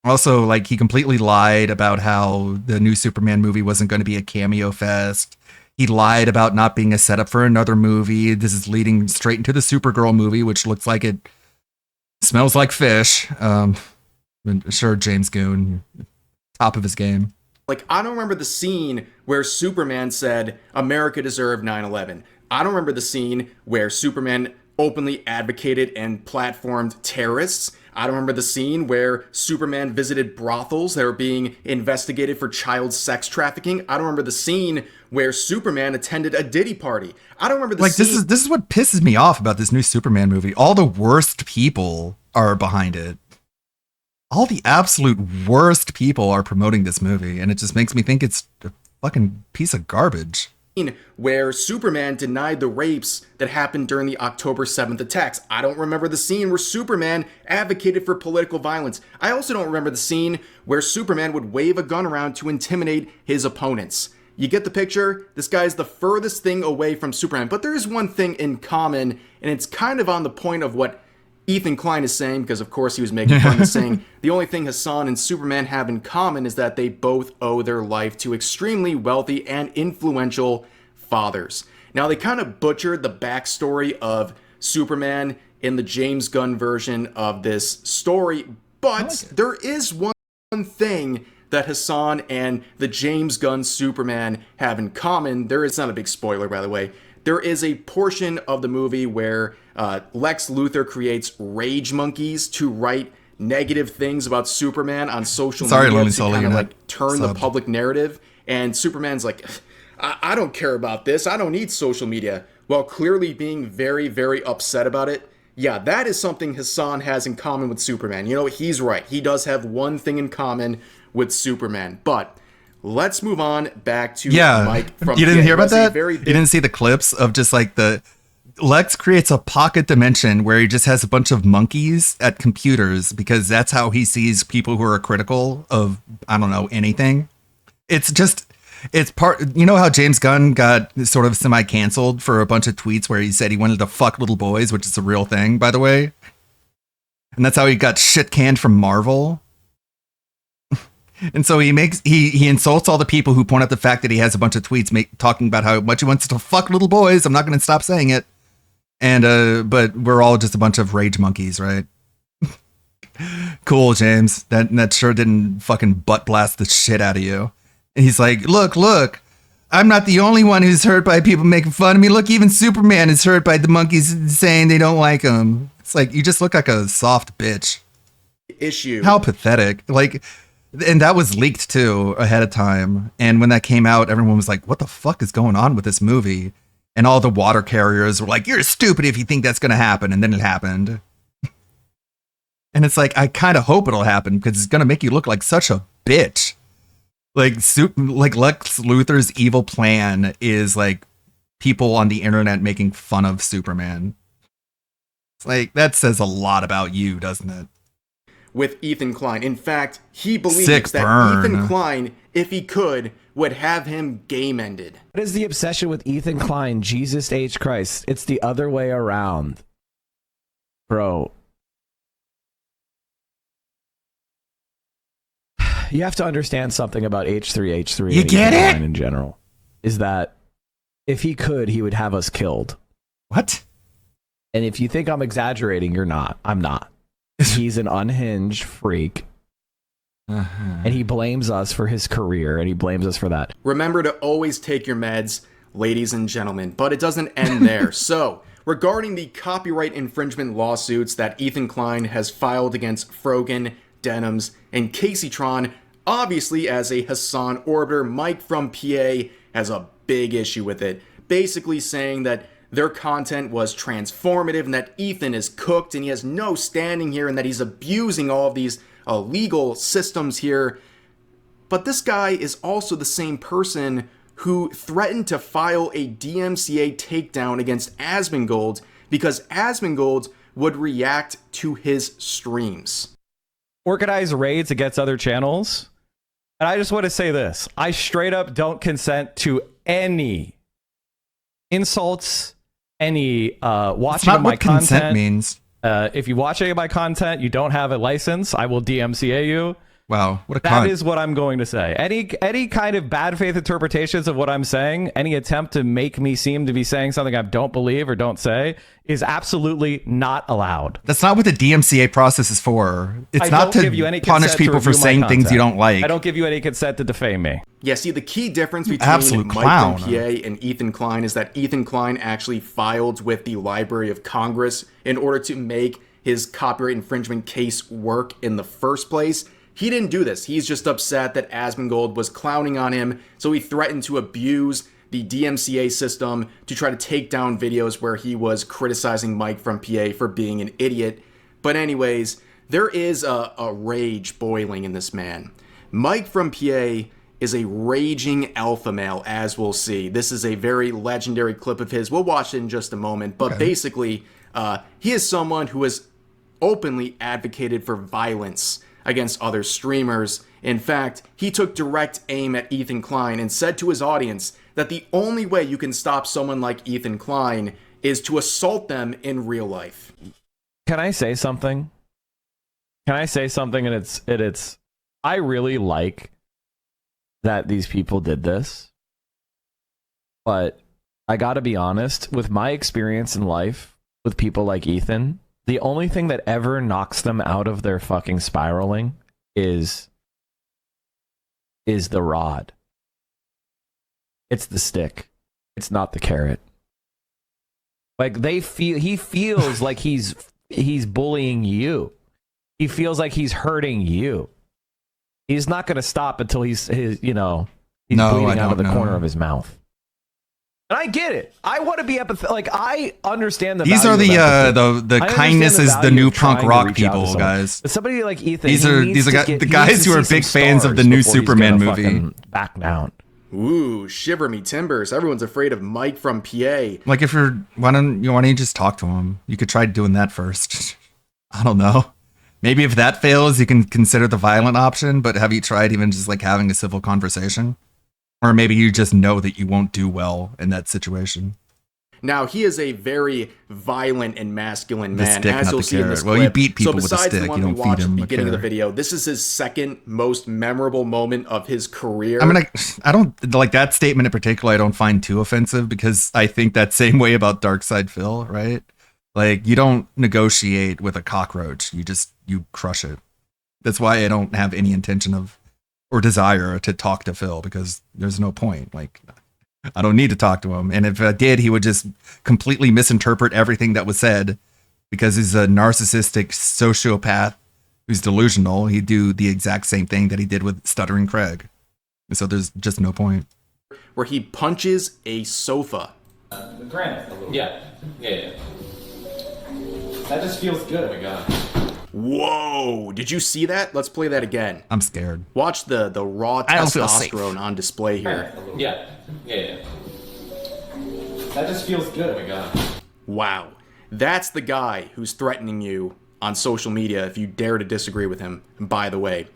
Also, like, he completely lied about how the new Superman movie wasn't going to be a cameo fest. He lied about not being a setup for another movie. This is leading straight into the Supergirl movie, which looks like it smells like fish. Sure, James Gunn, top of his game. like, I don't remember the scene where Superman said America deserved 9/11. I don't remember the scene where Superman openly advocated and platformed terrorists. I don't remember the scene where Superman visited brothels that were being investigated for child sex trafficking. I don't remember the scene where Superman attended a Diddy party. I don't remember the scene. This is what pisses me off about this new Superman movie. All the worst people are behind it. All the absolute worst people are promoting this movie, and it just makes me think it's a fucking piece of garbage. Where Superman denied the rapes that happened during the October 7th attacks. I don't remember the scene where Superman advocated for political violence. I also don't remember the scene where Superman would wave a gun around to intimidate his opponents. You get the picture? This guy's the furthest thing away from Superman. But there is one thing in common, and it's kind of on the point of what Ethan Klein is saying, because of course he was making fun of saying the only thing Hassan and Superman have in common is that they both owe their life to extremely wealthy and influential fathers. Now, they kind of butchered the backstory of Superman in the James Gunn version of this story, but there is one thing that Hassan and the James Gunn Superman have in common. It's not a big spoiler, by the way. There is a portion of the movie where Lex Luthor creates rage monkeys to write negative things about Superman on social media to kind of like turn the public narrative. And Superman's like, I don't care about this. I don't need social media. While clearly being very, very upset about it. Yeah, that is something Hassan has in common with Superman. You know, he's right. He does have one thing in common with Superman. But let's move on back to Mike. You didn't hear about that? You didn't see the clips of just like Lex creates a pocket dimension where he just has a bunch of monkeys at computers because that's how he sees people who are critical of, I don't know, anything. It's part, you know how James Gunn got sort of semi-canceled for a bunch of tweets where he said he wanted to fuck little boys, which is a real thing, by the way. And that's how he got shit canned from Marvel. And so he insults all the people who point out the fact that he has a bunch of tweets talking about how much he wants to fuck little boys. I'm not going to stop saying it. And, but we're all just a bunch of rage monkeys, right? Cool, James. That sure didn't fucking butt blast the shit out of you. And he's like, look, I'm not the only one who's hurt by people making fun of me. Look, even Superman is hurt by the monkeys saying they don't like him. It's like, you just look like a soft bitch. How pathetic. Like, and that was leaked too ahead of time. And when that came out, everyone was like, what the fuck is going on with this movie? And all the water carriers were like, you're stupid if you think that's going to happen. And then it happened. And it's like, I kind of hope it'll happen because it's going to make you look like such a bitch. Like Lex Luthor's evil plan is like people on the internet making fun of Superman. It's like, that says a lot about you, doesn't it? With Ethan Klein. In fact, he believes that Ethan Klein, if he could, would have him game-ended. What is the obsession with Ethan Klein? Jesus H. Christ. It's the other way around. Bro. You have to understand something about H3H3. You get it? In general, is that if he could, he would have us killed. What? And if you think I'm exaggerating, you're not. I'm not. He's an unhinged freak. And he blames us for his career, and he blames us for that. Remember to always take your meds, ladies and gentlemen, but it doesn't end there. So, regarding the copyright infringement lawsuits that Ethan Klein has filed against Frogan, Denims, and Caseytron, obviously as a Hassan Orbiter, Mike from PA has a big issue with it, basically saying that their content was transformative and that Ethan is cooked and he has no standing here and that he's abusing all of these legal systems here. But this guy is also the same person who threatened to file a DMCA takedown against Asmongold because Asmongold would react to his streams. Organize raids against other channels. And I just want to say this. I straight up don't consent to any insults, any watching of my content. Consent means. If you watch any of my content, you don't have a license, I will DMCA you. Wow, what a That is what I'm going to say. Any kind of bad faith interpretations of what I'm saying, any attempt to make me seem to be saying something I don't believe or don't say, is absolutely not allowed. That's not what the DMCA process is for. It's not to punish people for saying things you don't like. I don't give you any consent to defame me. Yeah, see, the key difference between Mike from PA and Ethan Klein is that Ethan Klein actually filed with the Library of Congress in order to make his copyright infringement case work in the first place. He didn't do this. He's just upset that Asmongold was clowning on him, so he threatened to abuse the DMCA system to try to take down videos where he was criticizing Mike from PA for being an idiot. But anyways, there is a rage boiling in this man. Mike from PA is a raging alpha male, as we'll see. This is a very legendary clip of his. We'll watch it in just a moment. But basically, he is someone who has openly advocated for violence against other streamers. In fact, he took direct aim at Ethan Klein and said to his audience that the only way you can stop someone like Ethan Klein is to assault them in real life. Can I say something? Can I say something? And it's I really like that these people did this, but I gotta be honest, with my experience in life with people like Ethan, the only thing that ever knocks them out of their fucking spiraling is the rod. It's the stick. It's not the carrot. Like he feels like he's bullying you. He feels like he's hurting you. He's not going to stop until he's bleeding out of the corner of his mouth. And I get it. I want to be empathetic. Like, I understand the These are the kindness is the new punk rock people, guys. But somebody like Ethan, these are the guys who are big fans of the new Superman movie. Back down. Ooh, shiver me timbers. Everyone's afraid of Mike from PA. Like, why don't you just talk to him? You could try doing that first. I don't know. Maybe if that fails, you can consider the violent option, but have you tried even just like having a civil conversation? Or maybe you just know that you won't do well in that situation. Now, he is a very violent and masculine man, stick, as not you'll the see in this carrot. Well, clip. you beat people with a besides stick, the one you we don't feed watched at him the a beginning of the carrot. video, this is his second most memorable moment of his career. I don't like that statement in particular. I don't find too offensive because I think that same way about Darkside Phil, right? Like, you don't negotiate with a cockroach. You crush it. That's why I don't have any intention of or desire to talk to Phil, because there's no point. Like, I don't need to talk to him. And if I did, he would just completely misinterpret everything that was said because he's a narcissistic sociopath who's delusional. He'd do the exact same thing that he did with Stuttering Craig. So there's just no point. Where he punches a sofa. Granite a little. Yeah. That just feels good. Oh my god. Whoa! Did you see that? Let's play that again. I'm scared. Watch the raw I don't feel safe. testosterone on display here. Yeah. That just feels good. Oh my god. Wow. That's the guy who's threatening you on social media if you dare to disagree with him, by the way.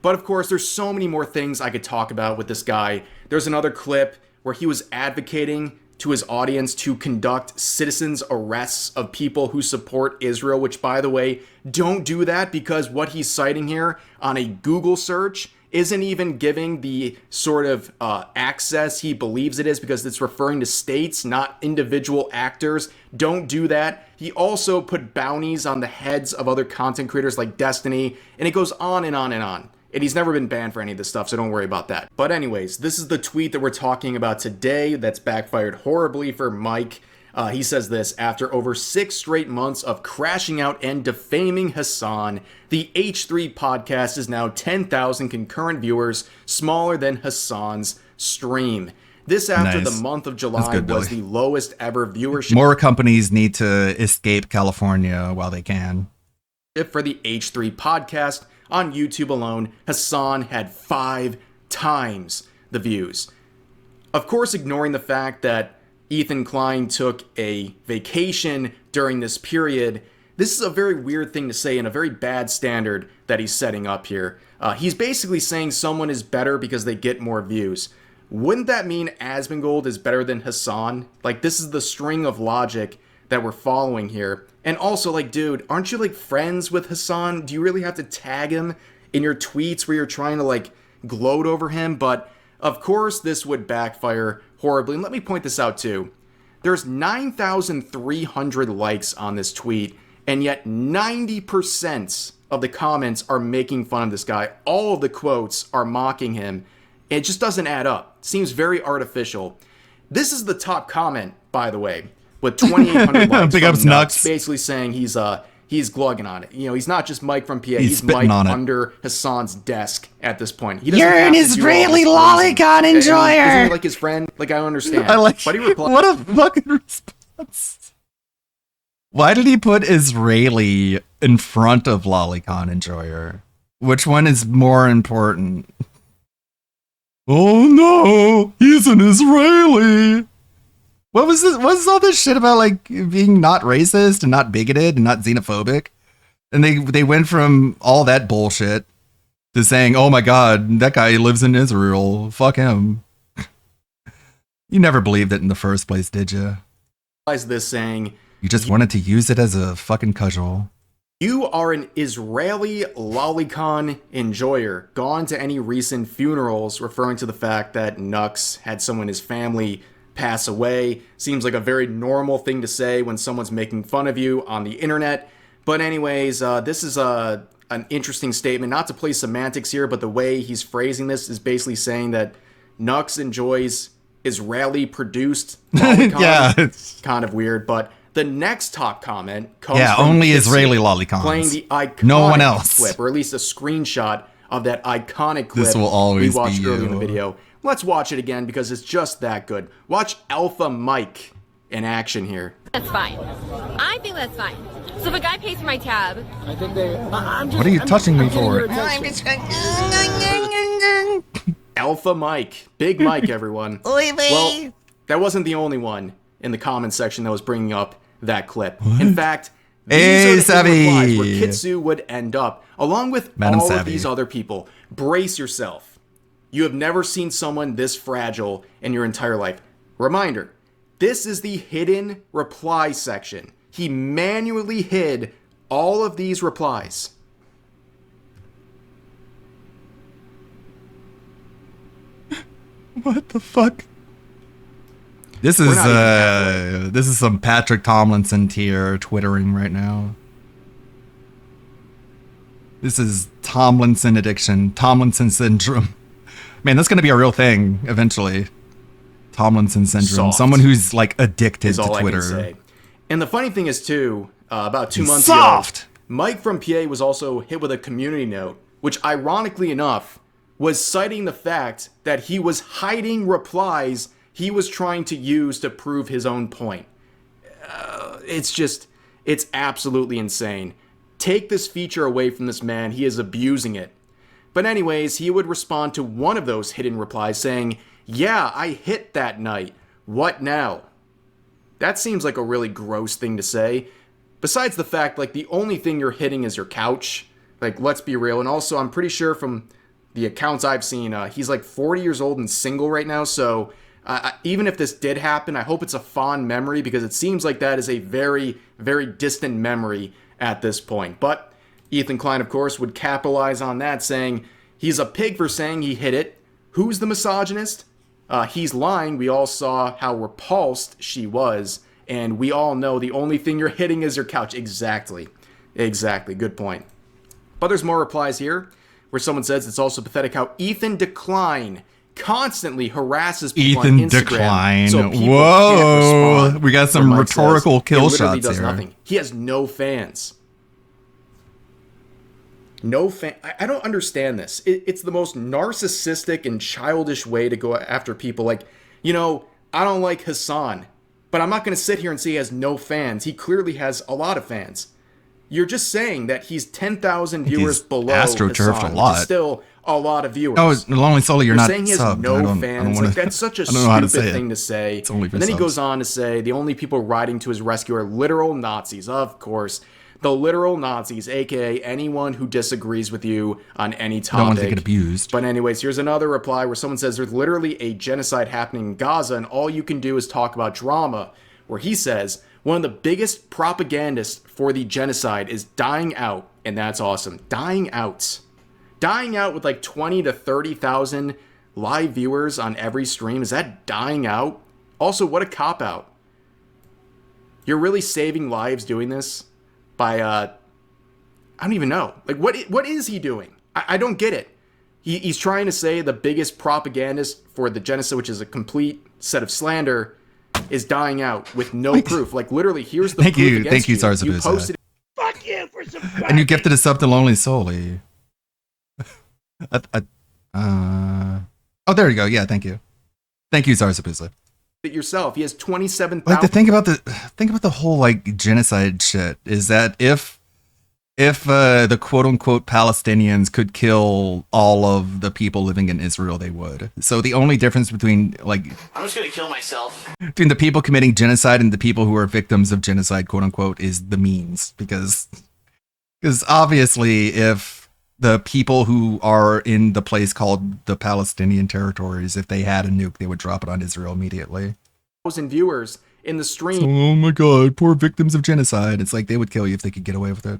But of course, there's so many more things I could talk about with this guy. There's another clip where he was advocating to his audience to conduct citizens' arrests of people who support Israel, which, by the way, don't do that because what he's citing here on a Google search isn't even giving the sort of access he believes it is because it's referring to states, not individual actors. Don't do that. He also put bounties on the heads of other content creators like Destiny, and it goes on and on and on. And he's never been banned for any of this stuff, so don't worry about that. But anyways, this is the tweet that we're talking about today that's backfired horribly for Mike. He says this: after over 6 straight months of crashing out and defaming Hasan, the H3 podcast is now 10,000 concurrent viewers, smaller than Hasan's stream. This after Nice. the month of July good, was Billy. the lowest ever viewership. More companies need to escape California while they can. For the H3 podcast. On YouTube alone, Hasan had 5 times the views. Of course, ignoring the fact that Ethan Klein took a vacation during this period, this is a very weird thing to say and a very bad standard that he's setting up here. He's basically saying someone is better because they get more views. Wouldn't that mean Asmongold is better than Hasan? Like, this is the string of logic that we're following here. And also, like, dude, aren't you, like, friends with Hasan? Do you really have to tag him in your tweets where you're trying to, like, gloat over him? But, of course, this would backfire horribly. And let me point this out, too. There's 9,300 likes on this tweet, and yet 90% of the comments are making fun of this guy. All of the quotes are mocking him. It just doesn't add up. It seems very artificial. This is the top comment, by the way, with 2,800 likes. Big from ups, Nux. Basically saying he's he's glugging on it. You know, he's not just Mike from PA. He's He's spitting Mike on it. under Hassan's desk at this point. He doesn't You're have an to do all Israeli this lolicon reason. enjoyer. Isn't he like his friend? Like, I understand. I like. But he replied, What a fucking response! Why did he put Israeli in front of lolicon enjoyer? Which one is more important? Oh no, he's an Israeli. What was this? What's all this shit about like being not racist and not bigoted and not xenophobic? And they went from all that bullshit to saying, "Oh my God, that guy lives in Israel. Fuck him." You never believed it in the first place, did you? this saying, You just wanted to use it as a fucking cudgel. "You are an Israeli lolicon enjoyer, gone to any recent funerals," referring to the fact that Nux had someone in his family pass away. Seems like a very normal thing to say when someone's making fun of you on the internet. But anyways, this is an interesting statement. Not to play semantics here, but the way he's phrasing this is basically saying that Nux enjoys Israeli-produced lolicon. Yeah, it's kind of weird, but the next top comment comes Yeah, from only Kitsu, Israeli lolicons. playing the iconic No one else. clip, or at least a screenshot of that iconic clip This will always we watched be earlier in the you. video. Let's watch it again because it's just that good. Watch Alpha Mike in action here. That's fine. I think that's fine. So if a guy pays for my tab, I think they. What are you touching me for? Alpha Mike. Big Mike, everyone. Well, that wasn't the only one in the comment section that was bringing up that clip. In fact, Hey, these are the Savvy. replies where Kitsu would end up, along with Madam all of Savvy. these other people. Brace yourself. You have never seen someone this fragile in your entire life. Reminder, this is the hidden reply section. He manually hid all of these replies. What the fuck? This We're is not even this is some Patrick Tomlinson tier twittering right now. This is Tomlinson addiction, Tomlinson syndrome. Man, that's gonna be a real thing eventually. Tomlinson syndrome. Soft. Someone who's like addicted Is to all I Twitter. can say. And the funny thing is too, about 2 He's months soft. ago, Mike from PA was also hit with a community note, which ironically enough was citing the fact that he was hiding replies he was trying to use to prove his own point. It's absolutely insane. Take this feature away from this man. He is abusing it. But anyways, he would respond to one of those hidden replies saying, "Yeah, I hit that night. What now?" That seems like a really gross thing to say. Besides the fact, like, the only thing you're hitting is your couch. Like, let's be real. And also, I'm pretty sure from the accounts I've seen, he's like 40 years old and single right now. So even if this did happen, I hope it's a fond memory because it seems like that is a very, very distant memory at this point. But Ethan Klein, of course, would capitalize on that, saying he's a pig for saying he hit it. Who's the misogynist? He's lying. We all saw how repulsed she was. And we all know the only thing you're hitting is your couch. Exactly. Good point. But there's more replies here where someone says it's also pathetic how Ethan Decline constantly harasses people Ethan on Instagram. Decline. So people Whoa. can't respond. We got some Mike rhetorical says, kill he literally shots does here. nothing. He has no fans. No fan. I don't understand this. It's the most narcissistic and childish way to go after people. Like, you know, I don't like Hassan, but I'm not going to sit here and say he has no fans. He clearly has a lot of fans. You're just saying that he's 10,000 viewers below astroturfed Hassan, a lot. which is still a lot of viewers. Oh, Lonely Sully, you're not saying he has subbed. no I don't fans. wanna- Like, that's such a I don't know how to stupid say it. thing to say. It's only for And then he subs. goes on to say the only people riding to his rescue are literal Nazis. Of course, the literal Nazis, aka anyone who disagrees with you on any topic. Don't want to get abused. But anyways, here's another reply where someone says there's literally a genocide happening in Gaza and all you can do is talk about drama. Where he says one of the biggest propagandists for the genocide is dying out. And that's awesome. Dying out. Dying out with like 20 to 30,000 live viewers on every stream. Is that dying out? Also, what a cop-out. You're really saving lives doing this by, I don't even know. Like, what is he doing? I don't get it. He's trying to say the biggest propagandist for the genocide, which is a complete set of slander, is dying out with no proof. Like, literally, here's the Thank proof you. against Thank you, You Zarzabuza. posted Fuck you for And you gifted a sub to Lonely Solely. Oh, there you go. Yeah, thank you. Thank you, Zarzapuza. It yourself. He has 27,000. Like, the thing about the whole like genocide shit is that if the quote unquote Palestinians could kill all of the people living in Israel, they would. So the only difference between like I'm just gonna kill myself. between the people committing genocide and the people who are victims of genocide, quote unquote, is the means. Because obviously, if the people who are in the place called the Palestinian territories, if they had a nuke, they would drop it on Israel immediately. Viewers in the stream. Oh my god, poor victims of genocide. It's like they would kill you if they could get away with it.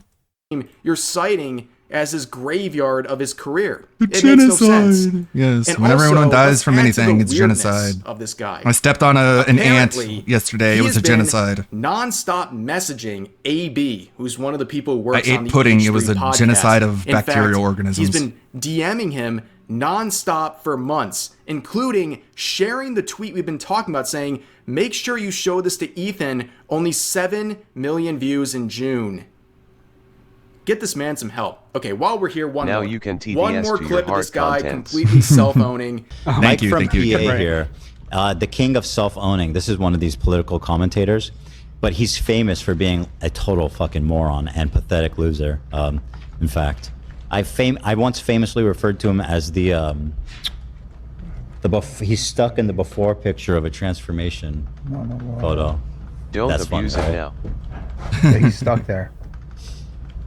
You're citing as his graveyard of his career. The It genocide. makes no sense. Yes, And whenever also, anyone dies let's from add to anything, the it's weirdness genocide. of this guy. I stepped on an ant Apparently, yesterday. he It was has a genocide. been non-stop messaging AB, who's one of the people who works I on ate the pudding. H3 It was a podcast. genocide of In bacterial fact, organisms. He's been DMing him non-stop for months, including sharing the tweet we've been talking about saying, make sure you show this to Ethan, only 7 million views in June. Get this man some help. Okay, while we're here, one Now more. you can TDS one more to your clip of heart this guy contents. completely self-owning. Mike from PA here, the king of self-owning. This is one of these political commentators, but he's famous for being a total fucking moron and pathetic loser. In fact, I once famously referred to him as he's stuck in the before picture of a transformation photo. Don't That's abuse funny, it right? now. Yeah, he's stuck there.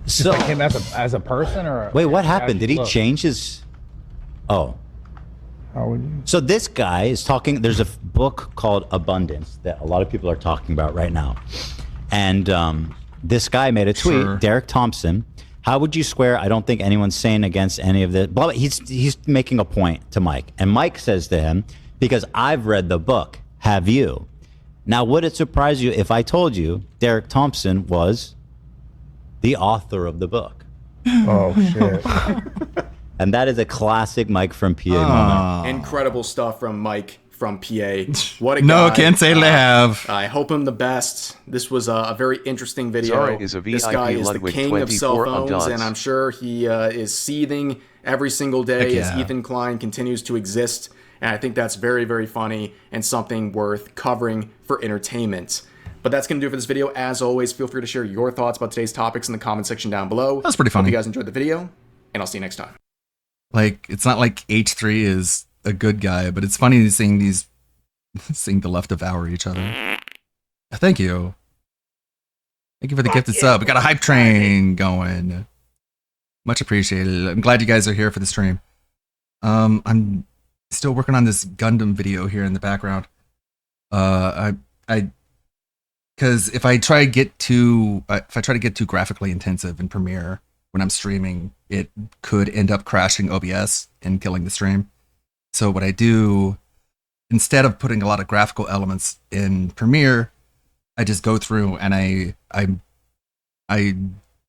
Just So- like him as a person, or Wait, what as happened? you Did he look? change his? Oh. How would you? So this guy is talking. There's a book called Abundance that a lot of people are talking about right now, and this guy made a tweet. Sure. Derek Thompson. How would you square? I don't think anyone's saying against any of this. Blah, blah. He's making a point to Mike, and Mike says to him, "Because I've read the book. Have you?" Now, would it surprise you if I told you Derek Thompson was the author of the book? Oh shit! And that is a classic Mike from PA moment. Incredible stuff from Mike from PA. What a No, guy. can't say they have. I hope him the best. This was a very interesting video. Zara is a This VIP guy is the Ludwig king of 24 cell of phones, dots. and I'm sure he is seething every single day Heck as yeah. Ethan Klein continues to exist. And I think that's very, very funny and something worth covering for entertainment. But that's going to do it for this video. As always, feel free to share your thoughts about today's topics in the comment section down below. That's pretty Hope funny. you guys enjoyed the video, and I'll see you next time. Like, it's not like H3 is a good guy, but it's funny seeing the left devour each other. Thank you. Thank you for the gifted sub. We got a hype train going. Much appreciated. I'm glad you guys are here for the stream. I'm still working on this Gundam video here in the background. Because if I try to get too graphically intensive in Premiere when I'm streaming, it could end up crashing OBS and killing the stream. So what I do, instead of putting a lot of graphical elements in Premiere, I just go through and I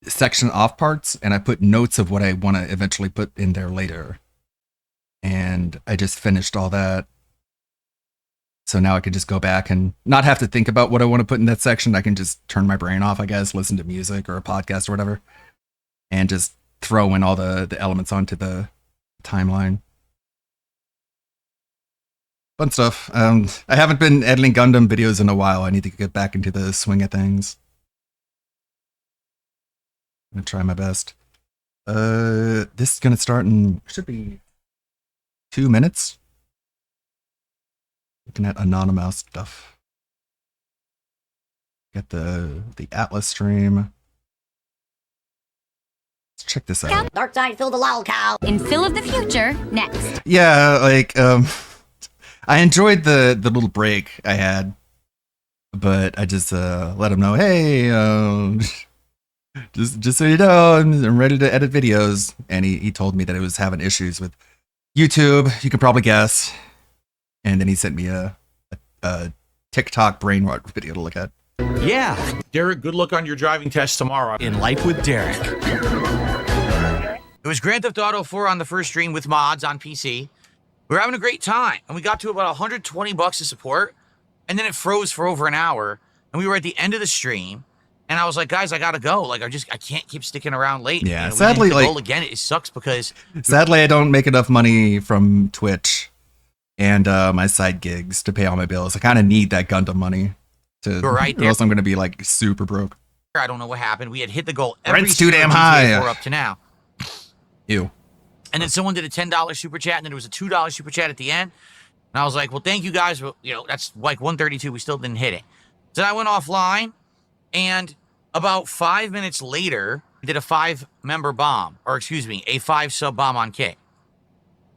section off parts and I put notes of what I want to eventually put in there later. And I just finished all that. So now I can just go back and not have to think about what I want to put in that section. I can just turn my brain off, I guess, listen to music or a podcast or whatever, and just throw in all the elements onto the timeline. Fun stuff. I haven't been editing Gundam videos in a while. I need to get back into the swing of things. I'm gonna try my best. This is gonna start in, should be 2 minutes. Looking at anonymous stuff. Get the Atlas stream. Let's check this out. Dark side, Phil the lol cow. In Phil of the future, next. Yeah, like I enjoyed the little break I had, but I just let him know, hey, just so you know, I'm ready to edit videos. And he told me that it was having issues with YouTube. You can probably guess. And then he sent me a TikTok brain rot video to look at. Yeah, Derek, good luck on your driving test tomorrow. In Life with Derek. It was Grand Theft Auto 4 on the first stream with mods on PC. We were having a great time, and we got to about $120 of support, and then it froze for over an hour, and we were at the end of the stream, And I was like, guys, I gotta go. Like, I can't keep sticking around late. Yeah, You know, we sadly, didn't hit the like- goal again, it sucks because Sadly, I don't make enough money from Twitch and my side gigs to pay all my bills. I kind of need that Gundam money to, You're right or there. else I'm going to be like super broke. I don't know what happened. We had hit the goal every Rent's too single damn GTA high. 4 up to now. Ew. And then someone did a $10 super chat, and then there was a $2 super chat at the end. And I was like, well, thank you guys. But, you know, that's like 132. We still didn't hit it. So I went offline, and about 5 minutes later, we did a 5-member bomb, or excuse me, a 5-sub bomb on Kick.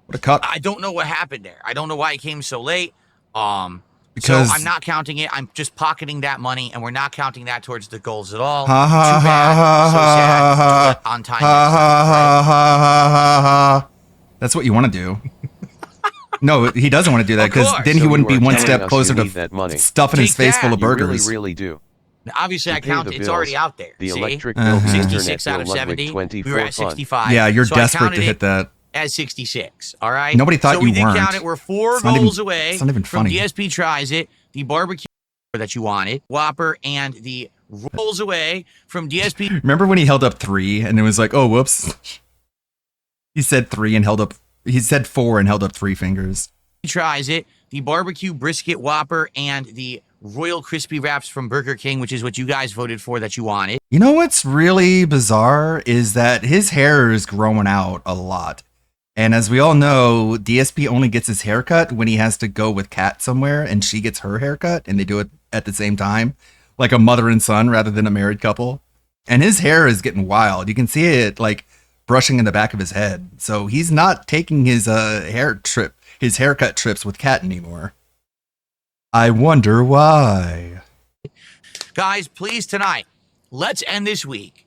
What a cut. I don't know what happened there. I don't know why it came so late. Because- so I'm not counting it. I'm just pocketing that money, and we're not counting that towards the goals at all. Ha ha Too ha bad. ha So sad. ha Do it on time. ha ha ha ha ha. That's what you want to do. No, he doesn't want to do that because then he So wouldn't you be are one telling step us closer you to need that money. stuffing his Take face full that. of You burgers. really do. Obviously, You I pay counted. the It's already bills, out there. the See? electric bill, the 66 internet out of bill, Ludwig 70. We 24 were at fun. 65. Yeah, you're So I desperate to counted hit it that. As 66. All right. Nobody thought so you we did weren't. count it. We're 4 It's not goals even- away it's not even from funny. DSP tries it, the barbecue that you wanted, Whopper, and the rolls away from DSP. Remember when he held up 3 and it was like, oh, whoops. He said 3 and held up. He said 4 and held up 3 fingers. Tries it, the barbecue brisket Whopper, and the Royal Crispy Wraps from Burger King, which is what you guys voted for that you wanted. You know what's really bizarre is that his hair is growing out a lot. And as we all know, DSP only gets his haircut when he has to go with Kat somewhere and she gets her haircut and they do it at the same time, like a mother and son rather than a married couple. And his hair is getting wild. You can see it like brushing in the back of his head. So he's not taking his haircut trips with Kat anymore. I wonder why. Guys, please tonight, let's end this week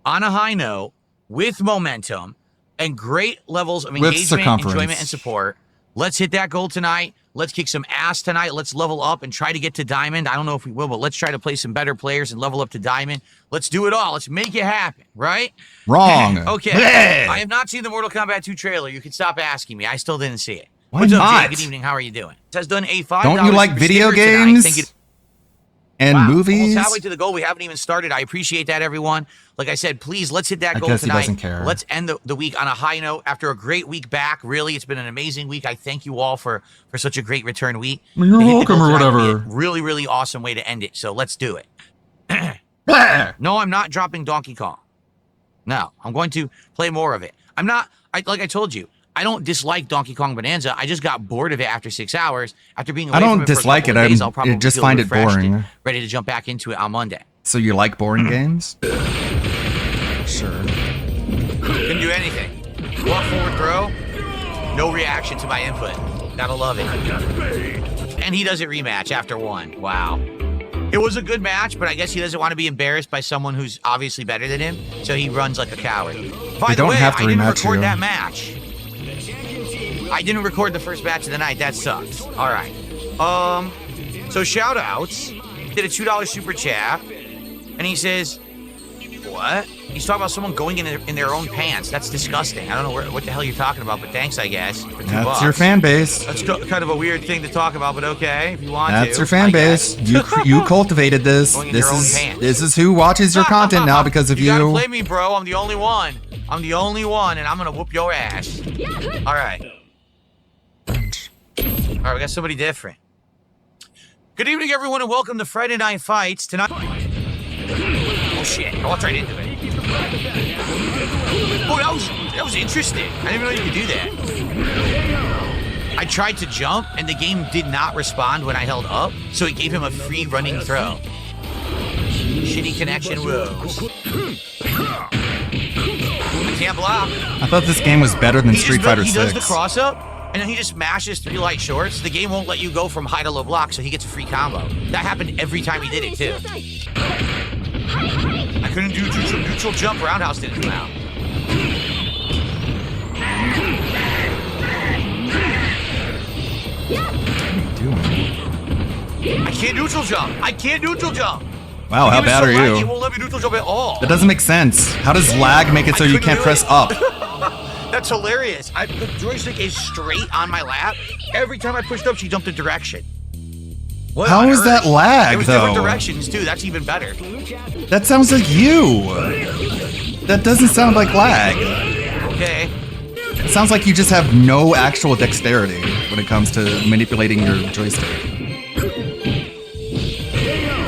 on a high note with momentum and great levels of With engagement, circumference. enjoyment, and support. Let's hit that goal tonight. Let's kick some ass tonight. Let's level up and try to get to Diamond. I don't know if we will, but let's try to play some better players and level up to Diamond. Let's do it all. Let's make it happen, right? Wrong. Okay. Bleh. I have not seen the Mortal Kombat 2 trailer. You can stop asking me. I still didn't see it. Why What's up, not? Jay? Good evening. How are you doing? It has done a $5 Don't you like super video sticker tonight. games Thank you. and Wow, movies? Almost halfway to the goal. We haven't even started. I appreciate that, everyone. Like I said, please, let's hit that I goal guess he tonight. doesn't care. Let's end the week on a high note. After a great week back, really, it's been an amazing week. I thank you all for such a great return week. You're To hit the welcome goal or tonight would be a whatever. really, really awesome way to end it. So let's do it. No, I'm not dropping Donkey Kong. No, I'm going to play more of it. I'm not, like I told you, I don't dislike Donkey Kong Bonanza. I just got bored of it after 6 hours. After being away I don't from it for a dislike couple it. of days, I I'll probably just feel find it refreshed and boring. ready to jump back into it on Monday. So you like boring games? Sure. Couldn't do anything. Walk forward throw, no reaction to my input. Gotta love it. And he does it rematch after 1. Wow. It was a good match, but I guess he doesn't want to be embarrassed by someone who's obviously better than him, so he runs like a coward. By They the don't way, have to I didn't rematch record you. that match. I didn't record the first match of the night. That sucks. All right. So shout outs. Did a $2 super chat, and he says, what? He's talking about someone going in their own pants. That's disgusting. I don't know what the hell you're talking about, but thanks, I guess, for $2. That's your fan base. That's kind of a weird thing to talk about, but okay, if you want to. That's your fan I base. guess. You cultivated this. Going in This your own is pants. this is who watches your content now because of You gotta you. play me, bro. I'm the only one. I'm the only one, and I'm gonna whoop your ass. All right. All right, we got somebody different. Good evening, everyone, and welcome to Friday Night Fights. Tonight. Oh shit! I walked right into it. Oh, that was interesting. I didn't even know you could do that. I tried to jump, and the game did not respond when I held up, so it gave him a free running throw. Shitty connection woes. I can't block. I thought this game was better than Street Fighter He does 6. the cross up, and then he just mashes 3 light shorts. The game won't let you go from high to low block, so he gets a free combo. That happened every time he did it, too. I couldn't do neutral jump. Roundhouse didn't come out. I can't neutral jump. I can't neutral jump. Wow, how The game is bad so are laggy, you? It won't let me neutral jump at all. That doesn't make sense. How does lag make it so you can't press up? That's hilarious. The joystick is straight on my lap. Every time I pushed up, she jumped a direction. What How on is that earth? lag, It was though? different directions too. That's even better. That sounds like you. That doesn't sound like lag. Okay. It sounds like you just have no actual dexterity when it comes to manipulating your joystick.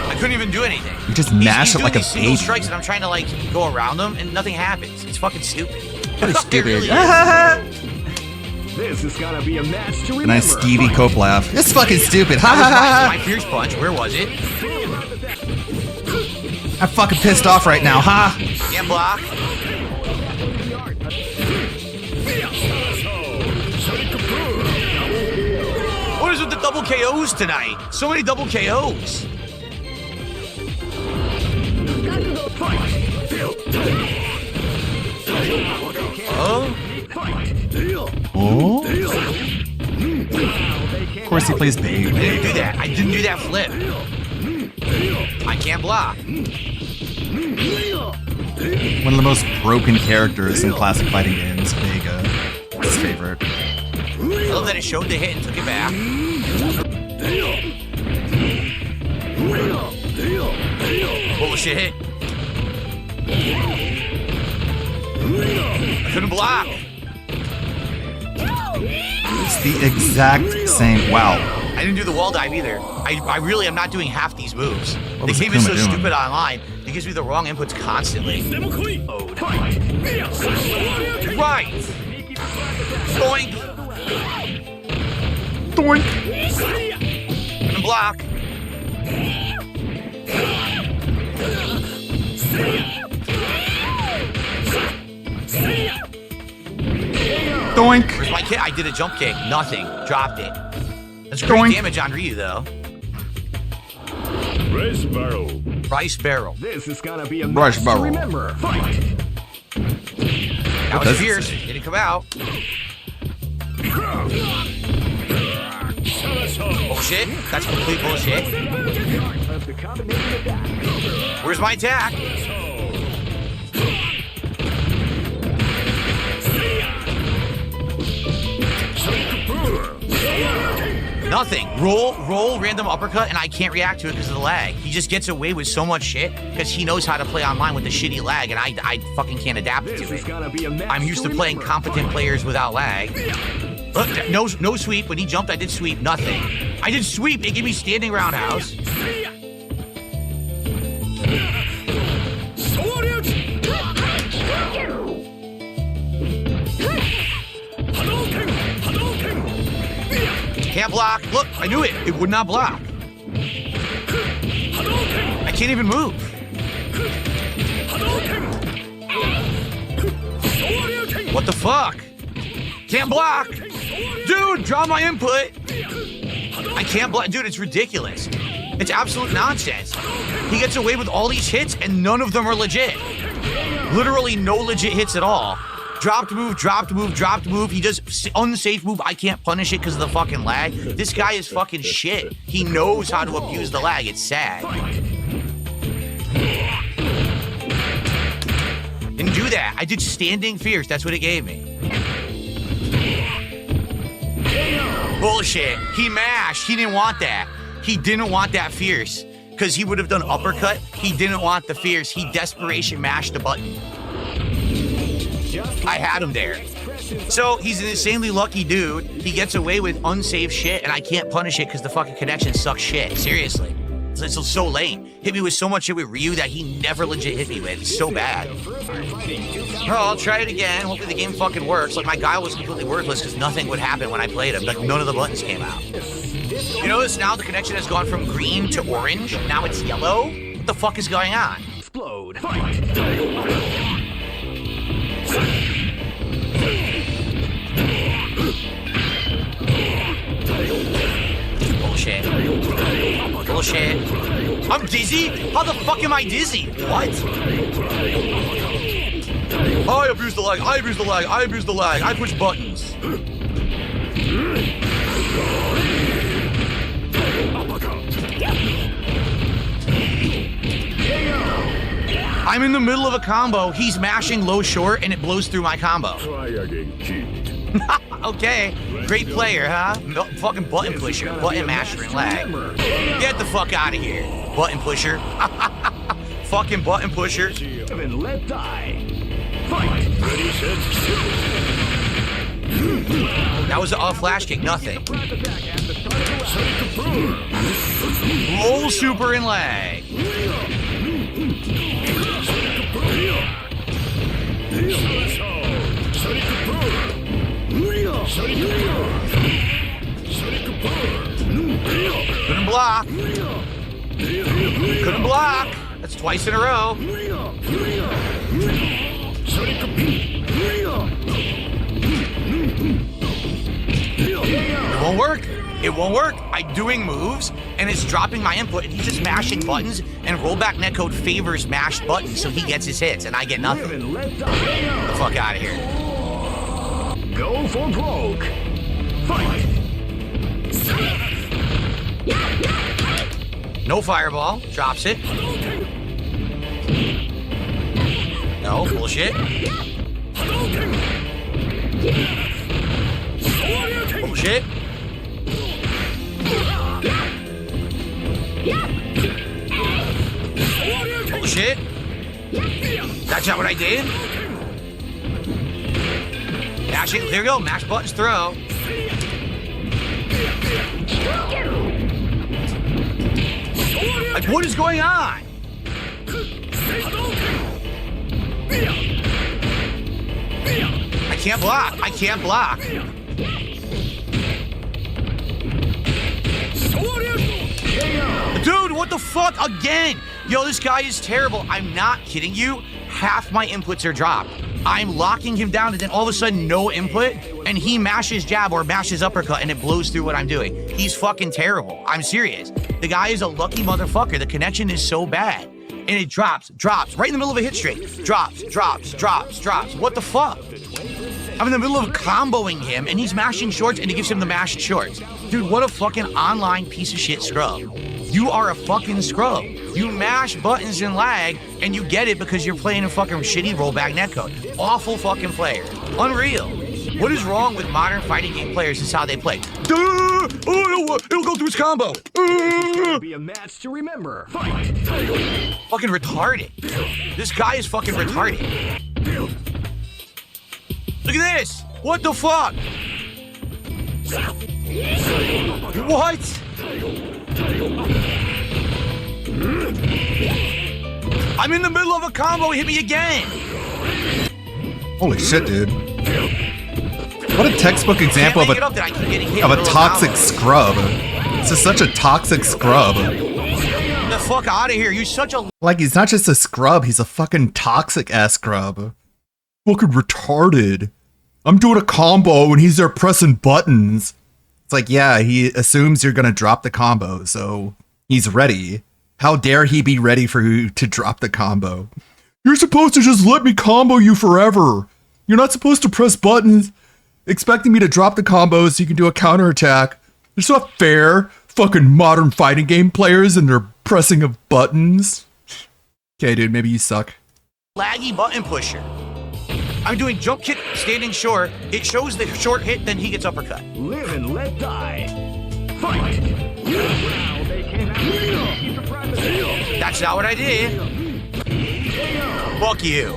I couldn't even do anything. You just He's mash it doing like a these single baby. strikes, and I'm trying to like go around them, and nothing happens. It's fucking stupid. What is stupid? It really is. This is gonna be a match to remember. Nice Stevie Cope laugh. It's fucking stupid. Ha That was ha ha. my fierce punch. Where was it? I'm fucking pissed off right now. Ha. Can't block. What is with the double KOs tonight? So many double KOs. Oh? Oh? Of course he plays baby. I didn't do that. I didn't do that flip. I can't block. One of the most broken characters in classic fighting games. Vega. His favorite. I love that it showed the hit and took it back. Bullshit hit. I couldn't block. It's the exact same. Wow. I didn't do the wall dive either. I really am not doing half these moves. What The was game is so Akuma doing? stupid online. It gives me the wrong inputs constantly. Right. Doink. Doink. And block. Doink. Where's my kick? I did a jump kick. Nothing. Dropped it. That's Doink. great damage on Ryu, though. Rice barrel. Rice barrel. This is gonna be a Rice match barrel. to remember. Fight. That does was it fierce. say? Didn't come out. Bullshit. That's complete bullshit. Where's my attack? Nothing. Roll, random uppercut, and I can't react to it because of the lag. He just gets away with so much shit because he knows how to play online with the shitty lag, and I fucking can't adapt to it. I'm used to playing competent players without lag. Look, no sweep. When he jumped, I did sweep. Nothing. I did sweep. It gave me standing roundhouse. Can't block. Look, I knew it. It would not block. I can't even move. What the fuck? Can't block. Dude, draw my input. I can't block. Dude, it's ridiculous. It's absolute nonsense. He gets away with all these hits and none of them are legit. Literally no legit hits at all. Dropped move, dropped move, dropped move. He does unsafe move. I can't punish it because of the fucking lag. This guy is fucking shit. He knows how to abuse the lag. It's sad. Didn't do that. I did standing fierce. That's what it gave me. Bullshit. He mashed. He didn't want that. He didn't want that fierce because he would have done uppercut. He didn't want the fierce. He desperation mashed the button. I had him there. So he's an insanely lucky dude. He gets away with unsafe shit, and I can't punish it because the fucking connection sucks shit. Seriously. It's so lame. Hit me with so much shit with Ryu that he never legit hit me with. It's so bad. Oh, I'll try it again. Hopefully the game fucking works. Like, my guy was completely worthless because nothing would happen when I played him. Like, none of the buttons came out. You notice now the connection has gone from green to orange. Now it's yellow. What the fuck is going on? Explode. Bullshit. Bullshit. I'm dizzy? How the fuck am I dizzy? What? I abuse the lag. I abuse the lag. I abuse the lag. I push buttons. I'm in the middle of a combo. He's mashing low short and it blows through my combo. Try again, kid. Okay, great player, huh? No, fucking button pusher, button masher, and lag. Get the fuck out of here, button pusher. Fucking button pusher. And let die. Fight. Ready, set, That was a flash kick, nothing. Roll super and lag. Couldn't block. Couldn't block. That's twice in a row. It won't work. It won't work. I'm doing moves, and it's dropping my input, and he's just mashing buttons, and rollback netcode favors mashed buttons, so he gets his hits, and I get nothing. Get the fuck out of here. Go for broke. Fight. No fireball. Drops it. No, bullshit. Bullshit. Bullshit. That's not what I did. Mash it. There you go. Mash buttons, throw. Like, what is going on? I can't block. I can't block. Dude, what the fuck? Again! Yo, this guy is terrible. I'm not kidding you. Half my inputs are dropped. I'm locking him down, and then all of a sudden, no input, and he mashes jab or mashes uppercut, and it blows through what I'm doing. He's fucking terrible. I'm serious. The guy is a lucky motherfucker. The connection is so bad. And it drops, right in the middle of a hit string. Drops. What the fuck? I'm in the middle of comboing him, and he's mashing shorts, and he gives him the mashed shorts. Dude, what a fucking online piece of shit scrub. You are a fucking scrub. You mash buttons and lag, and you get it because you're playing a fucking shitty rollback netcode. Awful fucking player. Unreal. What is wrong with modern fighting game players? This is how they play. Oh, it'll go through his combo. Be a match to remember. Fight. Fucking retarded. This guy is fucking retarded. Look at this. What the fuck? What? I'm in the middle of a combo. Hit me again. Holy shit, dude. What a textbook example of a toxic scrub. This is such a toxic scrub. Get the fuck out of here. You're such a... Like, he's not just a scrub, he's a fucking toxic ass scrub. Fucking retarded. I'm doing a combo and he's there pressing buttons. It's like, yeah, he assumes you're gonna drop the combo, so he's ready. How dare he be ready for you to drop the combo? You're supposed to just let me combo you forever. You're not supposed to press buttons expecting me to drop the combo so you can do a counterattack. It's not fair. Fucking modern fighting game players and their pressing of buttons. Okay, dude, maybe you suck. Laggy button pusher. I'm doing jump kick, standing short. It shows the short hit, then he gets uppercut. Live and let die. Fight. That's not what I did. Fuck you.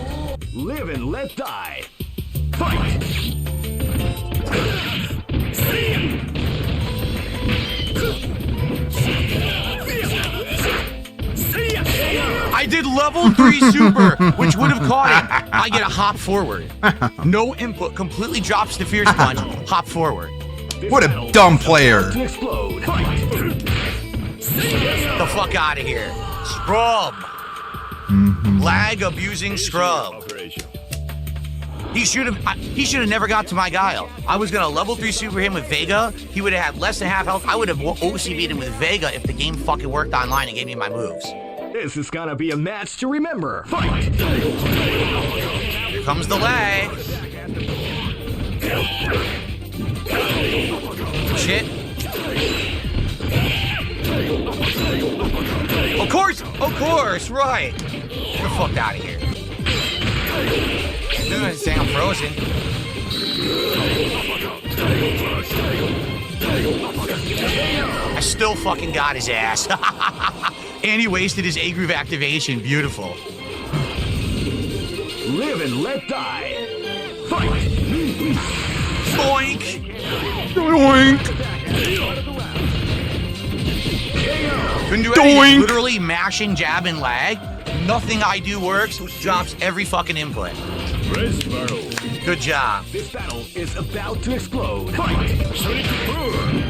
Live and let die. Fight. I did level 3 super, which would have caught him. I get a hop forward. No input, completely drops the Fierce Punch, hop forward. What a dumb player. The fuck out of here. Scrub. Lag abusing scrub. He should have never got to my guile. I was gonna level 3 super him with Vega. He would have had less than half health. I would have OCV'd him with Vega if the game fucking worked online and gave me my moves. This is gonna be a match to remember. Fight. Here comes the lag. Shit. Of course, right. Get the fuck out of here. Dude, I'm frozen. I still fucking got his ass. And he wasted his A groove activation. Beautiful. Live and let die. Fight! Boink! Boink! Couldn't do anything. Literally mashing, jab, and lag. Nothing I do works. Drops every fucking input. Good job. This battle is about to explode. Fight! Sonic Boom!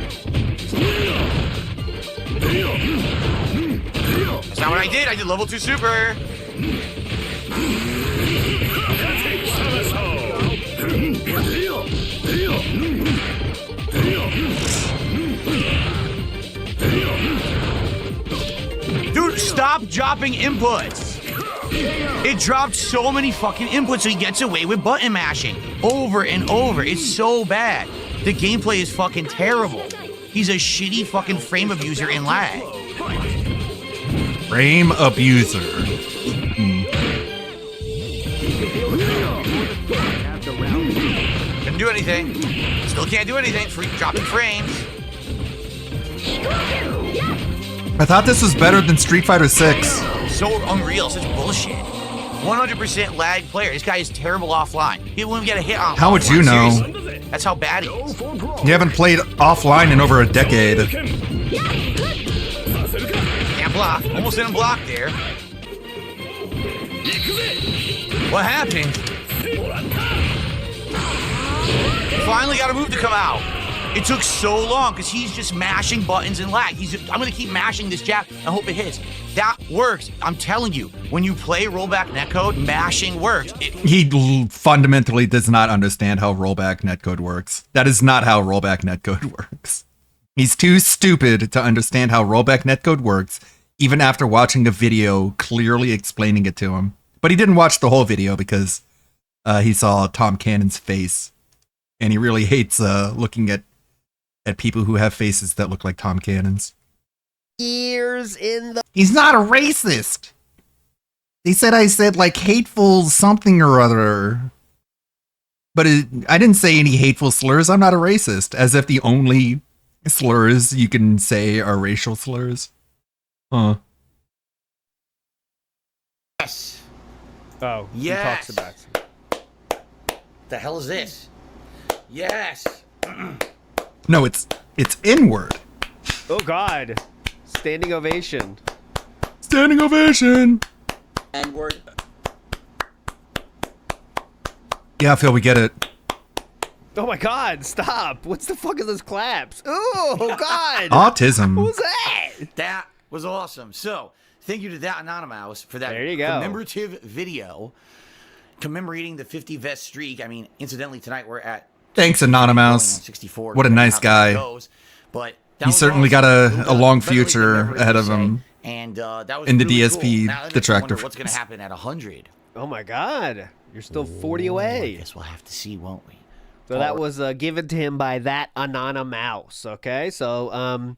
That's not what I did. I did level 2 super. Dude, stop dropping inputs. It dropped so many fucking inputs, so he gets away with button mashing over and over. It's so bad. The gameplay is fucking terrible. He's a shitty fucking frame abuser in lag. Frame abuser. Couldn't do anything. Still can't do anything. Dropping frames. I thought this was better than Street Fighter 6. So unreal. Such bullshit. 100% lag player. This guy is terrible offline. He won't get a hit on. How would you know? Seriously. That's how bad he is. You haven't played offline in over a decade. Can't block. Almost didn't block there. What happened? Finally got a move to come out. It took so long because he's just mashing buttons and lag. I'm going to keep mashing this jab and hope it hits. That works. I'm telling you, when you play rollback netcode, mashing works. He fundamentally does not understand how rollback netcode works. That is not how rollback netcode works. He's too stupid to understand how rollback netcode works, even after watching a video clearly explaining it to him. But he didn't watch the whole video because he saw Tom Cannon's face. And he really hates looking at people who have faces that look like Tom Cannon's. Years in the... He's not a racist. They said I said like hateful something or other. But I didn't say any hateful slurs. I'm not a racist. As if the only slurs you can say are racial slurs. Huh. Yes. Oh, yes. he talks about The hell is this? Yes. No, it's inward. Oh God. Standing ovation. Standing ovation. And word. Yeah, Phil, we get it. Oh my God, stop. What the fuck is those claps? Oh God. Autism. What was that? That was awesome. So, thank you to that Anonymous for that There you go. commemorative video commemorating the 50 vest streak. I mean, incidentally, tonight we're at Thanks, Anonymous. 64. What a nice guy. But He certainly got a long future ahead of him. And that was in the really DSP cool. Now, detractor. what's going to happen at 100? Oh my God. You're still 40 away. I guess we'll have to see, won't we? So that was given to him by that Anonymous. Okay, so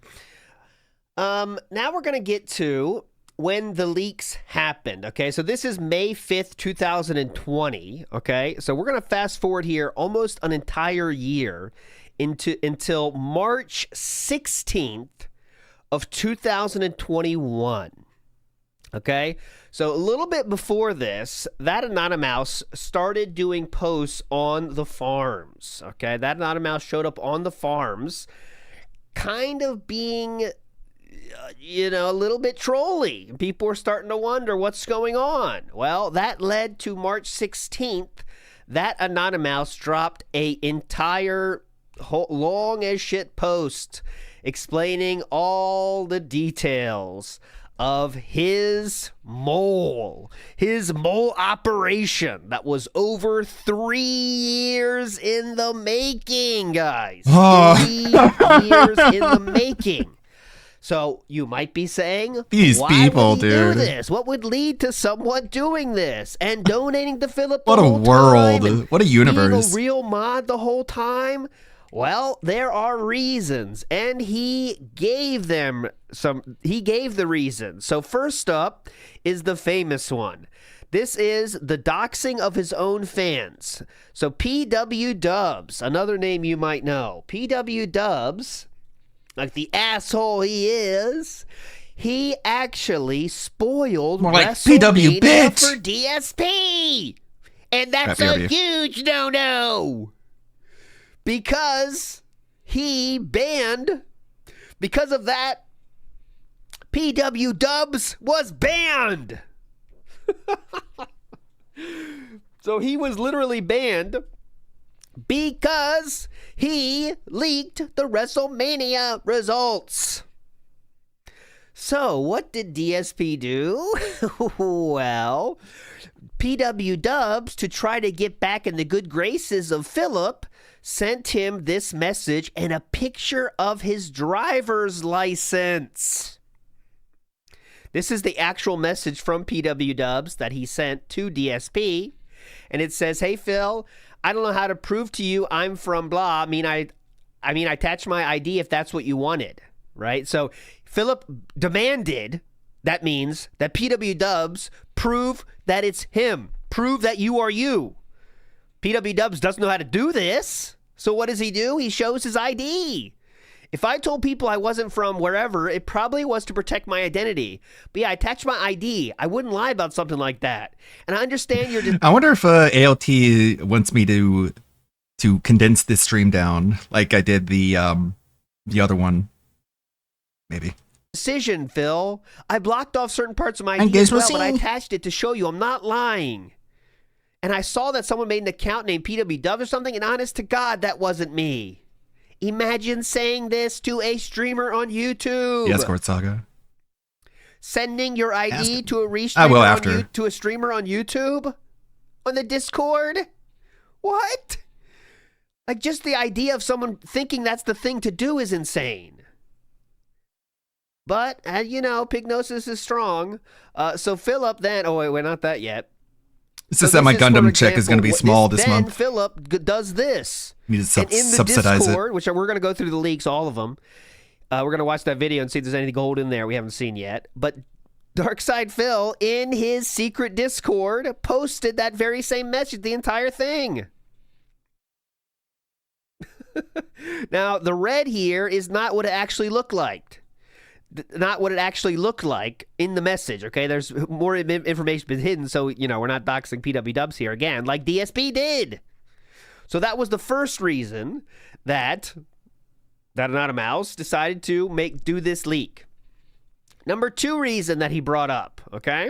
now we're gonna get to when the leaks happened. Okay, so this is May 5th, 2020. Okay, so we're gonna fast forward here almost an entire year until March 16th of 2021. Okay, so a little bit before this, that Anonymous started doing posts on the farms. Okay, that Anonymous showed up on the farms, kind of being, a little bit trolly. People were starting to wonder what's going on. Well, that led to March 16th. That Anonymous dropped a entire long as shit post explaining all the details of his mole operation that was over 3 years in the making, guys. 3 years in the making. So you might be saying, these why people, would he do dude. this? What would lead to someone doing this and donating to Philip? What a world. What a universe. Being a real mod the whole time? Well, there are reasons, and he gave the reasons. So first up is the famous one. This is the doxing of his own fans. So PW Dubs, another name you might know. PW Dubs, like the asshole he is, he actually spoiled More like WrestleMania PW bitch. for DSP. And that's a PW. huge no-no. Because he banned, because of that, PW Dubs was banned. So he was literally banned because he leaked the WrestleMania results. So what did DSP do? Well, PW Dubs, to try to get back in the good graces of Philip, sent him this message and a picture of his driver's license. This is the actual message from PW Dubs that he sent to DSP. And it says, "Hey, Phil, I don't know how to prove to you I'm from blah. I mean, I attached my ID if that's what you wanted," right? So Philip demanded, that means that PW Dubs prove that it's him. Prove that you are you. PW Dubs doesn't know how to do this. So what does he do? He shows his ID. If I told people I wasn't from wherever, it probably was to protect my identity. But yeah, I attached my ID. I wouldn't lie about something like that. And I understand you're... I wonder if ALT wants me to condense this stream down like I did the other one. Maybe. Decision, Phil. I blocked off certain parts of my I ID guess as we'll well, but I see. attached it to show you I'm not lying. And I saw that someone made an account named PW Dubs or something, and honest to God, that wasn't me. Imagine saying this to a streamer on YouTube. The Escort Saga. Sending your ID to a I will after. to a streamer on YouTube? On the Discord? What? Like, just the idea of someone thinking that's the thing to do is insane. But, you know, Pignosis is strong. So Philip then... Oh, wait, we're not that yet. It's just that my Gundam check is going to be small this then month. Philip does this. Need to And in the subsidize Discord, which we're going to go through the leaks, all of them. We're going to watch that video and see if there's anything gold in there we haven't seen yet. But Darkside Phil, in his secret Discord, posted that very same message, the entire thing. Now, the red here is not what it actually looked like. Not what it actually looked like in the message, okay? There's more information been hidden, so, you know, we're not doxing PW Dubs here again, like DSP did. So that was the first reason that Anonymous decided to do this leak. Number two reason that he brought up, okay?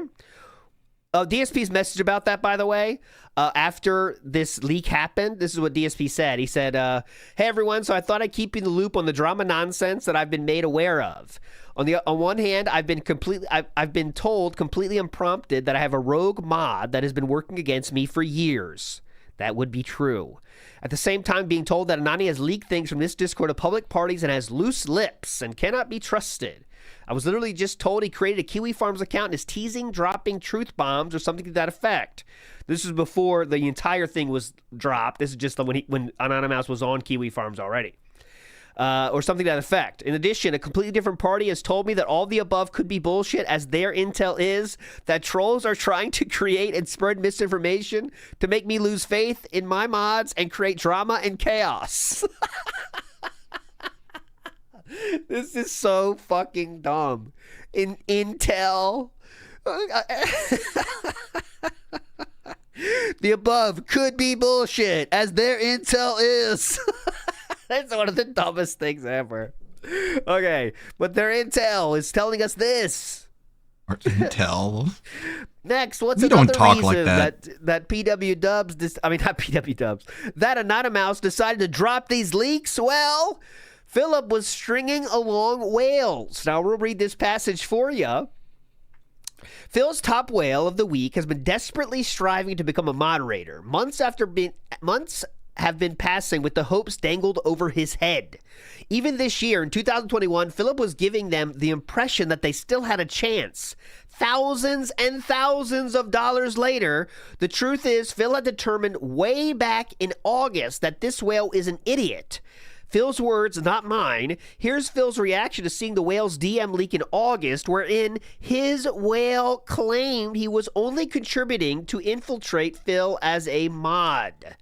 DSP's message about that, by the way, after this leak happened, this is what DSP said. He said, "Hey everyone, so I thought I'd keep you in the loop on the drama nonsense that I've been made aware of. On one hand, I've been told completely unprompted that I have a rogue mod that has been working against me for years. That would be true. At the same time, being told that Anani has leaked things from this Discord to public parties and has loose lips and cannot be trusted. I was literally just told he created a Kiwi Farms account and is teasing dropping truth bombs or something to that effect." This is before the entire thing was dropped. This is just when Anonymous was on Kiwi Farms already. Or something to that effect. In addition, a completely different party has told me that all the above could be bullshit, as their intel is that trolls are trying to create and spread misinformation to make me lose faith in my mods and create drama and chaos. This is so fucking dumb. Intel. The above could be bullshit, as their intel is. That's one of the dumbest things ever. Okay, but their intel is telling us this. Our intel. Next, what's We another don't talk reason like that. that PW Dubs, not PW Dubs, that Anonymous decided to drop these leaks? Well, Philip was stringing along whales. Now, we'll read this passage for you. Phil's top whale of the week has been desperately striving to become a moderator. Months have been passing with the hopes dangled over his head. Even this year, in 2021, Philip was giving them the impression that they still had a chance. Thousands and thousands of dollars later, the truth is Phil had determined way back in August that this whale is an idiot. Phil's words, not mine. Here's Phil's reaction to seeing the whale's DM leak in August, wherein his whale claimed he was only contributing to infiltrate Phil as a mod.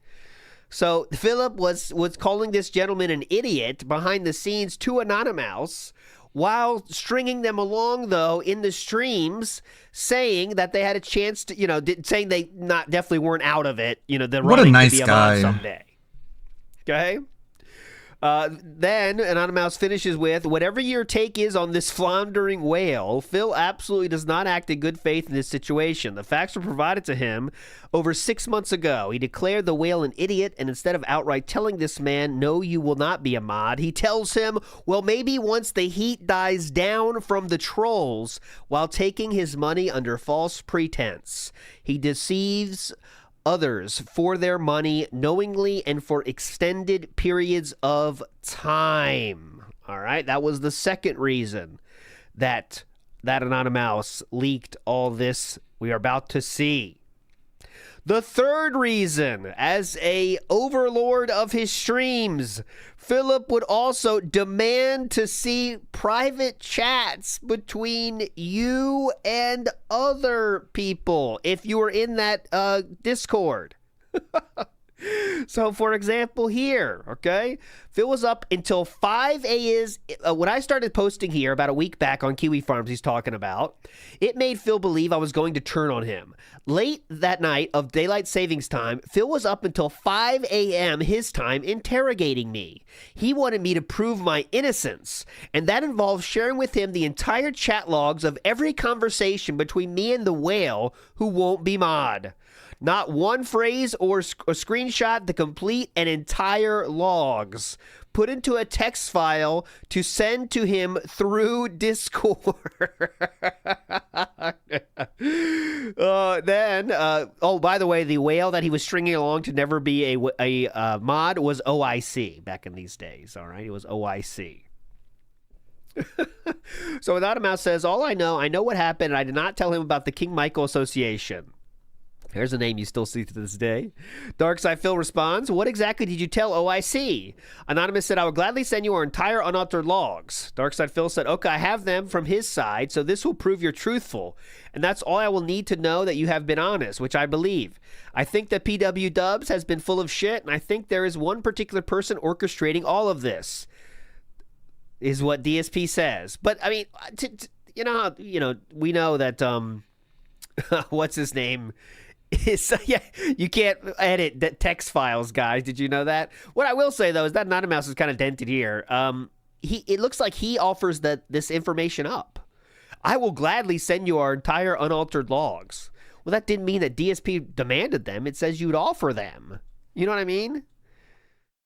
So Philip was calling this gentleman an idiot behind the scenes to Anonymous, while stringing them along, though, in the streams, saying that they had a chance to, saying they definitely weren't out of it, the What a running nice to be a guy. mod someday. Okay? Then Anonymous finishes with, whatever your take is on this floundering whale, Phil absolutely does not act in good faith in this situation. The facts were provided to him over 6 months ago. He declared the whale an idiot, and instead of outright telling this man, no, you will not be a mod, he tells him, well, maybe once the heat dies down from the trolls, while taking his money under false pretense. He deceives others for their money knowingly and for extended periods of time. All right, that was the second reason that Anonymous leaked all this we are about to see. The third reason, as a overlord of his streams, Philip would also demand to see private chats between you and other people if you were in that Discord. So, for example, here, okay, Phil was up until 5 a.m. When I started posting here about a week back on Kiwi Farms he's talking about, it made Phil believe I was going to turn on him. Late that night of daylight savings time, Phil was up until 5 a.m. his time interrogating me. He wanted me to prove my innocence, and that involved sharing with him the entire chat logs of every conversation between me and the whale who won't be mod. Not one phrase or a screenshot, the complete and entire logs put into a text file to send to him through Discord. By the way, the whale that he was stringing along to never be a mod was OIC back in these days. All right, it was OIC. So Anonymous says, all I know what happened, and I did not tell him about the King Michael Association. There's a name you still see to this day. Darkside Phil responds, what exactly did you tell OIC? Anonymous said, I will gladly send you our entire unaltered logs. Darkside Phil said, okay, I have them from his side, so this will prove you're truthful. And that's all I will need to know that you have been honest, which I believe. I think that PW Dubs has been full of shit, and I think there is one particular person orchestrating all of this, is what DSP says. But, I mean, we know that, what's his name? You can't edit the text files, guys. Did you know that? What I will say, though, is that Anonymous is kind of dented here. It looks like he offers this information up. I will gladly send you our entire unaltered logs. Well, that didn't mean that DSP demanded them. It says you'd offer them. You know what I mean?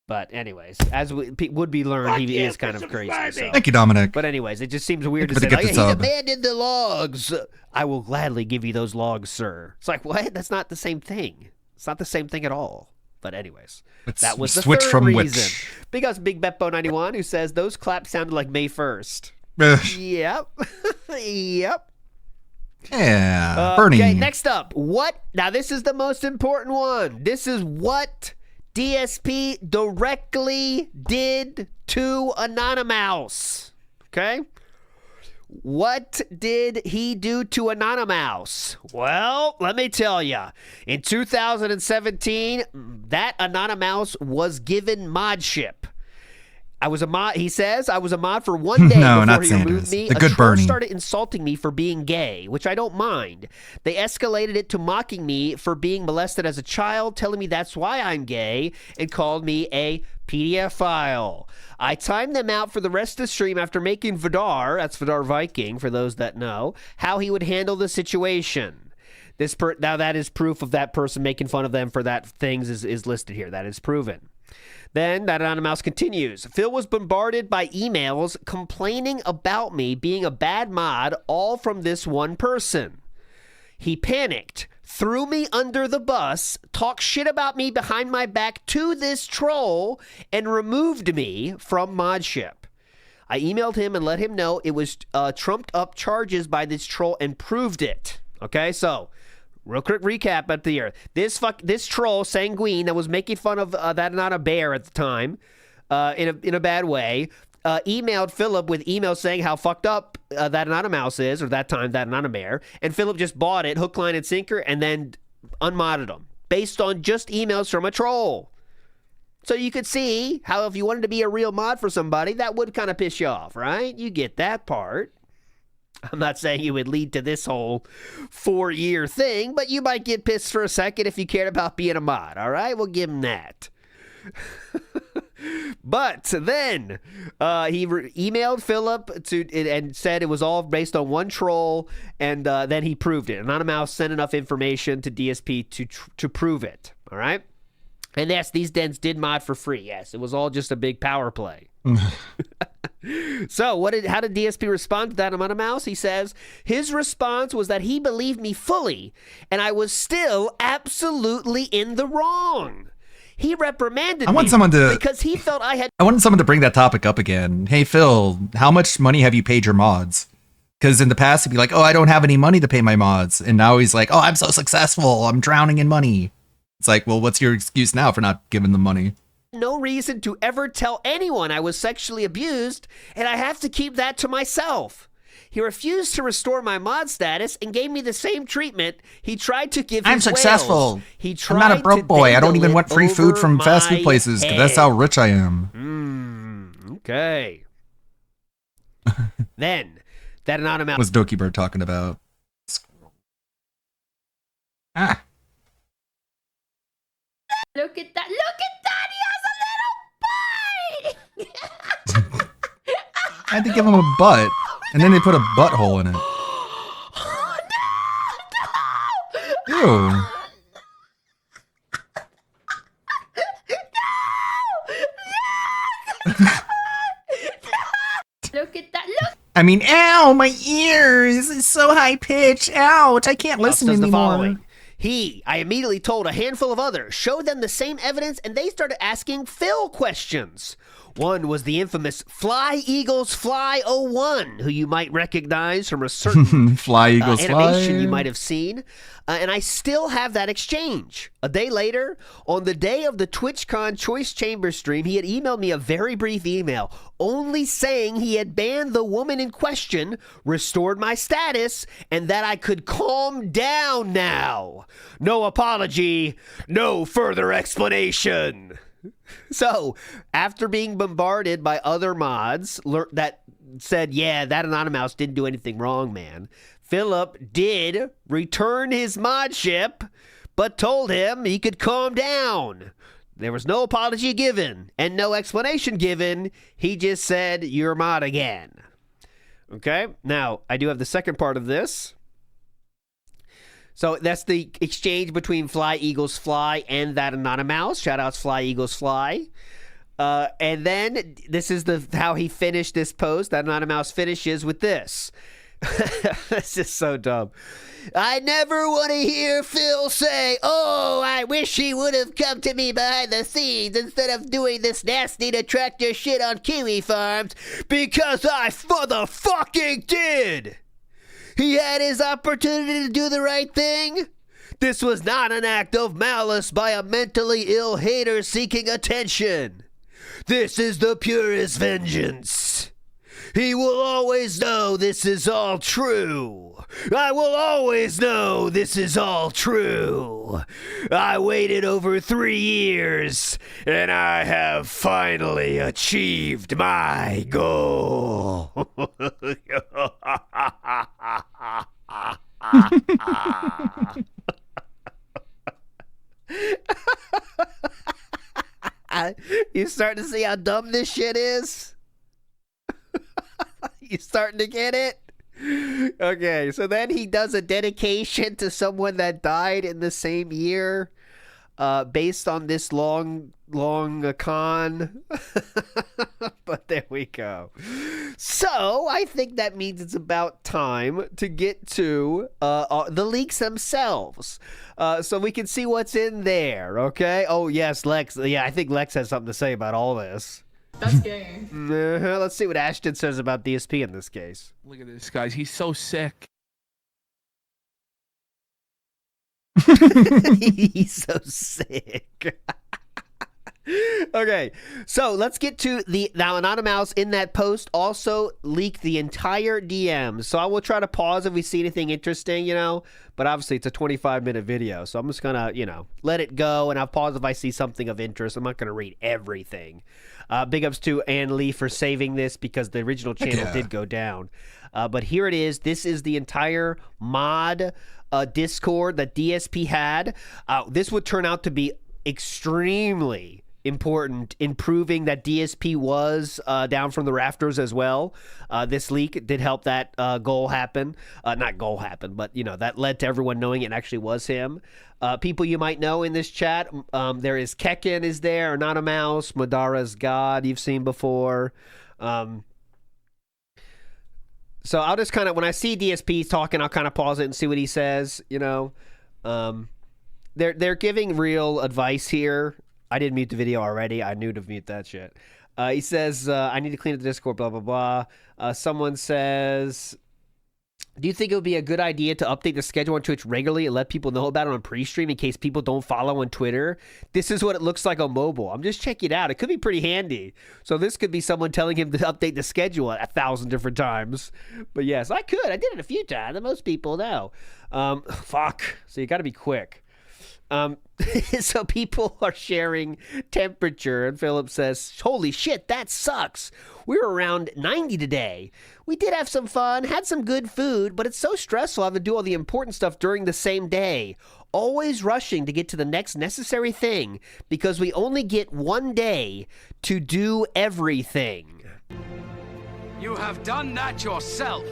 But anyways, as would be learned, he is kind of crazy. So. Thank you, Dominic. But anyways, it just seems weird Thank to you say, for the he gift sub. demanded the logs. I will gladly give you those logs, sir. It's like, what? That's not the same thing. It's not the same thing at all. But anyways, that was the switch third from reason. which. Big us Big Beppo91, who says, those claps sounded like May 1st. Yep. Yep. Yeah, Bernie. Okay, next up. Now, this is the most important one. This is what DSP directly did to Anonymous. Okay? What did he do to Anonymous? Well, let me tell you. In 2017, that Anonymous was given modship. He says, I was a mod for 1 day No, before not he Sanders. removed me. The A good troll Bernie. started insulting me for being gay, which I don't mind. They escalated it to mocking me for being molested as a child, telling me that's why I'm gay, and called me a PDF file. I timed them out for the rest of the stream after making Vidar, that's Vidar Viking for those that know, how he would handle the situation. Now that is proof of that person making fun of them for that things is listed here. That is proven. Then that Anonymous continues. Phil was bombarded by emails complaining about me being a bad mod, all from this one person. He panicked, threw me under the bus, talked shit about me behind my back to this troll, and removed me from modship. I emailed him and let him know it was trumped up charges by this troll and proved it. Okay, so real quick recap at the earth. This troll, Sanguine, that was making fun of that not a bear at the time, in a bad way, emailed Philip with emails saying how fucked up that Anonymouse is, or that time that Anonymare, and Philip just bought it, hook, line, and sinker, and then unmodded them based on just emails from a troll. So you could see how if you wanted to be a real mod for somebody, that would kind of piss you off, right? You get that part. I'm not saying it would lead to this whole 4-year thing, but you might get pissed for a second if you cared about being a mod, all right? We'll give him that. But then he emailed Philip and said it was all based on one troll, and then he proved it. Anonymous sent enough information to DSP to prove it, all right? And yes, these dens did mod for free. Yes, it was all just a big power play. So how did DSP respond to that Anonymous? He says his response was that he believed me fully, and I was still absolutely in the wrong. He reprimanded me because he felt I had. I wanted someone to bring that topic up again. Hey, Phil, how much money have you paid your mods? Because in the past, he'd be like, oh, I don't have any money to pay my mods. And now he's like, oh, I'm so successful. I'm drowning in money. It's like, well, what's your excuse now for not giving them money? No reason to ever tell anyone I was sexually abused, and I have to keep that to myself. He refused to restore my mod status and gave me the same treatment he tried to give I'm his successful. Whales. I'm not a broke boy. I don't even want free food from fast food places because that's how rich I am. Okay. Then, that Anonymous was Doki Bird talking about. Ah. Look at that. Look at that. He has a little bite. I had to give him a butt, and then they put a butthole in it. Ew. Look at that. Look. I mean, ow, my ears. It's so high pitched. Ouch, I can't listen does the anymore. following. I immediately told a handful of others, showed them the same evidence, and they started asking Phil questions. One was the infamous Fly Eagles Fly 01, who you might recognize from a certain Fly Eagles animation Fly. you might have seen. And I still have that exchange. A day later, on the day of the TwitchCon Choice Chamber stream, he had emailed me a very brief email, only saying he had banned the woman in question, restored my status, and that I could calm down now. No apology, no further explanation. So, after being bombarded by other mods that said, yeah, that Anonymous didn't do anything wrong, man, Philip did return his modship, but told him he could calm down. There was no apology given and no explanation given. He just said, you're mod again. Okay, now, I do have the second part of this. So that's the exchange between Fly Eagles Fly and that Anonymous. Shout outs Fly Eagles Fly. And then this is how he finished this post. That Anonymous finishes with this. This is so dumb. I never want to hear Phil say, oh, I wish he would have come to me behind the scenes instead of doing this nasty detractor shit on Kiwi Farms, because I motherfucking did. He had his opportunity to do the right thing. This was not an act of malice by a mentally ill hater seeking attention. This is the purest vengeance. He will always know this is all true. I will always know this is all true. I waited over 3 years, and I have finally achieved my goal. You starting to see how dumb this shit is? You starting to get it? Okay, so then he does a dedication to someone that died in the same year, based on this long con. But there we go. So I think that means it's about time to get to the leaks themselves, so we can see what's in there. Okay. Oh yes, Lex. Yeah, I think Lex has something to say about all this. That's gay. Let's see what Ashton says about DSP in this case. Look at this, guys. He's so sick. He's so sick. Okay, so let's get to the now. Anonymous in that post also leaked the entire DMs. So I will try to pause if we see anything interesting, but obviously it's a 25-minute video, so I'm just gonna let it go, and I'll pause if I see something of interest. I'm not gonna read everything. Big ups to Ann Lee for saving this because the original channel did go down. But here it is. This is the entire mod Discord that DSP had. This would turn out to be extremely important in proving that DSP was down from the rafters as well. This leak did help that goal happen. Not goal happen, but that led to everyone knowing it actually was him. People you might know in this chat, there is Kekken is there, Anonymous, Madara's God you've seen before. So I'll just kind of, when I see DSP talking, I'll kind of pause it and see what he says, They're giving real advice here. I did mute the video already. I knew to mute that shit. He says, I need to clean up the Discord, blah, blah, blah. Someone says, do you think it would be a good idea to update the schedule on Twitch regularly and let people know about it on pre-stream in case people don't follow on Twitter? This is what it looks like on mobile. I'm just checking it out. It could be pretty handy. So this could be someone telling him to update the schedule 1,000 different times. But yes, I could. I did it a few times. Most people know. Fuck. So you got to be quick. So people are sharing temperature, and Philip says, holy shit, that sucks. We were around 90 today. We did have some fun, had some good food, but it's so stressful having to do all the important stuff during the same day. Always rushing to get to the next necessary thing because we only get one day to do everything. You have done that yourself.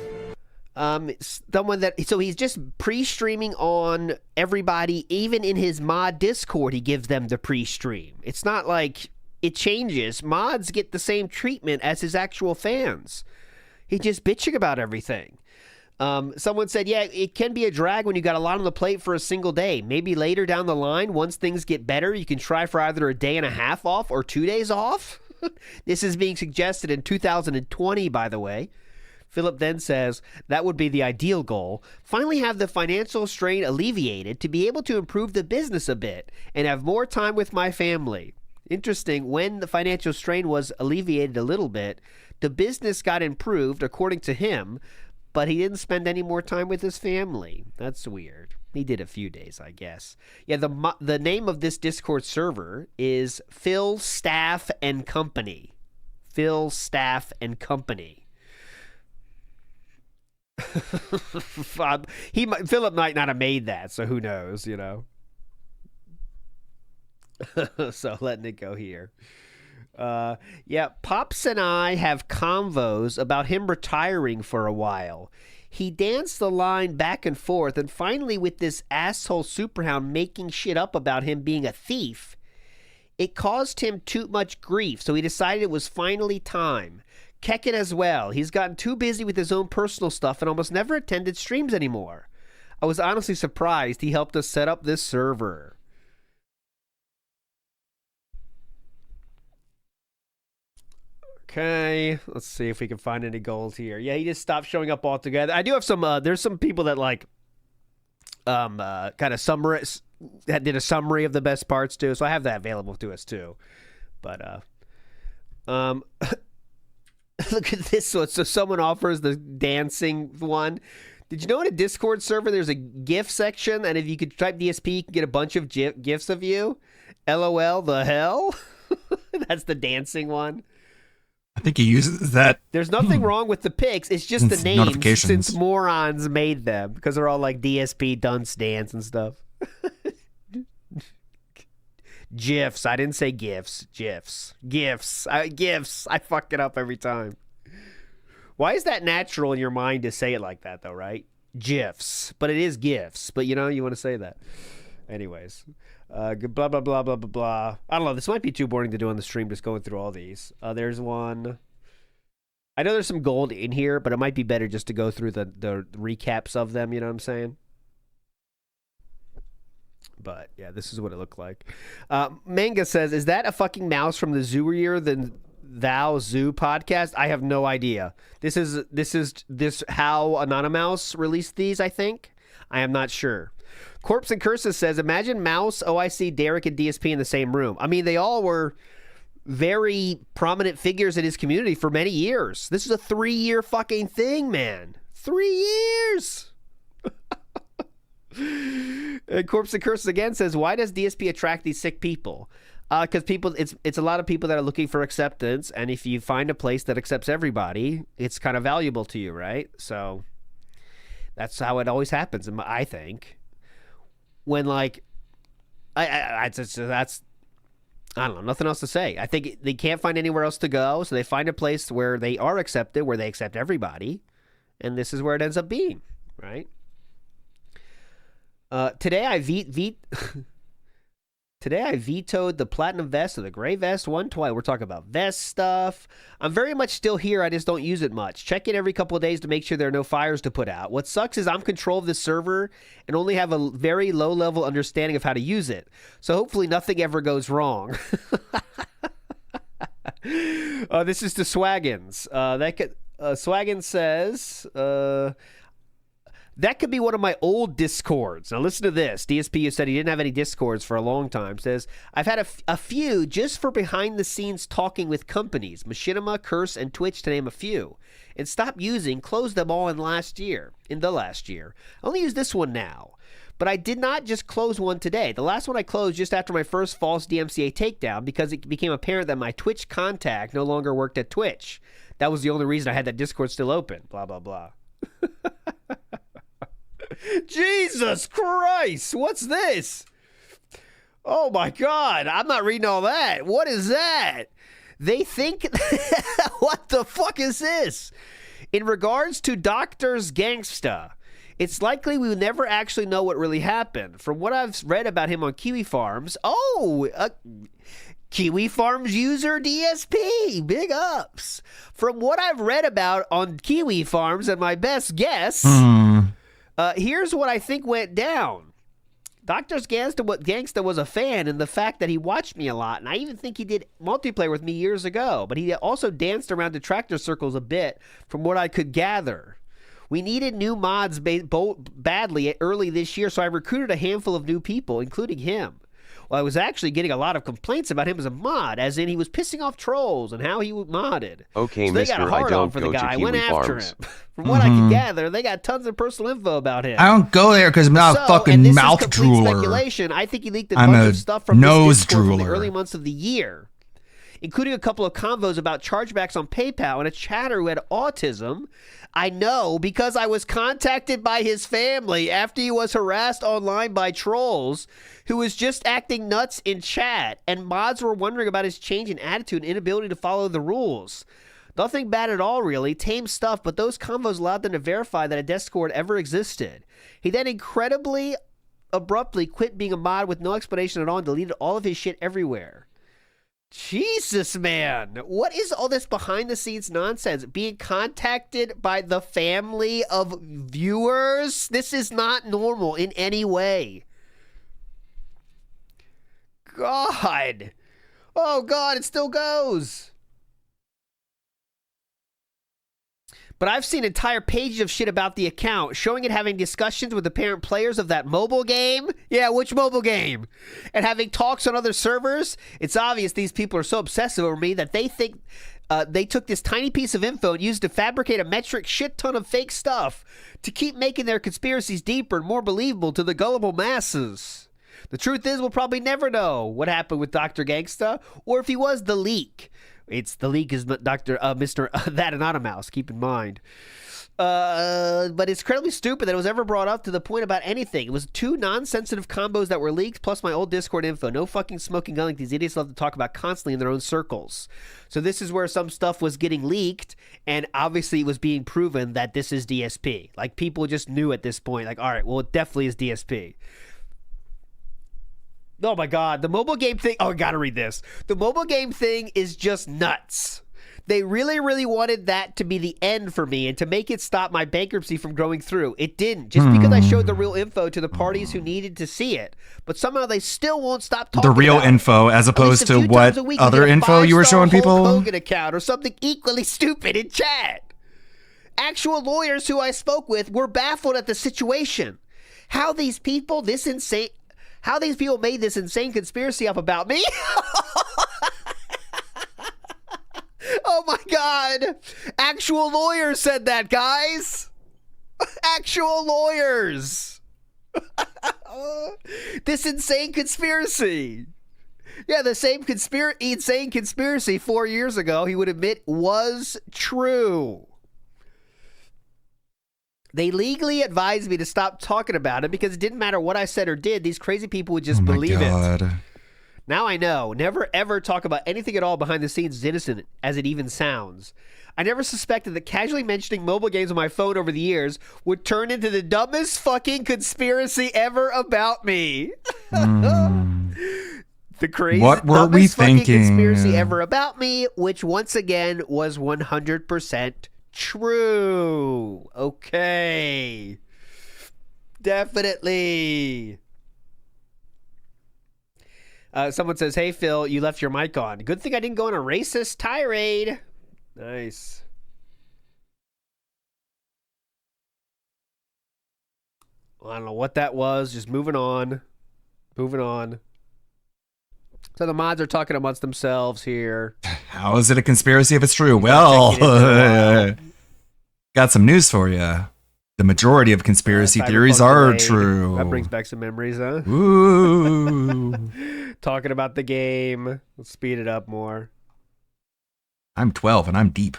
So he's just pre-streaming on everybody, even in his mod Discord, he gives them the pre-stream. It's not like it changes. Mods get the same treatment as his actual fans. He's just bitching about everything. Someone said, yeah, it can be a drag when you got a lot on the plate for a single day. Maybe later down the line, once things get better, you can try for either a day and a half off or 2 days off. This is being suggested in 2020, by the way. Philip then says, that would be the ideal goal. Finally have the financial strain alleviated to be able to improve the business a bit and have more time with my family. Interesting, when the financial strain was alleviated a little bit, the business got improved, according to him, but he didn't spend any more time with his family. That's weird. He did a few days, I guess. Yeah, the name of this Discord server is Phil Staff and Company. Phil Staff and Company. Philip might not have made that, so who knows, So letting it go here. Yeah, Pops and I have convos about him retiring for a while. He danced the line back and forth, and finally with this asshole Superhound making shit up about him being a thief, it caused him too much grief, so he decided it was finally time. Kekken as well. He's gotten too busy with his own personal stuff and almost never attended streams anymore. I was honestly surprised he helped us set up this server. Okay, let's see if we can find any gold here. Yeah, he just stopped showing up altogether. I do have some, there's some people that kind of summarize, that did a summary of the best parts too, so I have that available to us too. But, look at this one. So someone offers the dancing one. Did you know in a Discord server there's a GIF section, and if you could type DSP, you can get a bunch of GIFs of you? LOL, the hell? That's the dancing one. I think he uses that. There's nothing wrong with the pics. It's just the names notifications. Since morons made them because they're all like DSP dunce dance and stuff. GIFs. I didn't say GIFs. GIFs. GIFs. GIFs. I fuck it up every time. Why is that natural in your mind to say it like that, though, right? GIFs. But it is GIFs. But, you want to say that. Anyways. Blah, blah, blah, blah, blah, blah. I don't know. This might be too boring to do on the stream, just going through all these. There's one. I know there's some gold in here, but it might be better just to go through the recaps of them, you know what I'm saying? But yeah, this is what it looked like. Manga says, is that a fucking mouse from the Zooier than Thou Zoo podcast? I have no idea. This is how Anonymous released these, I think. I am not sure. Corpse and Curses says, imagine Mouse, OIC, Derek, and DSP in the same room. I mean, they all were very prominent figures in his community for many years. This is a 3-year fucking thing, man. 3 years. And Corpse and Curses again says, why does DSP attract these sick people? Because people, it's a lot of people that are looking for acceptance, and if you find a place that accepts everybody, it's kind of valuable to you, right? So that's how it always happens, I think. When like, that's I don't know, nothing else to say. I think they can't find anywhere else to go, so they find a place where they are accepted, where they accept everybody, and this is where it ends up being, right? Today I vetoed the platinum vest or the gray vest one twice. We're talking about vest stuff. I'm very much still here. I just don't use it much. Check in every couple of days to make sure there are no fires to put out. What sucks is I'm in control of this server and only have a very low level understanding of how to use it. So hopefully nothing ever goes wrong. This is to Swaggins. Swaggins says, that could be one of my old Discords. Now listen to this. DSP, who said he didn't have any Discords for a long time, says, I've had a few just for behind-the-scenes talking with companies, Machinima, Curse, and Twitch to name a few, and stopped using, closed them all in the last year. I only use this one now. But I did not just close one today. The last one I closed just after my first false DMCA takedown because it became apparent that my Twitch contact no longer worked at Twitch. That was the only reason I had that Discord still open. Blah, blah, blah. Jesus Christ, what's this? Oh my God, I'm not reading all that. What is that? They think, what the fuck is this? In regards to Doctor's Gangsta, it's likely we will never actually know what really happened. From what I've read about him on Kiwi Farms, Kiwi Farms user DSP, big ups. From what I've read about on Kiwi Farms and my best guess, here's what I think went down. Dr. Gangsta was a fan in the fact that he watched me a lot, and I even think he did multiplayer with me years ago, but he also danced around detractor circles a bit from what I could gather. We needed new mods badly early this year, so I recruited a handful of new people, including him. Well, I was actually getting a lot of complaints about him as a mod, as in he was pissing off trolls and how he modded. Okay, so they got a hard on for the guy. Went after him. From what I could gather, they got tons of personal info about him. I don't go there because I'm not a fucking mouth drooler. Speculation. I think he leaked a I'm bunch a of stuff from nose his Discord from the drooler. early months of the year, including a couple of convos about chargebacks on PayPal and a chatter who had autism. I know because I was contacted by his family after he was harassed online by trolls who was just acting nuts in chat, and mods were wondering about his change in attitude and inability to follow the rules. Nothing bad at all, really. Tame stuff, but those convos allowed them to verify that a Discord ever existed. He then incredibly abruptly quit being a mod with no explanation at all and deleted all of his shit everywhere. Jesus, man. What is all this behind-the-scenes nonsense? Being contacted by the family of viewers? This is not normal in any way. God. Oh, God, it still goes. But I've seen entire pages of shit about the account, showing it having discussions with the parent players of that mobile game. Yeah, which mobile game? And having talks on other servers. It's obvious these people are so obsessive over me that they think they took this tiny piece of info and used to fabricate a metric shit ton of fake stuff to keep making their conspiracies deeper and more believable to the gullible masses. The truth is, we'll probably never know what happened with Dr. Gangsta, or if he was the leak. The leak is Mr. That Anonymous, keep in mind. But it's incredibly stupid that it was ever brought up to the point about anything. It was 2 non-sensitive combos that were leaked, plus my old Discord info. No fucking smoking gun like these idiots love to talk about constantly in their own circles. So this is where some stuff was getting leaked, and obviously it was being proven that this is DSP. Like, people just knew at this point, like, all right, well, it definitely is DSP. Oh my God, the mobile game thing. Oh, I gotta read this. The mobile game thing is just nuts. They really, really wanted that to be the end for me and to make it stop my bankruptcy from going through. It didn't, just because I showed the real info to the parties who needed to see it. But somehow they still won't stop talking The real about info, as opposed to what other info you were showing people? Hulk Hogan account or something equally stupid in chat. Actual lawyers who I spoke with were baffled at the situation. how these people made this insane conspiracy up about me. Oh my God. Actual lawyers said that, guys. Actual lawyers. This insane conspiracy. Yeah, the same insane conspiracy 4 years ago, he would admit was true. They legally advised me to stop talking about it because it didn't matter what I said or did. These crazy people would just believe it. Now I know. Never ever talk about anything at all behind the scenes as innocent as it even sounds. I never suspected that casually mentioning mobile games on my phone over the years would turn into the dumbest fucking conspiracy ever about me. The craziest, What were we thinking? Conspiracy ever about me, which once again was 100% true. Okay. Definitely. Someone says, hey, Phil, you left your mic on. Good thing I didn't go on a racist tirade. Nice. Well, I don't know what that was. Just moving on. Moving on. So the mods are talking amongst themselves here. How is it a conspiracy if it's true? Well, got some news for you. The majority of conspiracy theories are true. That brings back some memories, huh? Ooh. Talking about the game. Let's speed it up more. I'm 12 and I'm deep.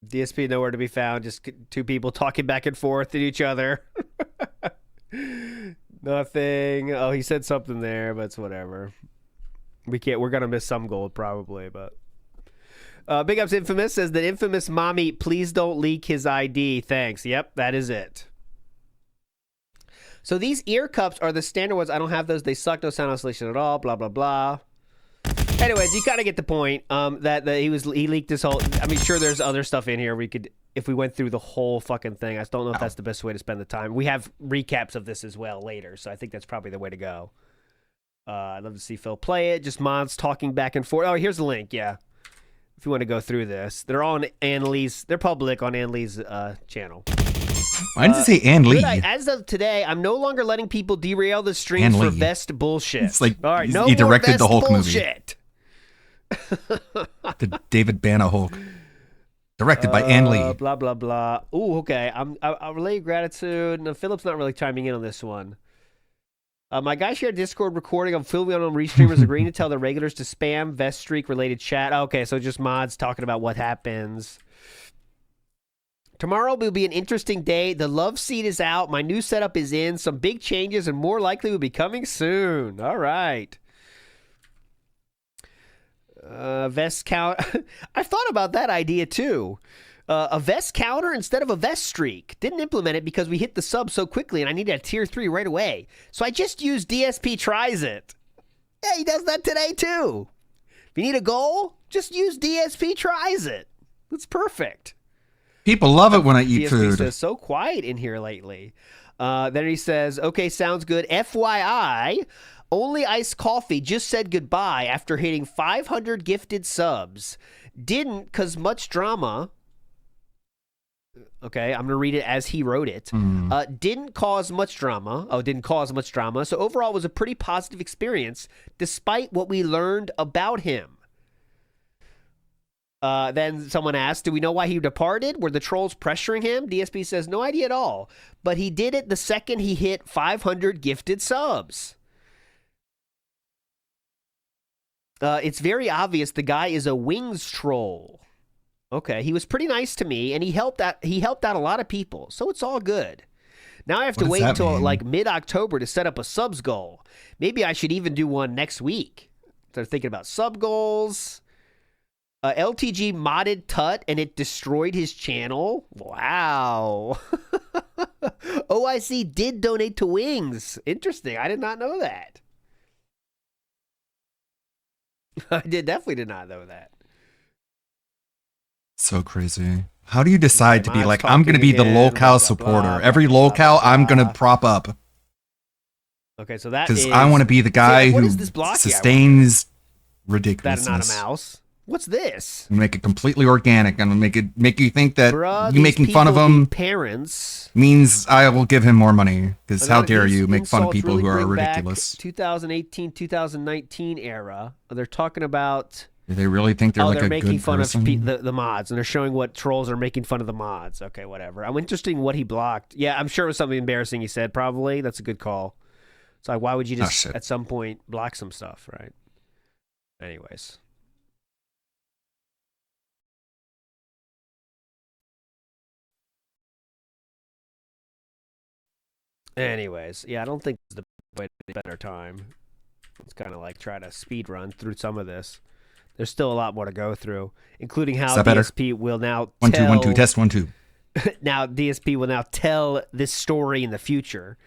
DSP nowhere to be found. Just two people talking back and forth at each other. Nothing. Oh, he said something there, but it's whatever. We're gonna miss some gold probably, but Big Ups Infamous says that Infamous mommy, please don't leak his ID. Thanks. Yep, that is it. So these ear cups are the standard ones. I don't have those. They suck. No sound isolation at all. Blah blah blah. Anyways, you kind of get the point. That he leaked this whole. I mean, sure, there's other stuff in here we could, if we went through the whole fucking thing. I just don't know if that's the best way to spend the time. We have recaps of this as well later, so I think that's probably the way to go. I'd love to see Phil play it. Just mods talking back and forth. Oh, here's the link. Yeah, if you want to go through this, they're on Ann Lee's. They're public on Ann Lee's channel. Why did it say Ann Lee? As of today, I'm no longer letting people derail the stream for vest bullshit. It's like all right, no he more directed vest the Hulk bullshit. The David Banner Hulk, directed by Ann Lee. Blah blah blah. Ooh, okay. I'll relay gratitude. No, Philip's not really chiming in on this one. My guy shared Discord recording of Phil on Restreamers agreeing to tell the regulars to spam vest streak related chat. Okay, so just mods talking about what happens. Tomorrow will be an interesting day. The love seat is out. My new setup is in. Some big changes and more likely will be coming soon. All right. Vest count. I thought about that idea too. A vest counter instead of a vest streak. Didn't implement it because we hit the sub so quickly and I needed a tier 3 right away. So I just used DSP tries it. Yeah, he does that today too. If you need a goal, just use DSP tries it. It's perfect. People love it when I eat DSP food. says, so quiet in here lately. Then he says, okay, sounds good. FYI, Only Iced Coffee just said goodbye after hitting 500 gifted subs. Didn't cause much drama. Okay, I'm going to read it as he wrote it. Didn't cause much drama. Oh, didn't cause much drama. So overall, it was a pretty positive experience, despite what we learned about him. Then someone asked, do we know why he departed? Were the trolls pressuring him? DSP says, no idea at all. But he did it the second he hit 500 gifted subs. It's very obvious the guy is a wings troll. Okay, he was pretty nice to me, and he helped out a lot of people, so it's all good. Now I have to wait until like mid-October to set up a subs goal. Maybe I should even do one next week. So thinking about sub goals. LTG modded Tut, and it destroyed his channel. Wow. OIC did donate to Wings. Interesting. I did not know that. I definitely did not know that. So crazy. How do you decide to be like, I'm going to be the locale supporter? Every locale I'm going to prop up. Okay, so that because I want to be the guy who sustains ridiculousness. Is that not a mouse? What's this? Make it completely organic. I'm gonna make you think that Bruh, you these making fun of people him need parents. means I will give him more money. Because how Another dare you make fun of insults people really who are bring back ridiculous? 2018, 2019 era. They're talking about. Do they really think they're like they're a making good fun person? of the mods, and they're showing what trolls are making fun of the mods. Okay, whatever. I'm interested in what he blocked. Yeah, I'm sure it was something embarrassing he said. Probably that's a good call. It's like, why would you just shit. at some point block some stuff, right? Anyways. Yeah, I don't think this is the way to better time. It's kind of like try to speed run through some of this. There's still a lot more to go through, including how Is that better? DSP will now 1 tell... 2 1 2 test 1 2. Now DSP will now tell this story in the future.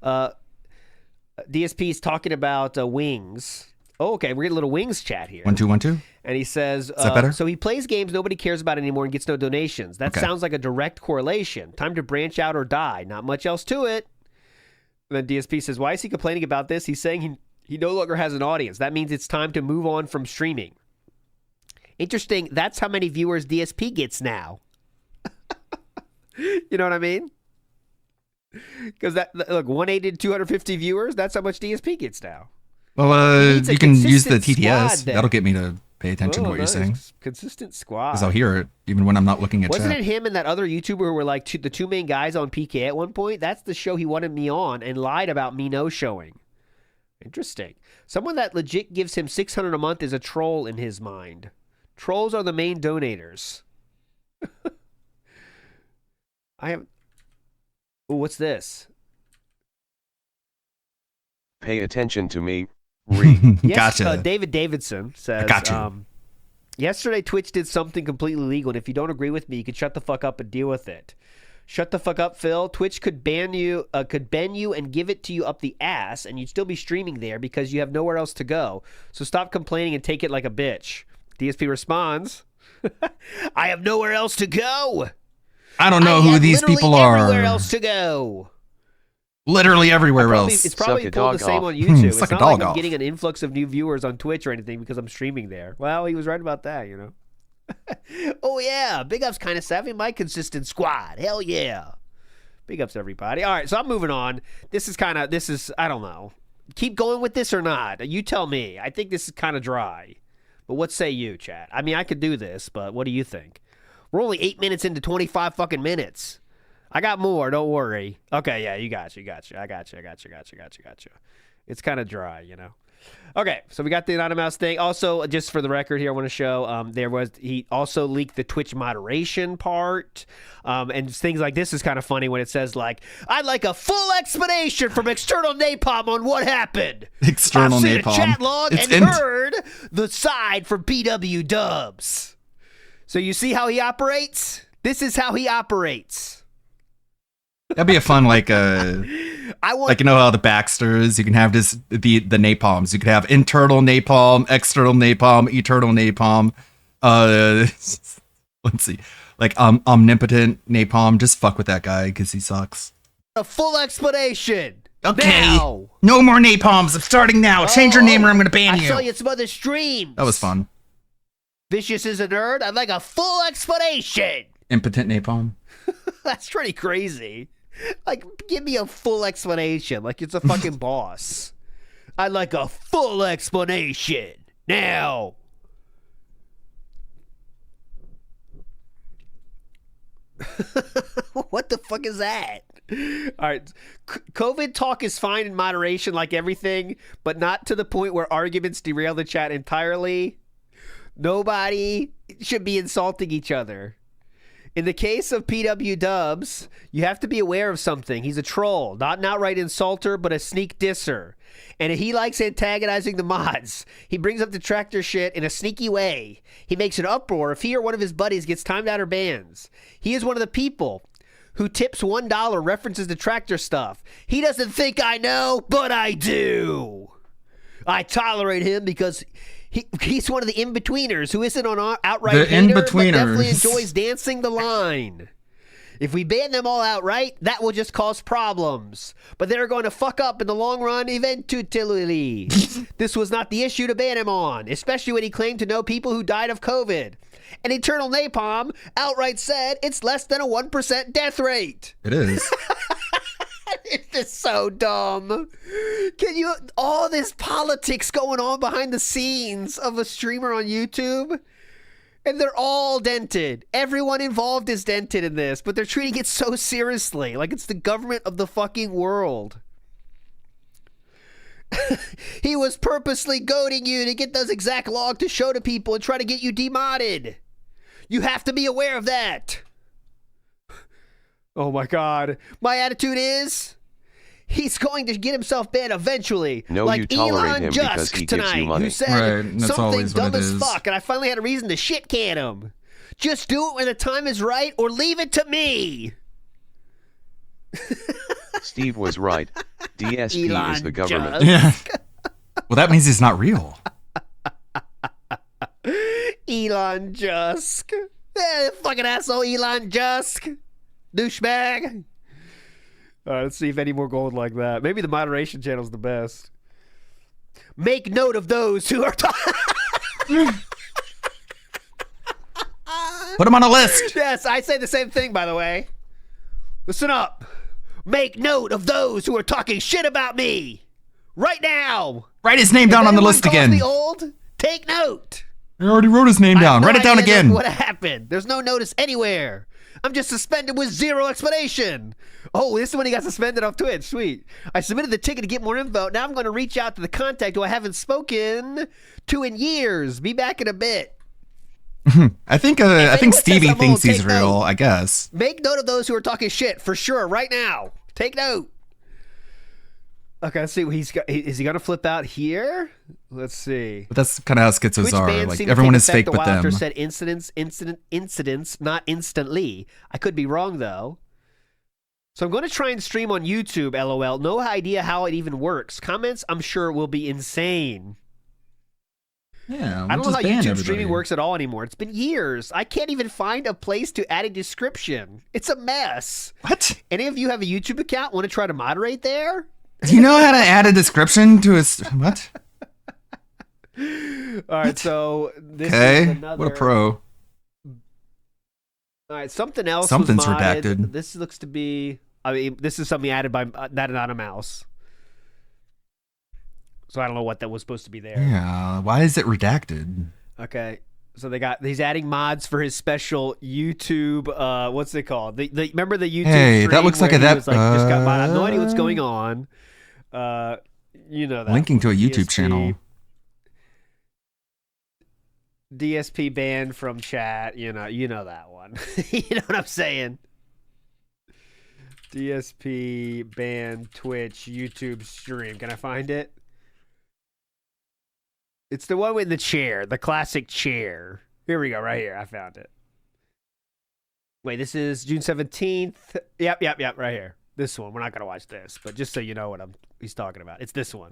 DSP is talking about Wings. Oh, okay, we're getting a little Wings chat here. 1 2 1 2. And he says, Is that better? so he plays games nobody cares about anymore and gets no donations. That Okay. sounds like a direct correlation. Time to branch out or die. Not much else to it. And then DSP says, why is he complaining about this? He's saying he no longer has an audience. That means it's time to move on from streaming. Interesting. That's how many viewers DSP gets now. You know what I mean? Because look, 180 to 250 viewers, that's how much DSP gets now. Well, He needs a you can use the consistent TTS. squad then. That'll get me to pay attention to what nice. you're saying. Consistent squad. Because I'll hear it even when I'm not looking at Wasn't chat. it him and that other YouTuber who were like the two main guys on PK at one point? That's the show he wanted me on and lied about me no showing. Interesting. Someone that legit gives him $600 a month is a troll in his mind. Trolls are the main donators. I have. Ooh, what's this? Pay attention to me. Read. Yes, Gotcha. David Davidson says. I got you. Yesterday, Twitch did something completely legal, and if you don't agree with me, you could shut the fuck up and deal with it. Shut the fuck up, Phil. Twitch could ban you and give it to you up the ass, and you'd still be streaming there because you have nowhere else to go. So stop complaining and take it like a bitch. DSP responds, I have nowhere else to go. I don't know I who have these literally people are. Everywhere else to go. Literally everywhere else. It's probably Suck a pulled the dog same off. on YouTube. It's Suck a not like dog I'm off. getting an influx of new viewers on Twitch or anything because I'm streaming there. Well, he was right about that, you know. Oh, yeah. Big ups, Kind of Savvy, my consistent squad. Hell yeah. Big ups, everybody. All right, so I'm moving on. This is, I don't know. Keep going with this or not? You tell me. I think this is kind of dry. But what say you, chat? I mean, I could do this, but what do you think? We're only 8 minutes into 25 fucking minutes. I got more, don't worry. Okay, yeah, you got you. I got you. It's kind of dry, you know. Okay, so we got the anonymous thing. Also, just for the record here, I want to show he also leaked the Twitch moderation part. And things like this is kind of funny when it says like, I'd like a full explanation from External Napalm on what happened. External I've seen Napalm. a chat log It's and heard the side from PW Dubs. So you see how he operates? This is how he operates. That'd be a fun like like you know how the Baxters, you can have the napalms. You could have internal napalm, external napalm, eternal napalm. Let's see, like omnipotent napalm. Just fuck with that guy because he sucks. A full explanation. Okay, Now. no more napalms. I'm starting now. Change your name or I'm gonna ban I you. saw you at some other streams. That was fun. Vicious is a nerd. I'd like a full explanation. Impotent napalm. That's pretty crazy. Like, give me a full explanation. Like it's a fucking boss. I'd like a full explanation now. What the fuck is that? All right. COVID talk is fine in moderation, like everything, but not to the point where arguments derail the chat entirely. Nobody should be insulting each other. In the case of PW Dubs, you have to be aware of something. He's a troll, not an outright insulter, but a sneak disser. And he likes antagonizing the mods. He brings up the tractor shit in a sneaky way. He makes an uproar if he or one of his buddies gets timed out or bans. He is one of the people who tips $1, references the tractor stuff. He doesn't think I know, but I do. I tolerate him because he's one of the in-betweeners who isn't on outright The hater, but in-betweeners. definitely enjoys dancing the line. If we ban them all outright, that will just cause problems. But they're going to fuck up in the long run eventually. This was not the issue to ban him on, especially when he claimed to know people who died of COVID. And Eternal Napalm outright said it's less than a 1% death rate. It is. It's just so dumb. All this politics going on behind the scenes of a streamer on YouTube, and they're all dented. Everyone involved is dented in this, but they're treating it so seriously, like it's the government of the fucking world. He was purposely goading you to get those exact log to show to people and try to get you demodded. You have to be aware of that. Oh my God. My attitude is he's going to get himself banned eventually. No, like you tolerate Elon him Musk because he gives tonight, you money. who said Right, that's something always what dumb it as is. fuck, and I finally had a reason to shit can him. Just do it when the time is right, or leave it to me. Steve was right. DSP Elon is the government. Yeah. Well, that means he's not real. Elon Musk. Fucking asshole Elon Musk. Douchebag. All right, let's see if any more gold like that. Maybe the moderation channel's the best. Make note of those who are Put him on a list. Yes, I say the same thing, by the way. Listen up. Make note of those who are talking shit about me. Right now. Write his name If down on the anyone list calls again. me old, take note. I already wrote his name down. No Write it down idea again. What happened? There's no notice anywhere. I'm just suspended with zero explanation. Oh, this is when he got suspended off Twitch. Sweet. I submitted the ticket to get more info. Now I'm going to reach out to the contact who I haven't spoken to in years. Be back in a bit. I think anyone says Stevie I'm thinks old, he's take real, note. I guess. Make note of those who are talking shit for sure right now. Take note. Okay, let's see what he's got. Is he going to flip out here? Let's see. But that's kind of how sketches Twitch are. bans Like seem to everyone take is effect fake a but while them. after said incidents, not instantly. I could be wrong though. So I'm going to try and stream on YouTube. LOL. No idea how it even works. Comments, I'm sure, will be insane. Yeah, I don't know just how ban YouTube everybody. streaming works at all anymore. It's been years. I can't even find a place to add a description. It's a mess. What? Any of you have a YouTube account? Want to try to moderate there? Do you know how to add a description to his what? All right, so this is Okay, another. what a pro. All right, something else. Something's was modded. redacted. This looks to be. I mean, this is something added by that not a mouse. So I don't know what that was supposed to be there. Yeah, why is it redacted? Okay, so he's adding mods for his special YouTube. What's it called? The remember the YouTube? Hey, that stream looks like where a he that- was like, just got mod. I have no idea what's going on. You know that. Linking to a one. YouTube channel. DSP banned from chat. You know that one. You know what I'm saying? DSP banned Twitch YouTube stream. Can I find it? It's the one with the chair, the classic chair. Here we go, right here. I found it. Wait, this is June 17th. Yep, right here. This one. We're not going to watch this, but just so you know what he's talking about. It's this one.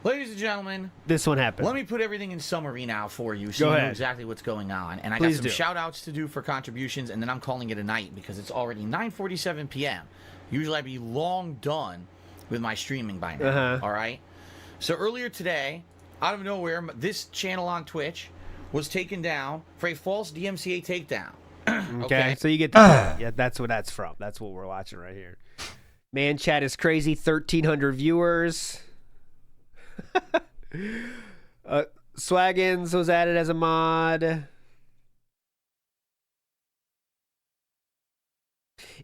Ladies and gentlemen, This one happened. let me put everything in summary now for you so Go you know ahead. exactly what's going on. And I Please got some do. shout outs to do for contributions, and then I'm calling it a night because it's already 9:47 p.m. Usually I'd be long done with my streaming by now. Uh-huh. All right? So earlier today, out of nowhere, this channel on Twitch was taken down for a false DMCA takedown. Okay, so you get that. Yeah, that's what that's from. That's what we're watching right here. Man, chat is crazy. 1,300 viewers. Swaggins was added as a mod.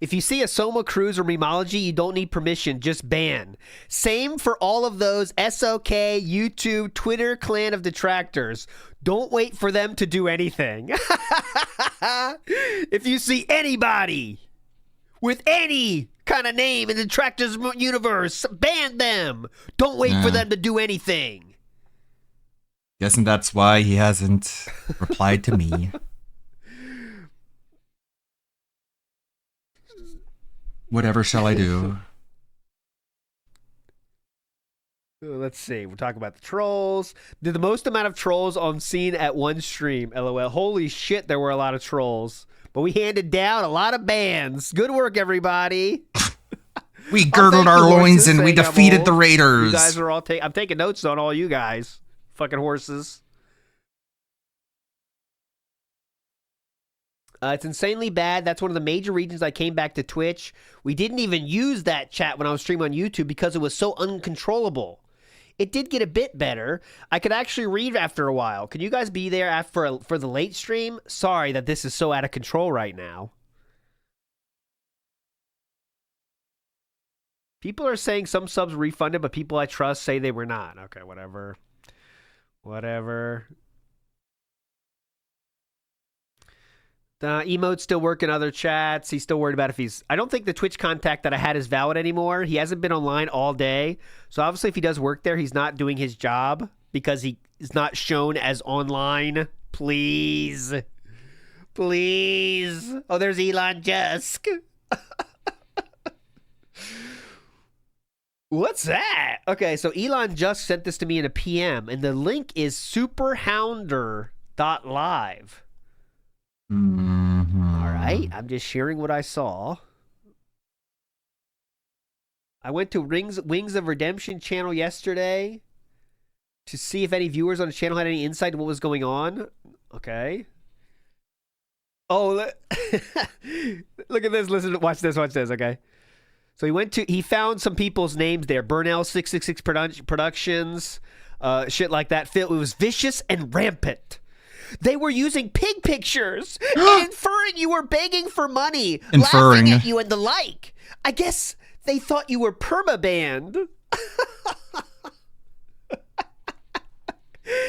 If you see a Soma Cruise or Remology, you don't need permission, just ban. Same for all of those SOK, YouTube, Twitter clan of detractors. Don't wait for them to do anything. If you see anybody with any kind of name in the detractors universe, ban them. Don't wait for Yeah. them to do anything. Guessing that's why he hasn't replied to me. Whatever shall I do? Let's see. We're talking about the trolls. Did the most amount of trolls on scene at one stream. LOL. Holy shit, there were a lot of trolls. But we handed down a lot of bans. Good work, everybody. We girdled our loins and we defeated the Raiders. You guys are all I'm taking notes on all you guys. Fucking horses. It's insanely bad. That's one of the major reasons I came back to Twitch. We didn't even use that chat when I was streaming on YouTube because it was so uncontrollable. It did get a bit better. I could actually read after a while. Can you guys be there for the late stream? Sorry that this is so out of control right now. People are saying some subs refunded, but people I trust say they were not. Okay, whatever. Whatever. Emote's still working other chats. He's still worried about if he's... I don't think the Twitch contact that I had is valid anymore. He hasn't been online all day. So obviously if he does work there, he's not doing his job because he is not shown as online. Please. Please. Oh, there's Elon Musk. What's that? Okay, so Elon just sent this to me in a PM, and the link is superhounder.live. All right, I'm just sharing what I saw. I went to Wings of Redemption channel yesterday to see if any viewers on the channel had any insight to what was going on. Okay. Oh, look at this. Listen, watch this. Okay. So he found some people's names there. Burnell 666 Productions, shit like that. It was vicious and rampant. They were using pig pictures and inferring you were begging for money, laughing at you and the like. I guess they thought you were permabanned.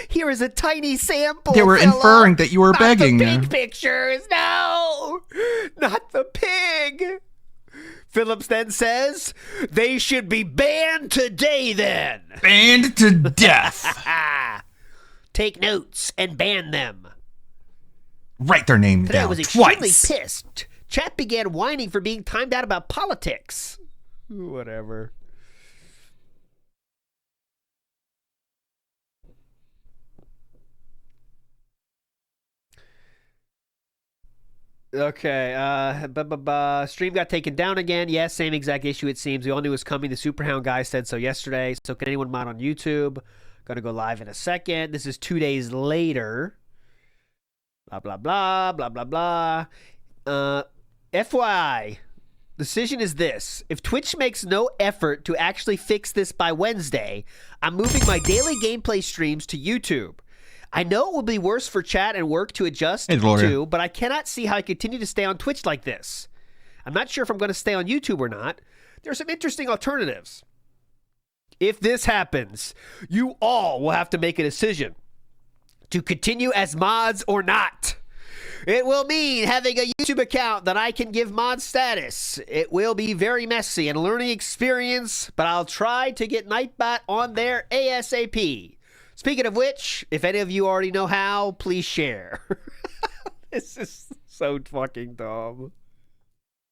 Here is a tiny sample. They were inferring that you were begging. Not the pig pictures. No, not the pig. Phillips then says, they should be banned today then. Banned to death. Take notes and ban them. Write their name Today down I was extremely twice. pissed. Chat began whining for being timed out about politics. Whatever. Okay, stream got taken down again. Yes, same exact issue it seems. We all knew it was coming. The Superhound guy said so yesterday. So can anyone mod on YouTube? Gonna go live in a second. This is 2 days later. Blah, blah, blah, blah, blah, blah. FYI, decision is this. If Twitch makes no effort to actually fix this by Wednesday, I'm moving my daily gameplay streams to YouTube. I know it will be worse for chat and work to adjust to, but I cannot see how I continue to stay on Twitch like this. I'm not sure if I'm going to stay on YouTube or not. There are some interesting alternatives. If this happens, you all will have to make a decision to continue as mods or not. It will mean having a YouTube account that I can give mod status. It will be very messy and a learning experience, but I'll try to get Nightbot on there ASAP. Speaking of which, if any of you already know how, please share. This is so fucking dumb.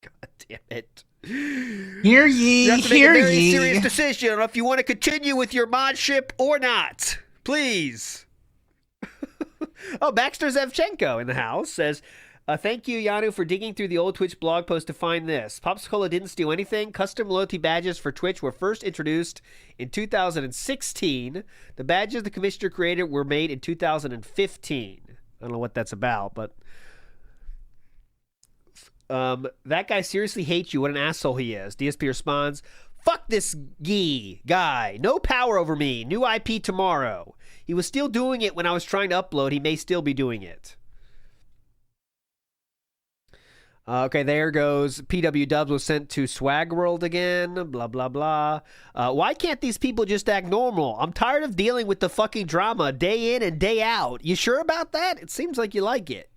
God damn it. Hear ye, you have to make hear a very ye. serious decision on if you want to continue with your modship or not. Please. Oh, Baxter Zevchenko in the house says, thank you, Yanu, for digging through the old Twitch blog post to find this. Popsicola didn't steal anything. Custom loyalty badges for Twitch were first introduced in 2016. The badges the commissioner created were made in 2015. I don't know what that's about, but that guy seriously hates you. What an asshole he is. DSP responds, fuck this guy. No power over me. New IP tomorrow. He was still doing it when I was trying to upload. He may still be doing it. Okay, there goes. PW Dubs was sent to Swag World again. Blah, blah, blah. Why can't these people just act normal? I'm tired of dealing with the fucking drama day in and day out. You sure about that? It seems like you like it.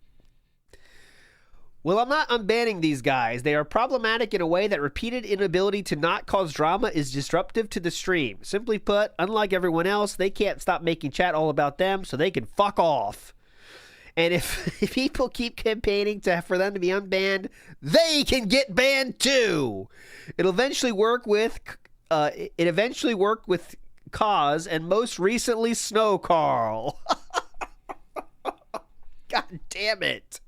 Well, I'm not unbanning these guys. They are problematic in a way that repeated inability to not cause drama is disruptive to the stream. Simply put, unlike everyone else, they can't stop making chat all about them, so they can fuck off. And if people keep campaigning for them to be unbanned, they can get banned too. It'll eventually work with Cause and most recently Snow Carl. God damn it.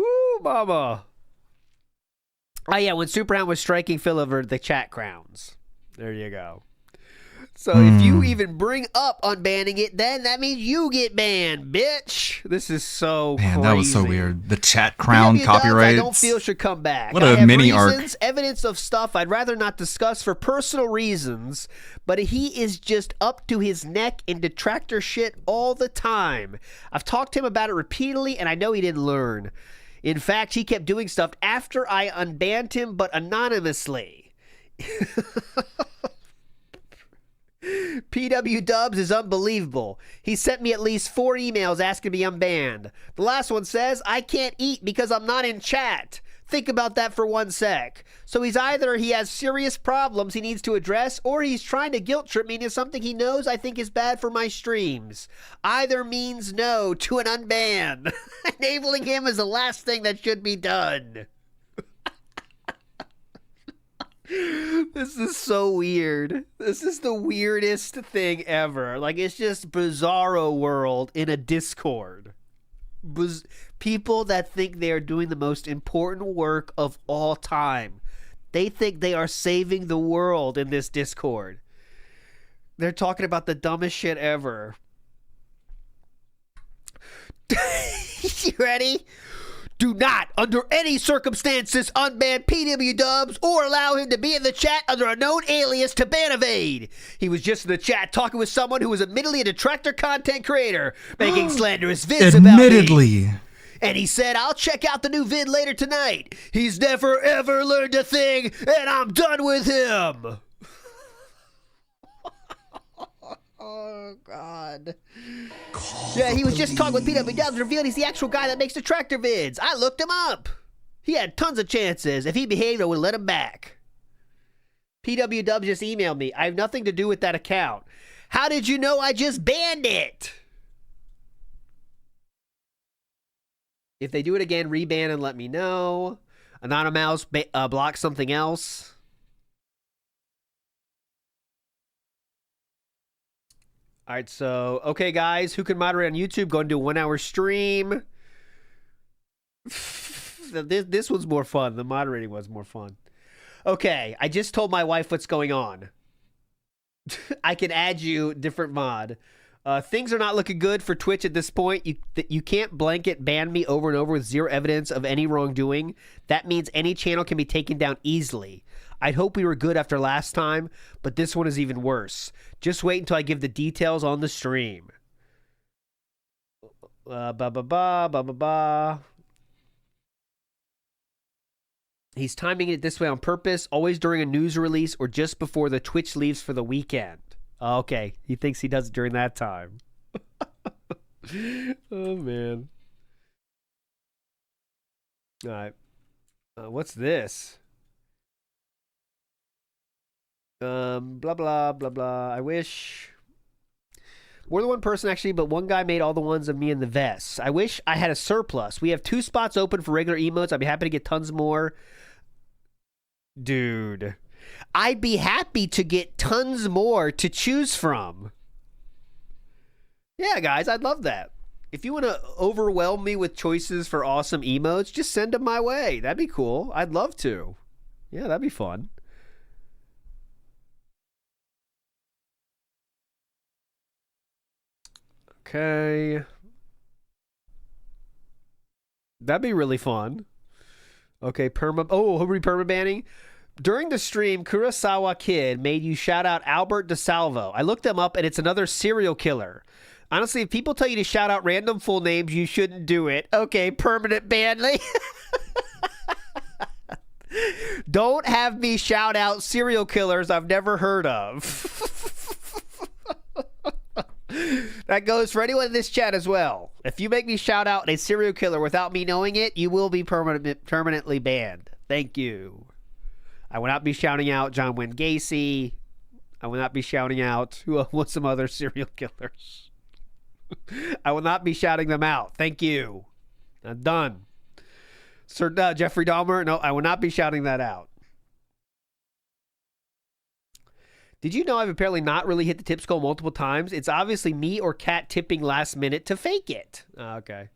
Woo, mama. Oh, yeah, when Superhound was striking Phil over the chat crowns. There you go. So if you even bring up unbanning it, then that means you get banned, bitch. This is so Man, crazy. that was so weird. The chat crown copyrights. I don't feel should come back. What I a have mini arc. evidence of stuff I'd rather not discuss for personal reasons, but he is just up to his neck in detractor shit all the time. I've talked to him about it repeatedly, and I know he didn't learn. In fact, he kept doing stuff after I unbanned him, but anonymously. PW Dubs is unbelievable. He sent me at least 4 emails asking to be unbanned. The last one says, I can't eat because I'm not in chat. Think about that for 1 sec. So he has serious problems he needs to address, or he's trying to guilt trip me into something he knows I think is bad for my streams. Either means no to an unban. Enabling him is the last thing that should be done. This is so weird. This is the weirdest thing ever. Like, it's just Bizarro World in a Discord. People that think they are doing the most important work of all time. They think they are saving the world in this Discord. They're talking about the dumbest shit ever. You ready? Do not, under any circumstances, unban PW Dubs or allow him to be in the chat under a known alias to ban evade. He was just in the chat talking with someone who was admittedly a detractor content creator, making slanderous vids about me. And he said, I'll check out the new vid later tonight. He's never ever learned a thing, and I'm done with him. Oh, God. Yeah, he was just talking with PW Dubs, revealed he's the actual guy that makes the tractor vids. I looked him up. He had tons of chances. If he behaved, I would let him back. PW Dubs just emailed me. I have nothing to do with that account. How did you know I just banned it? If they do it again, reban and let me know. Anonymous block something else. All right, so, okay, guys, who can moderate on YouTube? Go and do a 1-hour stream. This one's more fun. The moderating was more fun. Okay, I just told my wife what's going on. I can add you different mod. Things are not looking good for Twitch at this point. You can't blanket ban me over and over with zero evidence of any wrongdoing. That means any channel can be taken down easily. I'd hope we were good after last time, but this one is even worse. Just wait until I give the details on the stream. He's timing it this way on purpose, always during a news release or just before the Twitch leaves for the weekend. Okay, he thinks he does it during that time. Oh, man. All right. What's this? Blah, blah, blah, blah. I wish... More than one person, actually, but one guy made all the ones of me in the vests. I wish I had a surplus. We have 2 spots open for regular emotes. I'd be happy to get tons more. Dude. I'd be happy to get tons more to choose from. Yeah, guys, I'd love that. If you want to overwhelm me with choices for awesome emotes, just send them my way. That'd be cool. I'd love to. Yeah, that'd be fun. Okay. That'd be really fun. Okay, Oh, who are we perma-banning? During the stream, Kurosawa Kid made you shout out Albert DeSalvo. I looked him up, and it's another serial killer. Honestly, if people tell you to shout out random full names, you shouldn't do it. Okay, permanent banly. Don't have me shout out serial killers I've never heard of. That goes for anyone in this chat as well. If you make me shout out a serial killer without me knowing it, you will be permanently banned. Thank you. I will not be shouting out John Wayne Gacy. I will not be shouting out what's some other serial killers. I will not be shouting them out. Thank you. I'm done. Sir Jeffrey Dahmer. No, I will not be shouting that out. Did you know I've apparently not really hit the tip goal multiple times? It's obviously me or Cat tipping last minute to fake it. Okay.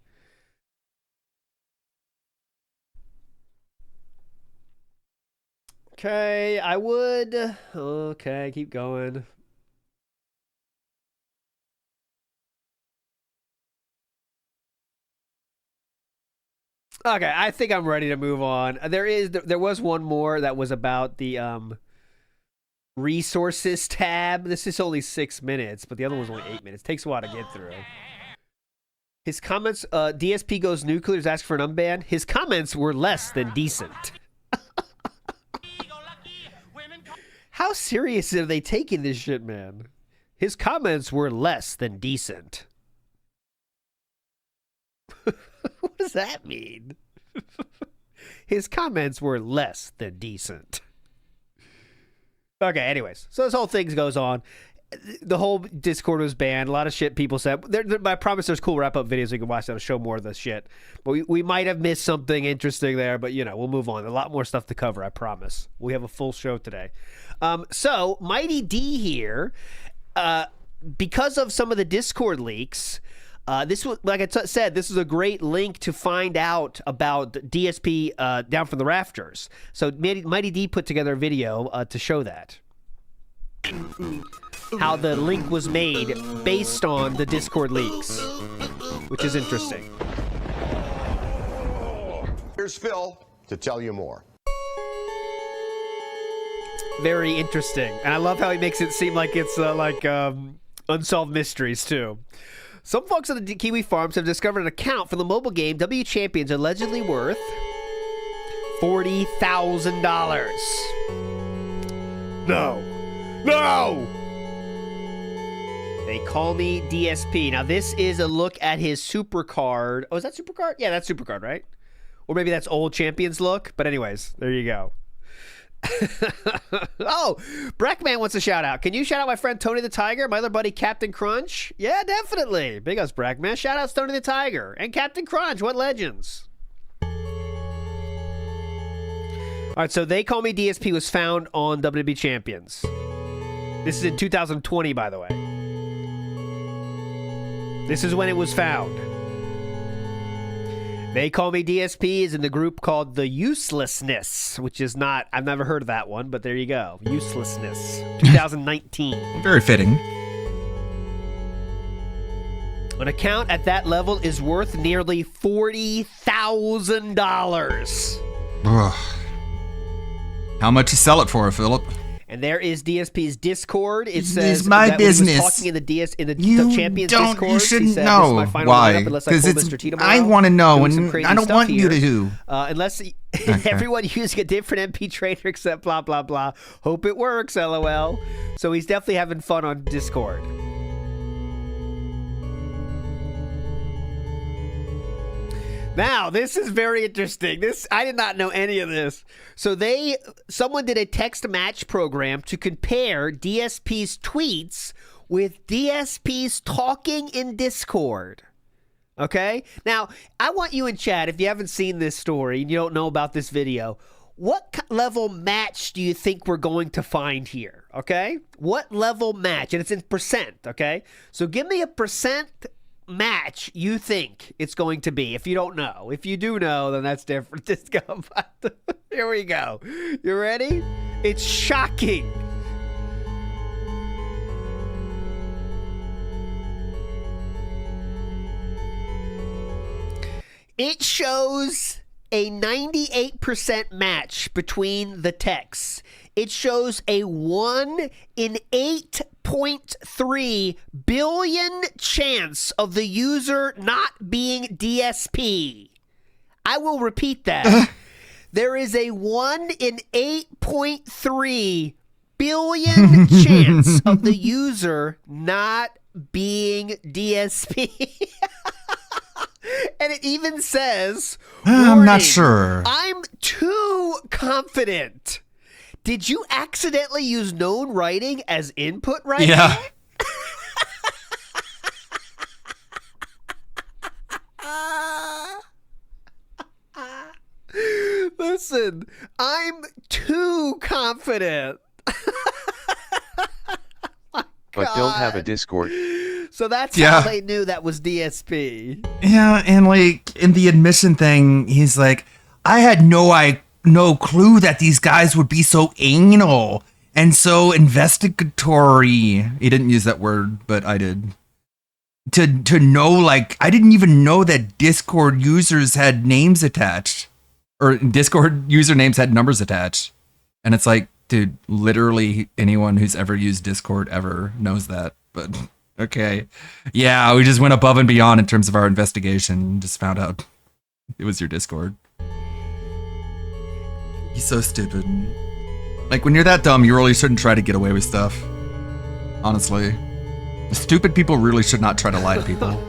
Okay, I would. Okay, keep going. Okay, I think I'm ready to move on. There was one more that was about the resources tab. This is only 6 minutes, but the other one's only 8 minutes. Takes a while to get through. His comments, DSP goes nuclear, is asking for an unban. His comments were less than decent. How serious are they taking this shit, man? His comments were less than decent. What does that mean? His comments were less than decent. Okay, anyways. So this whole thing goes on. The whole Discord was banned. A lot of shit people said. I promise there's cool wrap-up videos you can watch that'll show more of this shit. But we might have missed something interesting there, but, you know, we'll move on. A lot more stuff to cover, I promise. We have a full show today. So, Mighty D here, because of some of the Discord leaks, this was, like I said, this is a great link to find out about DSP Down from the Rafters. So, Mighty D put together a video to show that. How the link was made based on the Discord leaks, which is interesting. Here's Phil to tell you more. Very interesting. And I love how he makes it seem like it's unsolved mysteries, too. Some folks at the Kiwi Farms have discovered an account for the mobile game W Champions allegedly worth $40,000. No. No! They call me DSP. Now, this is a look at his SuperCard. Oh, is that SuperCard? Yeah, that's SuperCard, right? Or maybe that's old Champions look. But anyways, there you go. Oh, Breckman wants a shout out. Can you shout out my friend Tony the Tiger, my other buddy Captain Crunch? Yeah, definitely. Big ups, Breckman. Shout outs Tony the Tiger and Captain Crunch. What legends? All right, so They Call Me DSP was found on WWE Champions. This is in 2020, by the way. This is when it was found. They Call Me DSP is in the group called The Uselessness, which is not, I've never heard of that one, but there you go. Uselessness, 2019. Very fitting. An account at that level is worth nearly $40,000. Ugh. How much you sell it for, Philip? And there is DSP's Discord. It says it's my that business. When he was talking in the You Champions don't. Discord. You shouldn't he said, know this is my final why. lineup unless I pull Mr. T tomorrow. I want to know, Doing some and crazy I don't stuff want you here. to do. Unless everyone using a different MP trainer except blah blah blah. Hope it works. LOL. So he's definitely having fun on Discord. Now, this is very interesting. I did not know any of this. So someone did a text match program to compare DSP's tweets with DSP's talking in Discord. Okay? Now, I want you in chat, if you haven't seen this story and you don't know about this video, what level match do you think we're going to find here? Okay? What level match? And it's in percent, okay? So give me a percent match you think it's going to be if you don't know. If you do know, then that's different. Just go. Here we go. You ready? It's shocking. It shows a 98% match between the texts. It shows a 1 in 8.3 billion chance of the user not being DSP. I will repeat that. There is a 1 in 8.3 billion chance of the user not being DSP. And it even says, I'm not sure. I'm too confident. Did you accidentally use known writing as input right Yeah. Listen, I'm too confident. But don't have a Discord. So that's Yeah. how they knew that was DSP. Yeah, and like in the admission thing, he's like, I had no no clue that these guys would be so anal and so investigatory. He didn't use that word, but I did. To know, like, I didn't even know that Discord users had names attached, or Discord usernames had numbers attached. And it's like, dude, literally anyone who's ever used Discord ever knows that. But okay, yeah, we just went above and beyond in terms of our investigation. Just found out it was your Discord. He's so stupid. Like, when you're that dumb, you really shouldn't try to get away with stuff. Honestly. Stupid people really should not try to lie to people.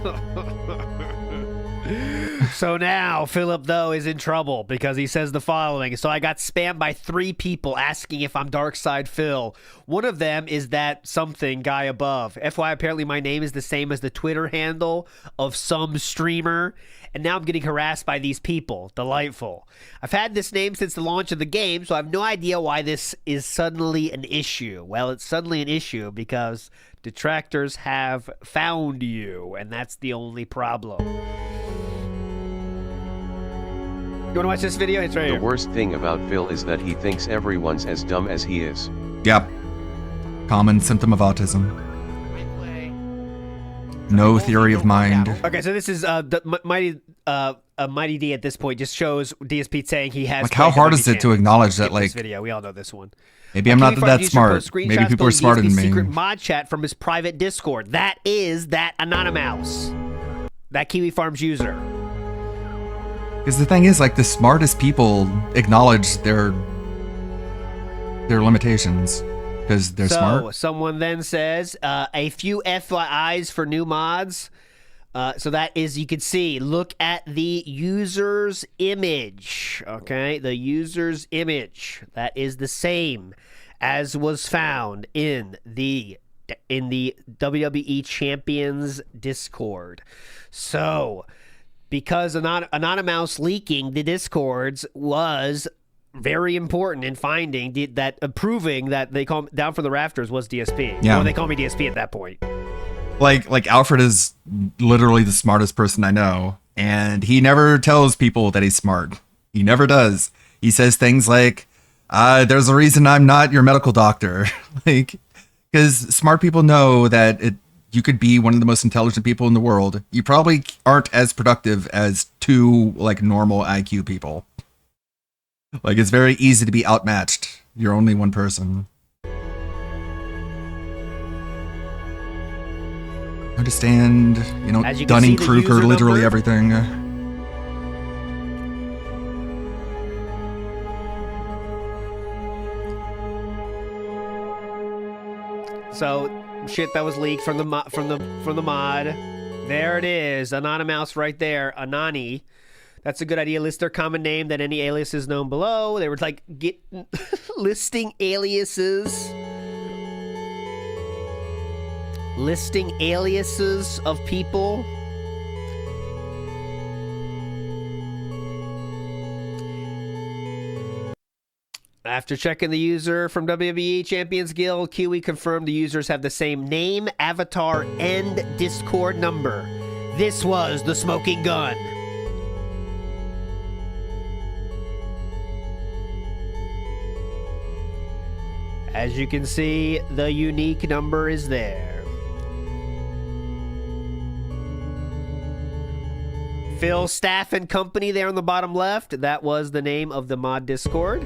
So now Philip, though, is in trouble because he says the following. So I got spammed by 3 people asking if I'm Darkside Phil. One of them is that something guy above. FYI, apparently my name is the same as the Twitter handle of some streamer. And now I'm getting harassed by these people. Delightful. I've had this name since the launch of the game, so I have no idea why this is suddenly an issue. Well, it's suddenly an issue because detractors have found you, and that's the only problem. You want to watch this video? It's right here. The worst thing about Phil is that he thinks everyone's as dumb as he is. Yep. Common symptom of autism. No theory of mind. Okay, so this is Mighty D at this point just shows DSP saying he has. Like, how hard is it to acknowledge that, like, this video? We all know this one. Maybe I'm not that smart. Maybe people are smarter than me. Secret mod chat from his private Discord. That is that Anonymous, that Kiwi Farms user. Because the thing is, like, the smartest people acknowledge their limitations because they're smart. So someone then says a few FYIs for new mods. So that is, you can see, look at the user's image. Okay, the user's image. That is the same as was found in the WWE Champions Discord. So, because Anonymous leaking the Discords was very important in finding proving that they call Down from the Rafters was DSP. Yeah. Or they call me DSP at that point. Like Alfred is literally the smartest person I know, and he never tells people that he's smart. He never does. He says things like, there's a reason I'm not your medical doctor. Like, because smart people know that you could be one of the most intelligent people in the world. You probably aren't as productive as 2, like, normal IQ people. Like, it's very easy to be outmatched. You're only one person. Understand, Dunning-Kruger, literally everything. So, shit that was leaked from the mod. There it is, Anonymous right there, Anani. That's a good idea. List their common name, then any aliases known below. They were like listing aliases. Listing aliases of people. After checking the user from WWE Champions Guild, Kiwi confirmed the users have the same name, avatar, and Discord number. This was the smoking gun. As you can see, the unique number is there. Phil Staff and Company there on the bottom left. That was the name of the mod Discord.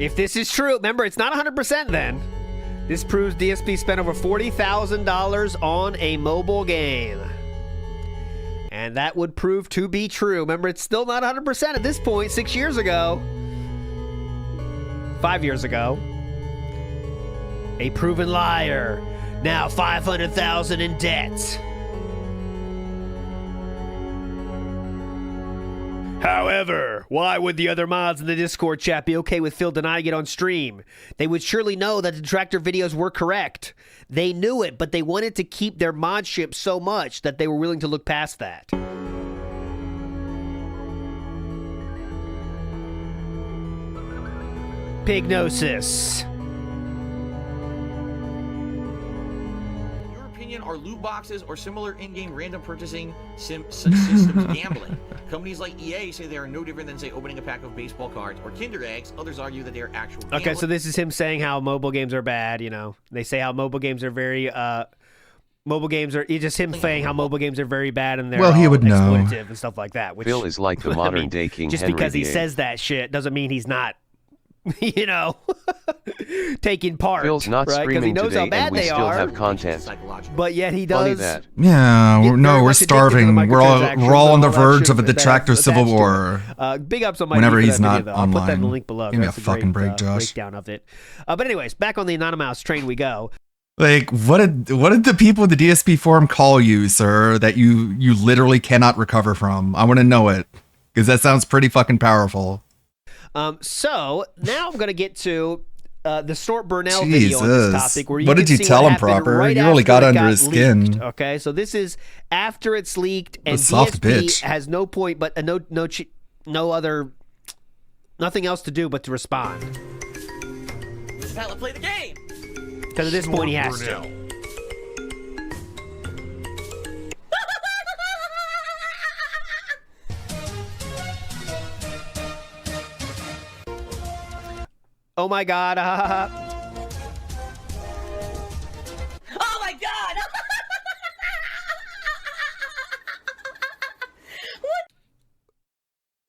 If this is true, remember, it's not 100% then. This proves DSP spent over $40,000 on a mobile game. And that would prove to be true. Remember, it's still not 100% at this point, 6 years ago. 5 years ago. A proven liar. Now $500,000 in debt. However, why would the other mods in the Discord chat be okay with Phil denying it on stream? They would surely know that the detractor videos were correct. They knew it, but they wanted to keep their modship so much that they were willing to look past that. Pignosis. are loot boxes or similar in-game random purchasing systems gambling. Companies like EA say they are no different than, say, opening a pack of baseball cards or Kinder Eggs. Others argue that they are actual gambling. Okay, so this is him saying how mobile games are bad, you know. They say how mobile games are very it's just him saying how mobile games are very bad and they're he would know. exploitative and stuff like that. Which, Phil is like the modern day King just Henry because he VIII. says that shit doesn't mean he's not, you know, taking part. Phil's not right? 'Cause he streaming knows how today, bad and we they still are. have content. But yet he Funny does. that. Yeah, get no, very we're much addicted to the starving. We're all microtransactions on the and all that verge shit of a that's detractor civil attached to war. it. Big ups on my Whenever for he's that not video, though. I'll put that in the online. link below. Give me a That's fucking great, break, Josh. breakdown of it. But anyways, back on the Anonymous train we go. Like, what did the people in the DSP forum call you, sir, that you literally cannot recover from? I want to know it, because that sounds pretty fucking powerful. So now I'm gonna get to the Snort Burnell video on Jesus. this topic. Where you What did can you see tell him happened proper? right You really after got it under his skin. leaked, okay, so this is after it's leaked, and soft DSP bitch. has no point, but nothing else to do but to respond. Let's play the game. Because at this point he has to. Oh my god. Oh my god!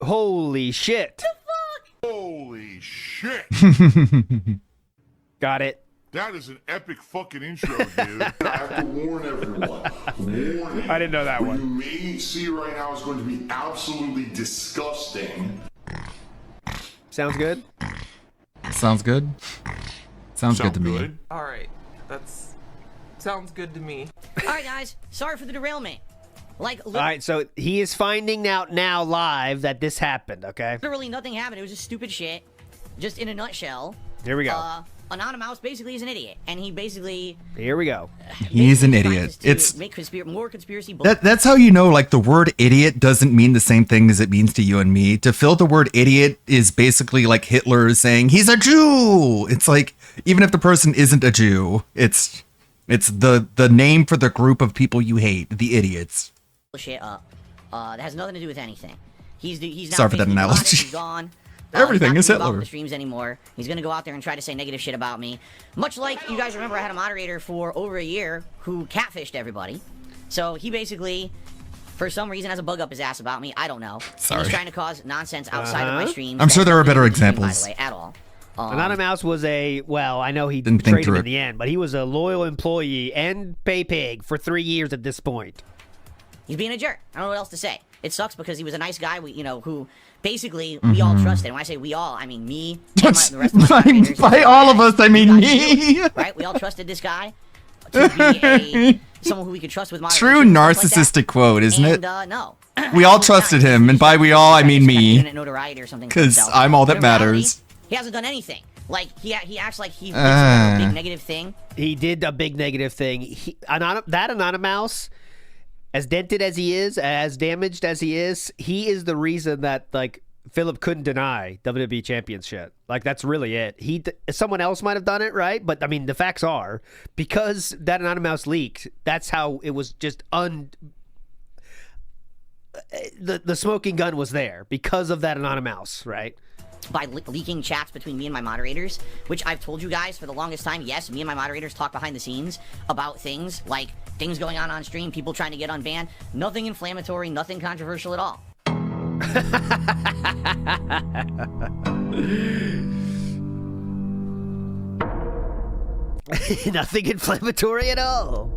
Holy shit. Holy shit! Got it. That is an epic fucking intro, dude. I have to warn everyone. Warning. I didn't know that what one. you may see right now is going to be absolutely disgusting. Sounds good? Sounds good? Sounds good to me. good? All right, that's sounds good to me. All right, guys. Sorry for the derailment. Like, All right, so he is finding out now live that this happened, okay? literally nothing happened. It was just stupid shit. Just in a nutshell. Here we go. Anonymous basically is an idiot, and he basically Here we go. He's an idiot. It's make more conspiracy. that's how you know, like, the word idiot doesn't mean the same thing as it means to you and me. To Phil, the word idiot is basically like Hitler saying he's a Jew. It's like, even if the person isn't a Jew, it's the name for the group of people you hate, the idiots. Shit up. That has nothing to do with anything. He's now Sorry for that basically analogy. He's gone. Everything he's is not gonna be involved Hitler. in the streams anymore. He's gonna go out there and try to say negative shit about me. Much like you guys remember, I had a moderator for over a year who catfished everybody. So he basically, for some reason, has a bug up his ass about me. I don't know. And Sorry. he's trying to cause nonsense outside of my streams. I'm sure there are better That doesn't do examples. By the way, at all. Anonymous was I know he Didn't think betrayed him through in it. the end, but he was a loyal employee and pay pig for 3 years at this point. He's being a jerk. I don't know what else to say. It sucks because he was a nice guy, who basically we all trusted. And when I say we all, I mean me and the rest of my moderators. By all of us, I mean me. Right? We all trusted this guy to be someone who we could trust with moderation. True and stuff like that. narcissistic quote, isn't it? And, no. We all trusted him, and by we all, I mean me. Internet notoriety or something for Because himself. I'm all But that in reality, matters. He hasn't done anything. Like he acts like he did some kind of big negative thing. He did a big negative thing. That Anonymous, as dented as he is, as damaged as he is the reason that, like, Philip couldn't deny WWE championship. Like, that's really it. Someone else might have done it, right? But I mean, the facts are, because that Anonymous leaked, that's how it was just the smoking gun was there because of that Anonymous, right? By leaking chats between me and my moderators, which I've told you guys for the longest time. Yes, me and my moderators talk behind the scenes about things like things going on stream, people trying to get unbanned. Nothing inflammatory, nothing controversial at all. Nothing inflammatory at all.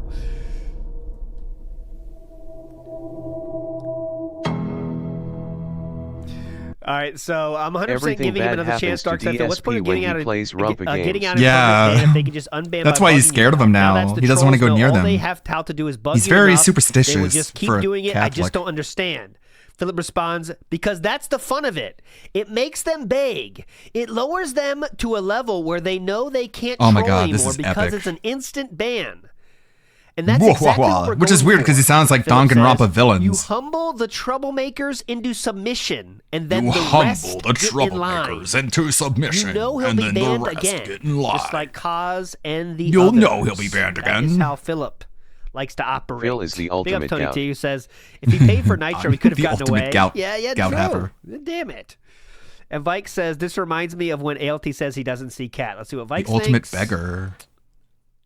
All right, so I'm 100% Everything giving him bad another chance to happens to accept it. What's the point of DSP when getting he out of plays Rumpa getting out games. in Yeah. public if they can just unban That's by why he's bugging scared you. of them now. That's the He doesn't want to trolls go know. near All them. they have to do is bug He's you very enough. They will superstitious just keep for a doing it. I just Catholic. don't understand. Philip responds, because that's the fun of it. It makes them beg. It lowers them to a level where they know they can't Oh my troll God, this anymore is because epic. it's an instant ban. And that's Whoa, exactly whoa, whoa. what we're Which is going weird for. because he sounds like Philip Danganronpa says, villains. You humble the troublemakers into submission, and then You the humble rest the get in line. troublemakers into submission, You know he'll and be then the banned rest again, get in line. just like Kaz and the You'll others. know he'll be banned That again. is how Philip likes to operate. Phil is the Big up ultimate Tony gout. T, who says, if he paid for Nitro, he could have The gotten ultimate away. gout- yeah, gout true. haver. Damn it. And Vike says, this reminds me of when ALT says he doesn't see Cat. Let's see what Vike The ultimate thinks. beggar.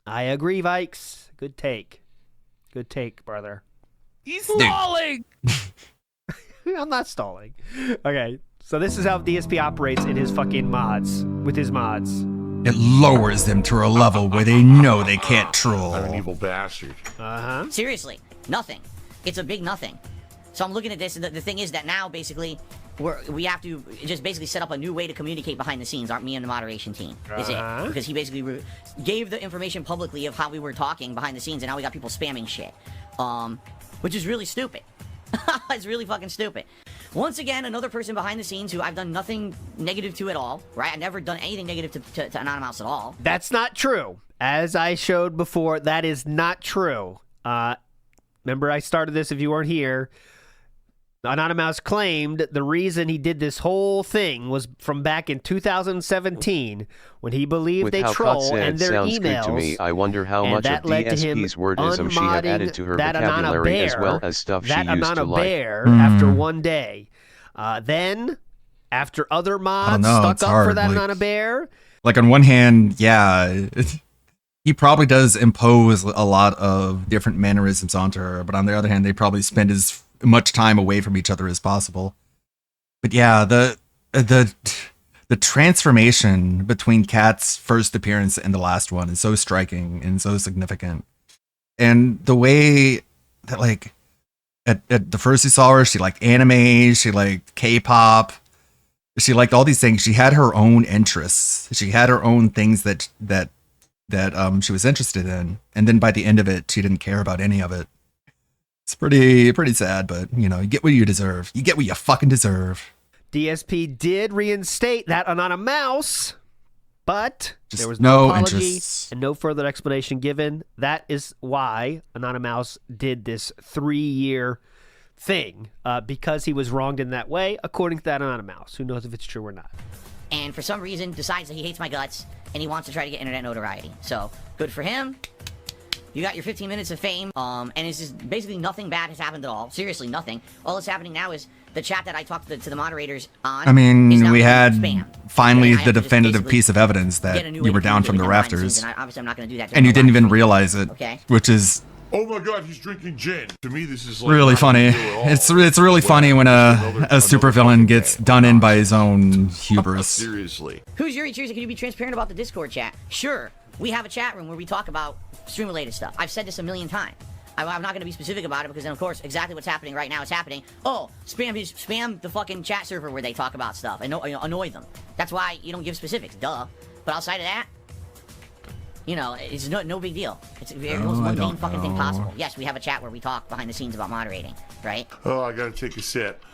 I agree, Vikes. Good take. Good take, brother. He's stalling. I'm not stalling. Okay, so this is how DSP operates in his fucking mods, with his mods. It lowers them to a level where they know they can't troll. I'm an evil bastard. Uh-huh. Seriously, nothing. It's a big nothing. So I'm looking at this, and the thing is that now, basically, we have to just basically set up a new way to communicate behind the scenes, aren't me and the moderation team, is it? Because he basically gave the information publicly of how we were talking behind the scenes, and now we got people spamming shit. Which is really stupid. It's really fucking stupid. Once again, another person behind the scenes who I've done nothing negative to at all, right? I've never done anything negative to Anonymous at all. That's not true. As I showed before, that is not true. Remember I started this if you weren't here. Anonymous claimed the reason he did this whole thing was from back in 2017 when he believed With they how troll Kot said and their sounds emails. good to me, I wonder how and much that of led to him DSP's wordism she had added to her unmodding that vocabulary Anana as well as stuff she that used to Anana like. Bear after one day. Then, after other mods know, stuck it's up for hard, that like- Anana Bear, Like on one hand, yeah, he probably does impose a lot of different mannerisms onto her, but on the other hand, they probably spend as much time away from each other as possible. But yeah, the transformation between Kat's first appearance and the last one is so striking and so significant. And the way that, like, at the first you saw her, she liked anime, she liked K-pop, she liked all these things. She had her own interests. She had her own things that she was interested in. And then by the end of it, she didn't care about any of it. It's pretty sad, but you know, you get what you deserve. You get what you fucking deserve. DSP did reinstate that Anana Mouse, but Just there was no no apology interests. and no further explanation given. That is why Anana Mouse did this 3-year thing, because he was wronged in that way, according to that Anana Mouse. Who knows if it's true or not? And for some reason decides that he hates my guts and he wants to try to get internet notoriety. So, good for him. You got your 15 minutes of fame, and it's just basically nothing bad has happened at all. Seriously, nothing. All that's happening now is the chat that I talked to the moderators on. I mean, is now we had spam. finally And I have the to just definitive basically piece of evidence get that a new you way were to down from the communicate behind the rafters, scenes, and obviously I'm not going to do that. and you didn't even realize it, Okay. which is Oh my god, he's drinking gin. To me, this is like really not funny. a deal at all. It's really funny when a supervillain gets done in by his own hubris. Seriously. Who's Yuri Cheers? Can you be transparent about the Discord chat? Sure. We have a chat room where we talk about stream-related stuff. I've said this a million times. I'm not going to be specific about it because then, of course, exactly what's happening right now is happening. Oh, spam the fucking chat server where they talk about stuff and annoy them. That's why you don't give specifics, duh. But outside of that, you know, it's no big deal. It's the most mundane fucking thing possible. Yes, we have a chat where we talk behind the scenes about moderating, right? Oh, I gotta take a sip.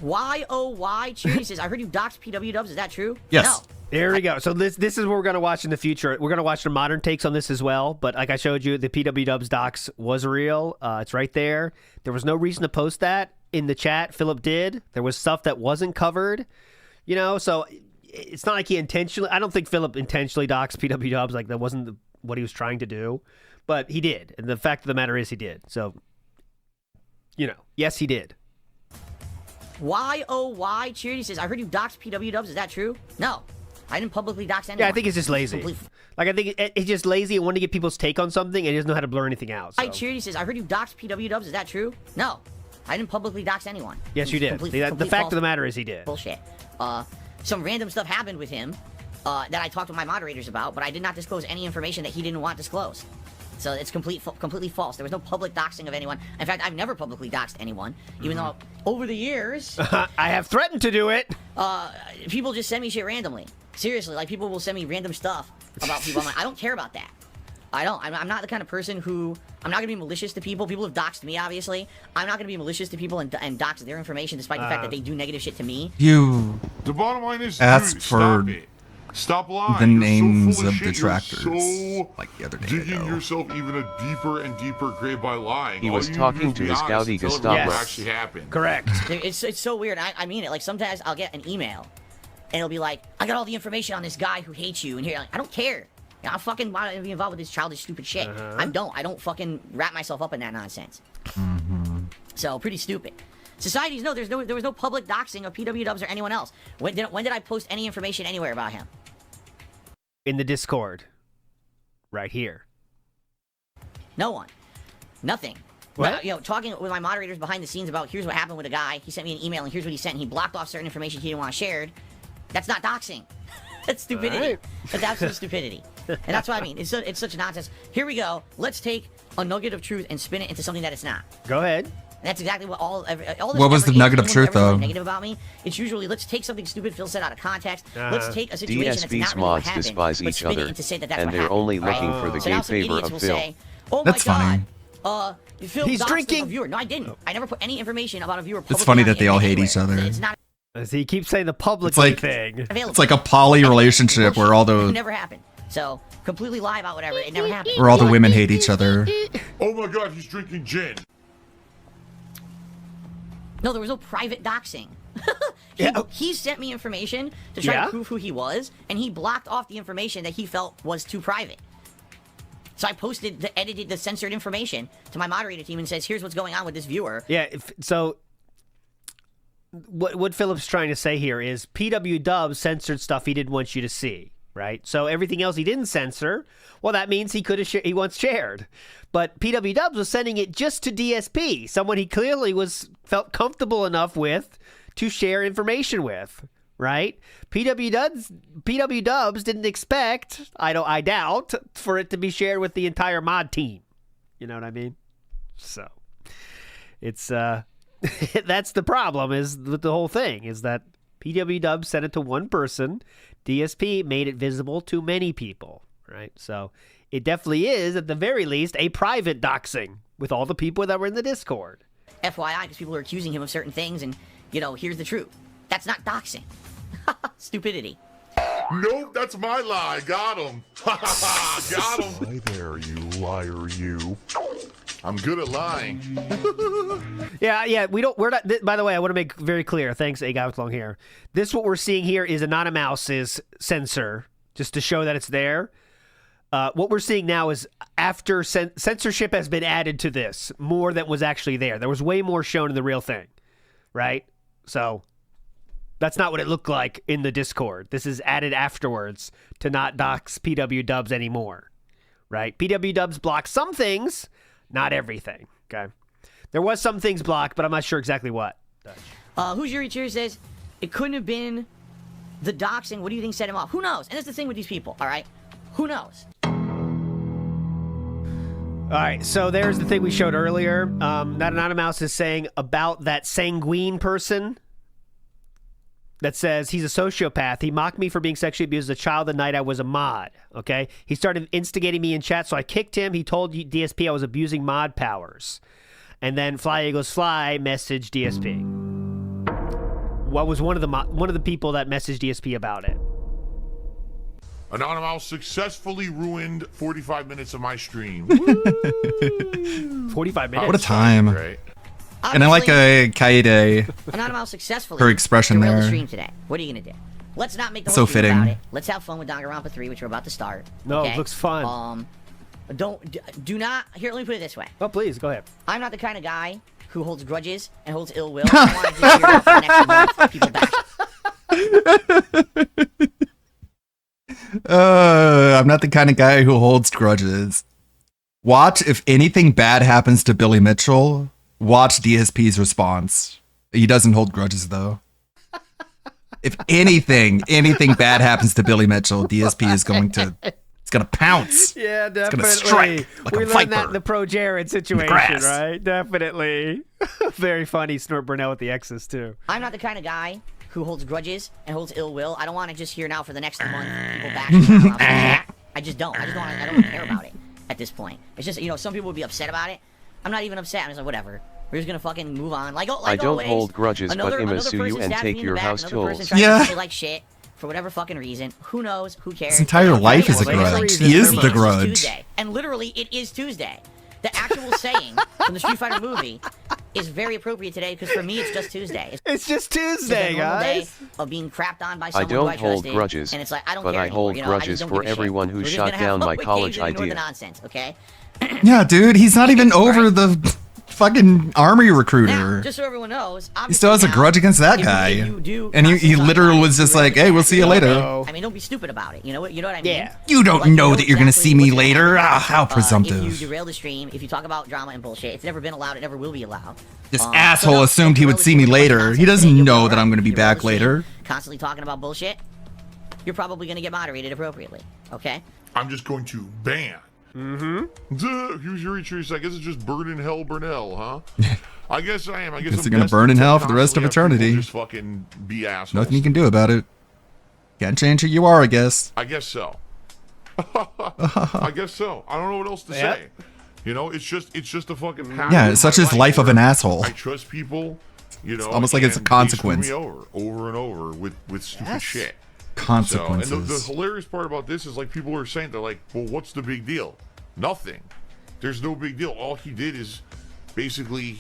YOY Cheers says, I heard you doxed PW Dubs. Is that true? Yes. No. There we go. So this is what we're going to watch in the future. We're going to watch the modern takes on this as well. But like I showed you, the PW Dubs docs was real. It's right there. There was no reason to post that in the chat. Philip did. There was stuff that wasn't covered. You know, so it's not like he intentionally. I don't think Philip intentionally doxed PW Dubs. Like that wasn't what he was trying to do. But he did. And the fact of the matter is he did. So, you know, yes, he did. YOY Cheers says, I heard you doxed PW Dubs. Is that true? No. I didn't publicly dox anyone. Yeah, I think it's just lazy. Like, I think it's just lazy and wanting to get people's take on something and he doesn't know how to blur anything out. So. Charity says, I heard you doxed PW Dubs. Is that true? No. I didn't publicly dox anyone. Yes, you did. The fact of the matter is he did. Bullshit. Some random stuff happened with him that I talked with my moderators about, but I did not disclose any information that he didn't want disclosed. So it's completely false. There was no public doxing of anyone. In fact, I've never publicly doxed anyone, even though over the years... I have threatened to do it. People just send me shit randomly. Seriously, like people will send me random stuff about people. I'm like, I don't care about that. I don't. I'm not the kind of person who... I'm not going to be malicious to people. People have doxed me, obviously. I'm not going to be malicious to people and dox their information despite the fact that they do negative shit to me. You The bottom line is, asked dude, for stop lying. the You're names so full of shit. detractors, You're so like the other day digging ago. yourself even a deeper and deeper grave by lying. He All was you talking need to be his honest Gaudi and tell Gestapo. everyone what actually happened. Correct. It's so weird. I mean it. Like sometimes I'll get an email and it'll be like, I got all the information on this guy who hates you, and here, like, I don't care. You know, I fucking want to be involved with this childish, stupid shit. I don't fucking wrap myself up in that nonsense. So pretty stupid. Societies, no, there was no public doxing of PW Dubs or anyone else. When did I post any information anywhere about him? In the Discord. Right here. No one. Nothing. What? Well, you know, talking with my moderators behind the scenes about here's what happened with a guy. He sent me an email and here's what he sent. And he blocked off certain information he didn't want shared. That's not doxing. That's stupidity. Right. That's absolute stupidity. And that's what I mean. It's such nonsense. Here we go. Let's take a nugget of truth and spin it into something that it's not. Go ahead. And that's exactly what all this What was the nugget of truth, though? Negative about me. It's usually let's take something stupid Phil said out of context. Let's take a situation that's DSP's not really what mods happened, despise but each spin it other, into say that that's and what they're happened, only right? looking for the So now gay some favor idiots of will Phil. say, "Oh That's my funny. God, Phil He's doxed drinking. a viewer." No, I didn't. I never put any information about a viewer. It's funny that publicly they all on the hate internet each other. anywhere. It's not See, he keeps saying the public It's like- thing. available. It's like a poly relationship where all It the never happened. So completely lie about whatever. It never happened. where all the women hate each other. Oh my god, he's drinking gin. No, there was no private doxing. He sent me information to try to prove who he was, and he blocked off the information that he felt was too private. So I posted the edited, the censored information to my moderator team and says, "Here's what's going on with this viewer." Yeah, so what Philip's trying to say here is PW Dubs censored stuff he didn't want you to see, right? So everything else he didn't censor, well, that means he could have he once shared. But PW Dubs was sending it just to DSP, someone he clearly felt comfortable enough with to share information with, right? PW Dubs didn't expect, I doubt, for it to be shared with the entire mod team. You know what I mean? So it's that's the problem is with the whole thing is that PW Dubs sent it to one person, DSP made it visible to many people, right? So it definitely is at the very least a private doxing with all the people that were in the Discord. FYI, because people are accusing him of certain things, and here's the truth. That's not doxing. Stupidity. Nope, that's my lie. Got him. Got him. Hi there, you liar, you. I'm good at lying. Yeah, we're not, by the way, I want to make very clear, thanks, A Guy with Long Hair. This, what we're seeing here is Anonymouse's censor, just to show that it's there. What we're seeing now is after censorship has been added to this, more than was actually there. There was way more shown in the real thing, right? So that's not what it looked like in the Discord. This is added afterwards to not dox PW Dubs anymore, right? PW Dubs blocked some things, not everything, okay? There was some things blocked, but I'm not sure exactly what. Who's Yuri Cheer says, it couldn't have been the doxing. What do you think set him off? Who knows? And that's the thing with these people, all right? Who knows? All right, so there's the thing we showed earlier. That Anonymous is saying about that sanguine person that says he's a sociopath. He mocked me for being sexually abused as a child the night I was a mod, okay? He started instigating me in chat, so I kicked him. He told DSP I was abusing mod powers. And then Fly Eagles Fly messaged DSP. What was one of the people that messaged DSP about it? Anonymous successfully ruined 45 minutes of my stream. 45 minutes. What a time. Great. And I like Kaede. Anonymous successfully Her expression derailed the there. stream today. What are you gonna do? Let's not make the So whole stream fitting. about it. Let's have fun with Danganronpa 3, which we're about to start. No, okay? it looks fun. Do not. Here, let me put it this way. Oh, please go ahead. I'm not the kind of guy who holds grudges and holds ill will. I want to just hear about for the next month people back. I'm not the kind of guy who holds grudges. Watch if anything bad happens to Billy Mitchell. Watch DSP's response. He doesn't hold grudges though. If anything bad happens to Billy Mitchell, DSP is going to. It's gonna pounce. Yeah, definitely. It's gonna strike like we a learned that viper in the Pro Jared situation, grass. right? Definitely. Very funny. Snort Burnell with the X's too. I'm not the kind of guy who holds grudges and holds ill will. I don't want to just hear now for the next month people back. I just don't. I don't want to care about it at this point. It's just, some people would be upset about it. I'm not even upset. I'm just like, whatever. We're just gonna fucking move on. Like I don't always, hold grudges, but another I'ma sue you person and stabbed me take in the your back, house another person tools. tried to Yeah. treat me like shit for whatever fucking reason. Who knows? Who cares? His entire life is a Literally, grudge. it's He is the Tuesday. grudge. Tuesday. And literally, it is Tuesday. The actual saying from the Street Fighter movie is very appropriate today because for me it's just Tuesday. It's just It's Tuesday, a normal day guys. of being crapped on by I someone who don't I hold trusted, grudges, and it's like I don't but care I anymore, hold you know? I just grudges don't for give a shit. everyone who We're just shot gonna have down fun my with college games and ignore the idea. nonsense, okay? Yeah, dude, he's not even over the fucking army recruiter. Just so everyone knows, He still has a grudge against that guy. And he literally was just like, hey, we'll see you later. I mean, don't be stupid about it. You know what I mean? Yeah. You don't know that you're going to see me later? Ah, how If presumptive. you derail the stream, if you talk about drama and bullshit, it's never been allowed. It never will be allowed. This asshole assumed he would see me later. He doesn't know that I'm going to be back later. Constantly talking about bullshit, you're probably going to get moderated appropriately. Okay? I'm just going to ban. Mm-hmm. Here's your choice. I guess it's just burn in hell, Burnell, huh? I guess I am. I guess Guess I'm you're gonna destined burn in to hell for the rest of constantly have people eternity. Just fucking be assholes. Nothing you can do about it. Can't change who you are, I guess. I guess so. I guess so. I don't know what else to say. You know, it's just a fucking pattern. Yeah, in it's such my is life of where an asshole. I trust people. You know, almost like it's a and consequence. They screw me over and over with stupid shit. Consequences. So, and the hilarious part about this is like people are saying, they're like, well, what's the big deal? Nothing. There's no big deal. All he did is basically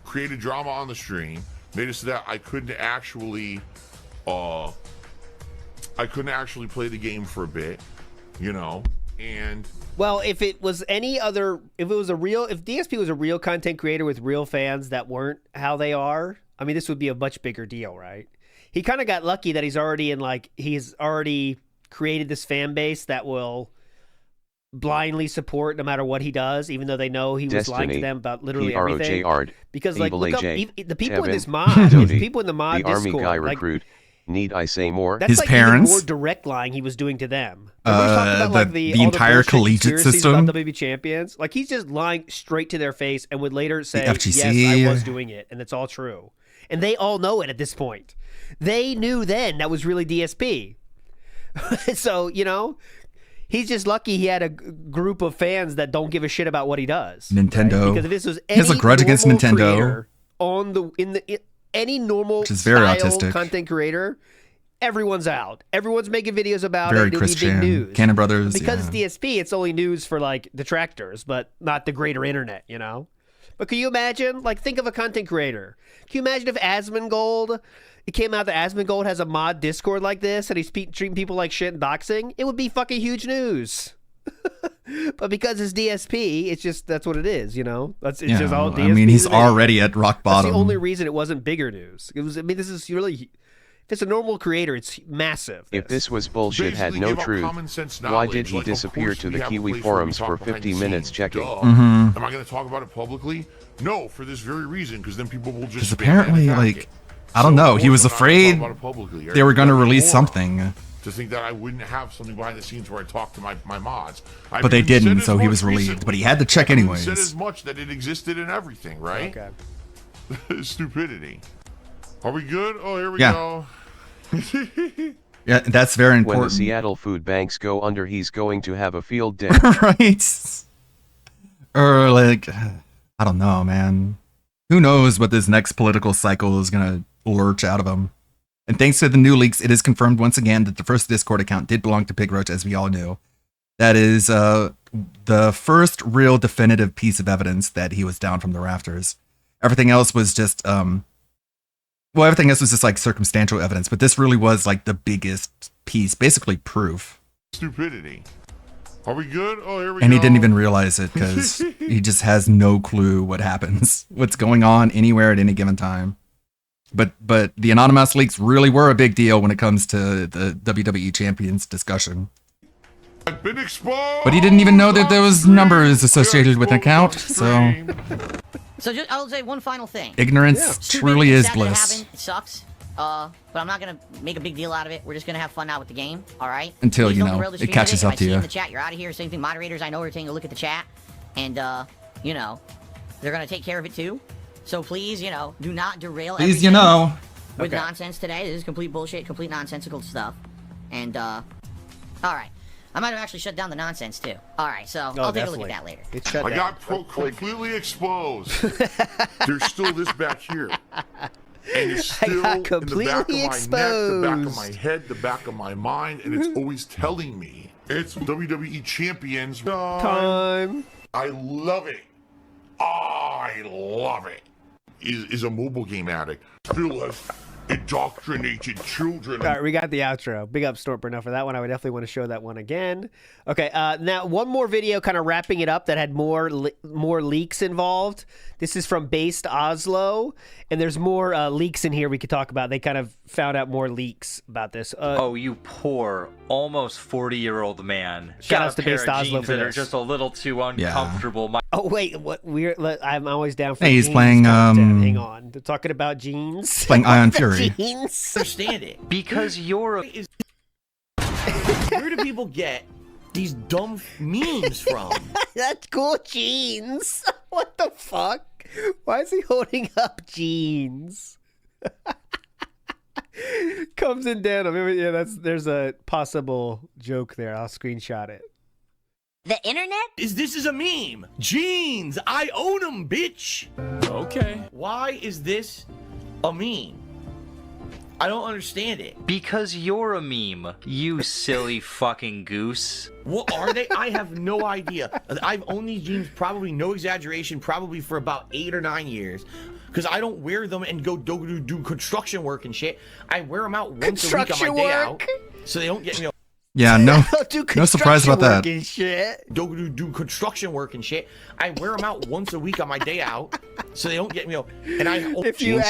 created drama on the stream, made it so that I couldn't actually play the game for a bit, you know, and Well, if it was any other, if DSP was a real content creator with real fans that weren't how they are, I mean, this would be a much bigger deal, right? He kind of got lucky that he's already created this fan base that will blindly support no matter what he does, even though they know he was lying to them about literally everything. Because like, look up, the people in this mod, the people in the mod the Discord, army guy like, recruit. Need I say more? that's His like parents? even more direct lying he was doing to them. Remember he's talking about, like, the all entire bullshit collegiate conspiracies system? about WWE champions. Like he's just lying straight to their face and would later say, FGC. "Yes, I was doing it, and it's all true." And they all know it at this point. They knew then that was really DSP. So you know, he's just lucky he had a group of fans that don't give a shit about what he does. Nintendo. Right? Because if this was He has a any grudge against normal Nintendo. creator any normal Which is very style autistic. content creator, everyone's out. Everyone's making videos about Very it. It'll be big Christian. news. Cannon Brothers, Because it's DSP, it's only news for like detractors, but not the greater internet, you know? But can you imagine? Like, think of a content creator. Can you imagine if Asmongold, it came out that Asmongold has a mod Discord like this and he's treating people like shit and doxing? It would be fucking huge news. But because it's DSP, it's just, that's what it is, you know? It's just all DSP. I mean, he's today. already at rock bottom. That's the only reason it wasn't bigger news. It was, I mean, this is really, if it's a normal creator, it's massive. If this was bullshit, had Basically no give out truth, common sense why knowledge, did he like, of disappear course to we the have a Kiwi place where we forums talk for behind 50 the minutes scenes. checking? Duh. Mhm. Am I going to talk about it publicly? No, for this very reason, because then people will just Because spam apparently, and attack like, it. I don't So, know. of He course was I'm not gonna afraid talk about it publicly. they were going to I'd be release moron something. to think that I wouldn't have something behind the scenes where I talk to my mods. I've But they even said didn't, as so he much was relieved. recently. But he had to check I've even anyways. said as much that it existed in everything, right? Okay. Stupidity. Are we good? Oh, here we Yeah. go. Yeah, that's very When important. the Seattle food banks go under, he's going to have a field day. Right? Or like, I don't know, man. Who knows what this next political cycle is going to lurch out of him. And thanks to the new leaks, it is confirmed once again that the first Discord account did belong to Pig Roach, as we all knew. That is the first real definitive piece of evidence that he was down from the rafters. Everything else was just, everything else was just like circumstantial evidence, but this really was like the biggest piece, basically proof. Stupidity. Are we good? Oh, here we go. And he didn't even realize it because he just has no clue what happens, what's going on anywhere at any given time. But the anonymous leaks really were a big deal when it comes to the WWE Champions discussion. I've been exposed. But he didn't even know that there was numbers associated with an account, so So just, I'll say one final thing. ignorance Stupid, truly is sad that it bliss. happened, it sucks. But I'm not gonna make a big deal out of it. We're just gonna have fun now with the game. All right. Until, Please you don't know, derail the it stream catches today. up If to I see you. in the chat, you're out of here. Same thing. Moderators, I know are taking a look at the chat, and you know, they're gonna take care of it too. So please, you know, do not derail. Please, you everything know. with Okay. nonsense today. This is complete bullshit, complete nonsensical stuff. And all right. I might have actually shut down the nonsense too. All right, so I'll take a look at that later. It's shut I down. got completely exposed. There's still this back here. And it's still got in the back of completely my neck, the back of exposed. my head, the back of my mind, and it's always telling me it's WWE Champions Time. I love it. I love it. is a mobile game addict. Phil has indoctrinated children. All right, we got the outro. Big up Stormbringer for that one. I would definitely want to show that one again. Okay, now one more video kind of wrapping it up that had more leaks involved. This is from Based Oslo, and there's more leaks in here we could talk about. They kind of found out more leaks about this. Oh, you poor, almost 40-year-old man. Shout Got outs to a pair Based of Oslo jeans for that are this. just a little too uncomfortable. My Oh wait, what? I'm always down for. Hey, he's jeans playing, content. Hang on, they're talking about jeans. Playing Ion Fury. Jeans. Understand it. Because you're a... Where do people get these dumb memes from? That's cool jeans. What the fuck? Why is he holding up jeans? Comes in denim. Yeah, there's a possible joke there. I'll screenshot it. The internet? This is a meme. Jeans. I own them, bitch. Okay. Why is this a meme? I don't understand it. Because you're a meme, you silly fucking goose. What are they? I have no idea. I've owned these jeans, probably no exaggeration, probably for about 8 or 9 years. Because I don't wear them and go do construction work and shit. I wear them out once a week on my day out. So they don't get, Yeah, no surprise about that. Do construction work and shit. I wear them out once a week on my day out, so they don't get And I if you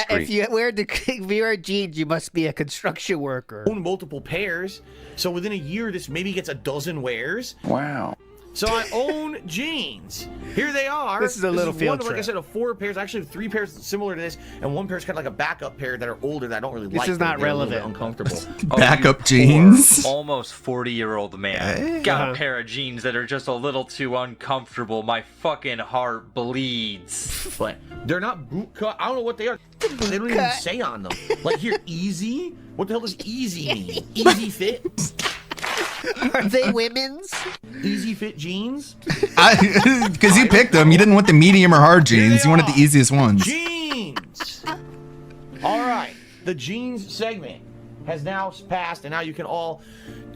wear jeans, you must be a construction worker. Own multiple pairs, so within a year, this maybe gets a dozen wears. Wow. So I own jeans. Here they are. This is a little field one, like I trip. said, of 4 pairs. Actually, 3 pairs similar to this, and 1 pair is kind of like a backup pair that are older that I don't really like. This is not They're a little bit relevant. Uncomfortable. Backup jeans. Almost 40-year-old man. Got a pair of jeans that are just a little too uncomfortable. My fucking heart bleeds. But they're not boot cut. I don't know what they are. They don't even say on them. Like here, easy. What the hell does easy mean? Easy fit? Are they women's? Easy fit jeans? Because you picked them. You didn't want the medium or hard jeans. You wanted the easiest ones. Jeans. All right, the jeans segment has now passed, and now you can all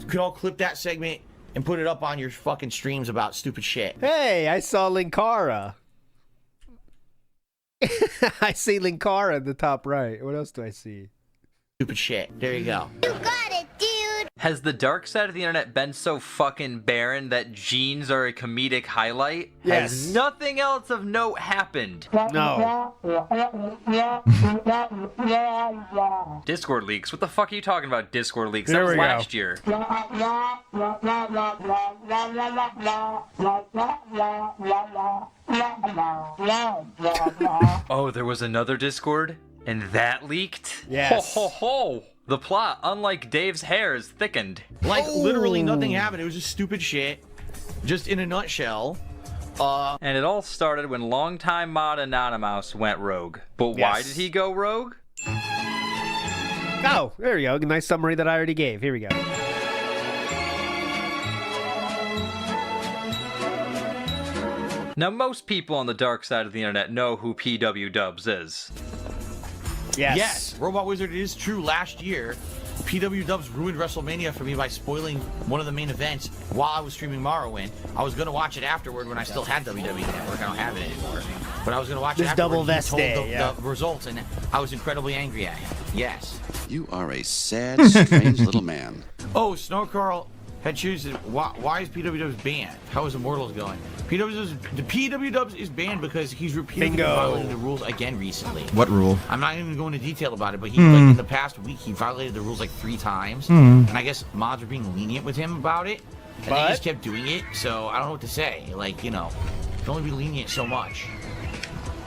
clip that segment and put it up on your fucking streams about stupid shit. Hey, I saw Linkara. I see Linkara in the top right. What else do I see? Stupid shit. There you go. Has the dark side of the internet been so fucking barren that jeans are a comedic highlight? Yes. Has nothing else of note happened? No. Discord leaks? What the fuck are you talking about, Discord leaks? There That was we go. last year. Oh, there was another Discord? And that leaked? Yes. Ho ho ho! The plot, unlike Dave's hair, is thickened. Like literally nothing happened. It was just stupid shit. Just in a nutshell. And it all started when longtime mod Anonymous went rogue. But why Yes. did he go rogue? Oh, there we go. Nice summary that I already gave. Here we go. Now, most people on the dark side of the internet know who PW Dubs is. Yes. Robot Wizard, it is true. Last year, PW Dubs ruined WrestleMania for me by spoiling one of the main events while I was streaming Morrowind. I was going to watch it afterward when I still had WWE Network. I don't have it anymore. But I was going to watch it This afterward. double He vest told day, yeah. the results, and I was incredibly angry at him. Yes. You are a sad, strange little man. Oh, Snow Carl had chosen. Why is PW Dubs banned? How is Immortals going? PW Dubs is banned because he's repeatedly Bingo. violating the rules again recently. What rule? I'm not even going into detail about it, but he like in the past week he violated the rules like 3 times, Hmm. and I guess mods are being lenient with him about it, and they just kept doing it. So I don't know what to say. Like you can only be lenient so much.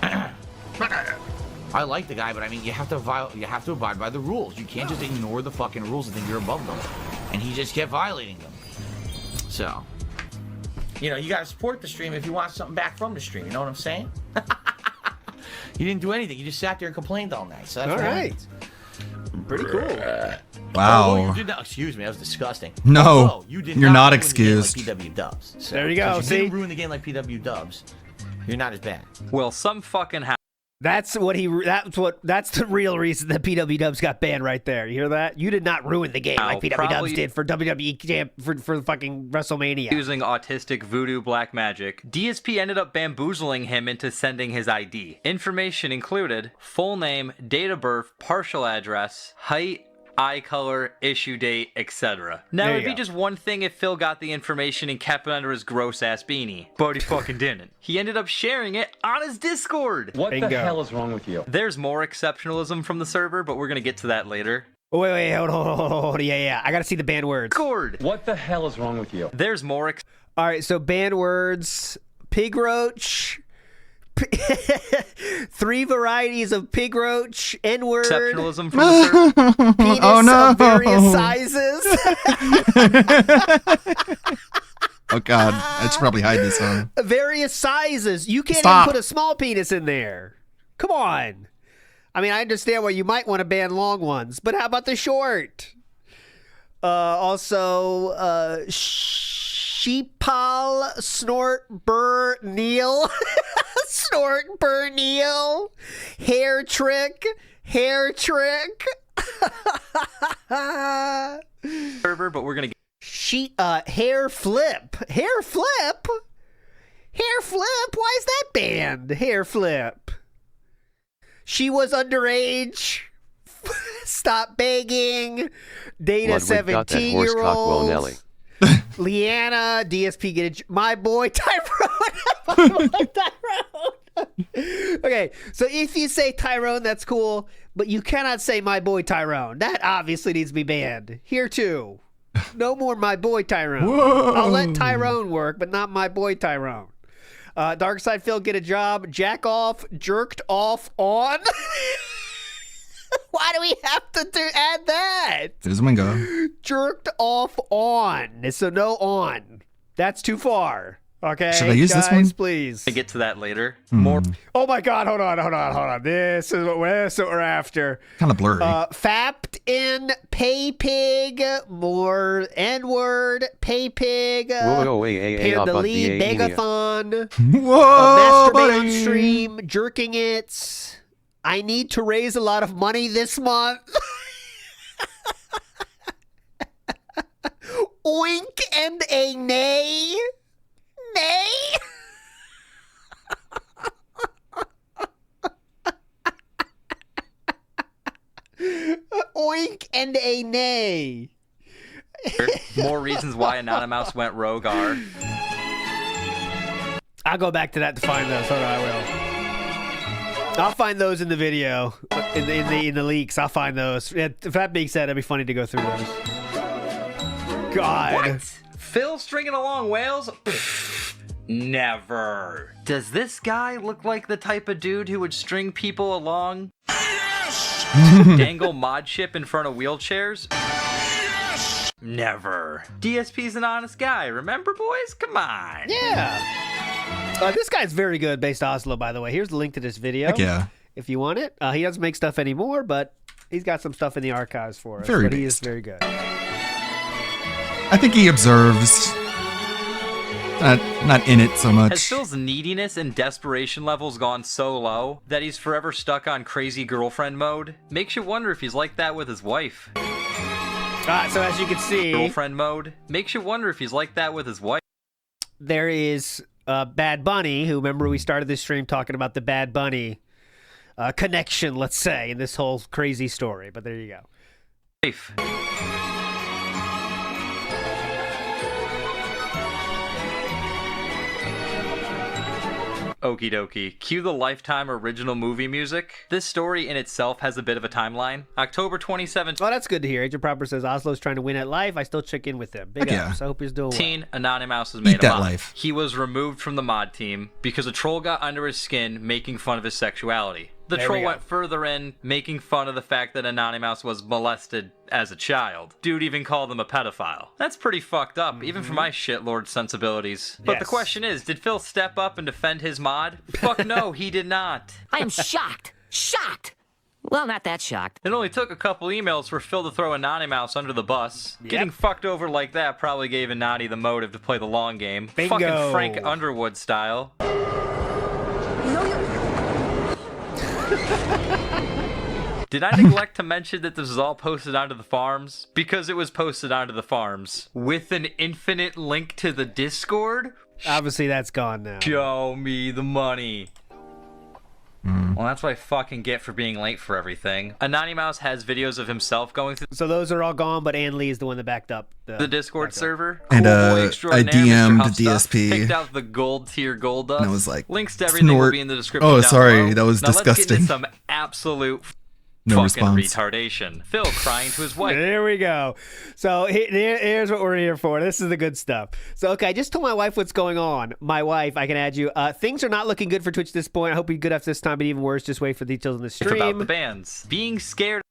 I like the guy, but I mean you have to abide by the rules. You can't just ignore the fucking rules and think you're above them. And he just kept violating them. So. You gotta support the stream if you want something back from the stream. You know what I'm saying? You didn't do anything. You just sat there and complained all night. So that's All what right. happened. Pretty cool. Wow. Oh, you did not. Excuse me. That was disgusting. No, Oh, you did you're not ruin the game excused. Like PW Dubs. So, There you go, if you see? didn't ruin the game like PW Dubs, you're not as bad. Well, some fucking That's the real reason that PW Dubs got banned right there. You hear that? You did not ruin the game like PW Dubs did for WWE Champ for fucking WrestleMania. Using autistic voodoo black magic, DSP ended up bamboozling him into sending his ID. Information included full name, date of birth, partial address, height, eye color, issue date, etc. Now, it'd be just one thing if Phil got the information and kept it under his gross-ass beanie. But he fucking didn't. He ended up sharing it on his Discord. What the hell is wrong with you? There's more exceptionalism from the server, but we're gonna get to that later. Oh, wait, hold on. Yeah. I gotta see the banned words. Discord! What the hell is wrong with you? There's more All right, so banned words, pig roach, 3 varieties of pig roach, N-word, exceptionalism from the server. Penis of various sizes. Oh God, I should probably hide this one. Various sizes. You can't Stop. even put a small penis in there. Come on. I mean, I understand why you might want to ban long ones, but how about the short? Also, Sheepal Snort Burr Neil. Snort Burr Neil. Hair trick. Server, but we're gonna get hair flip. Hair flip? Why is that banned? Hair flip. She was underage. Stop begging. Data Ludwig got that horse cock well, Nelly. 17-year-olds. Leanna, DSP, get it. My boy Tyrone. Okay, so if you say Tyrone, that's cool, but you cannot say my boy Tyrone. That obviously needs to be banned. Here too. No more my boy Tyrone. Whoa. I'll let Tyrone work, but not my boy Tyrone. Darkside Phil, get a job. Jack off, jerked off on. Why do we have to add that? There's Wingo. Jerked off on. So no on. That's too far. Okay, Should I use guys, this one? please. to get to that later. Oh my God! Hold on. This is what we're after. Kind of blurry. Fapped in pay pig, more N-word, pay pig, Panda Lee, Begathon, Whoa, masturbate on buddy. stream, jerking it. I need to raise a lot of money this month. Oink and a nay. Nay. Oink and a nay. More reasons why Anonymous went rogue are. I'll go back to that to find those. Hold on, I will. I'll find those in the video, in the leaks. I'll find those. Yeah, if that being said, it'd be funny to go through those. God. What? Phil stringing along whales? Never. Does this guy look like the type of dude who would string people along? Yes! Dangle mod ship in front of wheelchairs? Yes! Never. DSP's an honest guy, remember, boys? Come on. Yeah. This guy's very good based Oslo, by the way. Here's the link to this video. Heck yeah. If you want it. He doesn't make stuff anymore, but he's got some stuff in the archives for us. Very but he is based. very good. I think he observes. Not in it so Has much. Phil's neediness and desperation levels gone so low that he's forever stuck on crazy girlfriend mode? Makes you wonder if he's like that with his wife. So as you can see, Girlfriend mode? Makes you wonder if he's like that with his wife. there is Bad Bunny, who, remember, we started this stream talking about the Bad Bunny connection, let's say, in this whole crazy story. But there you go. Wife. Okie dokie. Cue the Lifetime original movie music. This story in itself has a bit of a timeline. October 27th. Oh, that's good to hear. Agent Proper says Oslo's trying to win at life. I still check in with him. Big Heck yeah. ups. I hope he's doing well. Anonymous has made Eat a that mod. life. He was removed from the mod team because a troll got under his skin making fun of his sexuality. The There we troll go. went further in, making fun of the fact that Anonymous was molested as a child. Dude even called him a pedophile. That's pretty fucked up, even for my shitlord sensibilities. But the Yes. question is, did Phil step up and defend his mod? Fuck no, he did not. I am shocked. Shocked. Well, not that shocked. It only took a couple emails for Phil to throw Anonymous under the bus. Yep. Getting fucked over like that probably gave Anani the motive to play the long game. Bingo. Fucking Frank Underwood style. Did I neglect to mention that this was all posted onto the farms? Because it was posted onto the farms with an infinite link to the Discord? Obviously, that's gone now. Show me the money. Well, that's what I fucking get for being late for everything. Anonymouse has videos of himself going through So those are all gone, but Ann Lee is the one that backed up the Discord server. And, Cool boy I extraordinaire, DM'd Mr. Huffstuff, DSP. Picked out the gold tier gold dust. And I was like, links to everything will snort. be in the description. Oh, down sorry, below. that was Now Let's get disgusting. into some absolute No fucking response. retardation. Phil crying to his wife. There we go. So here's what we're here for. This is the good stuff. So, okay, I just told my wife what's going on. My wife, I can add you. Things are not looking good for Twitch at this point. I hope we good after this time, but even worse, just wait for details on the stream. About the bans. Being scared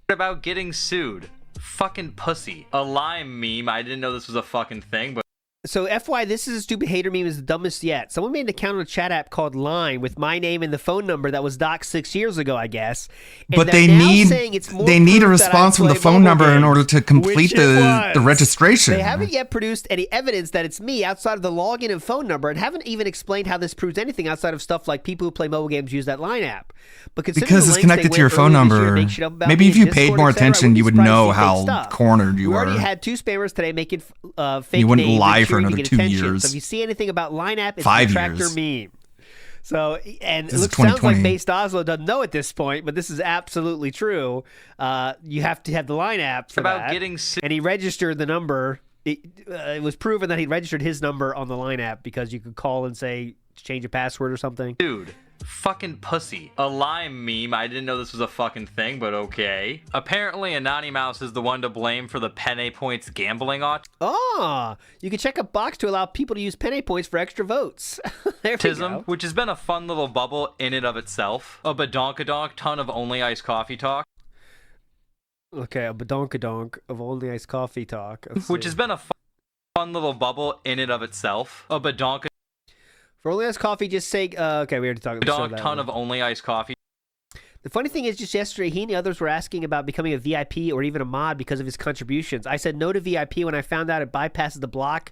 about getting sued. Fucking pussy. A lime meme. I didn't know this was a fucking thing, but So, FY, this is a stupid hater meme is the dumbest yet. Someone made an account on a chat app called Line with my name and the phone number that was doxed 6 years ago, I guess. And But they're they now need saying it's more they need a proof that I response from the play phone mobile number in games, order to complete which it the was. registration. They haven't yet produced any evidence that it's me outside of the login and phone number, and haven't even explained how this proves anything outside of stuff like people who play mobile games use that Line app. But considering Because the it's links connected they to your went phone earlier this year number. make shit up about Maybe me if in you paid Discord, more etc., I attention, wouldn't you be would surprised know to see fake how stuff. cornered you We already were. had 2 spammers today making fake You wouldn't names lie and for cheering to another get 2 attention. years. So if you see anything about Line app, it's 5 a tractor years. meme. So, and This is it sounds like 2020. Based Oslo doesn't know at this point, but this is absolutely true. You have to have the Line app for about that. getting sued. And he registered the number. It was proven that he registered his number on the Line app because you could call and say, change a password or something. Dude, fucking pussy. A lime meme. I didn't know this was a fucking thing, but okay. Apparently, Anonymouse is the one to blame for the Penne Points gambling Oh, you can check a box to allow people to use Penne Points for extra votes. There we go. autism, which has been a fun little bubble in and of itself. A badonkadonk ton of only iced coffee talk. Okay, a badonkadonk of only iced coffee talk. Let's Which see. has been a fun little bubble in and of itself. A badonk For only iced coffee, just say, okay, we already talked about that. ton of only iced coffee. The funny thing is, just yesterday, he and the others were asking about becoming a VIP or even a mod because of his contributions. I said no to VIP when I found out it bypasses the block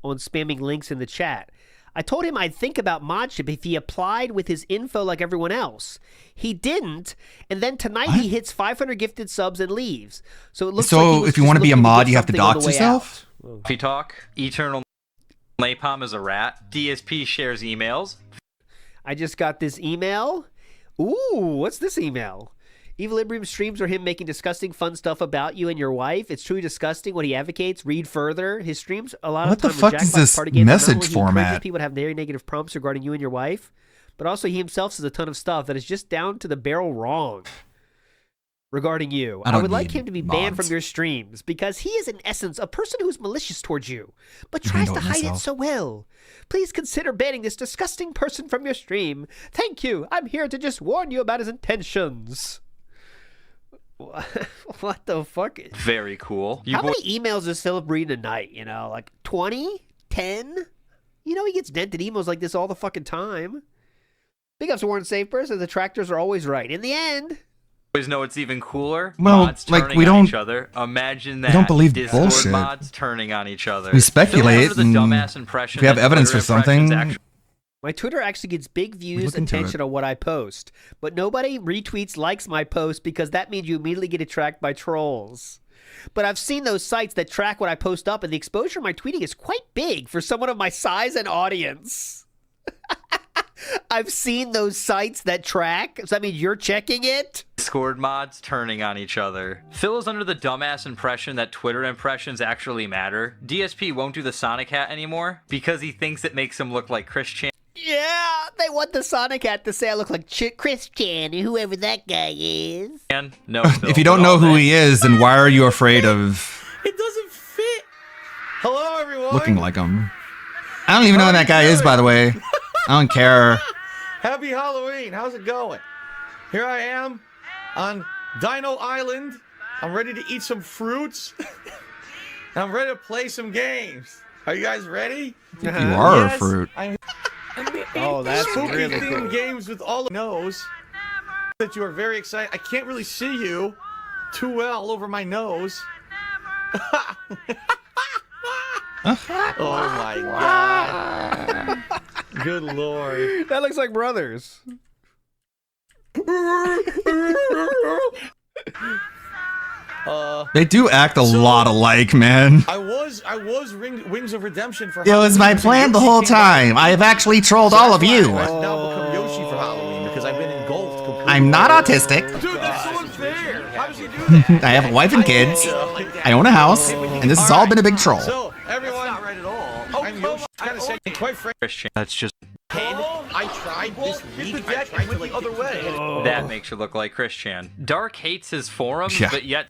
on spamming links in the chat. I told him I'd think about modship if he applied with his info like everyone else. He didn't, and then tonight he hits 500 gifted subs and leaves. So it looks So like he was if you just want to be a looking mod, get you have to something on dox the way yourself? out. Coffee talk. Eternal Napalm is a rat. DSP shares emails. I just got this email. Ooh, what's this email? Equilibrium streams are him making disgusting fun stuff about you and your wife. It's truly disgusting what he advocates. Read further. His streams a lot What of the time fuck are is jackpot this party games. Not message only he format? encourages people to have very negative prompts regarding you and your wife, but also he himself says a ton of stuff that is just down to the barrel wrong regarding you. I I don't would like need him to be banned mods. from your streams because he is in essence a person who is malicious towards you, but tries to handle it hide it myself. so well. Please consider banning this disgusting person from your stream. Thank you. I'm here to just warn you about his intentions. What the fuck? Very cool. How many emails does Philip read a night? You know, like 20? 10? You know he gets dented emails like this all the fucking time. Big ups to Warren Safer says the tractors are always right. In the end, Always know it's even cooler. Well, mods like, turning we on don't- each other. Imagine we that. don't believe Discord bullshit. mods turning on each other. We speculate, Phil, under the and dumbass impression if we have that evidence for Twitter impressions something, my Twitter actually gets big views, look into attention it. on what I post. But nobody retweets, likes my post because that means you immediately get tracked by trolls. But I've seen those sites that track what I post up, and the exposure of my tweeting is quite big for someone of my size and audience. I've seen those sites that track. Does that mean you're checking it? Discord mods turning on each other. Phil is under the dumbass impression that Twitter impressions actually matter. DSP won't do the Sonic hat anymore because he thinks it makes him look like Chris Chan. Yeah, they want the Sonic hat to say I look like Chris Chan, whoever that guy is. No, Phil, if you don't but know all who that- he is, then why are you afraid of It doesn't fit. Hello, everyone. looking like him? I don't even know who that guy is, by the way. I don't care. Happy Halloween. How's it going? Here I am on Dino Island. I'm ready to eat some fruits. I'm ready to play some games. Are you guys ready? You are Yes, a fruit. Oh, that's Spooky really themed cool. games with all the nose that you are very excited. I can't really see you too well over my nose. Oh my god. Good lord. That looks like brothers. They do act a lot alike, man. I was Wings of Redemption for It was my plan the whole time. I have actually trolled all of you. I've now become Yoshi for Halloween because I've been engulfed completely. I'm not autistic. Dude, that's so unfair. How does he do that? I have a wife and kids. I own a house, and this has all been a big troll. So, everyone, not right at all. I'm Yoshi. Kind of saying, quite frankly, Christian. That's just. I tried this week. I tried to the other way. That makes you look like Christian. Dark hates his forums, Yeah. but yet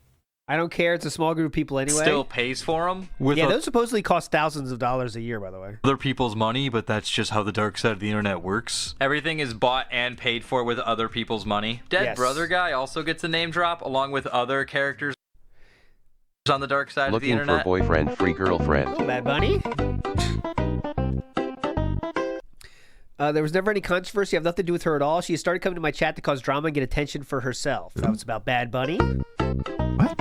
I don't care. It's a small group of people anyway. still pays for them with Yeah, those supposedly cost thousands of dollars a year, by the way. other people's money, but that's just how the dark side of the internet works. Everything is bought and paid for with other people's money. Dead Yes. Brother Guy also gets a name drop along with other characters on the dark side of the Looking for internet. boyfriend, free girlfriend. Bad Bunny. There was never any controversy. I have nothing to do with her at all. She started coming to my chat to cause drama and get attention for herself. That was about Bad Bunny. What?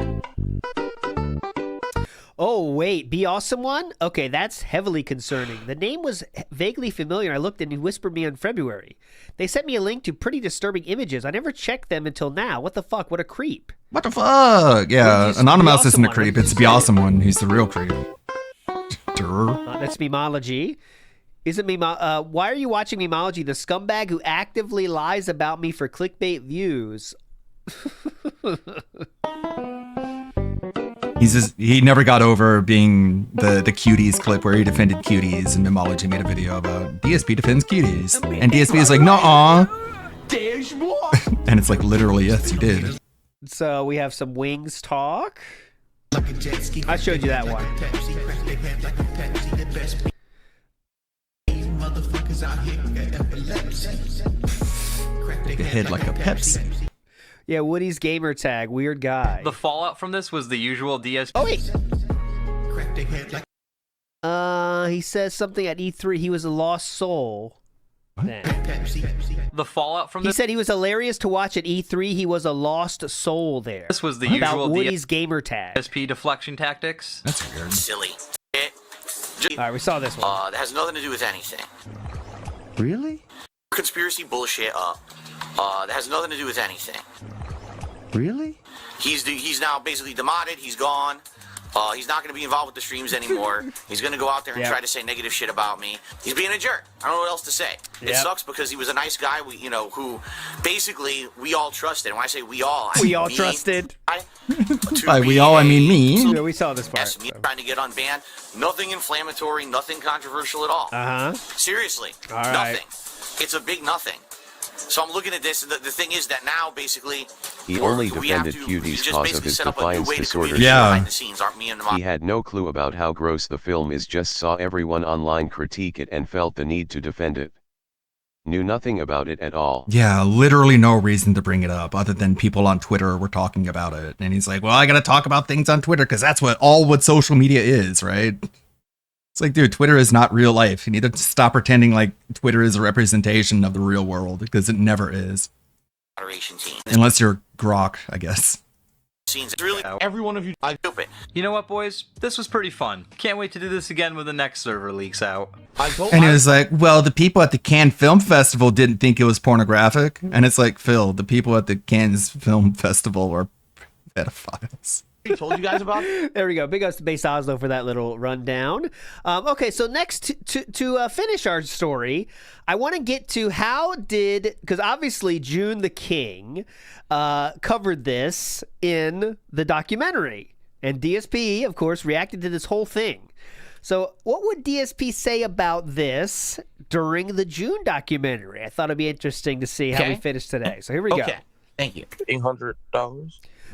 Oh, wait. Be Awesome One? Okay, that's heavily concerning. The name was vaguely familiar. I looked and he whispered me in February. They sent me a link to pretty disturbing images. I never checked them until now. What the fuck? What a creep. What the fuck? Yeah, Wait, Anonymous Be isn't a Awesome creep. One. It's the awesome one. He's the real creep. Durr. That's Memology. Is it why are you watching Memology? The scumbag who actively lies about me for clickbait views. He never got over being the cuties clip where he defended cuties, and Memology made a video about DSP defends cuties, and DSP is like, nuh-uh. And it's like, literally, yes, you did. So we have some Wings talk. I showed you that one. Take a hit like a Pepsi. Yeah, Woody's gamer tag, weird guy. The fallout from this was the usual DSP. Oh wait. He says something at E3. He was a lost soul. The fallout from He this. said he was hilarious to watch at E3. He was a lost soul there. This was the About usual Woody's gamer tag. DSP deflection tactics. That's weird. Silly. All right, we saw this one. That has nothing to do with anything. Really? Conspiracy bullshit up. That has nothing to do with anything. Really? He's now basically demoted. He's gone. He's not going to be involved with the streams anymore. He's going to go out there and Yep. try to say negative shit about me. He's being a jerk. I don't know what else to say. It Yep. sucks because he was a nice guy. Who basically we all trusted. And when I say we all, I We mean all me, trusted. By we all, I mean me. Yeah, we saw this part. Yes, me trying to get unbanned. Nothing inflammatory. Nothing controversial at all. Uh-huh. Seriously, All right. nothing. It's a big nothing. So I'm looking at this, and the thing is that now, basically, He only we have defended to Cuties just cause of basically his set up a new defiance way to disorder. communicate Yeah. behind the scenes, aren't me and He had no clue about how gross the film is, just saw everyone online critique it and felt the need to defend it. Knew nothing about it at all. Yeah, literally no reason to bring it up other than people on Twitter were talking about it. And he's like, well, I got to talk about things on Twitter because that's what social media is, right? It's like, dude, Twitter is not real life. You need to stop pretending like Twitter is a representation of the real world because it never is. moderation team. Unless you're Grok, I guess. Scenes. It's really every one of you. I stupid. You know what, boys? This was pretty fun. Can't wait to do this again when the next server leaks out. And it was like, well, the people at the Cannes Film Festival didn't think it was pornographic. And it's like, Phil, the people at the Cannes Film Festival are pedophiles. I told you guys about it. There we go. Big ups to Base Oslo for that little rundown. Okay, so next to finish our story, I want to get to because obviously June the King covered this in the documentary. And DSP, of course, reacted to this whole thing. So what would DSP say about this during the June documentary? I thought it'd be interesting to see how we finish today. So here we go. Okay, thank you. $800.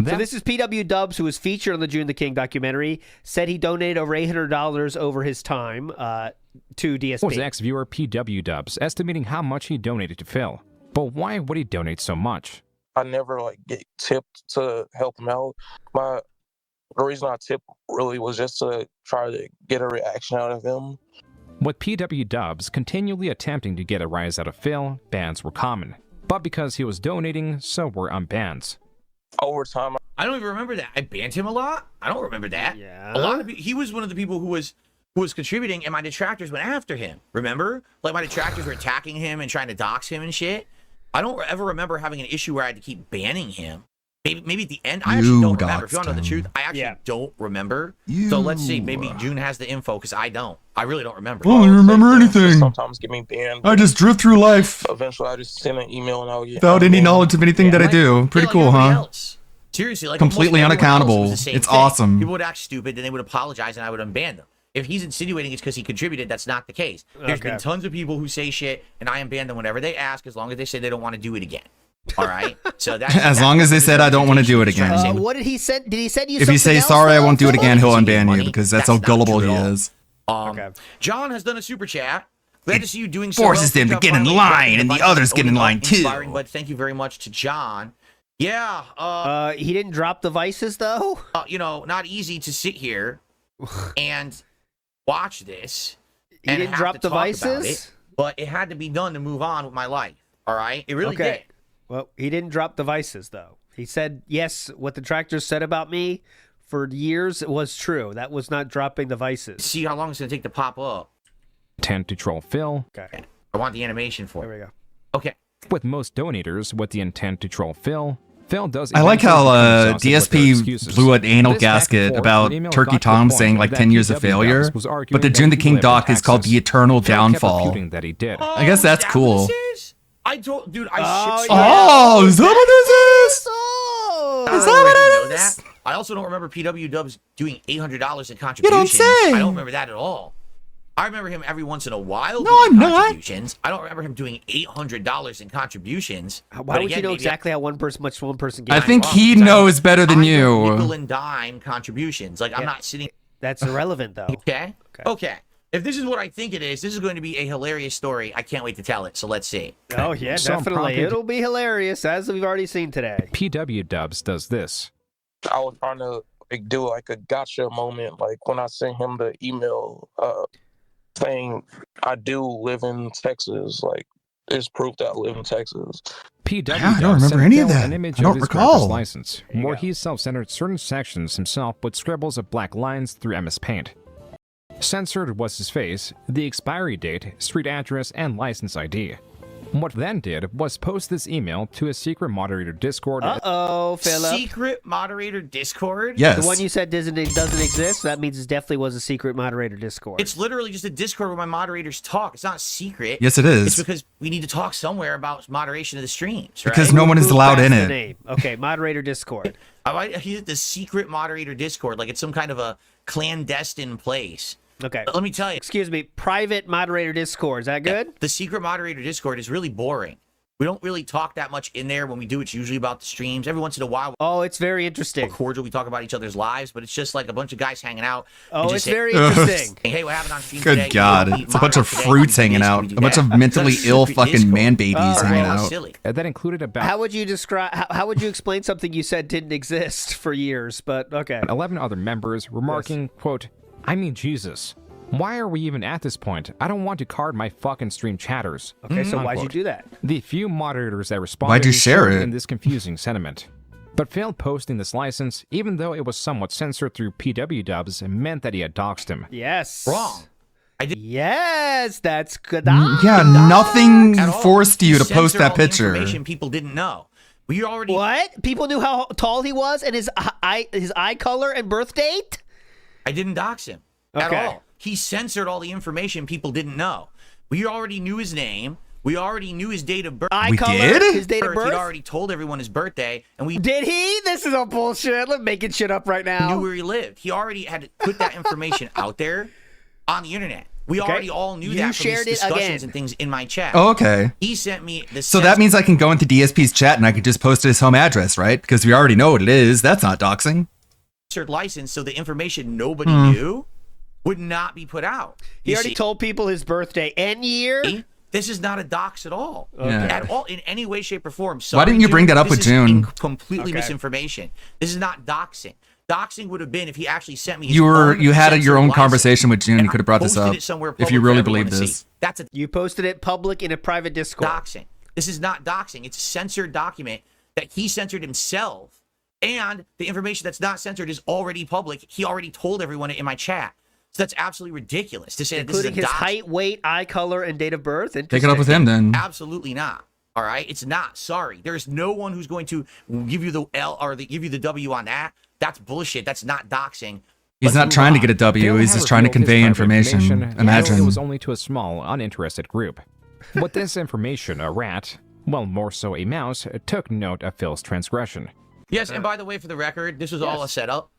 So this is PW Dubs, who was featured on the June the King documentary, said he donated over $800 over his time to DSP. Was ex-viewer PW Dubs estimating how much he donated to Phil. But why would he donate so much? I never get tipped to help him out. The reason I tipped really was just to try to get a reaction out of him. With PW Dubs continually attempting to get a rise out of Phil, bans were common. But because he was donating, so were unbans. Over time, I don't even remember that. I banned him a lot. I don't remember that. Yeah. A lot of he was one of the people who was contributing, and my detractors went after him. Remember? Like my detractors were attacking him and trying to dox him and shit. I don't ever remember having an issue where I had to keep banning him. Maybe at the end. I actually don't remember. If you want to know the truth, I actually don't remember. So let's see. Maybe June has the info because I don't. I really don't remember. I don't remember anything. Sometimes get me banned. I just drift through life Eventually, I just send an email and I'll get without any knowledge of anything that I do. Pretty cool, huh? Else. Seriously, like completely almost everyone else was unaccountable. the same It's thing. awesome. People would act stupid, and they would apologize, and I would unban them. If he's insinuating it's because he contributed, that's not the case. There's been tons of people who say shit, and I unban them whenever they ask, as long as they say they don't want to do it again. All right. So that's as long as they said I don't want to do it again. What did he send? Did he send you? If you say something sorry, else, I won't do it though? again, he'll unban you because that's how gullible he is. John has done a super chat. Glad to see you doing so. Forces them to get in line, and the others get in line too. But thank you very much to John. Yeah. He didn't drop the vices though. Not easy to sit here and watch this. He didn't drop the vices, but it had to be done to move on with my life. All right, it really did. Well, he didn't drop the vices though. He said yes. What the tractors said about me for years was true. That was not dropping the vices. See how long it's gonna take to pop up. Intent to troll Phil. Okay. I want the animation for it. There we go. Okay. With most donators with the intent to troll Phil, Phil does. I like how eventually become exhausted with their DSP excuses. blew an anal This back and gasket forth, about the email Turkey got to the Tom point saying like that 10 years of PW failure, Dubs was arguing but the that June the he King lived doc in is called Texas. the Eternal Phil kept Downfall. refuting that he did. I guess that's cool. I told, dude, I Oh, is that what this is? Is that what it is? I also don't remember PW Dubs doing $800 in contributions. say. I don't remember that at all. I remember him every once in a while. No, I'm not. Contributions. I don't remember him doing $800 in contributions. Why would you know exactly how much one person gets? I think he knows better than you. Nickel and dime contributions. Like I'm not sitting. That's irrelevant though. Okay. If this is what I think it is, this is going to be a hilarious story. I can't wait to tell it. So let's see. Oh yeah, Some definitely. prompted- It'll be hilarious, as we've already seen today. PW Dubs does this. I was trying to do like a gotcha moment, like when I sent him the email saying I do live in Texas, like it's proof that I live in Texas. PW I don't Dubs remember sent any of Phil that. An image I don't of his recall. driver's license, where he self-centered certain sections himself with scribbles of black lines through MS Paint. Censored was his face, the expiry date, street address, and license ID. What then did was post this email to a secret moderator Discord. Uh-oh, Philip. Secret moderator Discord? Yes. The one you said doesn't exist. That means it definitely was a secret moderator Discord. It's literally just a Discord where my moderators talk. It's not secret. Yes, it is. It's because we need to talk somewhere about moderation of the streams, right? Because no one is allowed in That's the it. name. Okay, moderator Discord. He's at the secret moderator Discord, like it's some kind of a clandestine place. Okay. But let me tell you. Excuse me, private moderator Discord. Is that good? The secret moderator Discord is really boring. We don't really talk that much in there. When we do, it's usually about the streams. Every once in a while, Oh, it's very interesting. we're cordial. We talk about each other's lives, but it's just like a bunch of guys hanging out. Oh, and it's just say, very interesting. Hey, what happened on stream Good today? God. Can we It's a bunch of moderate today? fruits Can we do hanging this? Can out. we do A bunch that? of It's like mentally a ill secret fucking Discord. man babies All hanging right. out. Silly. That included about How would you describe? How would you explain something you said didn't exist for years? But okay. 11 other members remarking, quote, I mean Jesus. Why are we even at this point? I don't want to card my fucking stream chatters. Okay, so why'd you Unquote. do that? The few moderators that responded Why'd you share shared it? in this confusing sentiment. But failed posting this license, even though it was somewhat censored through PW Dubs, meant that he had doxed him. Yes. Wrong. Yes, that's good. Yeah, nothing At all. forced you to He post censored that all the picture. information people didn't know. We already. What? People knew how tall he was and his eye color and birth date? I didn't dox him at Okay. all. He censored all the information people didn't know. We already knew his name. We already knew his date of birth. Eye We color, did? his date of He'd birth. already told everyone his birthday, and we Did he? This is a bullshit. I'm making shit up right knew now. where he lived. He already had put that information out there on the internet. We Okay. already all knew You that from shared these it discussions again. and things in my chat. Oh, okay. He sent me the. So that means I can go into DSP's chat and I could just post his home address, right? Because we already know what it is. That's not doxing. censored license, so the information nobody knew would not be put out. He already told people his birthday and year. This is not a dox at all. Yeah. At all, in any way, shape, or form. Why didn't you bring that up This with is June? Completely Okay. misinformation. This is not doxing. Doxing would have been if he actually sent me his You own had censored your own license, conversation with June. and You could have brought this posted up it somewhere if you public for really everyone believe to this. see. That's a You posted it public in a private Discord. doxing. This is not doxing. It's a censored document that he censored himself. And the information that's not censored is already public. He already told everyone it in my chat. So that's absolutely ridiculous to say that this is a Including his dox. height, weight, eye color, and date of birth. Take it up with him then. Absolutely not. All right, it's not. Sorry, there's no one who's going to give you the L or give you the W on that. That's bullshit. That's not doxing. He's not trying to get a W. He's just trying to convey information. Imagine. It was only to a small, uninterested group. With this information, a rat, well, more so a mouse, took note of Phil's transgression. Yes, and by the way, for the record, this was all a setup.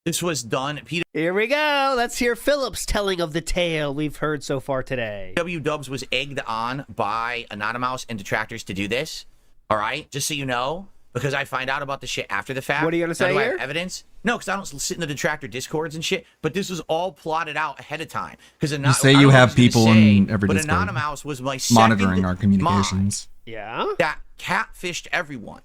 This was done. Here we go. Let's hear Philip's telling of the tale we've heard so far today. PW Dubs was egged on by Anonymous and detractors to do this. All right, just so you know, because I find out about the shit after the fact. What are you gonna say do I here? have evidence? No, because I don't sit in the detractor discords and shit. But this was all plotted out ahead of time. Because You say you have people in every but Discord Anonymous was my monitoring our communications. Yeah. That catfished everyone.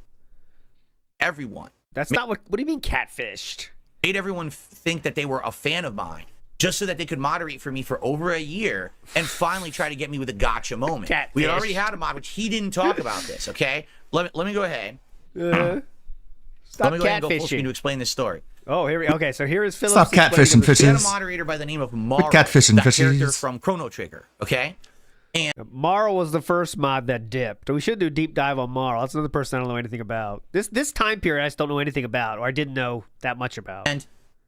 Everyone. That's not what. What do you mean catfished? Made everyone think that they were a fan of mine, just so that they could moderate for me for over a year and finally try to get me with a gotcha moment. Catfish. We had already had a mod, which he didn't talk about this. Okay, let me go ahead. Stop Let me go ahead and go full catfishing. screen to explain this story. Oh, here we. Okay, so here is Philip. Stop catfishing We had a fishes. moderator by the name of Marl. Quit catfishing that character fishes. from Chrono Trigger. Okay. Marl was the first mod that dipped. We should do a deep dive on Marl. That's another person I don't know anything about. This time period I just don't know anything about, or I didn't know that much about. And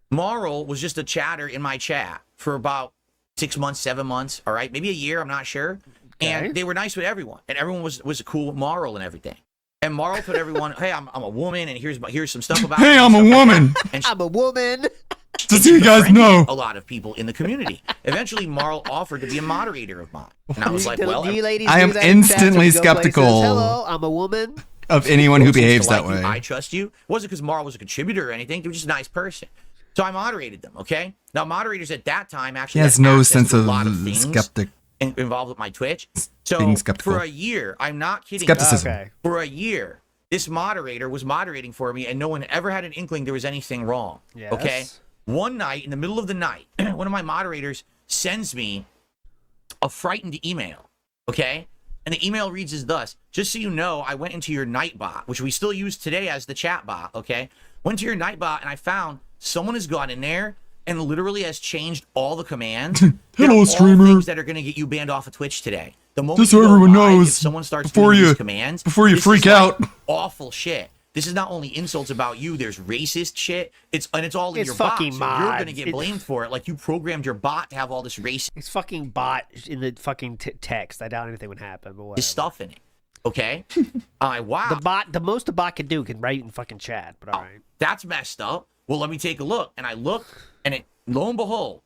Marl was just a chatter in my chat for about 6 months, 7 months, all right, maybe a year, I'm not sure. And they were nice with everyone, and everyone was cool with Marl and everything. And Marl told everyone, "Hey, I'm a woman, and here's some stuff about." Hey, me," I'm a stuff like woman. that. And I'm a woman. Just so you guys know. a lot of people in the community. Eventually, Marl offered to be a moderator of mine, and I was like, Do "Well, you ladies I do am that in chat? instantly So we go places, skeptical Hello, I'm a woman. of anyone who Folks used behaves to that like you. way. I trust you. It wasn't because Marl was a contributor or anything. They were just a nice person. So I moderated them, okay? Now, moderators at that time He actually has had no access sense to a of lot of things skeptic. involved with my Twitch. So Being skeptical. for a year, I'm not kidding. Skepticism. Okay. For a year, this moderator was moderating for me, and no one ever had an inkling there was anything wrong. Yes. Okay? One night, in the middle of the night, one of my moderators sends me a frightened email, okay? And the email reads as thus: just so you know, I went into your Nightbot, which we still use today as the chat bot, okay? Went to your Nightbot, and I found someone has gone in there and literally has changed all the commands. Hello, all streamer. things that are going to get you banned off of Twitch today. The moment Just so you go everyone live, knows, if someone starts before doing you- these commands, before you this freak is, like, out. awful shit. This is not only insults about you. There's racist shit. It's all in It's your bot. fucking So you're gonna mods. get It's- blamed for it. Like you programmed your bot to have all this racist It's fucking bot in the fucking text. I doubt anything would happen, but whatever. stuff in it. Okay. Wow. The most the bot can do can write in fucking chat. But all right. That's messed up. Well, let me take a look. And I looked, and it, lo and behold,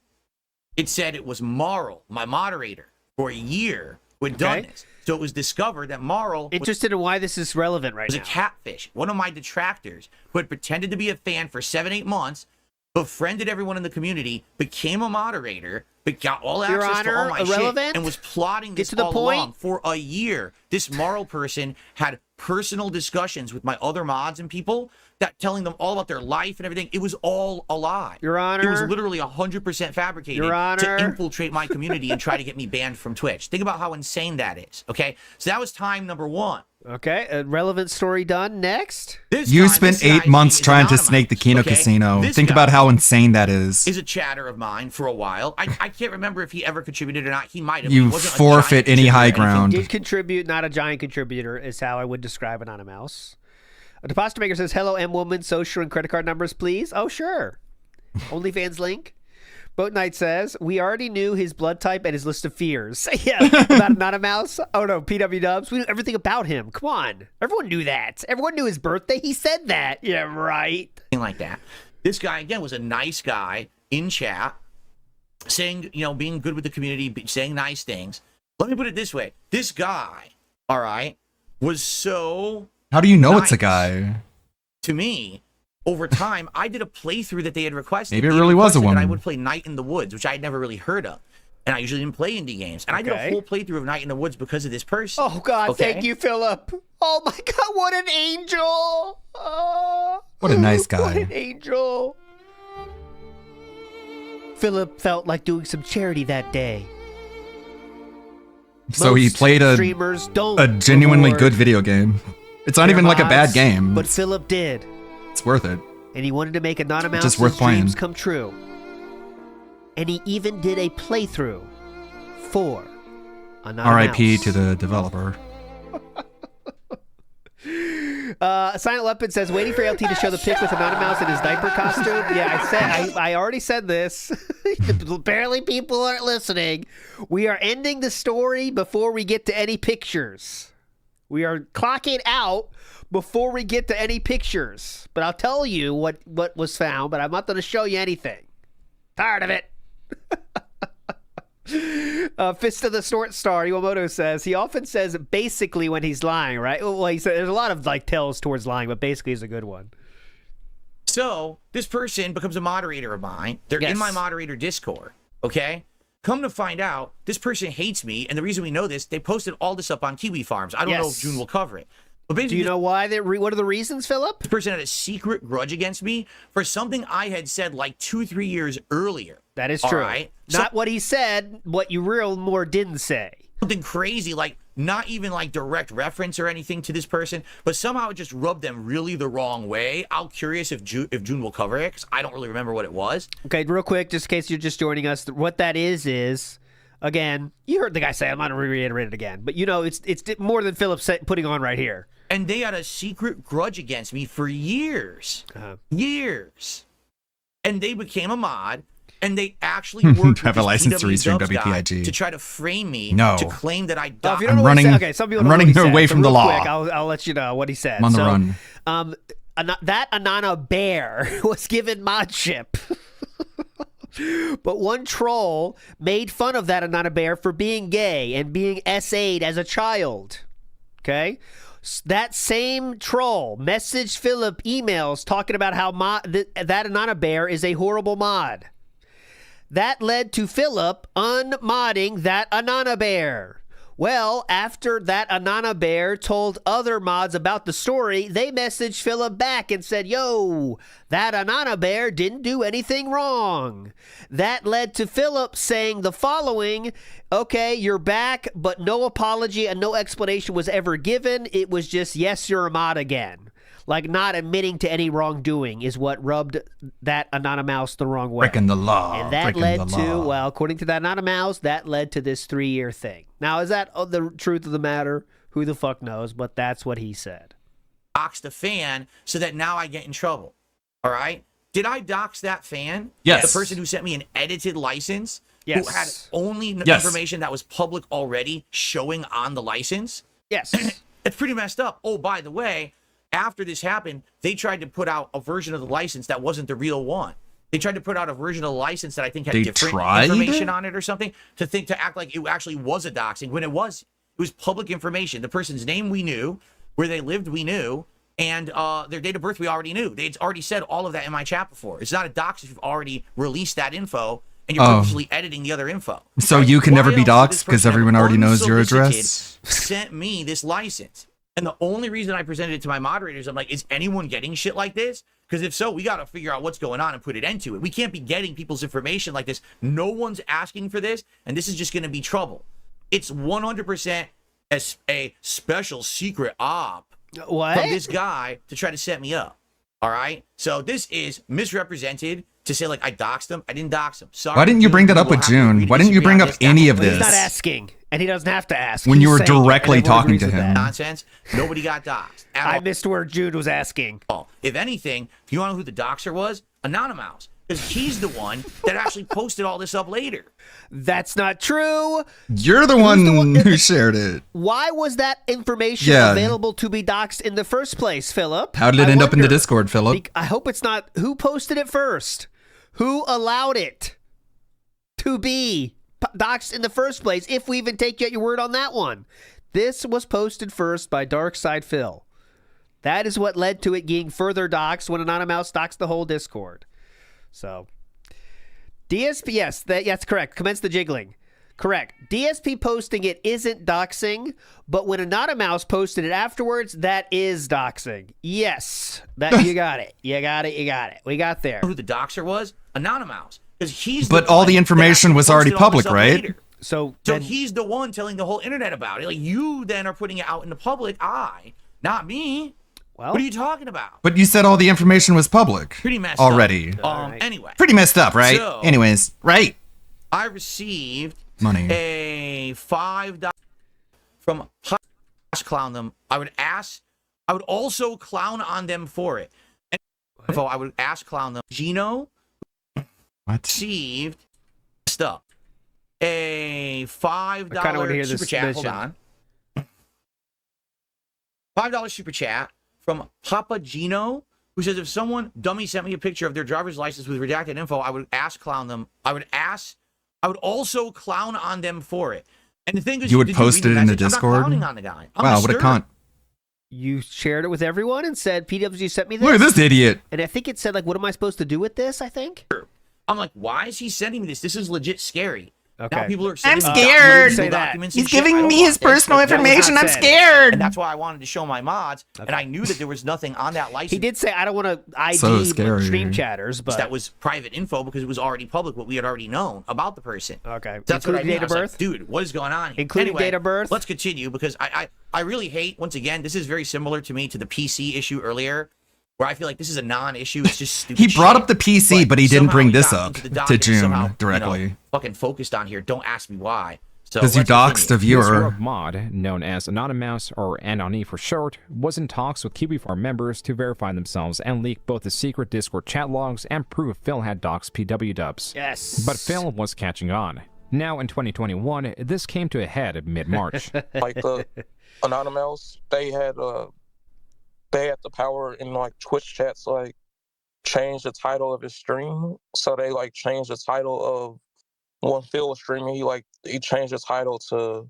it said it was Marl, my moderator, for a year who had done Okay. this. So it was discovered that Marl Interested in why this is relevant right was now. a catfish. One of my detractors who had pretended to be a fan for 7-8 months, befriended everyone in the community, became a moderator, but got all Your access to all Honor, my irrelevant? shit, and was plotting Get this to the all point? along for a year. This Marl person had personal discussions with my other mods and people, that telling them all about their life and everything. It was all a lie. Your It was Honor. literally 100% fabricated Your to Honor. infiltrate my community and try to get me banned from Twitch. Think about how insane that is. Okay, so that was time number one. Okay, a relevant story done. Next. This You time, spent this guy's 8 months name is trying to Anonymous, snake the Kino okay? Casino. This Think guy about how insane that is. is a chatter of mine for a while. I can't remember if he ever contributed or not. He might have. You He wasn't a forfeit giant any high contributor or anything. ground. Did contribute, not a giant contributor, is how I would describe Anonymous. A deposit maker says, "Hello, M woman, social and credit card numbers, please." Oh, sure. OnlyFans link. Boat Knight says, "We already knew his blood type and his list of fears." Yeah, about Anonymous. Oh no, PW Dubs. We knew everything about him. Come on, everyone knew that. Everyone knew his birthday. He said that. Yeah, right. Like that. This guy again was a nice guy in chat, saying, being good with the community, saying nice things. Let me put it this way: this guy, all right, was so. How do you know it's a nice guy? To me, over time, I did a playthrough that they had requested. Maybe it They really was a requested that I woman. would play Night in the Woods, which I had never really heard of. And I usually didn't play indie games. And I did Okay. a whole playthrough of Night in the Woods because of this person. Oh God, Okay? thank you, Philip. Oh my God, what an angel! Oh, What a nice what an guy. angel! Philip felt like doing some charity that day. So he Most played streamers don't a genuinely reward good video game. It's not their even like a bad mods, game. But Philip did, It's worth it. and he wanted to make Anonymous Just worth playing. dreams come true. And he even did a playthrough for Anonymous. R.I.P. to the developer. Silent Leopard says, waiting for LT to show the pic with Anonymous in his diaper costume. Yeah, I already said this. Apparently people aren't listening. We are ending the story before we get to any pictures. We are clocking out before we get to any pictures. But I'll tell you what was found, but I'm not going to show you anything. Tired of it. Fist of the Snort Star, Iwamoto says, he often says basically when he's lying, right? Well, he said there's a lot of like tells towards lying, but basically is a good one. So this person becomes a moderator of mine. They're in my moderator Discord, okay? Come to find out, this person hates me, and the reason we know this, they posted all this up on Kiwi Farms. I don't know if June will cover it. But basically, do you know why? What are the reasons, Philip? This person had a secret grudge against me for something I had said like 2-3 years earlier. That is true. Right? Not what he said, what you real more didn't say. Something crazy, like not even like direct reference or anything to this person, but somehow it just rubbed them really the wrong way. I'm curious if June will cover it, because I don't really remember what it was. Okay, real quick, just in case you're just joining us, what that is, again, you heard the guy say, I'm not going to reiterate it again, but you know, it's more than Philip putting on right here. And they had a secret grudge against me for years. Years. And they became a mod, and they actually worked have a with license this to restream PW guy WPIG to try to frame me No. to claim that I If died. you don't know what he said, okay, some people I'm don't know running what he said, away so from the real law. Quick, I'll let you know what he said. I'm on the run. That Anana Bear was given modship. But one troll made fun of that Anana Bear for being gay and being SA'd as a child. Okay? That same troll messaged Philip emails talking about how that Anana Bear is a horrible mod. That led to Philip unmodding that Anana Bear. Well, after that Anana Bear told other mods about the story, they messaged Philip back and said, yo, that Anana Bear didn't do anything wrong. That led to Philip saying the following, okay, you're back, but no apology and no explanation was ever given. It was just, yes, you're a mod again. Like not admitting to any wrongdoing is what rubbed that Anonymous the wrong way. Breaking the law. And that led to, well, according to that Anonymous, that led to this 3-year thing. Now, is that the truth of the matter? Who the fuck knows? But that's what he said. Doxed a fan so that now I get in trouble. All right? Did I dox that fan? Yes. The person who sent me an edited license? Yes. Who had only Yes. information that was public already showing on the license? Yes. It's pretty messed up. Oh, by the way, after this happened, they tried to put out a version of the license that wasn't the real one. They tried to put out a version of the license that I think had different information on it or something to act like it actually was a doxing when it was public information. The person's name we knew, where they lived we knew, and their date of birth we already knew. They'd already said all of that in my chat before. It's not a dox if you've already released that info and you're purposely editing the other info. So you can never be else did this doxxed because person everyone already knows your address? sent me this license. And the only reason I presented it to my moderators, I'm like, is anyone getting shit like this? Because if so, we got to figure out what's going on and put an end to it. We can't be getting people's information like this. No one's asking for this, and this is just going to be trouble. It's 100% a special secret op from this guy to try to set me up. All right? So this is misrepresented to say, like, I doxed him. I didn't dox him. Sorry. Why didn't you bring that up with June? Why didn't you bring up any of this? He's not asking, and he doesn't have to ask. When He's you were saying it, directly and everyone talking agrees to with him. that. Nonsense. Nobody got doxed. I missed where Jude was asking. If anything, if you want to know who the doxer was, Anonymous. Because he's the one that actually posted all this up later. That's not true. You're the one who shared it. Why was that information available to be doxed in the first place, Philip? How did it end up in the Discord, Philip? I hope it's not. Who posted it first? Who allowed it to be doxed in the first place, if we even take your word on that one? This was posted first by Darkside Phil. That is what led to it being further doxed when Anonymous doxed the whole Discord. So, DSP, yes, that's correct. Commence the jiggling. Correct. DSP posting it isn't doxing, but when Anonymous posted it afterwards, that is doxing. Yes, that you got it. You got it. We got there. Who the doxer was? Anonymous. Because he's But all the information was already public, right? So he's the one telling the whole internet about it. Like, you then are putting it out in the public eye, not me. Well, what are you talking about? But you said all the information was public. Pretty messed already. up. Anyway. Pretty messed up, right? So, Anyways, right? I received money. A $5 from Clown them. I would ask I would also clown on them for it. And info, I would ask clown them. Gino received stuff. A $5 super chat. Hold on. $5 super chat from Papa Gino, who says if someone dummy sent me a picture of their driver's license with redacted info, I would clown them. I would also clown on them for it. And the thing is, you would post it in the Discord. I'm not clowning on the guy. Wow, what a cunt. You shared it with everyone and said, PWG sent me this. Look at this idiot. And I think it said, like, what am I supposed to do with this, I think? I'm like, why is he sending me this? This is legit scary. Okay. Now people are I'm scared. He's giving me his personal information. I'm scared. And that's why I wanted to show my mods. Okay. And I knew that there was nothing on that license. He did say, I don't want to ID stream chatters, but that was private info because it was already public, what we had already known about the person. Okay. That's what I mean. Date of birth? Like, dude, what is going on here? Including date of birth? Let's continue because I really hate, once again, this is very similar to me to the PC issue earlier, where I feel like this is a non-issue. It's just stupid. He brought up the PC, but he didn't bring this up to June somehow, directly. Fucking focused on here. Don't ask me why. So because you doxed a viewer. This rogue mod, known as Anonymous or Anony for short, was in talks with KiwiFarm members to verify themselves and leak both the secret Discord chat logs and prove Phil had doxed PW Dubs. Yes. But Phil was catching on. Now in 2021, this came to a head mid-March. Like the Anonymous, they had the power in like Twitch chats, like change the title of his stream. So they like changed the title of when Phil was streaming. He changed the title to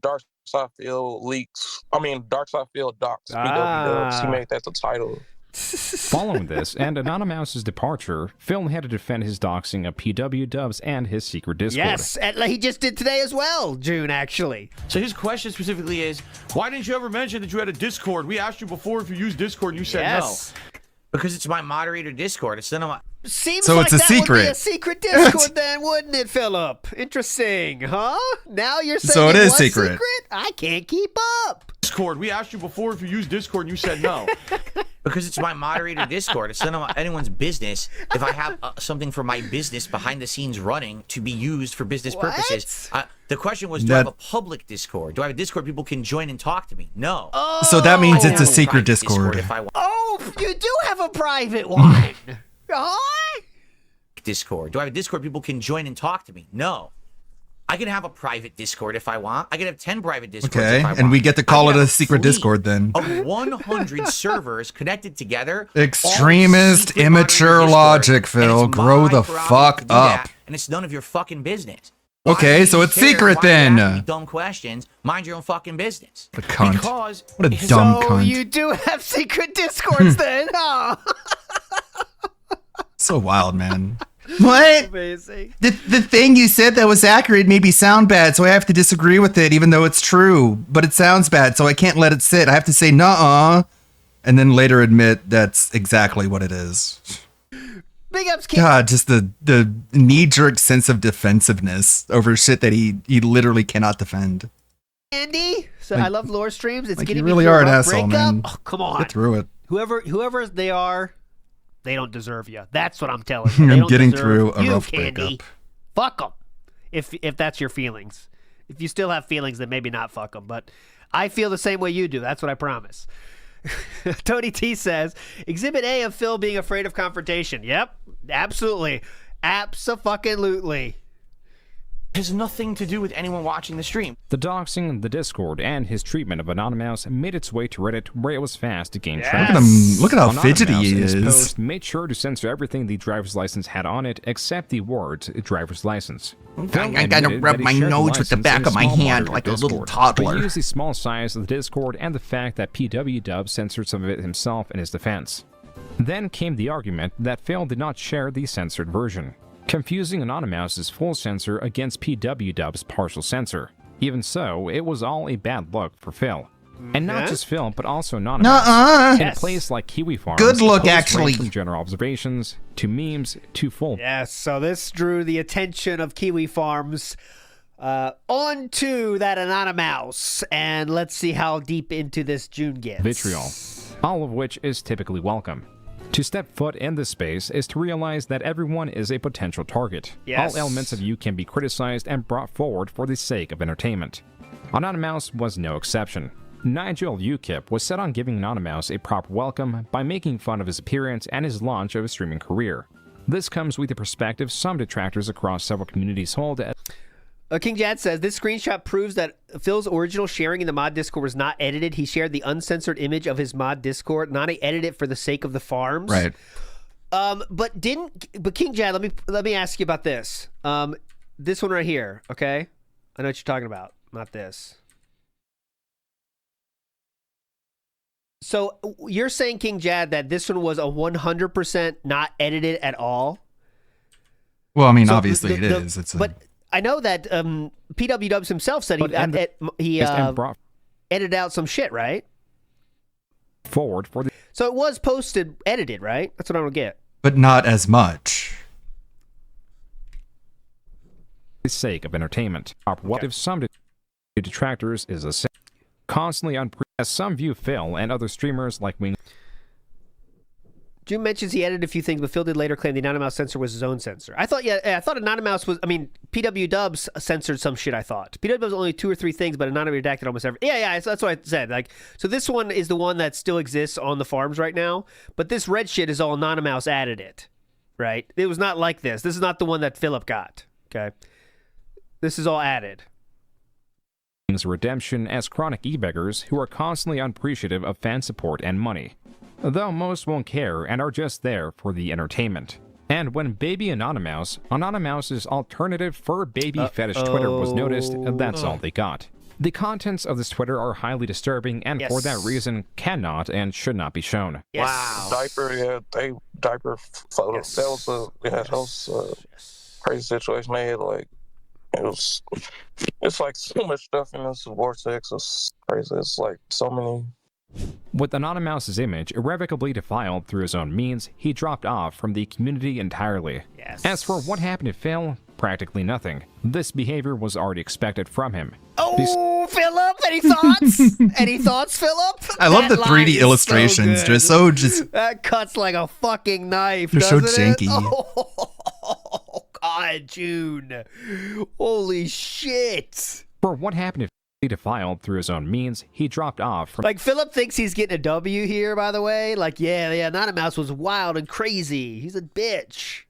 Dark Side Phil leaks. I mean Dark Side Phil docs. He made that the title. Following this and Anonymous's departure, Phil had to defend his doxing of PW Dubs and his secret Discord. Yes, and he just did today as well, June, actually. So his question specifically is, why didn't you ever mention that you had a Discord? We asked you before if you used Discord and you said no. Because it's my moderator Discord. It's none of my... Seems so like it's a that secret. Would be a secret Discord then, wouldn't it, Philip? Interesting, huh? Now you're saying so it is was secret. I can't keep up. Discord. We asked you before if you used Discord and you said no. Because it's my moderator Discord. It's none of anyone's business if I have something for my business behind the scenes running to be used for business purposes. The question was, do I have a public Discord? Do I have a Discord people can join and talk to me? No. Oh, so that means it's a secret Discord. You do have a private one. Discord. Do I have a Discord people can join and talk to me? No. I can have a private Discord if I want. I can have 10 private Discords if I want. And we get to call it a secret Discord then. Of 100 servers connected together. Extremist, immature logic, Phil. Grow the fuck up. And it's none of your fucking business. Okay, so it's secret then. Dumb questions. Mind your own fucking business. The cunt. Because what a dumb cunt. You do have secret Discords then, huh? So wild, man. What? Amazing. The thing you said that was accurate made me sound bad, so I have to disagree with it, even though it's true. But it sounds bad, so I can't let it sit. I have to say, nuh-uh, and then later admit that's exactly what it is. Big ups, kid. God, just the knee-jerk sense of defensiveness over shit that he literally cannot defend. Andy, so I love lore streams. It's like getting you really me are an asshole, man. Oh, come on. Get through it. Whoever they are, they don't deserve you. That's what I'm telling you. They I'm don't getting deserve through a you, rough Candy. breakup. Fuck them. If that's your feelings. If you still have feelings, then maybe not fuck them. But I feel the same way you do. That's what I promise. Tony T says, Exhibit A of Phil being afraid of confrontation. Yep, absolutely. Abso-fucking-lutely. Has nothing to do with anyone watching the stream. The doxing, the Discord, and his treatment of Anonymous made its way to Reddit, where it was fast to gain traction. Look at how fidgety he in his is. Post made sure to censor everything the driver's license had on it, except the words "driver's license." I gotta rub my nose with the back of my hand like a little toddler. He used the small size of the Discord and the fact that PW Dub censored some of it himself in his defense. Then came the argument that Phil did not share the censored version, confusing Anonymous's full censor against PW Dub's partial censor. Even so, it was all a bad look for Phil. And not just Phil, but also Anonymous. In a place like KiwiFarm, good look, actually. From general observations to memes to full. Yes, so this drew the attention of KiwiFarms onto that Anonymous, and let's see how deep into this June gets. Vitriol, all of which is typically welcome. To step foot in this space is to realize that everyone is a potential target. Yes. All elements of you can be criticized and brought forward for the sake of entertainment. Anonymous was no exception. Nigel UKIP was set on giving Anonymous a proper welcome by making fun of his appearance and his launch of his streaming career. This comes with the perspective some detractors across several communities hold. King Jad says, this screenshot proves that Phil's original sharing in the mod Discord was not edited. He shared the uncensored image of his mod Discord, not edited it for the sake of the farms. Right. But King Jad, let me ask you about this. This one right here, okay? I know what you're talking about, not this. So you're saying, King Jad, that this one was a 100% not edited at all? Well, I mean, obviously it is. But I know that PW Dubs himself said he edited out some shit, right? Forward for the So it was posted, edited, right? That's what I don't get. But not as much. sake of entertainment. If some detractors is a constantly as some view Phil and other streamers like Wing. June mentions he edited a few things, but Phil did later claim the Anonymous censor was his own censor. I thought Anonymous was, PW Dubs censored some shit, I thought. PW Dubs only 2 or 3 things, but Anonymous redacted almost everything. Yeah, that's what I said. So this one is the one that still exists on the farms right now, but this red shit is all Anonymous added it, right? It was not like this. This is not the one that Philip got, okay? This is all added. Redemption as chronic e-beggars who are constantly unappreciative of fan support and money, though most won't care and are just there for the entertainment. And when Baby Anonymous' alternative fur baby fetish Twitter was noticed, that's all they got. The contents of this Twitter are highly disturbing and for that reason cannot and should not be shown. Yes. Wow. Diaper photo. Yes. That was a crazy situation. It's like so much stuff in this vortex. It's crazy. It's like so many. With Anonymous' image irrevocably defiled through his own means, he dropped off from the community entirely. Yes. As for what happened to Phil, practically nothing. This behavior was already expected from him. Oh, Philip, any thoughts? Any thoughts, Philip? I love the 3D illustrations. That cuts like a fucking knife. They're so doesn't janky. Oh, God, June. Holy shit. For what happened to defiled through his own means, he dropped off from. Philip thinks he's getting a W here, by the way. Yeah, Anonymous was wild and crazy. He's a bitch.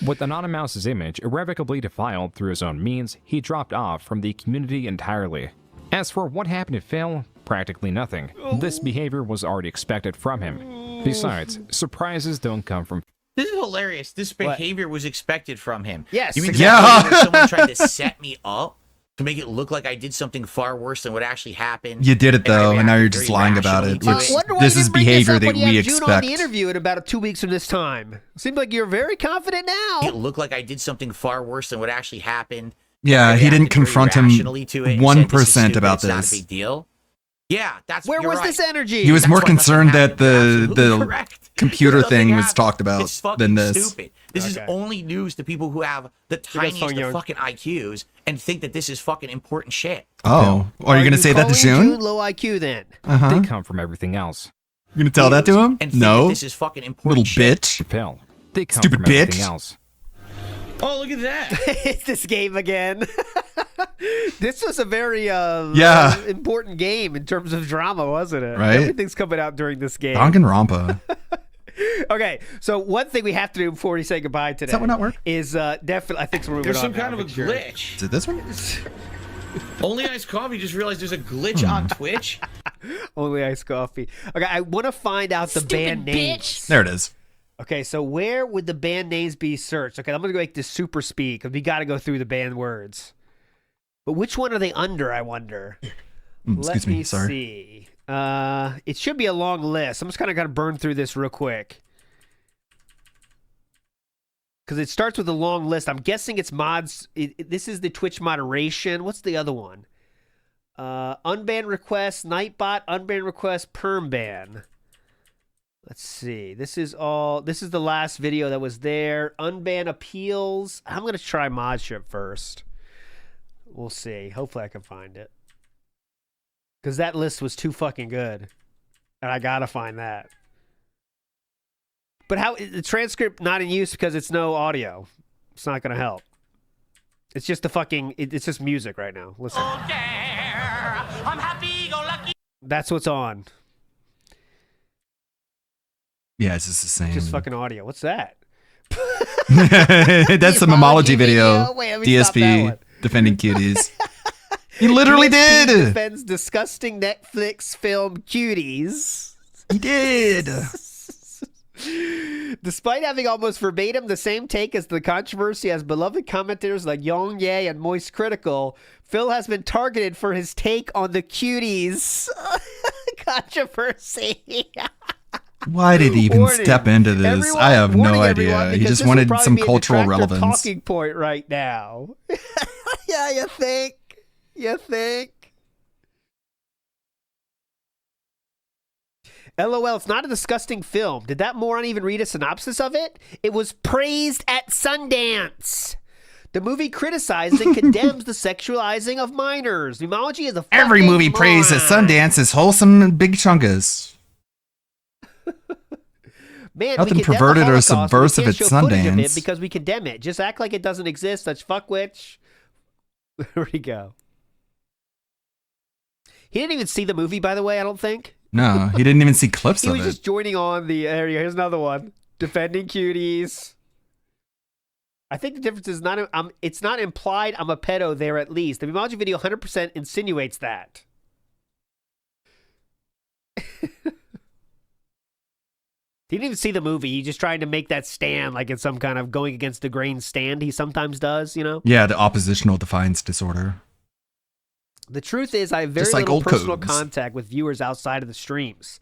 With Anonymous' image irrevocably defiled through his own means, he dropped off from the community entirely. As for what happened to Phil, practically nothing. This behavior was already expected from him. Besides, surprises don't come from. This is hilarious. This behavior was expected from him. Yes. You mean exactly. someone tried to set me up to make it look like I did something far worse than what actually happened? You did it though, and now you're just lying about it. This is behavior that we expect. June on the interview in about 2 weeks from this time. Seems like you're very confident now. It looked like I did something far worse than what actually happened. Yeah, he didn't confront him 1% about this. It's not a this. big deal. Yeah, that's where was this energy? He was more concerned that the computer thing was talked about than this. Stupid. This is only news to people who have the tiniest of fucking IQs and think that this is fucking important shit. Oh, are you gonna say that to June? Low IQ then. They come from everything else. You're gonna tell that to him? And No. this is fucking important Little bitch. Phil. They come Stupid from everything bitch. else. Oh, look at that. It's this game again. This was a very important game in terms of drama, wasn't it? Right. Everything's coming out during this game. Danganronpa. Okay, so one thing we have to do before we say goodbye today. Does that one not work? Is definitely, I think we're moving There's on some kind now, of a for sure. glitch. Is it this one? Only Iced Coffee just realized there's a glitch on Twitch. Only Iced Coffee. Okay, I want to find out the band names. There it is. Okay, so where would the band names be searched? Okay, I'm going to make this super speed because we got to go through the band words. But which one are they under, I wonder? Excuse me, sorry. See. It should be a long list. I'm just kind of going to burn through this real quick. Because it starts with a long list. I'm guessing it's mods. This is the Twitch moderation. What's the other one? Unban request, Nightbot, unban request, perm ban. Let's see. This is the last video that was there. Unban appeals. I'm going to try Modship first. We'll see. Hopefully I can find it. Because that list was too fucking good. And I got to find that. But how the transcript not in use because it's no audio. It's not going to help. It's just it's just music right now. Listen. I'm happy go lucky. That's what's on. Yeah, it's just the same. Just fucking audio. What's that? That's the Memology video. Wait, let me stop that DSP one. defending cuties. He literally DSP did. defends disgusting Netflix film Cuties. He did. Despite having almost verbatim the same take as the controversy as beloved commentators like Yong Ye and Moist Critical, Phil has been targeted for his take on the Cuties controversy. Why did he even Warning. step into this? Everyone- I have warning no everyone, idea. He because just this will wanted probably some be a cultural detractor relevance. talking point right now. Yeah, you think? You think? LOL, it's not a disgusting film. Did that moron even read a synopsis of it? It was praised at Sundance. The movie criticizes and condemns the sexualizing of minors. Memology is a Every fucking movie praised at moron. Sundance is wholesome and big chungus. Man, Nothing we condemn perverted the or Holocaust, but we subversive can't at show footage of it Sundance. because we condemn it. Just act like it doesn't exist. Such fuckwitch. Where'd he go? He didn't even see the movie, by the way, I don't think. No, he didn't even see clips He of was it. just joining on the area. Here's another one. Defending Cuties. I think the difference is not it's not implied I'm a pedo there at least. The Memology video 100% insinuates that. He didn't even see the movie. He's just trying to make that stand like it's some kind of going against the grain stand he sometimes does, you know? Yeah, the oppositional defiance disorder. The truth is, I have very Just like little old personal codes. contact with viewers outside of the streams.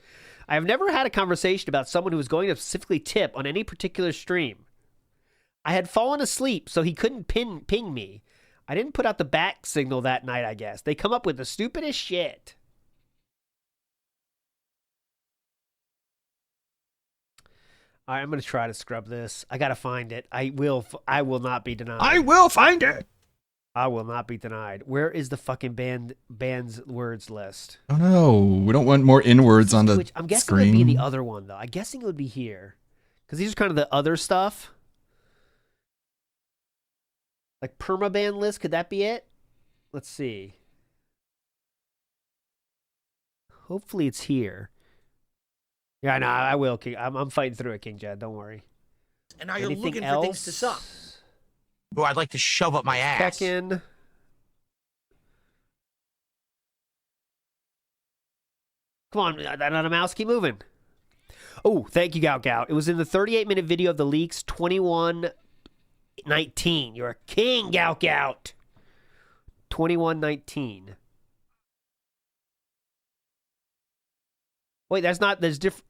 I have never had a conversation about someone who was going to specifically tip on any particular stream. I had fallen asleep, so he couldn't ping me. I didn't put out the back signal that night, I guess. They come up with the stupidest shit. All right, I'm going to try to scrub this. I got to find it. I will not be denied. I will find it. I will not be denied. Where is the fucking band's words list? Oh no, we don't want more inwards on the Which I'm guessing screen. would be in the other one, though. I'm guessing it would be here. Because these are kind of the other stuff. Like permaband list, could that be it? Let's see. Hopefully it's here. Yeah, no, I will, King. I'm fighting through it, King Jed. Don't worry. And now you're Anything looking else? for things to suck. Bro, I'd like to shove up my ass. Tekken. Come on, that on a mouse, keep moving. Oh, thank you, Gout Gout. It was in the 38-minute video of the leaks, 2119. You're a king, Gout Gout. 2119. Wait, that's not, there's different.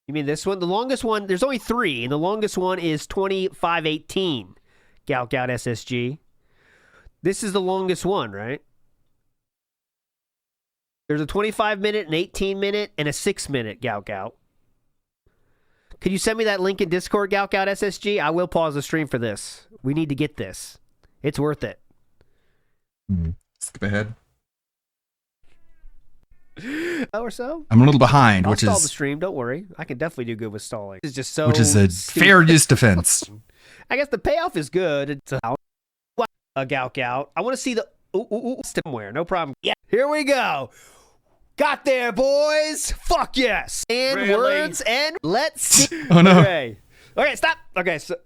You mean this one? The longest one, there's only 3, and the longest one is 2518. Gout Gout SSG. This is the longest one, right? There's a 25-minute, an 18-minute, and a 6-minute Gout Gout. Could you send me that link in Discord, Gout Gout SSG? I will pause the stream for this. We need to get this. It's worth it. Skip ahead. Or so? I'm a little behind, I'll which stall is the stream. Don't worry. I can definitely do good with stalling. It's just so. which is a stupid. fair use defense. I guess the payoff is good. It's a Gout Gout. I want to see the somewhere. No problem. Yeah. Here we go. Got there, boys. Fuck yes. And Really? words and let's see. Oh, no. Okay. Okay, stop. Okay, so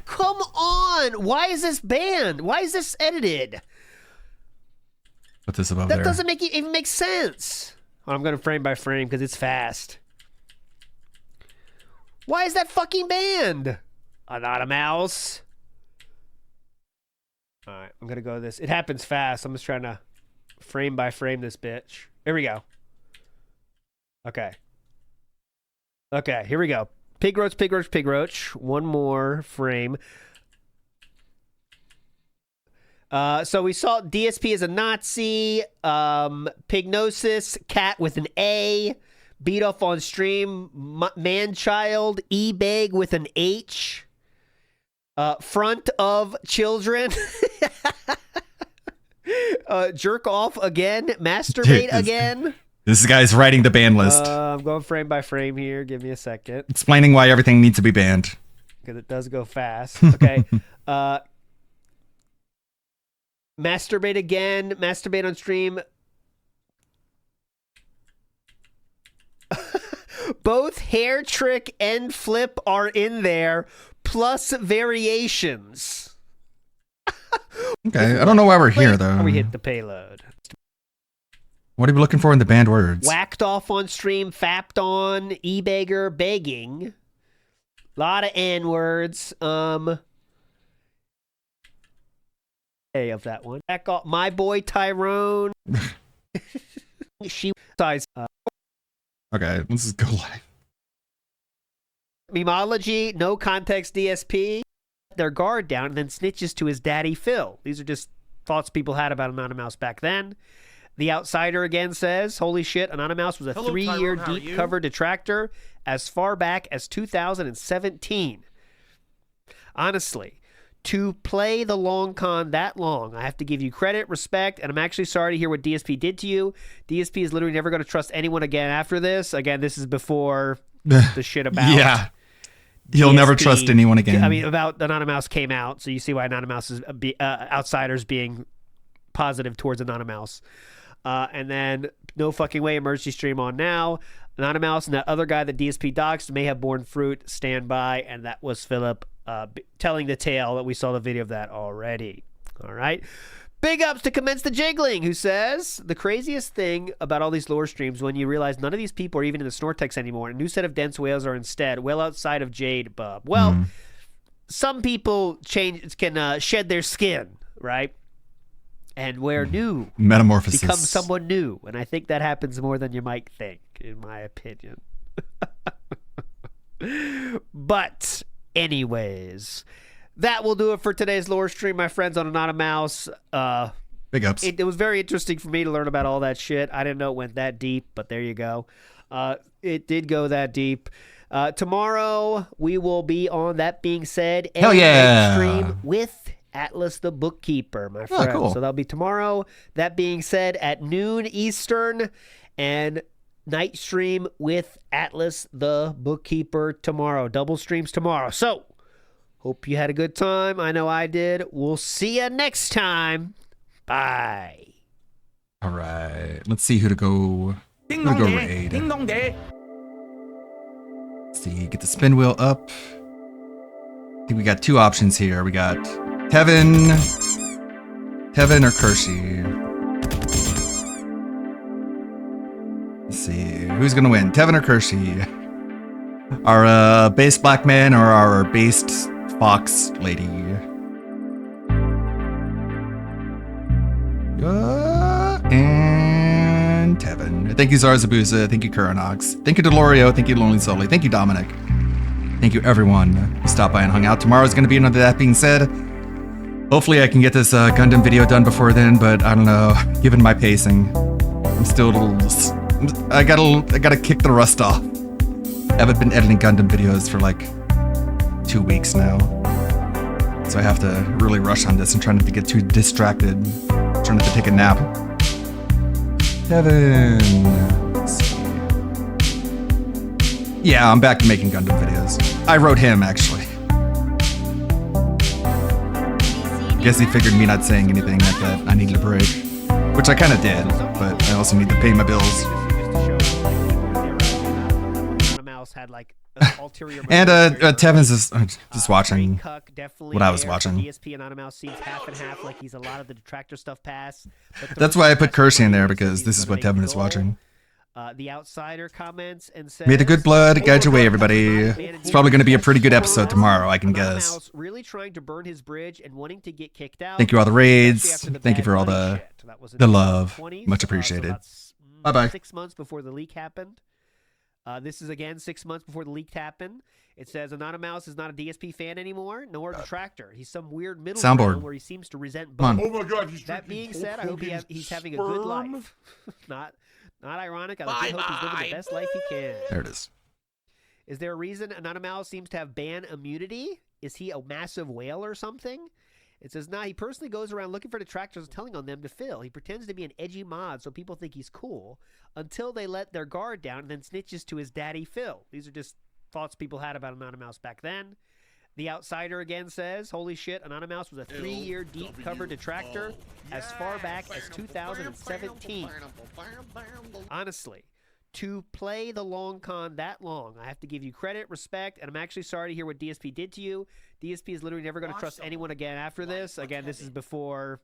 come on. Why is this banned? Why is this edited? Put this above That there. doesn't even make sense. I'm going to frame by frame because it's fast. Why is that fucking banned? Not a mouse. All right, I'm going to go to this. It happens fast. I'm just trying to frame by frame this bitch. Here we go. Okay. Okay, here we go. Pig roach, pig roach, pig roach. One more frame. So we saw DSP as a Nazi, Pignosis, cat with an A, beat off on stream, man-child, E-bag with an H, front of children, jerk off again, masturbate again. This guy's writing the ban list, I'm going frame by frame here. Give me a second. explaining why everything needs to be banned. Because it does go fast. Okay. Masturbate again. Masturbate on stream. Both hair trick and flip are in there, plus variations. Okay, I don't know why we're here, though. We hit the payload. What are we looking for in the banned words? Whacked off on stream, fapped on, e-beggar, begging. A lot of N-words. Of that one. Back off. My boy Tyrone. She size. Okay, let's just go live. Memology, no context DSP. Their guard down and then snitches to his daddy Phil. These are just thoughts people had about Anonymous back then. The Outsider again says, holy shit, Anonymous was a 3-year deep cover detractor as far back as 2017. Honestly, to play the long con that long, I have to give you credit, respect, and I'm actually sorry to hear what DSP did to you. DSP is literally never going to trust anyone again after this. Again, this is before the shit about yeah. He'll never trust anyone again. I mean, about Anonymous came out, so you see why Anonymous is Outsiders being positive towards Anonymous. And then no fucking way emergency stream on now. Anonymous and that other guy that DSP doxed may have borne fruit. Stand by. And that was Philip telling the tale that we saw the video of that already. All right. Big ups to Commence the Jiggling, who says, the craziest thing about all these lore streams when you realize none of these people are even in the Snortex anymore. A new set of dense whales are instead well outside of Jade, bub. Well, some people can shed their skin, right? And wear new. Metamorphosis. Become someone new. And I think that happens more than you might think, in my opinion. But anyways, that will do it for today's lore stream, my friends on Anonymous. Big ups. It was very interesting for me to learn about all that shit. I didn't know it went that deep, but there you go. It did go that deep. Tomorrow, we will be on That Being Said. Hell yeah. Stream with Atlas the Bookkeeper, my friend. Cool. So that'll be tomorrow. That being said, at noon Eastern, and night stream with Atlas the Bookkeeper tomorrow. Double streams tomorrow. So, hope you had a good time. I know I did. We'll see you next time. Bye. All right. Let's see who to go. Ding Who to dong go day. raid. Ding dong day. Let's see. Get the spin wheel up. I think we got two options here. We got Tevin or Kershey. Let's see. Who's going to win? Tevin or Kershey? Our based black man or our based fox lady? And Tevin. Thank you, Zarzabuza. Thank you, Kuranox. Thank you, Delorio. Thank you, Lonely Solely. Thank you, Dominic. Thank you, everyone who stopped by and hung out. Tomorrow's going to be another That Being Said. Hopefully I can get this Gundam video done before then, but I don't know. Given my pacing, I'm still a little... I gotta kick the rust off. I haven't been editing Gundam videos for like 2 weeks now. So I have to really rush on this and try not to get too distracted. Trying not to take a nap. Kevin. Let's see. Yeah, I'm back to making Gundam videos. I wrote him, actually. I guess he figured me not saying anything that I needed a break. Which I kind of did, but I also need to pay my bills. And Tevin's just watching what I was watching. DSP Anonymous seems half and half, like he's a lot of the detractor stuff pass. That's why I put Kershey in there, because this is what Tevin is watching. The Outsider comments and says, May the good blood guide your way, everybody. It's probably going to be a pretty good episode tomorrow, I can guess. Really trying to burn his bridge and wanting to get kicked out. Thank you for all the raids. Thank you for all the love. Much appreciated. Bye-bye. 6 months before the leak happened. This is again 6 months before the leak happened. It says Anonymous is not a DSP fan anymore, nor a detractor. He's some weird middle ground where he seems to resent both. Oh my God! That being said, I hope he's having a good life. Not ironic. I hope he's living the best life he can. There it is. Is there a reason Anonymous seems to have ban immunity? Is he a massive whale or something? It says, he personally goes around looking for detractors and telling on them to fill. He pretends to be an edgy mod so people think he's cool until they let their guard down and then snitches to his daddy Phil. These are just thoughts people had about Anonymous back then. The Outsider again says, holy shit, Anonymous was a 3-year deep cover detractor as far back as 2017. Honestly, to play the long con that long, I have to give you credit, respect, and I'm actually sorry to hear what DSP did to you. DSP is literally never going to trust anyone again after this. Again, this is before